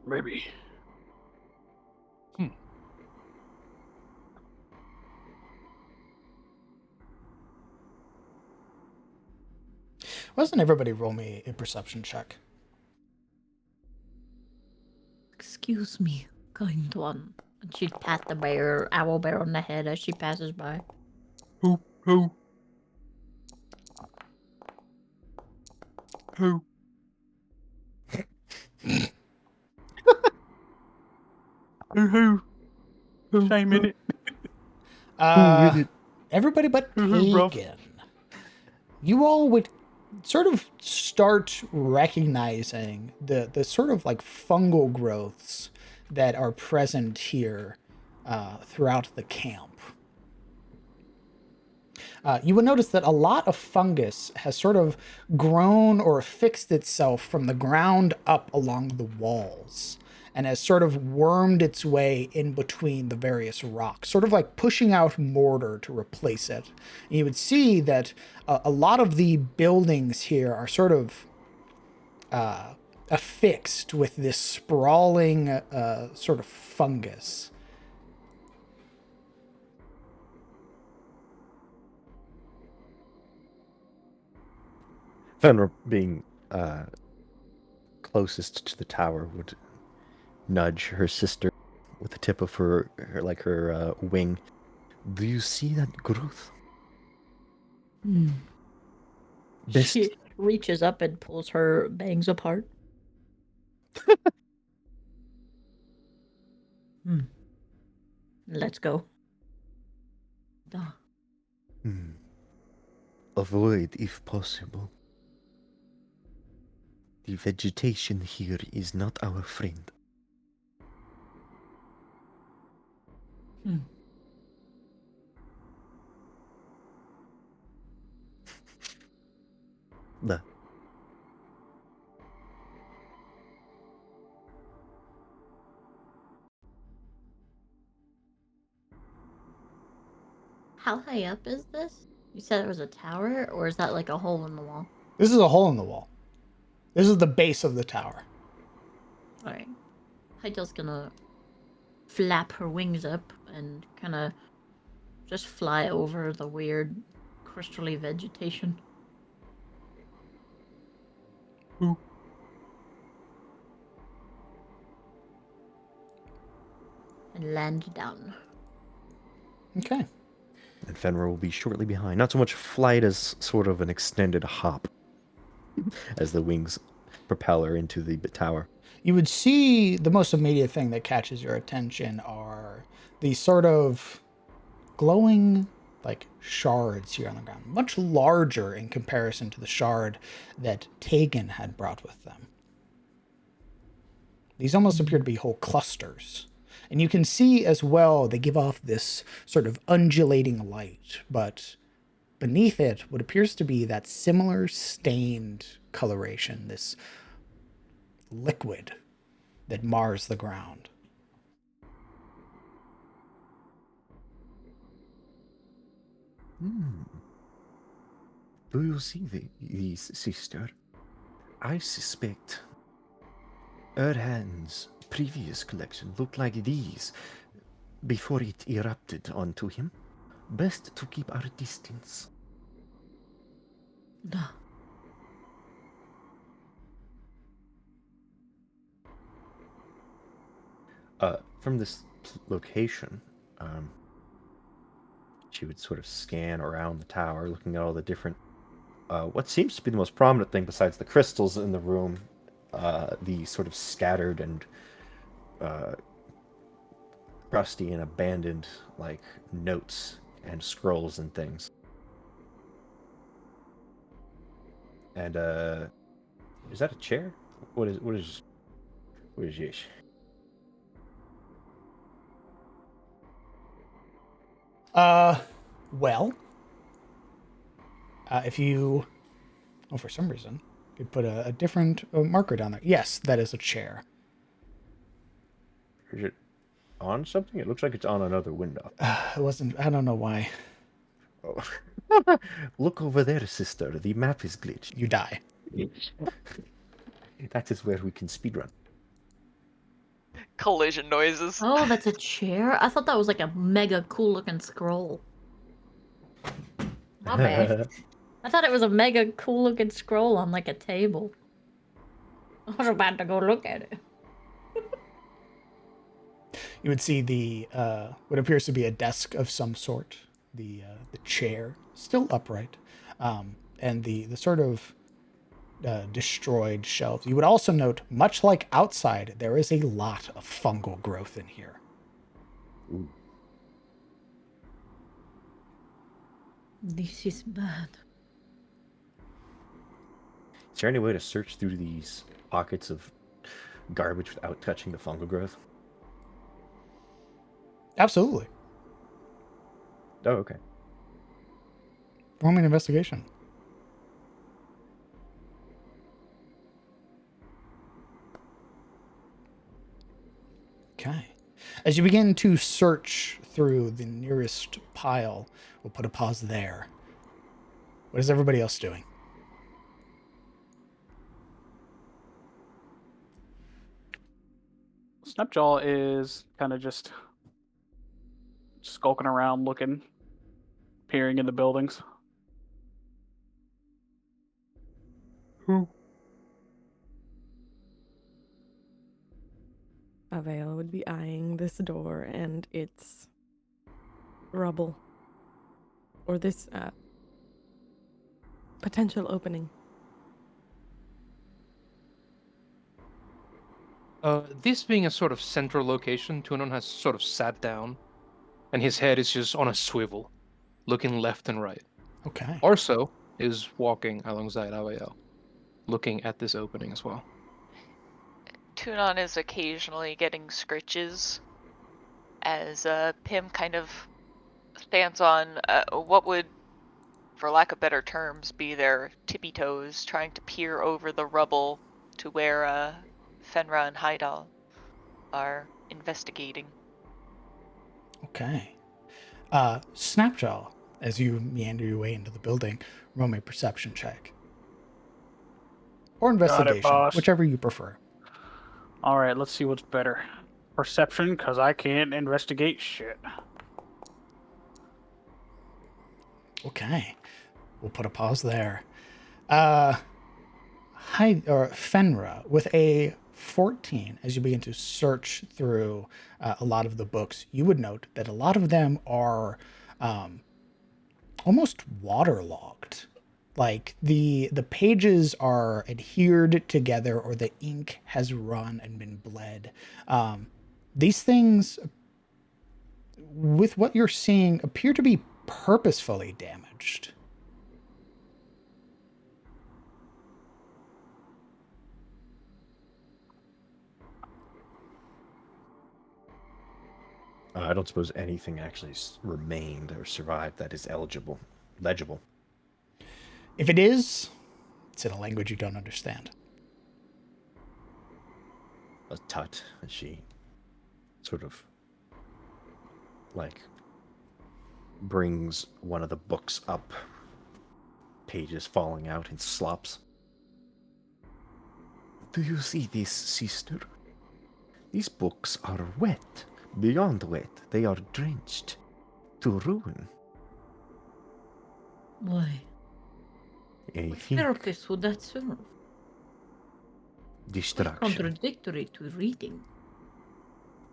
Maybe.
Why doesn't everybody roll me a perception check?
Excuse me, kind one. And she'd pat the bear, owl bear on the head as she passes by.
Who? Who? Same minute.
Everybody but
bruv.
Pagan. You all would sort of start recognizing the sort of like fungal growths that are present here throughout the camp. You will notice that a lot of fungus has sort of grown or fixed itself from the ground up along the walls and has sort of wormed its way in between the various rocks, sort of like pushing out mortar to replace it. And you would see that a lot of the buildings here are sort of affixed with this sprawling sort of fungus.
Fenrir, being closest to the tower, would nudge her sister with the tip of her wing. Do you see that growth? Best.
She reaches up and pulls her bangs apart. Let's go.
Avoid if possible. The vegetation here is not our friend. The
How high up is this? You said it was a tower, or is that like a hole in the wall?
This is a hole in the wall. This is the base of the tower.
Alright. Heidel's gonna flap her wings up and kind of just fly over the weird crystally vegetation.
Who?
And land down.
Okay.
And Fenrir will be shortly behind. Not so much flight as sort of an extended hop as the wings propel her into the tower.
You would see the most immediate thing that catches your attention are these sort of glowing like shards here on the ground, much larger in comparison to the shard that Tegan had brought with them. These almost appear to be whole clusters. And you can see as well, they give off this sort of undulating light, but beneath it, what appears to be that similar stained coloration, this liquid that mars the ground.
Do you see these, sister? I suspect Erhan's previous collection looked like these before it erupted onto him. Best to keep our distance.
From this location, she would sort of scan around the tower, looking at all the different, what seems to be the most prominent thing besides the crystals in the room, the sort of scattered and rusty and abandoned, like, notes and scrolls and things. And, is that a chair? What is this?
Well, if you, for some reason, could put a different marker down there. Yes, that is a chair.
Is it on something? It looks like it's on another window.
It wasn't, I don't know why.
Oh.
Look over there, sister. The map is glitched.
You die.
That is where we can speedrun.
Collision noises.
Oh, that's a chair? I thought that was like a mega cool looking scroll. My bad. I thought it was a mega cool looking scroll on like a table. I was about to go look at it.
You would see the what appears to be a desk of some sort, the chair still upright, and the sort of destroyed shelves. You would also note, much like outside, there is a lot of fungal growth in here.
Ooh.
This is bad.
Is there any way to search through these pockets of garbage without touching the fungal growth?
Absolutely.
Oh, okay.
Roll me an investigation. Okay. As you begin to search through the nearest pile, we'll put a pause there. What is everybody else doing?
Snapjaw is kind of just skulking around, looking, peering in the buildings.
Who?
Avail would be eyeing this door and its rubble. Or this potential opening.
This being a sort of central location, Tunon has sort of sat down, and his head is just on a swivel, looking left and right.
Okay.
Orso is walking alongside Avael, looking at this opening as well.
Tunon is occasionally getting scritches as Pim kind of stands on what would, for lack of better terms, be their tippy toes, trying to peer over the rubble to where Fenra and Heidal are investigating.
Okay. Snapjaw, as you meander your way into the building, roll me a perception check. Or investigation,
boss.
whichever you prefer.
All right, let's see what's better. Perception, because I can't investigate shit.
Okay. We'll put a pause there. Fenra, with a 14, as you begin to search through a lot of the books, you would note that a lot of them are almost waterlogged. Like the pages are adhered together, or the ink has run and been bled. These things, with what you're seeing, appear to be purposefully damaged.
I don't suppose anything actually remained or survived that is legible.
If it is, it's in a language you don't understand.
A tut, and she sort of like brings one of the books up, pages falling out in slops.
Do you see this, sister? These books are wet. Beyond wet, they are drenched to ruin.
Why?
I
What
think
purpose would that serve?
distraction.
Contradictory to reading.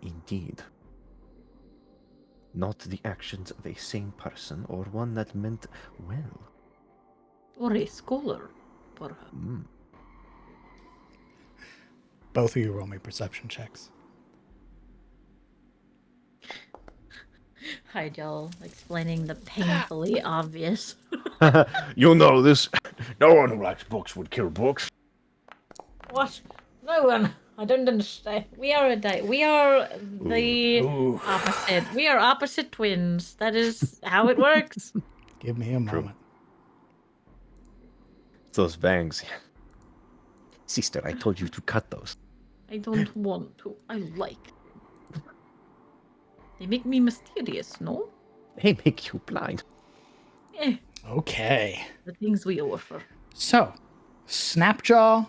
Indeed. Not the actions of a sane person or one that meant well.
Or a scholar, perhaps.
Both of you roll me perception checks.
Heidal explaining the painfully obvious.
You know this. No one who likes books would kill books.
What? No one. I don't understand. We are We are the opposite. We are opposite twins. That is how it works.
Give me a moment.
It's those bangs. Sister, I told you to cut those.
I don't want to. I like. They make me mysterious, no?
They make you blind.
Eh.
Okay.
The things we offer.
So, Snapjaw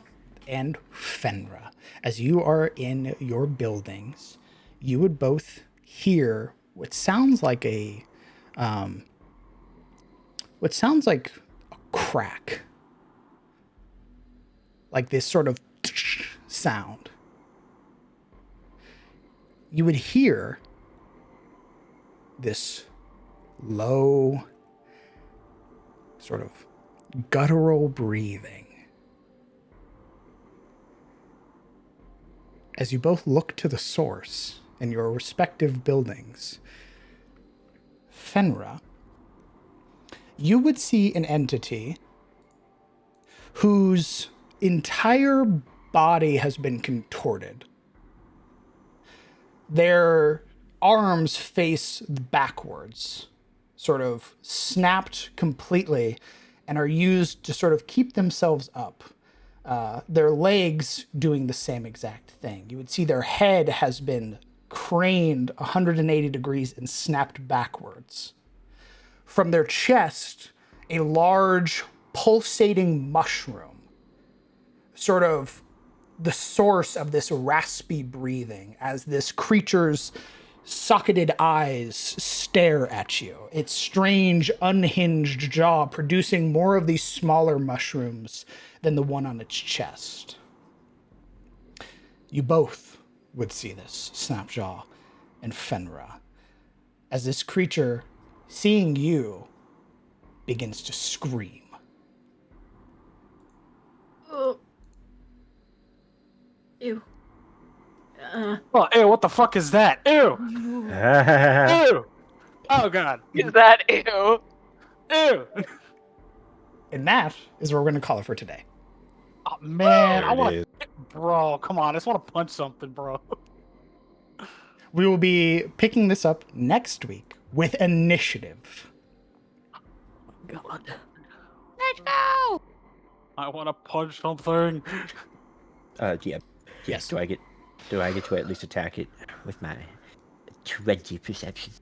and Fenra, as you are in your buildings, you would both hear what sounds like a crack. Like this sort of sound. You would hear this low, sort of guttural breathing. As you both look to the source in your respective buildings, Fenra, you would see an entity whose entire body has been contorted. Their arms face backwards, sort of snapped completely, and are used to sort of keep themselves up. Their legs doing the same exact thing. You would see their head has been craned 180 degrees and snapped backwards. From their chest, a large pulsating mushroom, sort of the source of this raspy breathing as this creature's socketed eyes stare at you, its strange unhinged jaw producing more of these smaller mushrooms than the one on its chest. You both would see this, Snapjaw and Fenra, as this creature, seeing you, begins to scream.
Ew.
Oh, ew, what the fuck is that? Ew! Ew! Oh, God.
Is that ew?
Ew!
And that is what we're going to call it for today.
Oh, man,
There
I
it
want
is.
to... Bro, come on, I just want to punch something, bro.
We will be picking this up next week with initiative.
God.
Let's go!
I want to punch something.
Yeah.
Yes.
Do I get to at least attack it with my 20 perception?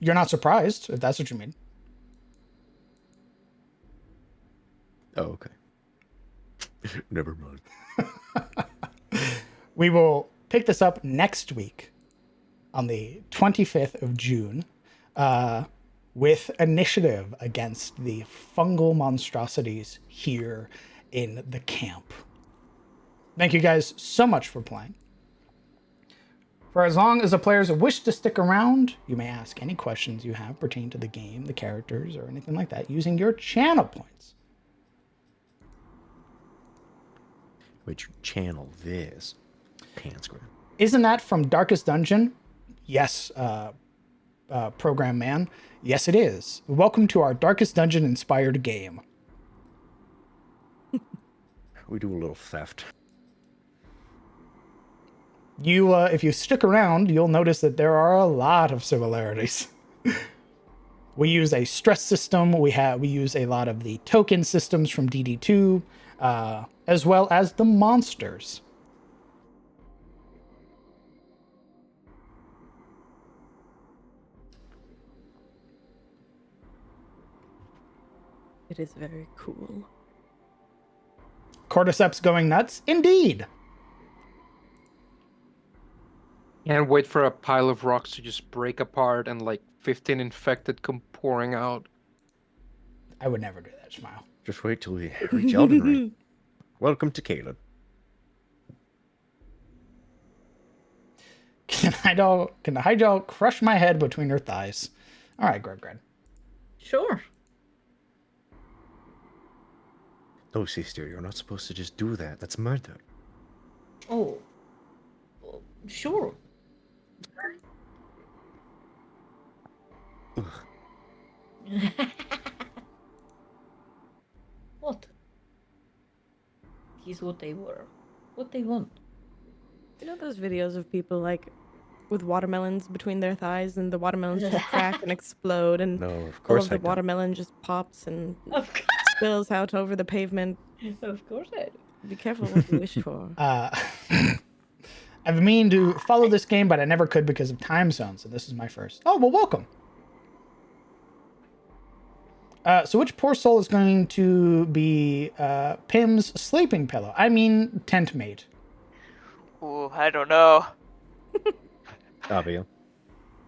You're not surprised, if that's what you mean.
Oh, okay. Never mind.
We will pick this up next week on the 25th of June with initiative against the fungal monstrosities here in the camp. Thank you guys so much for playing. For as long as the players wish to stick around, you may ask any questions you have pertaining to the game, the characters, or anything like that using your channel points.
Which channel this? Pants grab.
Isn't that from Darkest Dungeon? Yes, program man. Yes, it is. Welcome to our Darkest Dungeon inspired game.
We do a little theft.
You, if you stick around, you'll notice that there are a lot of similarities. We use a stress system. We use a lot of the token systems from DD2, as well as the monsters.
It is very cool.
Cordyceps going nuts? Indeed.
Can't wait for a pile of rocks to just break apart and like 15 infected come pouring out.
I would never do that, Smile.
Just wait till we reach Elden Ring. Welcome to Caleb.
Can the Hyjal crush my head between her thighs? All right, Gregred.
Sure.
No, sister, you're not supposed to just do that. That's murder.
Oh. Sure. What? He's what they were. What they want.
You know those videos of people like with watermelons between their thighs and the watermelons just crack and explode and
No, of
all
course
of the
I don't.
watermelon just pops and spills out over the pavement.
Of course I do.
Be careful what you wish for.
I've been meaning to follow this game, but I never could because of time zones, so this is my first. Oh, well, welcome. So which poor soul is going to be Pim's sleeping pillow? I mean, tent mate.
Ooh, I don't know.
Avia.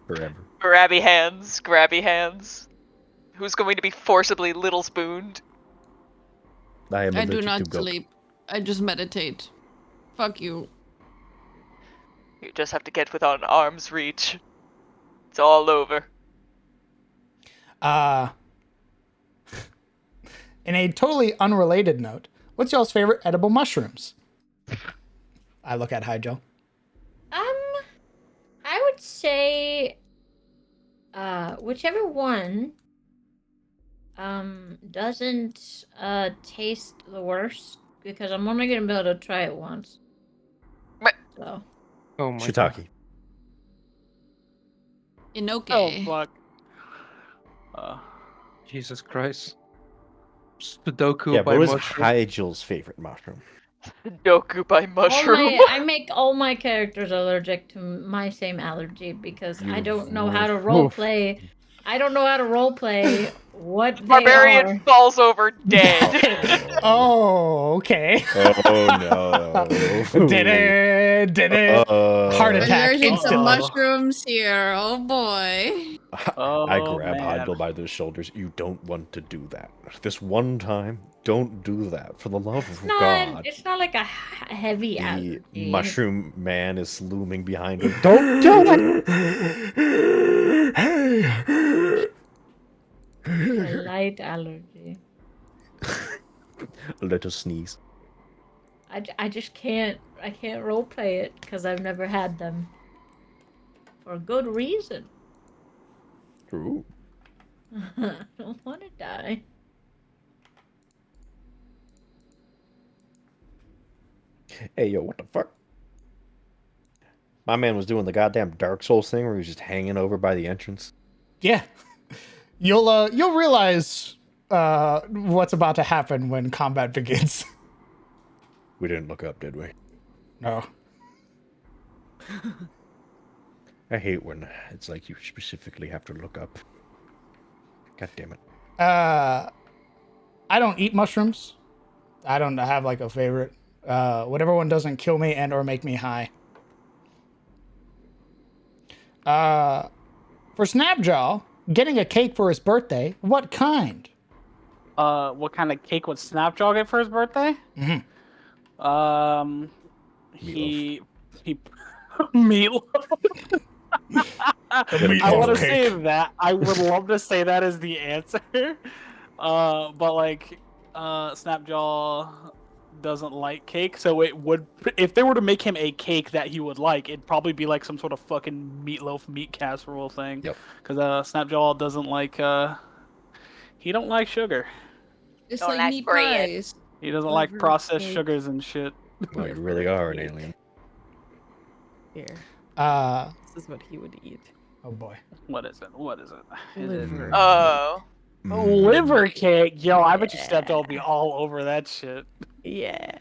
Forever.
Grabby hands, grabby hands. Who's going to be forcibly little spooned?
I am
I
allergic
do not
to goat.
sleep. I just meditate. Fuck you.
You just have to get within arm's reach. It's all over.
In a totally unrelated note, what's y'all's favorite edible mushrooms? I look at Hydro.
I would say, whichever one, doesn't, taste the worst, because I'm only gonna be able to try it once. So.
Oh my
Shiitake.
Inoke.
Oh fuck.
Jesus Christ. Sudoku
Yeah,
by
what was
mushroom.
Hygel's favorite mushroom?
Sudoku by mushroom.
I make all my characters allergic to my same allergy because I
You
don't know how to
oof.
roleplay. I don't know how to roleplay what they
Barbarian
are.
falls over dead.
Oh, okay.
Oh no.
Did it. Heart attack
Allergic to
instantly.
mushrooms here. Oh boy.
I grab
man.
Hydel by the shoulders. You don't want to do that. This one time, don't do that. For the love of God.
It's not like a heavy
The
allergy.
mushroom man is looming behind him. Don't do it!
It's a light allergy.
A little sneeze.
I just can't. I can't roleplay it because I've never had them. For a good reason.
Ooh.
I don't want to die.
Hey, yo, what the fuck? My man was doing the goddamn Dark Souls thing where he was just hanging over by the entrance.
Yeah. You'll realize what's about to happen when combat begins.
We didn't look up, did we?
No.
I hate when it's like you specifically have to look up. God damn it.
I don't eat mushrooms. I don't have like a favorite. Whatever one doesn't kill me and or make me high. For Snapjaw, getting a cake for his birthday, what kind?
What kind of cake would Snapjaw get for his birthday?
Mm-hmm.
He meatloaf. I want to say that. I would love to say that as the answer. But like, Snapjaw doesn't like cake, so it would. If they were to make him a cake that he would like, it'd probably be like some sort of fucking meatloaf meat casserole thing.
Yep.
Because Snapjaw doesn't like. He don't like sugar.
It's
Don't
like
like
meat
bread.
pies.
He doesn't like processed
cake.
sugars and shit.
Well, you really are an alien.
Here.
Uh,
This is what he would eat.
oh boy.
What is it? What is it?
Liver.
Oh.
Liver cake? Yo, I bet you Snapjaw will be all over that shit.
Yeah.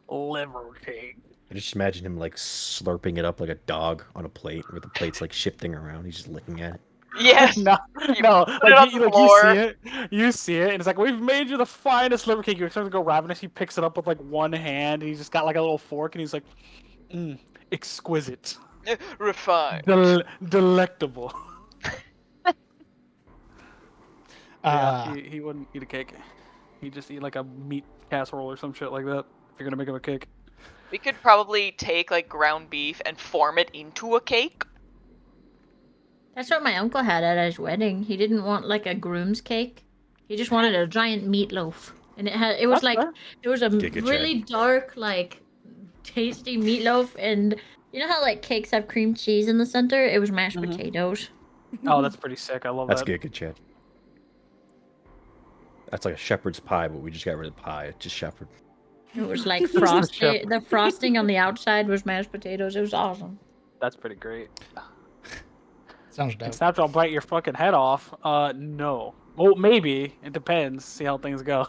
Liver cake.
I just imagine him like slurping it up like a dog on a plate, where the plate's like shifting around. He's just looking at it.
Yes.
No,
You
no.
put it on the
You
floor.
see it. You see it, and it's like, we've made you the finest liver cake. You expect to go ravenous. He picks it up with like one hand. And he's just got like a little fork, and he's like, exquisite,
Refined.
delectable.
Uh,
Yeah, he wouldn't eat a cake. He'd just eat like a meat casserole or some shit like that. If you're gonna make him a cake.
We could probably take like ground beef and form it into a cake.
That's what my uncle had at his wedding. He didn't want like a groom's cake. He just wanted a giant meatloaf, and it was like it was a really dark, like tasty meatloaf, and you know how like cakes have cream cheese in the center? It was mashed potatoes.
Oh, that's pretty sick. I love
That's
that.
Giga Chad. That's like a shepherd's pie, but we just got rid of the pie. It's just shepherd.
It was like frosting. The frosting on the outside was mashed potatoes. It was awesome.
That's pretty great.
Sounds dope.
Snapjaw bite your fucking head off? No. Well, maybe. It depends. See how things go.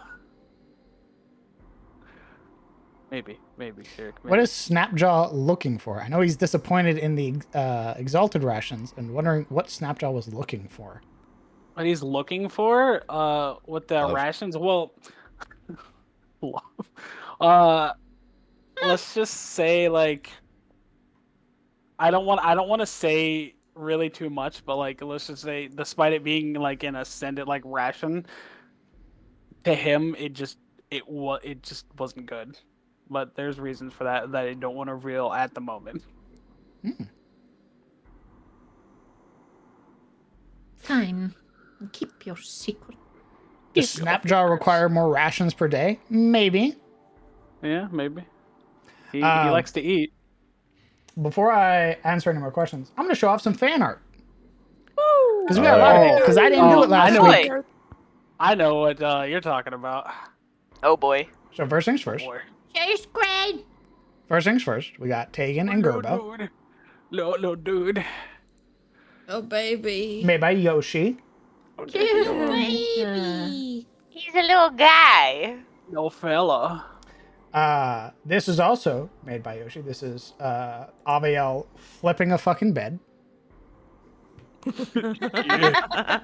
Maybe. Sure.
What is Snapjaw looking for? I know he's disappointed in the exalted rations and wondering what Snapjaw was looking for.
What he's looking for? With the
Love.
rations? Well, love. Let's just say like I don't want to say really too much, but like let's just say, despite it being like an ascendant like ration, to him it just wasn't good. But there's reasons for that I don't want to reveal at the moment.
Fine. Keep your secret.
Does Snapjaw require more rations per day? Maybe.
Yeah, maybe. He likes to eat.
Before I answer any more questions, I'm going to show off some fan art. Because we got a lot of it. Because I didn't do it last week.
I know what you're talking about.
Oh boy.
So first things first.
First grade.
First things first. We got Tegan and Gerbo.
No, dude.
Oh, baby.
Made by Yoshi.
Baby.
He's a little guy.
No fella.
This is also made by Yoshi. This is Aviel flipping a fucking bed.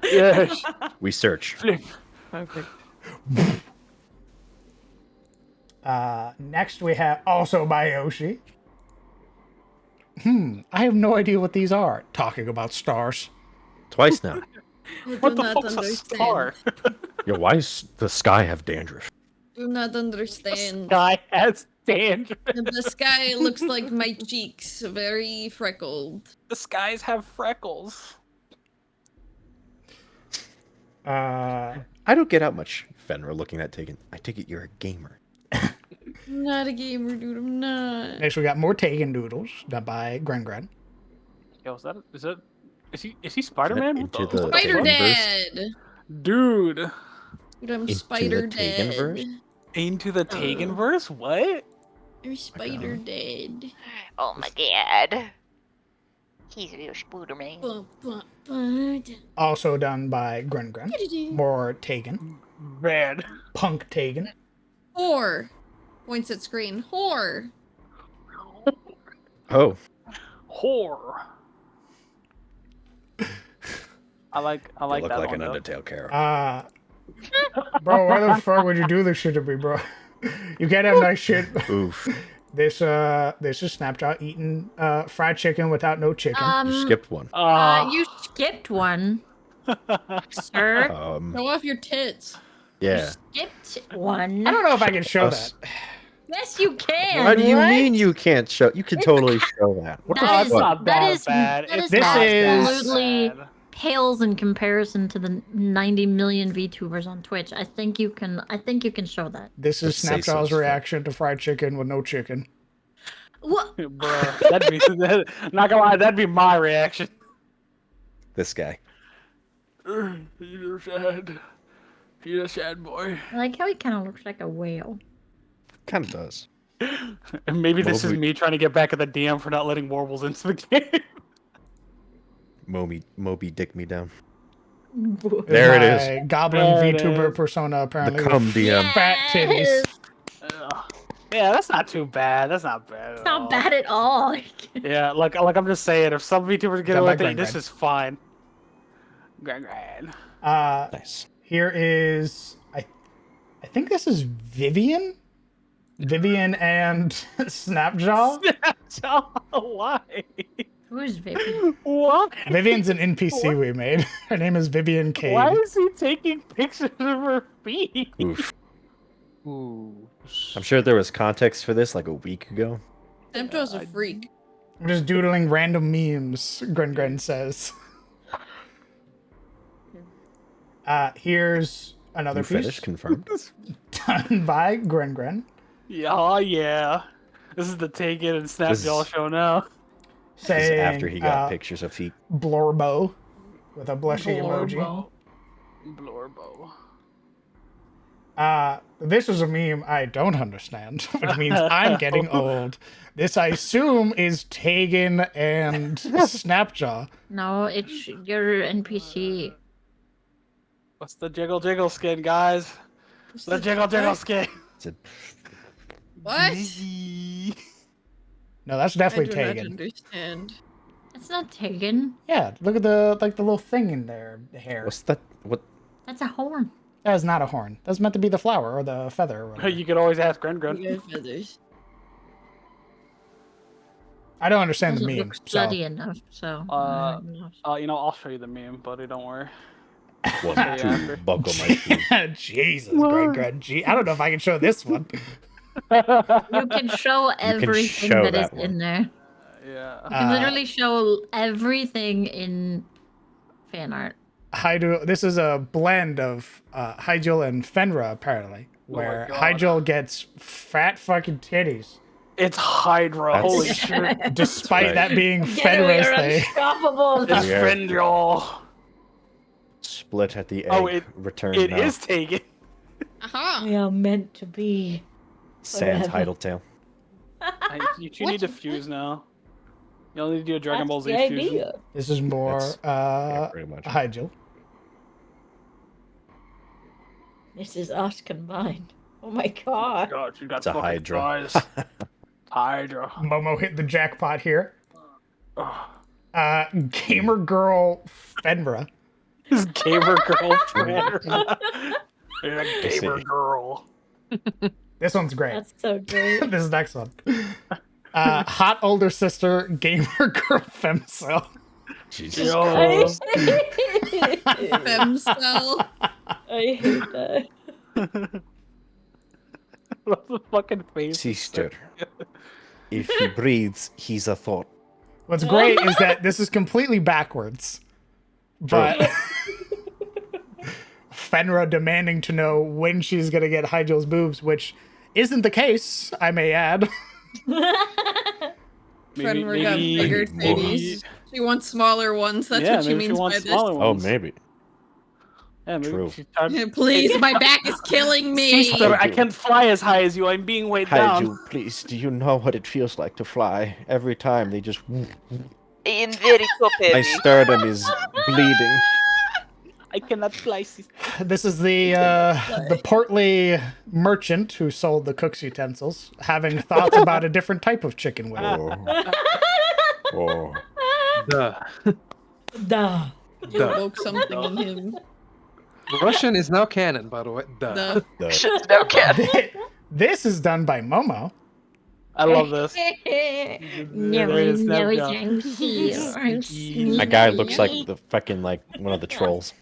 Yes. We search.
Perfect.
Next we have also by Yoshi. I have no idea what these are. Talking about stars.
Twice now.
What the fuck's a star?
Yo, why does the sky have dandruff?
Do not understand.
Sky has dandruff.
The sky looks like my cheeks, very freckled.
The skies have freckles.
I don't get out much, Fenrir, looking at Tegan. I take it you're a gamer.
I'm not a gamer, dude. I'm not.
Next we got more Tegan doodles done by Gren.
Yo, is he Spider-Man?
Into the
Spider
Tegan-verse?
Dad.
Dude.
Dude, I'm
Into
Spider
the
Dad.
Tegan-verse?
Into the Tegan-verse? What?
I'm Spider Dad.
Oh my god. He's a real Spooderman.
Also done by Gren. More Tegan.
Bad.
Punk Tegan.
Whore. Points at screen. Whore.
Oh.
Whore. I like
You look
that
like
one,
an
though.
Undertale character.
Bro, why the fuck would you do this shit to me, bro? You can't have nice shit.
Oof.
This is Snapjaw eating fried chicken without no chicken.
You skipped one.
You skipped one, sir.
Show off your tits.
Yeah.
Skipped one.
I don't know if I can show that.
Yes, you can.
What do you mean you can't show? You can totally show that. What the
That is
fuck?
that is
bad.
that is
This is-
absolutely pales in comparison to the 90 million VTubers on Twitch. I think you can show that.
This is
Let's say
Snapjaw's
so.
reaction to fried chicken with no chicken.
What?
Bro, not gonna lie, that'd be my reaction.
This guy.
You're sad. You're a sad boy.
I like how he kind of looks like a whale.
Kind of does.
And maybe this is
Moby-
me trying to get back at the DM for not letting warbles into the game.
Moby dick me down.
This
There it
my
is.
Goblin
There it
VTuber
is.
persona apparently.
The cum
with
DM.
Fat titties.
Yeah, that's not too bad. That's not bad.
It's not bad at all.
Yeah, like I'm just saying, if some VTubers get
Done
away
by
with it, this
Gran.
is fine. Gran.
Nice.
Here is I think this is Vivian. Vivian and Snapjaw.
Why?
Who's Vivian?
What?
Vivian's an NPC we made. Her name is Vivian Cade.
Why is he taking pictures of her feet?
Oof.
Ooh.
I'm sure there was context for this like a week ago.
Snapjaw's a freak.
I'm just doodling random memes, Gren says. Here's another
You
piece
finished? Confirmed.
done by Gren.
Yeah. This is the Take It and Snapjaw
This is-
show now.
This is
Saying
after he got pictures of feet.
Blorbo with a blushy emoji.
Blorbo.
This is a meme I don't understand, which means I'm getting old. This, I assume, is Tegan and Snapjaw.
No, it's your NPC.
What's the jiggle skin, guys? The jiggle skin.
What?
No, that's
I
definitely
do not
Tegan.
understand.
It's not Tegan.
Yeah, look at the little thing in there, the hair.
What's that? What?
That's a horn.
That is not a horn. That's meant to be the flower or the feather. Or whatever.
You could always ask Gren.
You got feathers.
I don't understand the
Doesn't
meme.
look
So
bloody enough, so. I don't know.
You know, I'll show you the meme, buddy. Don't worry.
One,
Show you
two,
after.
buckle my shoe.
Jesus, Greg. I don't know if I can show this one.
You can show everything
show
that is
that one.
in there.
Yeah.
You can literally show everything in fan art.
Hydro. This is a blend of Hyjal and Fenra, apparently, where Hyjal gets fat fucking titties.
It's Hydra.
That's-
Holy shit.
Despite
right.
that being
Together we
Fenra's
are
thing.
unstoppable.
It's
We are-
Fendril.
Split at the egg.
Oh, it
Return now.
is taken.
Aha!
We are meant to be.
Sans
forever.
Tail.
You two need to fuse now. You only need to do a Dragon Ball Z
the
fusion.
idea.
This is more
pretty much.
Hyjal.
This is us combined. Oh my god.
God, you got
It's a
fucking
Hydra.
thighs. Hydra.
Momo hit the jackpot here. Gamer girl Fenra.
This gamer girl. You're a gamer
see.
girl.
This one's great.
That's so great.
This is next one. Hot older sister, gamer girl femcel.
Jesus
Yo.
Christ.
Femcel.
I hate that.
What's the fucking face?
Sister. If he breathes, he's a thought.
What's great is that this is completely backwards. But Fenra demanding to know when she's gonna get Hyjal's boobs, which isn't the case, I may add.
Fenra got bigger titties. She wants smaller ones. That's
Yeah,
what she
maybe she
means by
wants
this.
smaller
Oh,
ones.
maybe.
Yeah, maybe
True.
she's tired-
Please, my back is killing me.
Sister, I can't fly as high as you. I'm being weighed down.
Hyjal, please, do you know what it feels like to fly? Every time they just...
In very
My
baby.
sternum is bleeding.
I cannot fly, sister.
This is the portly merchant who sold the cook's utensils, having thoughts about a different type of chicken wing.
Oh.
Duh.
Duh.
You woke something in him.
Russian is now canon, by the way. Duh.
Shit's no cat.
This is done by Momo.
I love this.
No one knows I'm here.
My guy looks like the fucking, like, one of the trolls.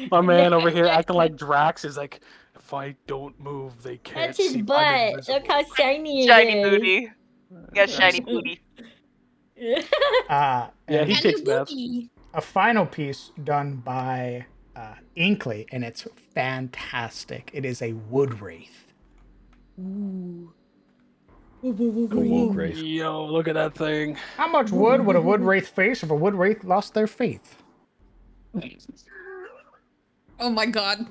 My man over here acting like Drax is like, if I don't move, they can't
That's his
see. I'm
butt.
invisible."
Look how shiny it
Shiny
is.
booty. You got shiny booty.
Yeah, he
And
takes
your
baths.
booty.
A final piece done by Inkley, and it's fantastic. It is a wood wraith.
Ooh.
Yo, look at that thing.
How much wood would a wood wraith face if a wood wraith lost their faith?
Oh my god.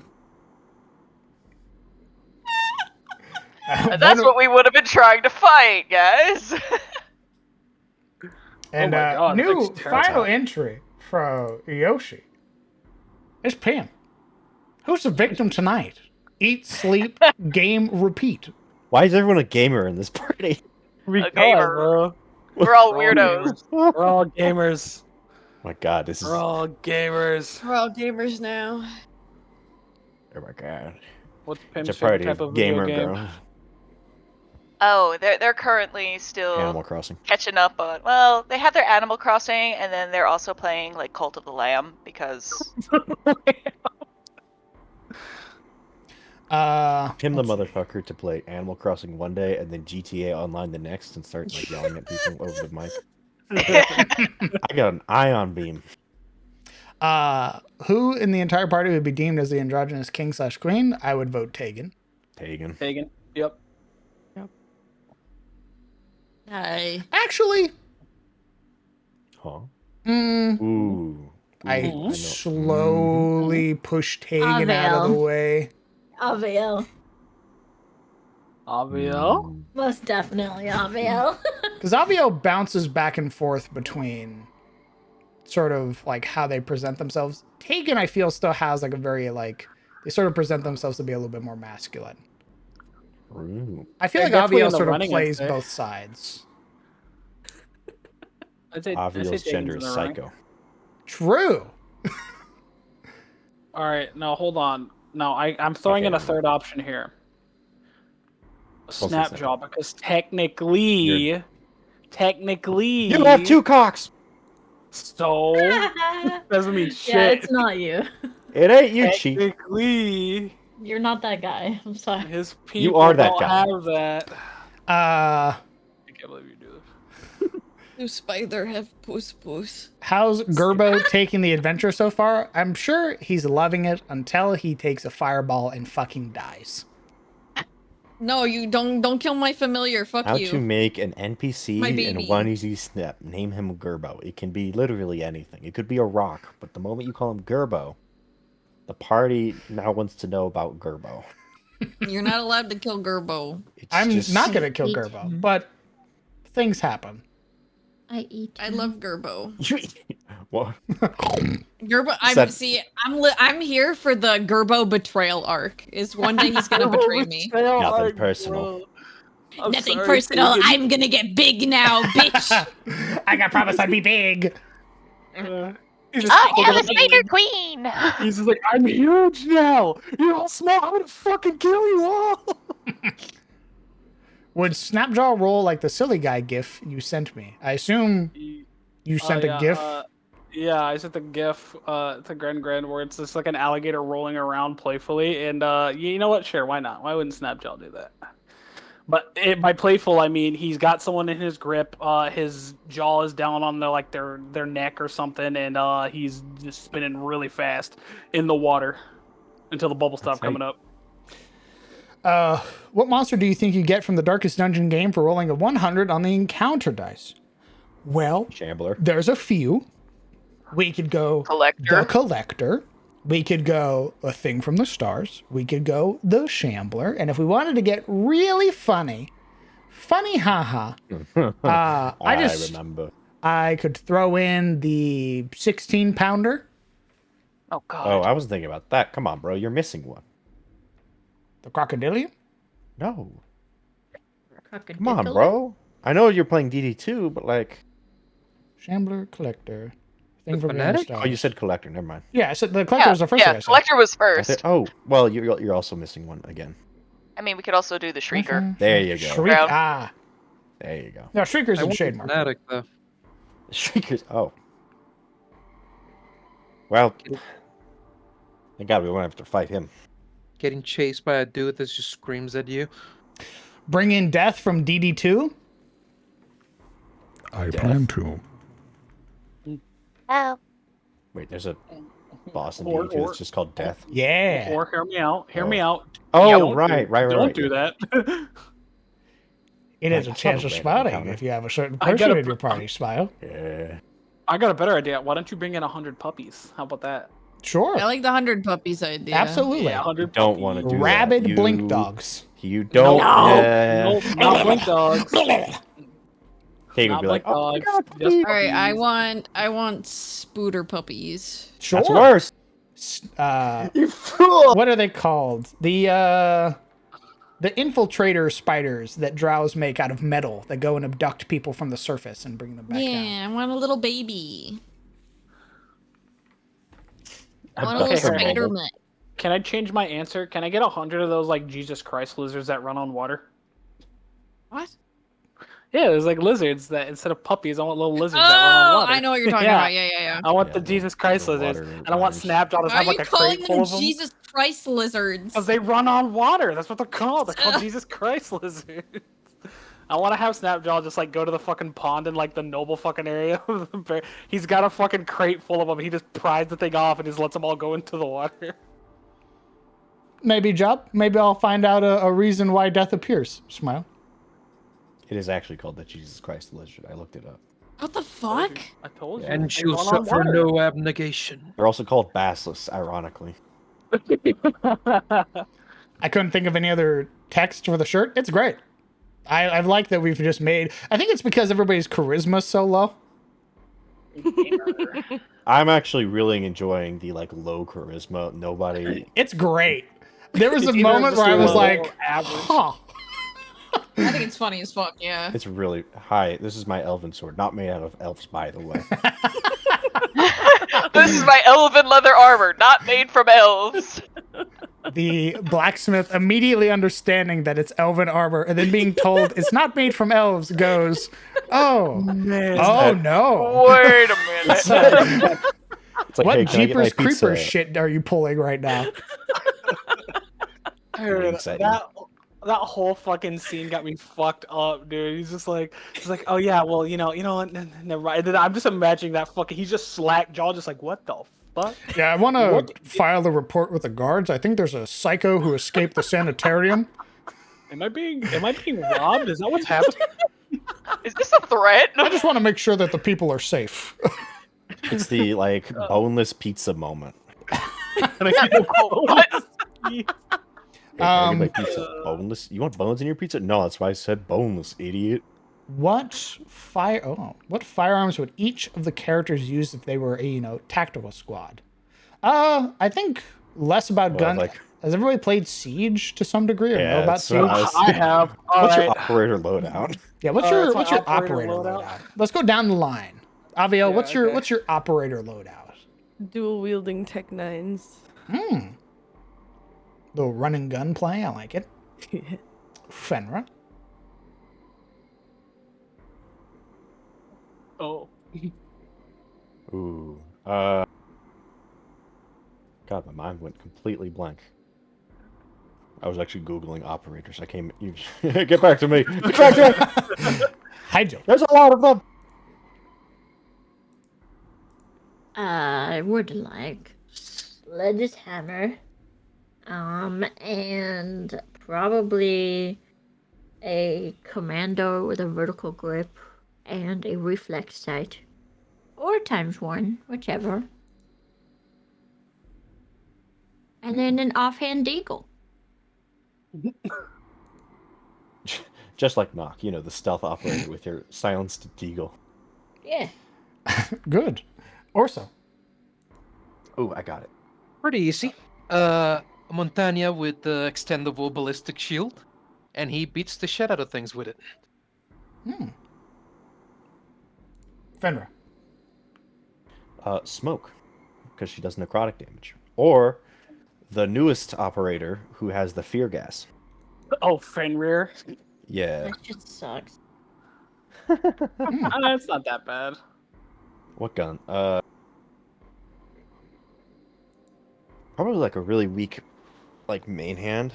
That's what we would have been trying to fight, guys.
And
Oh my God,
new
that's terrible.
final entry from Yoshi. It's Pam. Who's the victim tonight? Eat, sleep, game, repeat.
Why is everyone a gamer in this party?
Because,
gamer.
bro.
We're all weirdos.
We're all gamers.
My God, this is...
We're all gamers.
We're all gamers now.
Oh my God.
What's
It's
Pim's
a
favorite
party
type
of
of video
gamer
game?
girl.
Oh, they're currently still
Animal Crossing.
catching up on. Well, they have their Animal Crossing, and then they're also playing like Cult of the Lamb because
Him the motherfucker to play Animal Crossing one day and then GTA Online the next and start like yelling at people over the mic. I got an ion beam.
Who in the entire party would be deemed as the androgynous king/queen? I would vote Tegan.
Tegan. Yep.
Hi.
Actually,
Huh?
Ooh. I
know.
slowly pushed Tegan out of the way.
Aviel.
Aviel?
Most definitely Aviel.
Because Aviel bounces back and forth between sort of like how they present themselves. Tegan, I feel, still has like a very like, they sort of present themselves to be a little bit more masculine.
Ooh.
I feel like
They're definitely in
Aviel
the
sort of
running, I'd
plays
say.
both sides.
I'd say
Aviel's gender
Tegan's
is
in the running.
psycho.
True.
All right, now hold on. Now I'm throwing
Okay,
in a
never
third option here.
say
Snap
snap.
jaw, because technically technically
You have 2 cocks.
So doesn't mean shit.
Yeah, it's not you.
It ain't you, Chief.
Technically,
You're not that guy. I'm sorry.
his people
You are that
don't
guy.
have that.
Uh,
I can't believe you do this.
Do spider have puss?
how's Gerbo taking the adventure so far? I'm sure he's loving it until he takes a fireball and fucking dies.
No, you don't kill my familiar. Fuck
How
you.
to make an
My
NPC
baby.
in one easy step. Name him Gerbo. It can be literally anything. It could be a rock, but the moment you call him Gerbo, the party now wants to know about Gerbo.
You're not allowed to kill Gerbo.
I'm
just-
not gonna kill Gerbo, but things happen.
I eat.
I love Gerbo.
What?
Gerbo,
Said-
I'm here for the Gerbo betrayal arc. Is one day he's gonna betray me.
Nothing personal.
Nothing personal. I'm gonna get big now, bitch.
I got promised I'd be big.
He's
Oh, yeah, the Spider Queen!
He's just like, I'm huge now. You're all small. I'm gonna fucking kill you all.
Would Snapjaw roll like the silly guy gif you sent me? I assume you sent a gif.
Yeah, I sent the GIF to Gren where it's just like an alligator rolling around playfully, and you know what? Sure, why not? Why wouldn't Snapjaw do that? But by playful, I mean he's got someone in his grip. His jaw is down on their neck or something, and he's just spinning really fast in the water until the bubbles stop coming up.
What monster do you think you get from the Darkest Dungeon game for rolling a 100 on the encounter dice? Well,
Shambler.
There's a few. We could go the Collector. We could go a Thing from the Stars. We could go the Shambler. And if we wanted to get really funny haha, I
remember.
I could throw in the 16 pounder.
Oh god.
Oh, I wasn't thinking about that. Come on, bro. You're missing one.
The Crocodilian?
No. Come on, bro. I know you're playing DD2, but like...
Shambler, Collector. Thing
The
from the
Fanatic?
Stars.
Oh, you said Collector. Never mind.
Yeah, I said the Collector was the first thing I said.
Collector was
I
first.
said, oh, well, you're also missing one again.
I mean, we could also do the Shrieker.
There you go.
Shriek, ah.
There you go.
No, Shrieker's
I
in
want
Shade
the
Mark.
Fanatic, though.
Shrieker's... Oh. Well, thank God we won't have to fight him.
Getting chased by a dude that just screams at you.
Bring in Death from DD2?
I plan to.
Oh.
Wait, there's a boss in
Or-
DD2 that's just called Death.
Yeah.
Or hear me out. Hear me out.
Oh,
Don't
right.
Don't do that.
It is a
I
chance
thought
of
it read
spouting
encounter.
if you have a certain
I
person
gotta
in your party, Smile.
Yeah.
I got a better idea. Why don't you bring in 100 puppies? How about that?
Sure.
I like the 100 puppies idea.
Absolutely.
Yeah, 100
Don't want to do
Rabid
that.
blink dogs.
You don't...
No, not blink dogs.
He would
Not
be like,
blink
oh,
dogs.
God,
Just
All right,
puppies.
I want spooter puppies.
Sure.
That's worse.
You fool. What are they called? The infiltrator spiders that drows make out of metal that go and abduct people from the surface and bring them back down.
Yeah, I want a little baby. I want a
Okay,
little
Harry.
spider mutt.
Can I change my answer? Can I get 100 of those like Jesus Christ lizards that run on water?
What?
Yeah, there's like lizards that instead of puppies, I want little lizards that run
Oh,
on water.
I know what you're talking about. Yeah.
I want the Jesus Christ lizards, and I want Snapjaw to
Why
have
are
like
you
a
calling
crate full
them
of them.
Jesus Christ lizards?
Because they run on water. That's what they're called. They're called Jesus Christ lizards. I want to have Snapjaw just like go to the fucking pond in like the noble fucking area. He's got a fucking crate full of them. He just pries the thing off and just lets them all go into the water.
Maybe, Job. Maybe I'll find out a reason why death appears. Smile.
It is actually called the Jesus Christ lizard. I looked it up.
What the fuck?
I told you.
And
they
she'll
run on
suffer
water.
no abnegation.
They're also called basilisk, ironically.
I couldn't think of any other text for the shirt. It's great. I like that we've just made... I think it's because everybody's charisma's so low.
I'm actually really enjoying the like low charisma. Nobody.
It's great. There was
It's
a
either
moment
just
where I was
low
like,
or average.
huh.
I think it's funny as fuck, yeah.
It's really hi. This is my elven sword, not made out of elves, by the way.
This is my elven leather armor, not made from elves.
The blacksmith immediately understanding that it's elven armor and then being told it's not made from elves goes, Oh.
Man.
Oh no.
Wait a minute.
It's like,
What
hey, can I get my
Jeepers Creepers
pizza?
shit are you pulling right now?
Dude,
Winks at
that whole fucking scene got me fucked up, dude. He's like, oh yeah, well, you know what? Never mind. And then I'm just imagining that fucking. He's just slack jaw, just like, what the fuck?
Yeah, I want
What?
to file a report with the guards. I think there's a psycho who escaped the sanitarium.
Am I being robbed? Is that what's happening?
Is this a threat?
I just want to make sure that the people are safe.
It's the like boneless pizza moment.
What?
Hey, can I get my pizza boneless? You want bones in your pizza? No, that's why I said boneless, idiot.
What firearms would each of the characters use if they were a tactical squad? I think less about gun. Has everybody played Siege to some degree or know about Siege?
I have.
What's your operator loadout?
Yeah, what's your operator loadout? Let's go down the line. Avio, what's your operator loadout?
Dual wielding Tech 9s.
Little run and gun play, I like it. Fenra.
Oh.
Ooh. God, my mind went completely blank. I was actually Googling operators. Get back to me. Get back to me.
Hydro.
There's a lot of them.
I would like Sledgehammer, and probably a commando with a vertical grip and a reflex sight, or ×1, whichever. And then an offhand deagle.
Just like Nock, the stealth operator with your silenced deagle.
Yeah.
Good. Orso.
Oh, I got it.
Pretty easy. A Montagna with the extendable ballistic shield, and he beats the shit out of things with it.
Fenra.
Smoke, because she does necrotic damage. Or the newest operator who has the fear gas.
Oh, Fenrir.
Yeah.
That just sucks.
It's not that bad.
What gun? Probably like a really weak, like main hand.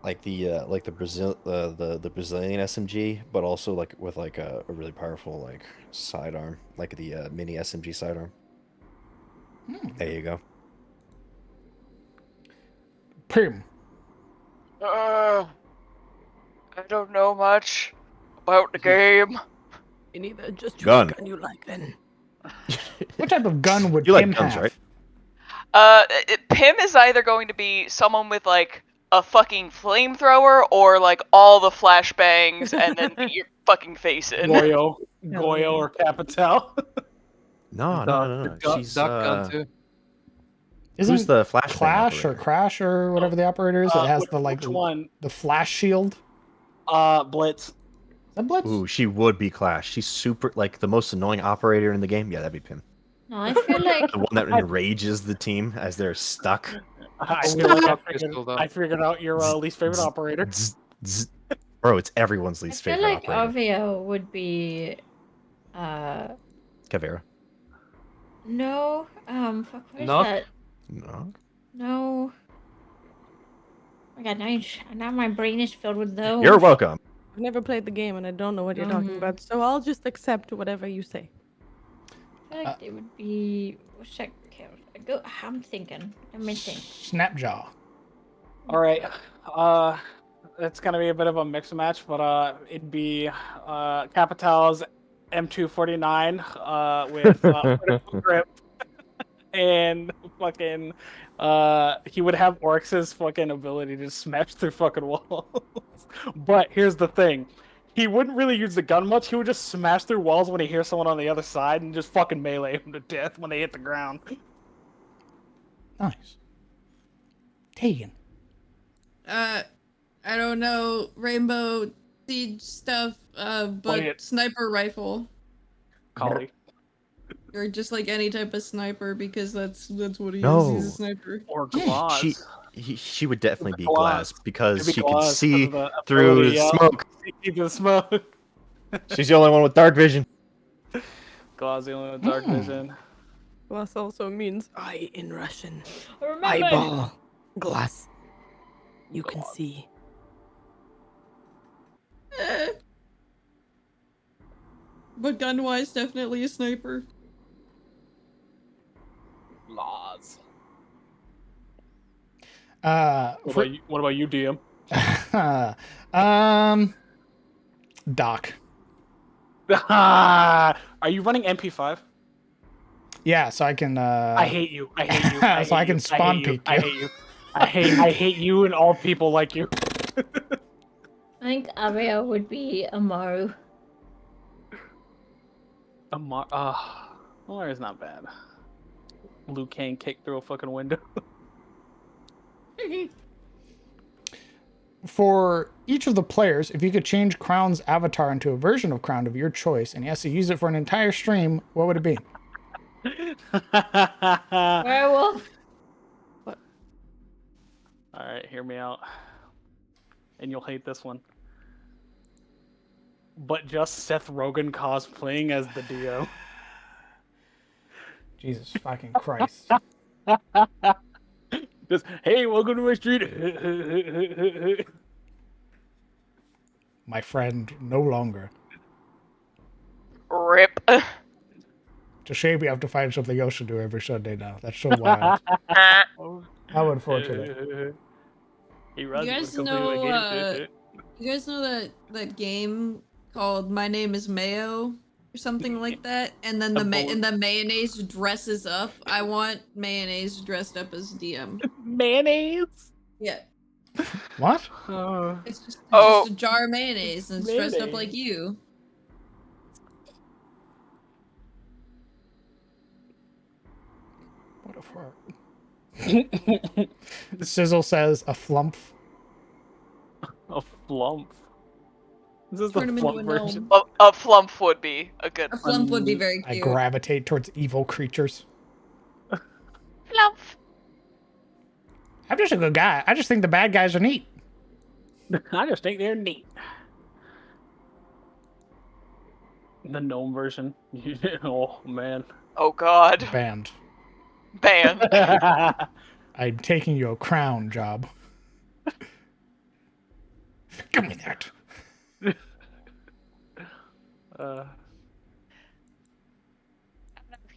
Like the Brazilian SMG, but also like with like a really powerful like sidearm, like the mini SMG sidearm. There you go.
Prim.
I don't know much about the game.
You need just
gun.
Gun you like then.
What type of gun would
you
Pim
like guns,
have?
right?
Pim is either going to be someone with like a fucking flamethrower or like all the flashbangs and then beat your fucking face in.
Goyo or Capital.
No. She's
duck gun too.
Isn't
the flashbang
Clash
operator?
or Crash or whatever the operator is? It has
which one?
The flash shield.
Blitz.
Is that Blitz?
Ooh, she would be Clash. She's super like the most annoying operator in the game. Yeah, that'd be Pim.
No, I feel like
The one that enrages the team as they're stuck.
I feel like I figured out your least favorite operator.
Bro, it's everyone's
I
least
feel
favorite
like
operator.
Ovio would be
Kavera.
no, fuck, what is
Nock?
that?
No.
No. Oh my god, now my brain is filled with those.
You're welcome.
I've never played the game and I don't know what you're talking about, so I'll just accept whatever you say.
I feel like they would be. What's that character? I'm thinking. Let me think.
Snapjaw.
All right. It's gonna be a bit of a mixed match, but it'd be Capital's M249 with critical grip, and fucking he would have Oryx's fucking ability to smash through fucking walls. But here's the thing. He wouldn't really use the gun much. He would just smash through walls when he hears someone on the other side and just fucking melee him to death when they hit the ground.
Nice. Tegan.
I don't know Rainbow Siege stuff, but sniper rifle.
Collie.
Or just like any type of sniper because that's what he
No.
is. He's a sniper.
Or glass.
She would definitely be
Glass.
glass because
It'd be
she could
glass
see
because of the
through
ability, yeah.
smoke.
See through the smoke.
She's the only one with dark vision.
Glass the only one with dark vision.
Glass also means eye in Russian.
I remember.
Eyeball. Glass. You can see.
But gun-wise, definitely a sniper.
Laws.
What
about you, DM?
Doc.
Are you running MP5?
Yeah, so I can.
I hate you. I hate you. I hate
so I
you.
can spawn
I hate you.
peek
I hate you. I hate you and all people like you.
I think Aria would be Amaru.
Amari's not bad. Liu Kang kicked through a fucking window.
For each of the players, if you could change Crown's avatar into a version of Crown of your choice, and he has to use it for an entire stream, what would it be?
Werewolf.
Alright, hear me out. And you'll hate this one. But just Seth Rogen cosplaying as the Dio.
Jesus fucking Christ.
Just, hey, welcome to my street.
My friend, no longer.
Rip.
It's a shame we have to find something else to do every Sunday now. That's so wild. How unfortunate.
You guys know that game called My Name is Mayo or something like that? And then the mayonnaise dresses up. I want mayonnaise dressed up as DM.
Mayonnaise?
Yeah.
What?
It's just a jar of mayonnaise and it's dressed up like
Mayonnaise.
you.
What a fart. Sizzle says a flump.
A flump. This is the
Turn him
flump
into a gnome.
version.
A flump would be a good
A flump would be very
I
cute.
gravitate towards evil creatures.
Flump.
I'm just a good guy. I just think the bad guys are neat.
I just think they're neat. The gnome version. Oh, man.
Oh, God.
Banned.
Banned.
I'm taking your crown job. Give me that.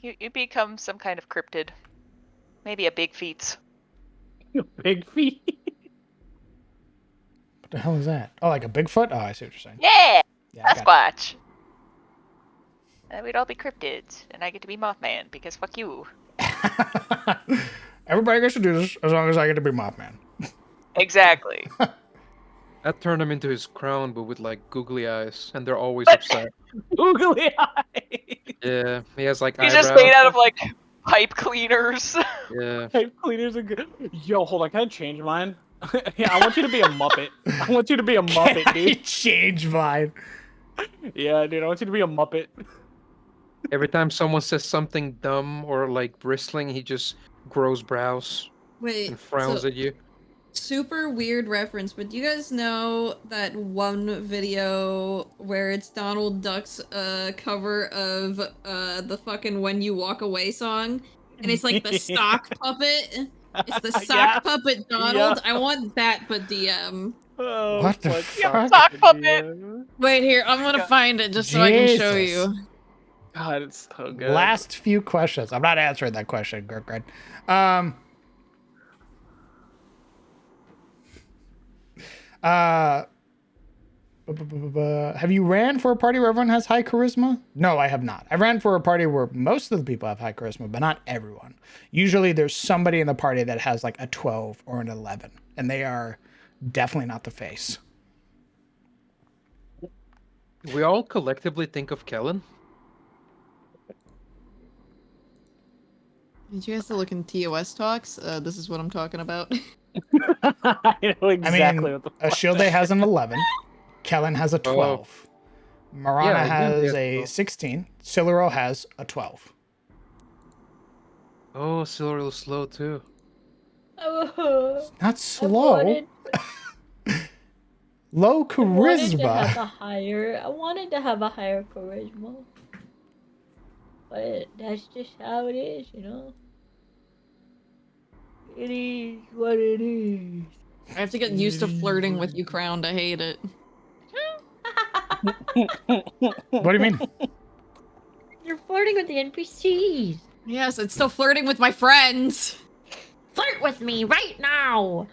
You become some kind of cryptid. Maybe a big feet.
Big feet.
What the hell is that? Oh, like a Bigfoot? Oh, I see what you're saying.
Yeah!
I got
Sasquatch! And we'd all be cryptids, and I get to be Mothman, because fuck you.
Everybody gets to do this as long as I get to be Mothman.
Exactly.
That turned him into his crown, but with like googly eyes, and they're always upset.
Googly eyes!
Yeah, he has like
He's
eyebrows.
just made out of, like, pipe cleaners.
Yeah.
Pipe cleaners are good. Yo, hold on, can I change mine? Yeah, I want you to be a Muppet. I want you to be a Muppet, dude.
Change mine.
Yeah, dude, I want you to be a Muppet.
Every time someone says something dumb or like bristling, he just grows brows
Wait,
and frowns
so-
at you.
Super weird reference, but do you guys know that one video where it's Donald Duck's cover of the fucking When You Walk Away song? And it's like the sock puppet. It's the sock puppet Donald. I want that, but DM.
Oh,
What the fuck?
Sock puppet!
Wait here, I'm gonna find it just so I can show
Jesus.
you.
God, it's so good.
Last few questions. I'm not answering that question, Gurkred. Have you ran for a party where everyone has high charisma? No, I have not. I ran for a party where most of the people have high charisma, but not everyone. Usually there's somebody in the party that has like a 12 or an 11, and they are definitely not the face.
We all collectively think of Kellen.
Did you guys to look in TOS talks? This is what I'm talking about.
I know exactly
what
the
Ashilde has an 11. Kellen has a 12. Marana
Yeah, I knew
has
he had
a
12.
16. Siluro has a 12.
Oh, Silver's slow too.
Oh,
Not slow. Low
I wanted to have
charisma.
I wanted to have a higher charisma. But that's just how it is, you know? It is what it is.
I have to get used to flirting with you, Crowned. I hate it.
What do you mean?
You're flirting with the NPCs.
Yes, it's still flirting with my friends.
Flirt with me right now.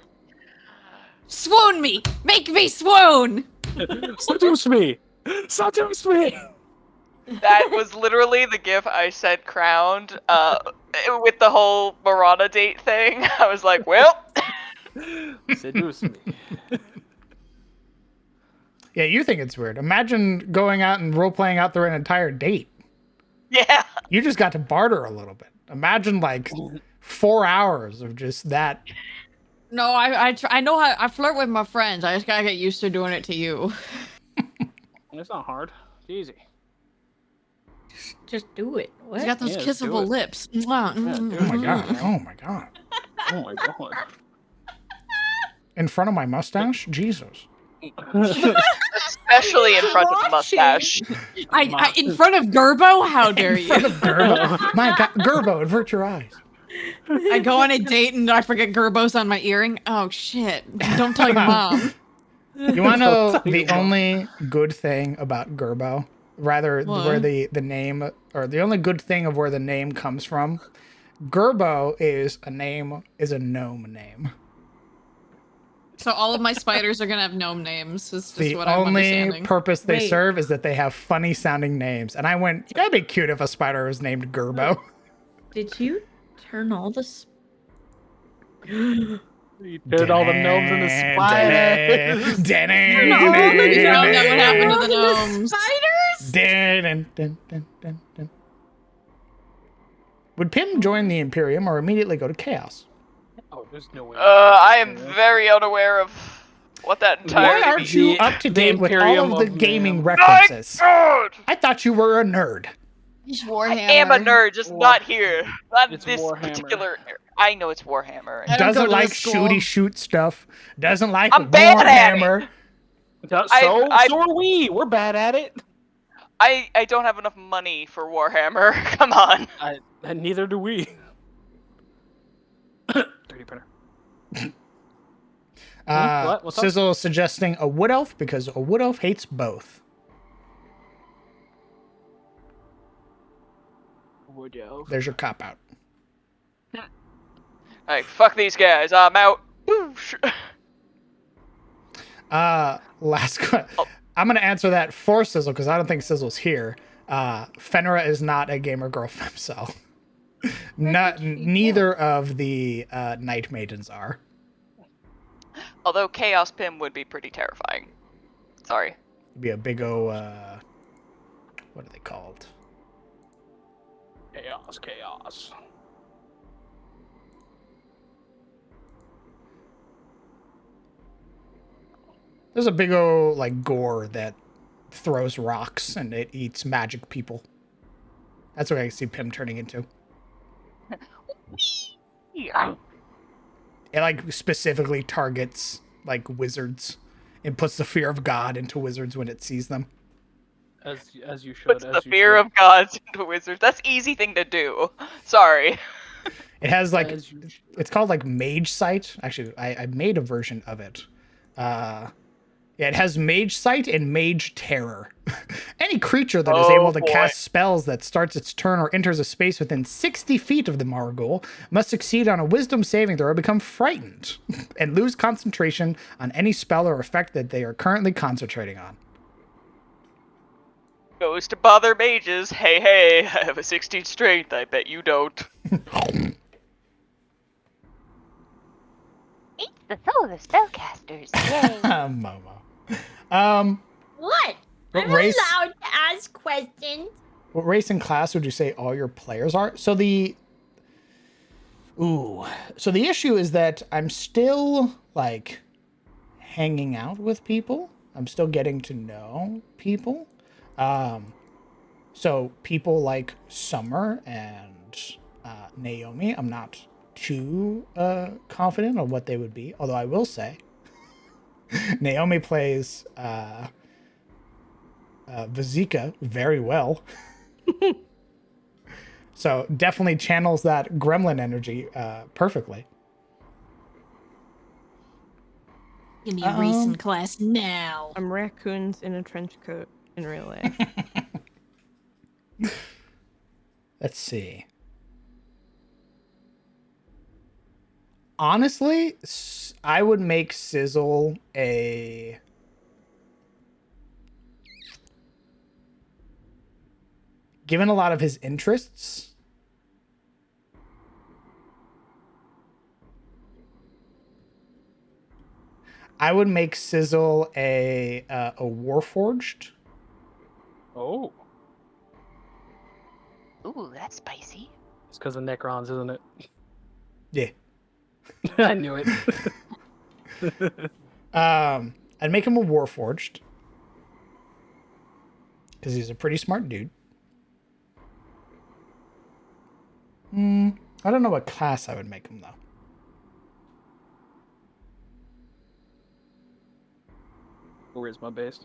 Swoon me! Make me swoon!
Seduce me! Seduce me!
That was literally the gif I sent Crowned with the whole Marana date thing. I was like, well.
Seduce me.
Yeah, you think it's weird. Imagine going out and role-playing out through an entire date.
Yeah.
You just got to barter a little bit. Imagine like 4 hours of just that.
No, I know how I flirt with my friends. I just gotta get used to doing it to you.
It's not hard. It's easy.
Just do it. What?
He's got those
Yeah, do
kissable
it.
lips.
Oh my god. Oh my god.
Oh my god.
In front of my mustache? Jesus.
Especially in front of the mustache.
I in front of Gerbo? How dare you?
Gerbo. My god, Gerbo, avert your eyes.
I go on a date and I forget Gerbo's on my earring. Oh shit. Don't tell your mom.
You want to know the only good thing about Gerbo? Rather,
What?
where the name, or the only good thing of where the name comes from? Gerbo is a gnome name.
So all of my spiders are gonna have gnome names. Is just
The
what I'm
only
understanding.
purpose they
Wait.
serve is that they have funny sounding names. And I went, that'd be cute if a spider was named Gerbo.
Did you turn all the
You turned all the gnomes into spiders.
You found out what happened to the gnomes.
Would Pim join the Imperium or immediately go to Chaos?
Oh, there's no way.
I am very unaware of what that entirely
Why aren't you
means.
up to
the
date with all
Imperium
of the
of
gaming
Man.
references?
God!
I thought you were a nerd.
He's
I
Warhammer.
am a nerd, just not here. Not
It's
this
Warhammer.
particular. I know it's Warhammer.
I don't go
Doesn't
to
like
this school.
shooty shoot stuff. Doesn't like
I'm bad at it.
Warhammer.
So
I-
are we. We're bad at it.
I don't have enough money for Warhammer. Come on.
And neither do we. 3D printer. What? What's up?
Sizzle is suggesting a wood elf because a wood elf hates both.
Would you?
There's your cop out.
Like, fuck these guys. I'm out. Boosh.
Last question. I'm gonna answer that for Sizzle because I don't think Sizzle's here. Fenra is not a gamer girl femcel. Neither of the Night Maidens are.
Although Chaos Pim would be pretty terrifying. Sorry.
It'd be a big O. What are they called?
Chaos.
There's a big O like gore that throws rocks and it eats magic people. That's what I see Pim turning into.
Yeah.
It like specifically targets like wizards and puts the fear of God into wizards when it sees them.
As you should.
Puts the fear of gods into wizards. That's easy thing to do. Sorry.
It has like it's called like Mage Sight. Actually, I made a version of it. Yeah, it has Mage Sight and Mage Terror. Any creature that is able to cast spells that starts its turn or enters a space within 60 feet of the Margul must succeed on a wisdom saving throw or become frightened and lose concentration on any spell or effect that they are currently concentrating on.
Goes to bother mages. Hey, I have a 16 strength. I bet you don't.
It's the soul of the spellcasters. Yay.
Momo.
What?
What
I'm
race-
allowed to ask questions.
What race and class would you say all your players are? So the issue is that I'm still like hanging out with people. I'm still getting to know people. So people like Summer and Naomi, I'm not too confident on what they would be. Although I will say, Naomi plays Vazika very well. So definitely channels that gremlin energy perfectly.
Give me a racing class now.
I'm raccoons in a trench coat in real life.
Let's see. Honestly, I would make Sizzle a... Given a lot of his interests, I would make Sizzle a Warforged.
Oh.
Ooh, that's spicy.
It's because of Necrons, isn't it?
Yeah.
I knew it.
I'd make him a Warforged because he's a pretty smart dude. I don't know what class I would make him though.
Where is my base?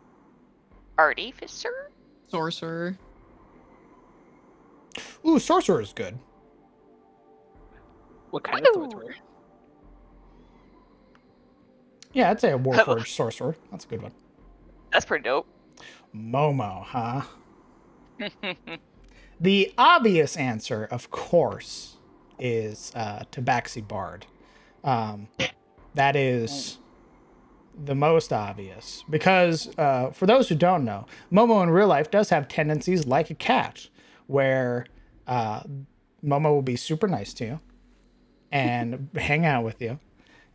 Artificer?
Sorcerer.
Ooh, Sorcerer is good.
What kind of sorcerer?
Yeah, I'd say a Warforged Sorcerer. That's a good one.
That's pretty dope.
Momo, huh? The obvious answer, of course, is Tabaxi Bard. That is the most obvious. Because, for those who don't know, Momo in real life does have tendencies like a cat, where Momo will be super nice to you and hang out with you.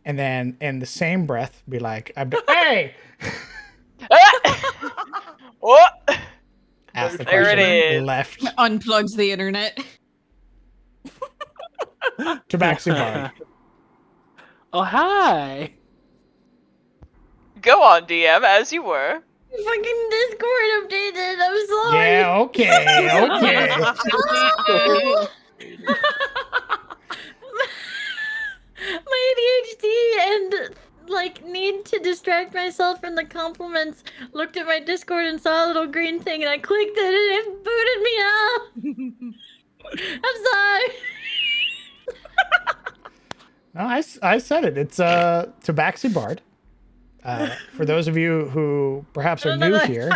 And then in the same breath, be like, hey!
What?
Ask the
There
question.
it is.
Left.
Unplugs the internet.
Tabaxi Bard.
Oh, hi!
Go on, DM, as you were.
Fucking Discord updated. I'm sorry.
Yeah, okay.
My ADHD and like need to distract myself from the compliments looked at my Discord and saw a little green thing and I clicked it and it booted me out. I'm sorry.
No, I said it. It's Tabaxi Bard. For those of you who perhaps are new here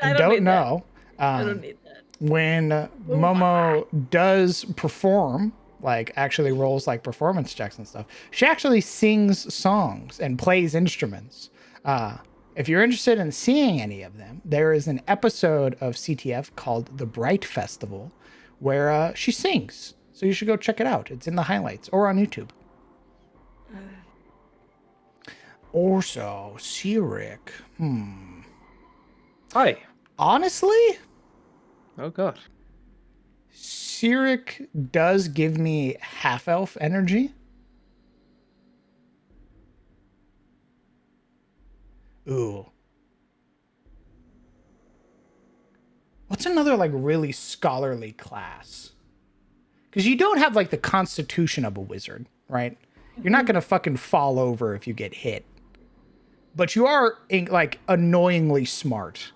and don't know,
I don't need that.
when Momo does perform, like actually rolls like performance checks and stuff, she actually sings songs and plays instruments. If you're interested in seeing any of them, there is an episode of CTF called The Bright Festival where she sings. So you should go check it out. It's in the highlights or on YouTube. Also, Sirik.
Hi.
Honestly,
Oh god.
Sirik does give me half-elf energy. Ooh. What's another, like, really scholarly class? Because you don't have, like, the constitution of a wizard, right? You're not going to fucking fall over if you get hit. But you are, like, annoyingly smart.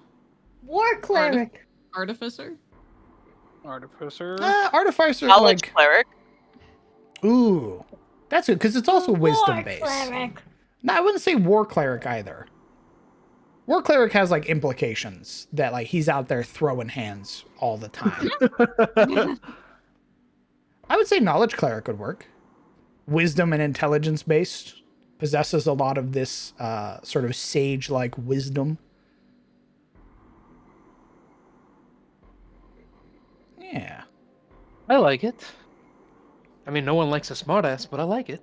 War cleric.
Artificer?
Artificer?
Artificer,
Knowledge
like...
cleric.
Ooh. That's good, because it's also wisdom-based.
Cleric.
No, I wouldn't say war cleric either. War cleric has, like, implications that, like, he's out there throwing hands all the time. I would say knowledge cleric would work. Wisdom and intelligence-based. Possesses a lot of this sort of sage-like wisdom. Yeah.
I like it. I mean, no one likes a smartass, but I like it.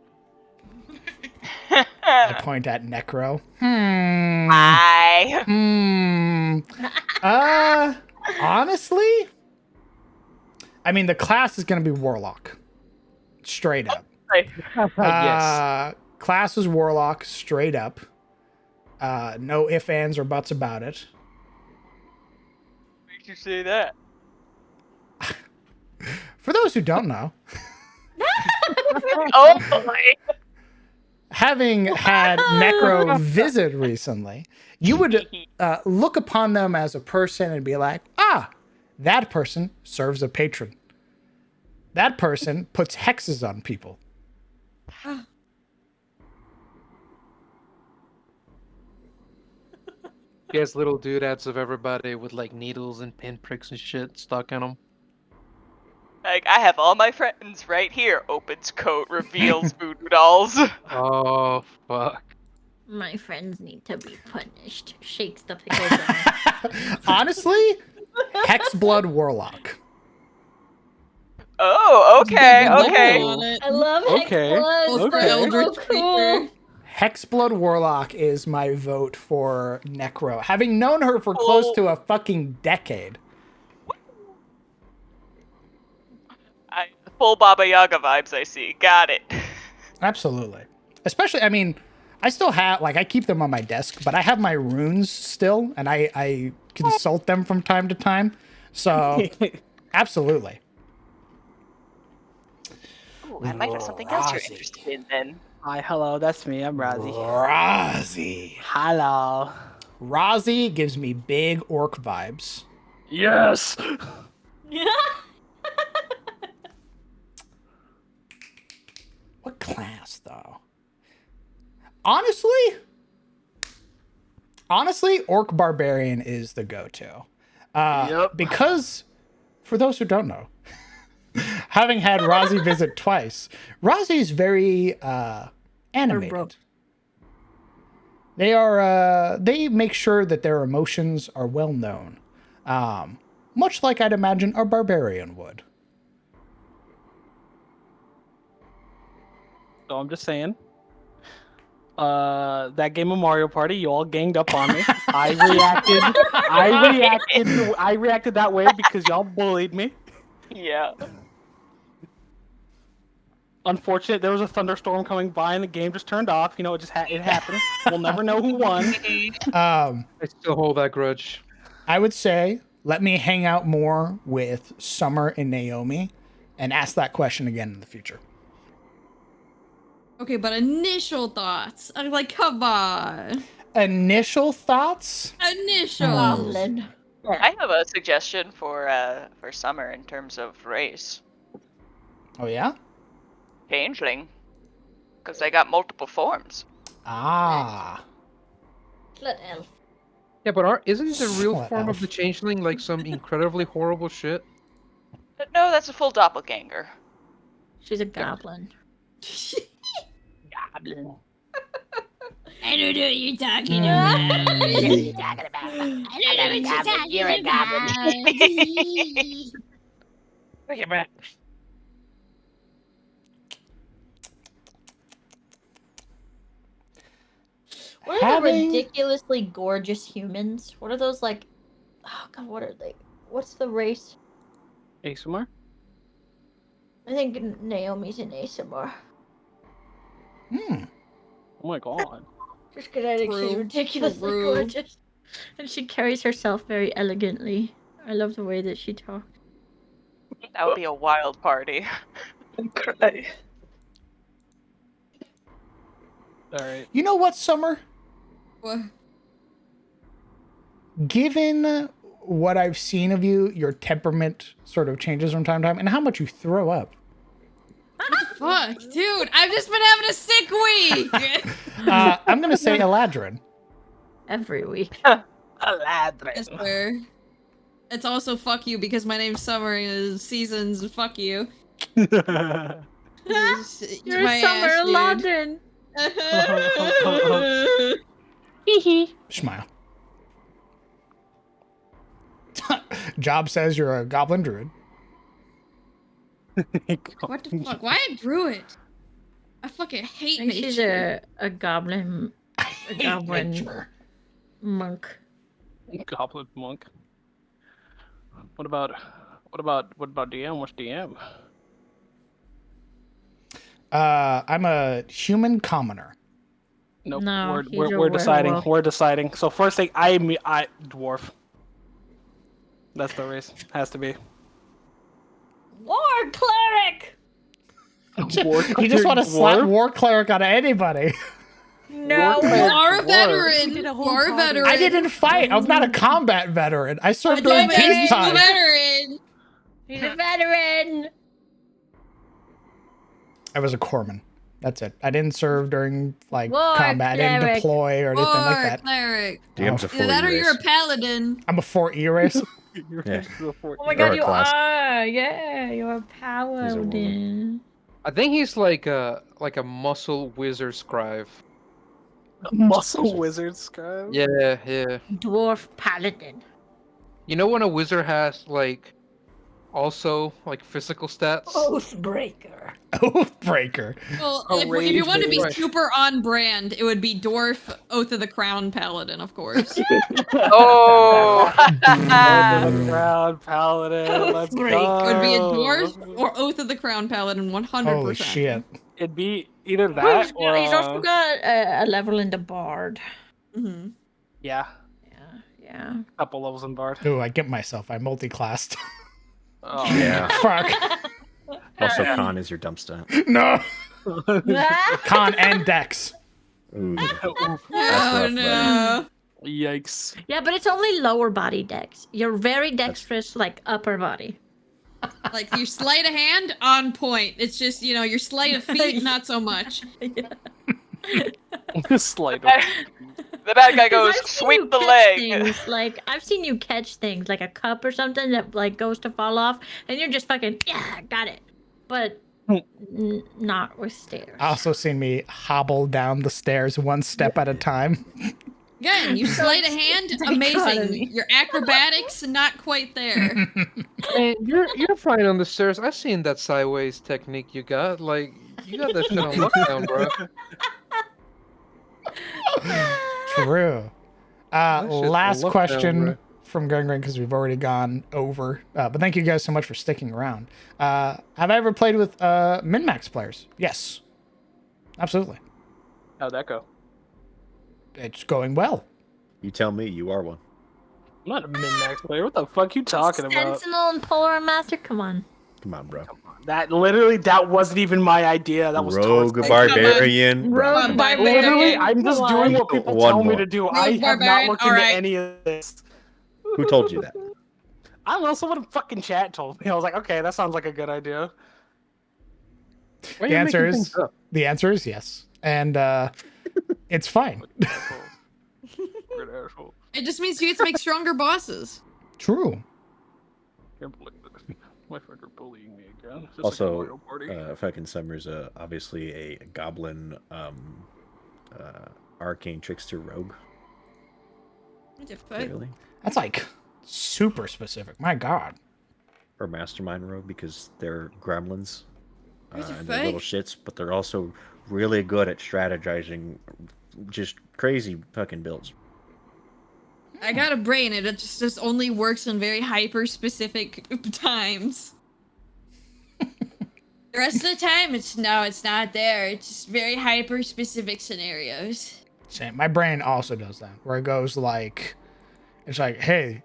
I point at Necro.
Hi.
Honestly, I mean, the class is going to be Warlock. Straight up.
Yes.
Class is Warlock, straight up. No ifs, ands, or buts about it.
Makes you say that?
For those who don't know,
Oh boy.
having had Necro visit recently, you would look upon them as a person and be like, ah, that person serves a patron. That person puts hexes on people.
He has little doodads of everybody with like needles and pinpricks and shit stuck in them.
Like, I have all my friends right here. Opens coat, reveals voodoo dolls.
Oh, fuck.
My friends need to be punished. Shakes the pickle jar.
Honestly, Hexblood Warlock.
Oh, okay, okay.
I love
Okay,
Hexblood.
okay.
That's so cool.
Hexblood Warlock is my vote for Necro. Having known her for close to a fucking decade.
Full Baba Yaga vibes I see. Got it.
Absolutely. Especially, I mean, I still have, like, I keep them on my desk, but I have my runes still, and I consult them from time to time. So, absolutely.
Ooh, I might have something else you're interested in then.
Hi, hello, that's me. I'm Razi.
Razi.
Hello.
Razi gives me big orc vibes.
Yes.
What class, though? Honestly, Orc Barbarian is the go-to. Because, for those who don't know, having had Razi visit twice, Razi's very animated. They make sure that their emotions are well known. Much like I'd imagine a barbarian would.
So I'm just saying. That game of Mario Party, you all ganged up on me. I reacted that way because y'all bullied me.
Yeah.
Unfortunate, there was a thunderstorm coming by and the game just turned off. You know, it happened. We'll never know who won.
I still hold that grudge.
I would say, let me hang out more with Summer and Naomi and ask that question again in the future.
Okay, but initial thoughts. I'm like, come on.
Initial thoughts?
Initial.
I have a suggestion for Summer in terms of race.
Oh yeah?
Changeling. Because they got multiple forms.
Ah.
Slut elf.
Yeah, but isn't the real
Slut
form
elf.
of the changeling like some incredibly horrible shit?
No, that's a full doppelganger.
She's a goblin.
Goblin.
I don't know what you're talking about. I don't know what you're talking about.
You're a goblin.
Look at that.
What are the ridiculously gorgeous humans? What are those like? Oh god, what are they? What's the race?
ASMR?
I think Naomi's an ASMR.
Hmm.
Oh my god.
Just because I think she's
True.
ridiculously
True.
gorgeous. And she carries herself very elegantly. I love the way that she talks.
That would be a wild party.
Cry.
Alright.
You know what, Summer?
What?
Given what I've seen of you, your temperament sort of changes from time to time, and how much you throw up.
What the fuck? Dude, I've just been having a sick week!
I'm going to say Eladrin.
Every week.
Eladrin.
I swear. It's also fuck you because my name's Summer is Seasons, fuck you.
You're
My
Summer
ass, dude.
Eladrin.
Smile. Job says you're a goblin druid.
What the fuck? Why a druid? I fucking hate
I think she's
nature.
a goblin. A goblin
nature.
monk.
Goblin monk. What about DM? What's DM?
I'm a human commoner.
Nope.
No, he's a
we're deciding.
werewolf.
We're deciding. So first thing, I dwarf. That's the race. Has to be.
War cleric.
You just want to slap War Cleric on anybody.
No,
You are a
dwarf.
veteran.
You did a
You
whole
are a
party.
veteran.
I didn't fight. I'm not a combat veteran. I served during
He's a
peacetime.
veteran.
He's a veteran.
I was a corpsman. That's it. I didn't serve during like
War
combat. I didn't
cleric.
deploy or anything like that.
Cleric.
DM's a
Either that or you're a paladin.
I'm a 4E race.
Yeah.
Oh my god, you are! Yeah, you're a paladin.
I think he's like a muscle wizard scribe.
Muscle wizard scribe.
Yeah, yeah.
Dwarf paladin.
You know when a wizard has like also like physical stats?
Oathbreaker.
Oathbreaker.
Well,
A
if
rage
you want to be
breaker.
super on brand, it would be Dwarf Oath of the Crown Paladin, of course.
Oh!
Ground paladin. Let's go.
It would be a Dwarf or Oath of the Crown Paladin, 100%.
Holy shit.
It'd be either
He's
that or
he's also got a level in the bard.
Mm-hmm.
yeah,
Yeah.
a couple levels in bard.
Ooh, I get myself. I multi-classed.
Oh
Yeah.
Fuck.
Also, con is your dump stat.
No. Con and Dex.
Ooh.
Oh
rough,
no.
Yikes.
Yeah, but it's only lower body dex. You're very dexterous, like upper body.
Like your sleight of hand, on point. It's just, your sleight of feet, not so much.
Slight.
The bad guy goes,
I've seen you
sweep the
catch
leg.
things, like I've seen you catch things like a cup or something that like goes to fall off, and you're just fucking got it. But not with stairs.
Also seen me hobble down the stairs one step at a time.
Again, your sleight of hand, amazing. Your acrobatics, not quite there.
Hey, you're fine on the stairs. I've seen that sideways technique you got. Like you got that shit on lockdown, bro.
True.
That shit's
Last
lockdown,
question
bro.
from Gungring because we've already gone over. But thank you guys so much for sticking around. Have I ever played with min-max players? Yes. Absolutely.
How'd that go?
It's going well.
You tell me, you are one.
I'm not a min-max player. What the fuck you talking about?
Sentinel and Polar Master, come on.
Come on, bro.
That wasn't even my idea. That was
Rogue
Todd's.
barbarian.
Rogue barbarian.
Literally, I'm just
Come
doing
on.
what people
One
tell me
more.
to do.
Rogue
I have not
barbarian?
looked into
Alright.
any of this.
Who told you that?
I don't know. Someone in fucking chat told me. I was like, okay, that sounds like a good idea.
Why are
The
you
answer
making
is
things up?
yes. And it's fine.
Weird asshole.
It just means you get to make stronger bosses.
True.
Can't believe it. My friends are bullying me again. Just like a
Also,
Mario Party.
fucking Summer's obviously a goblin arcane trickster rogue.
What the fuck?
Really?
That's like super specific. My God.
Or mastermind rogue because they're gremlins.
What the
And they're little
fuck?
shits, but they're also really good at strategizing just crazy fucking builds.
I got a brain. It just only works in very hyper specific times. The rest of the time, it's not there. It's just very hyper specific scenarios.
Same. My brain also does that, where it goes like, it's like, hey,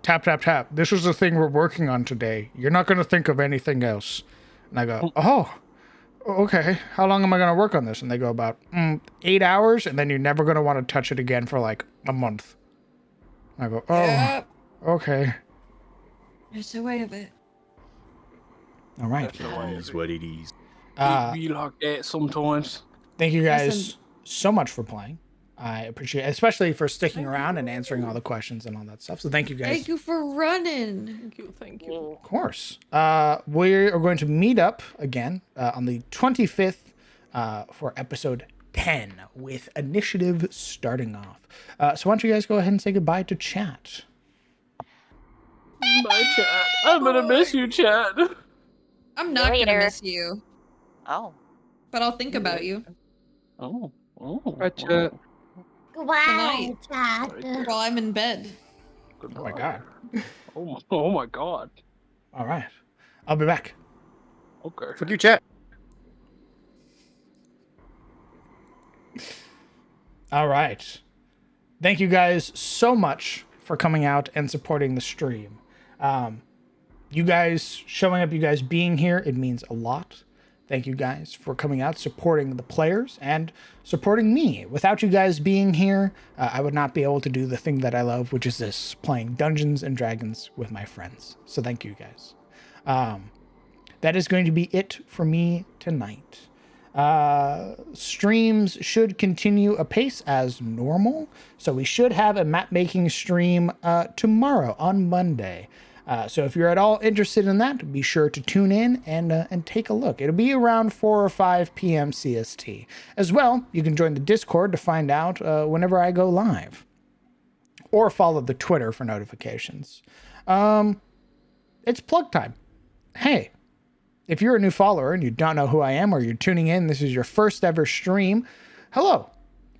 tap, tap, tap. This is the thing we're working on today. You're not going to think of anything else. And I go, oh, okay. How long am I going to work on this? And they go about 8 hours, and then you're never going to want to touch it again for like a month. I go, oh,
Yep.
okay.
That's the way of it.
All right.
That's the way
It
it
is what it is.
Uh,
be like that sometimes.
Thank you guys
Listen.
so much for playing. I appreciate it, especially for sticking around and answering all the questions and all that stuff. So thank you guys.
Thank you for running.
Thank you.
Of course. We are going to meet up again on the 25th for episode 10 with initiative starting off. So why don't you guys go ahead and say goodbye to chat?
Bye, chat. I'm gonna miss you, chat.
I'm not
Later.
gonna miss you,
Oh.
but I'll think about you
Oh.
Gotcha.
Wow,
tonight while I'm in bed.
Oh my God.
Oh my god.
All right. I'll be back.
Okay.
Fuck you, chat.
All right. Thank you guys so much for coming out and supporting the stream. You guys showing up, you guys being here, it means a lot. Thank you guys for coming out, supporting the players, and supporting me. Without you guys being here, I would not be able to do the thing that I love, which is this, playing Dungeons and Dragons with my friends. So thank you guys. That is going to be it for me tonight. Streams should continue apace as normal. So we should have a map making stream tomorrow on Monday. So if you're at all interested in that, be sure to tune in and take a look. It'll be around 4 or 5 p.m. CST. As well, you can join the Discord to find out whenever I go live. Or follow the Twitter for notifications. It's plug time. Hey, if you're a new follower and you don't know who I am, or you're tuning in, this is your first ever stream, hello,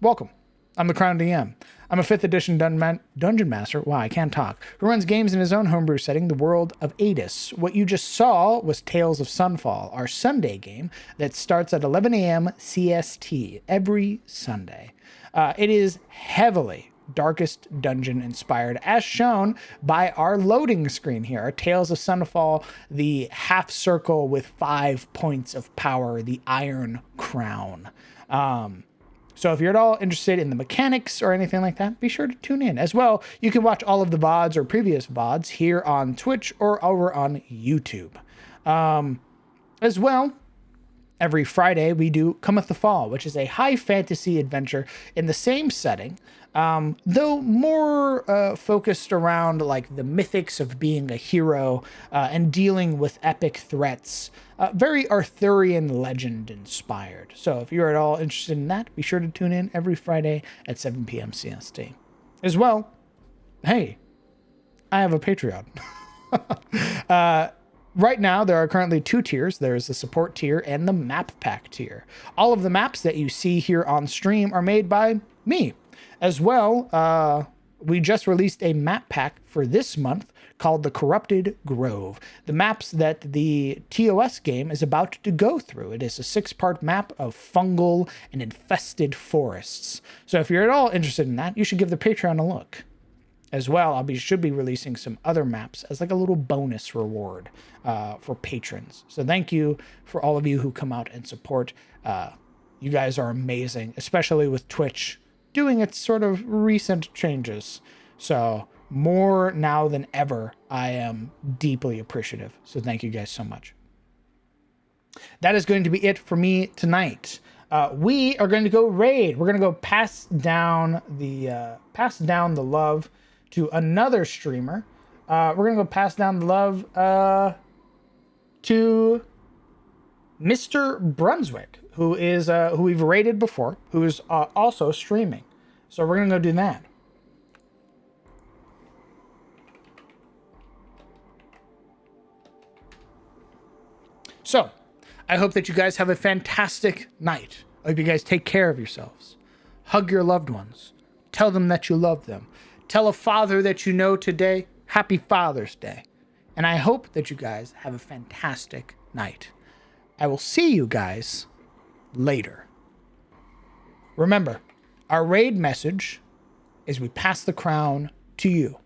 welcome. I'm the Crown DM. I'm a 5th edition Dungeon Master, wow, I can't talk, who runs games in his own homebrew setting, the world of Adis. What you just saw was Tales of Sunfall, our Sunday game that starts at 11 a.m. CST every Sunday. It is heavily Darkest Dungeon inspired, as shown by our loading screen here. Our Tales of Sunfall, the half circle with 5 points of power, the Iron Crown. So if you're at all interested in the mechanics or anything like that, be sure to tune in. As well, you can watch all of the VODs or previous VODs here on Twitch or over on YouTube. As well, every Friday we do Cometh the Fall, which is a high fantasy adventure in the same setting, though more focused around like the mythics of being a hero and dealing with epic threats. Very Arthurian legend inspired. So if you're at all interested in that, be sure to tune in every Friday at 7 p.m. CST. As well, hey, I have a Patreon. Right now, there are currently 2 tiers. There's the support tier and the map pack tier. All of the maps that you see here on stream are made by me. As well, we just released a map pack for this month called the Corrupted Grove. The maps that the TOS game is about to go through. It is a 6-part map of fungal and infested forests. So if you're at all interested in that, you should give the Patreon a look. As well, should be releasing some other maps as like a little bonus reward for patrons. So thank you for all of you who come out and support. You guys are amazing, especially with Twitch doing its sort of recent changes. So more now than ever, I am deeply appreciative. So thank you guys so much. That is going to be it for me tonight. We are going to go raid. We're going to go pass down the love to another streamer. We're going to go pass down the love to Mr. Brunswick, who we've raided before, who is also streaming. So we're going to go do that. So, I hope that you guys have a fantastic night. I hope you guys take care of yourselves. Hug your loved ones. Tell them that you love them. Tell a father that you know today, Happy Father's Day. And I hope that you guys have a fantastic night. I will see you guys later. Remember, our raid message is we pass the crown to you.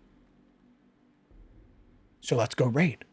So let's go raid.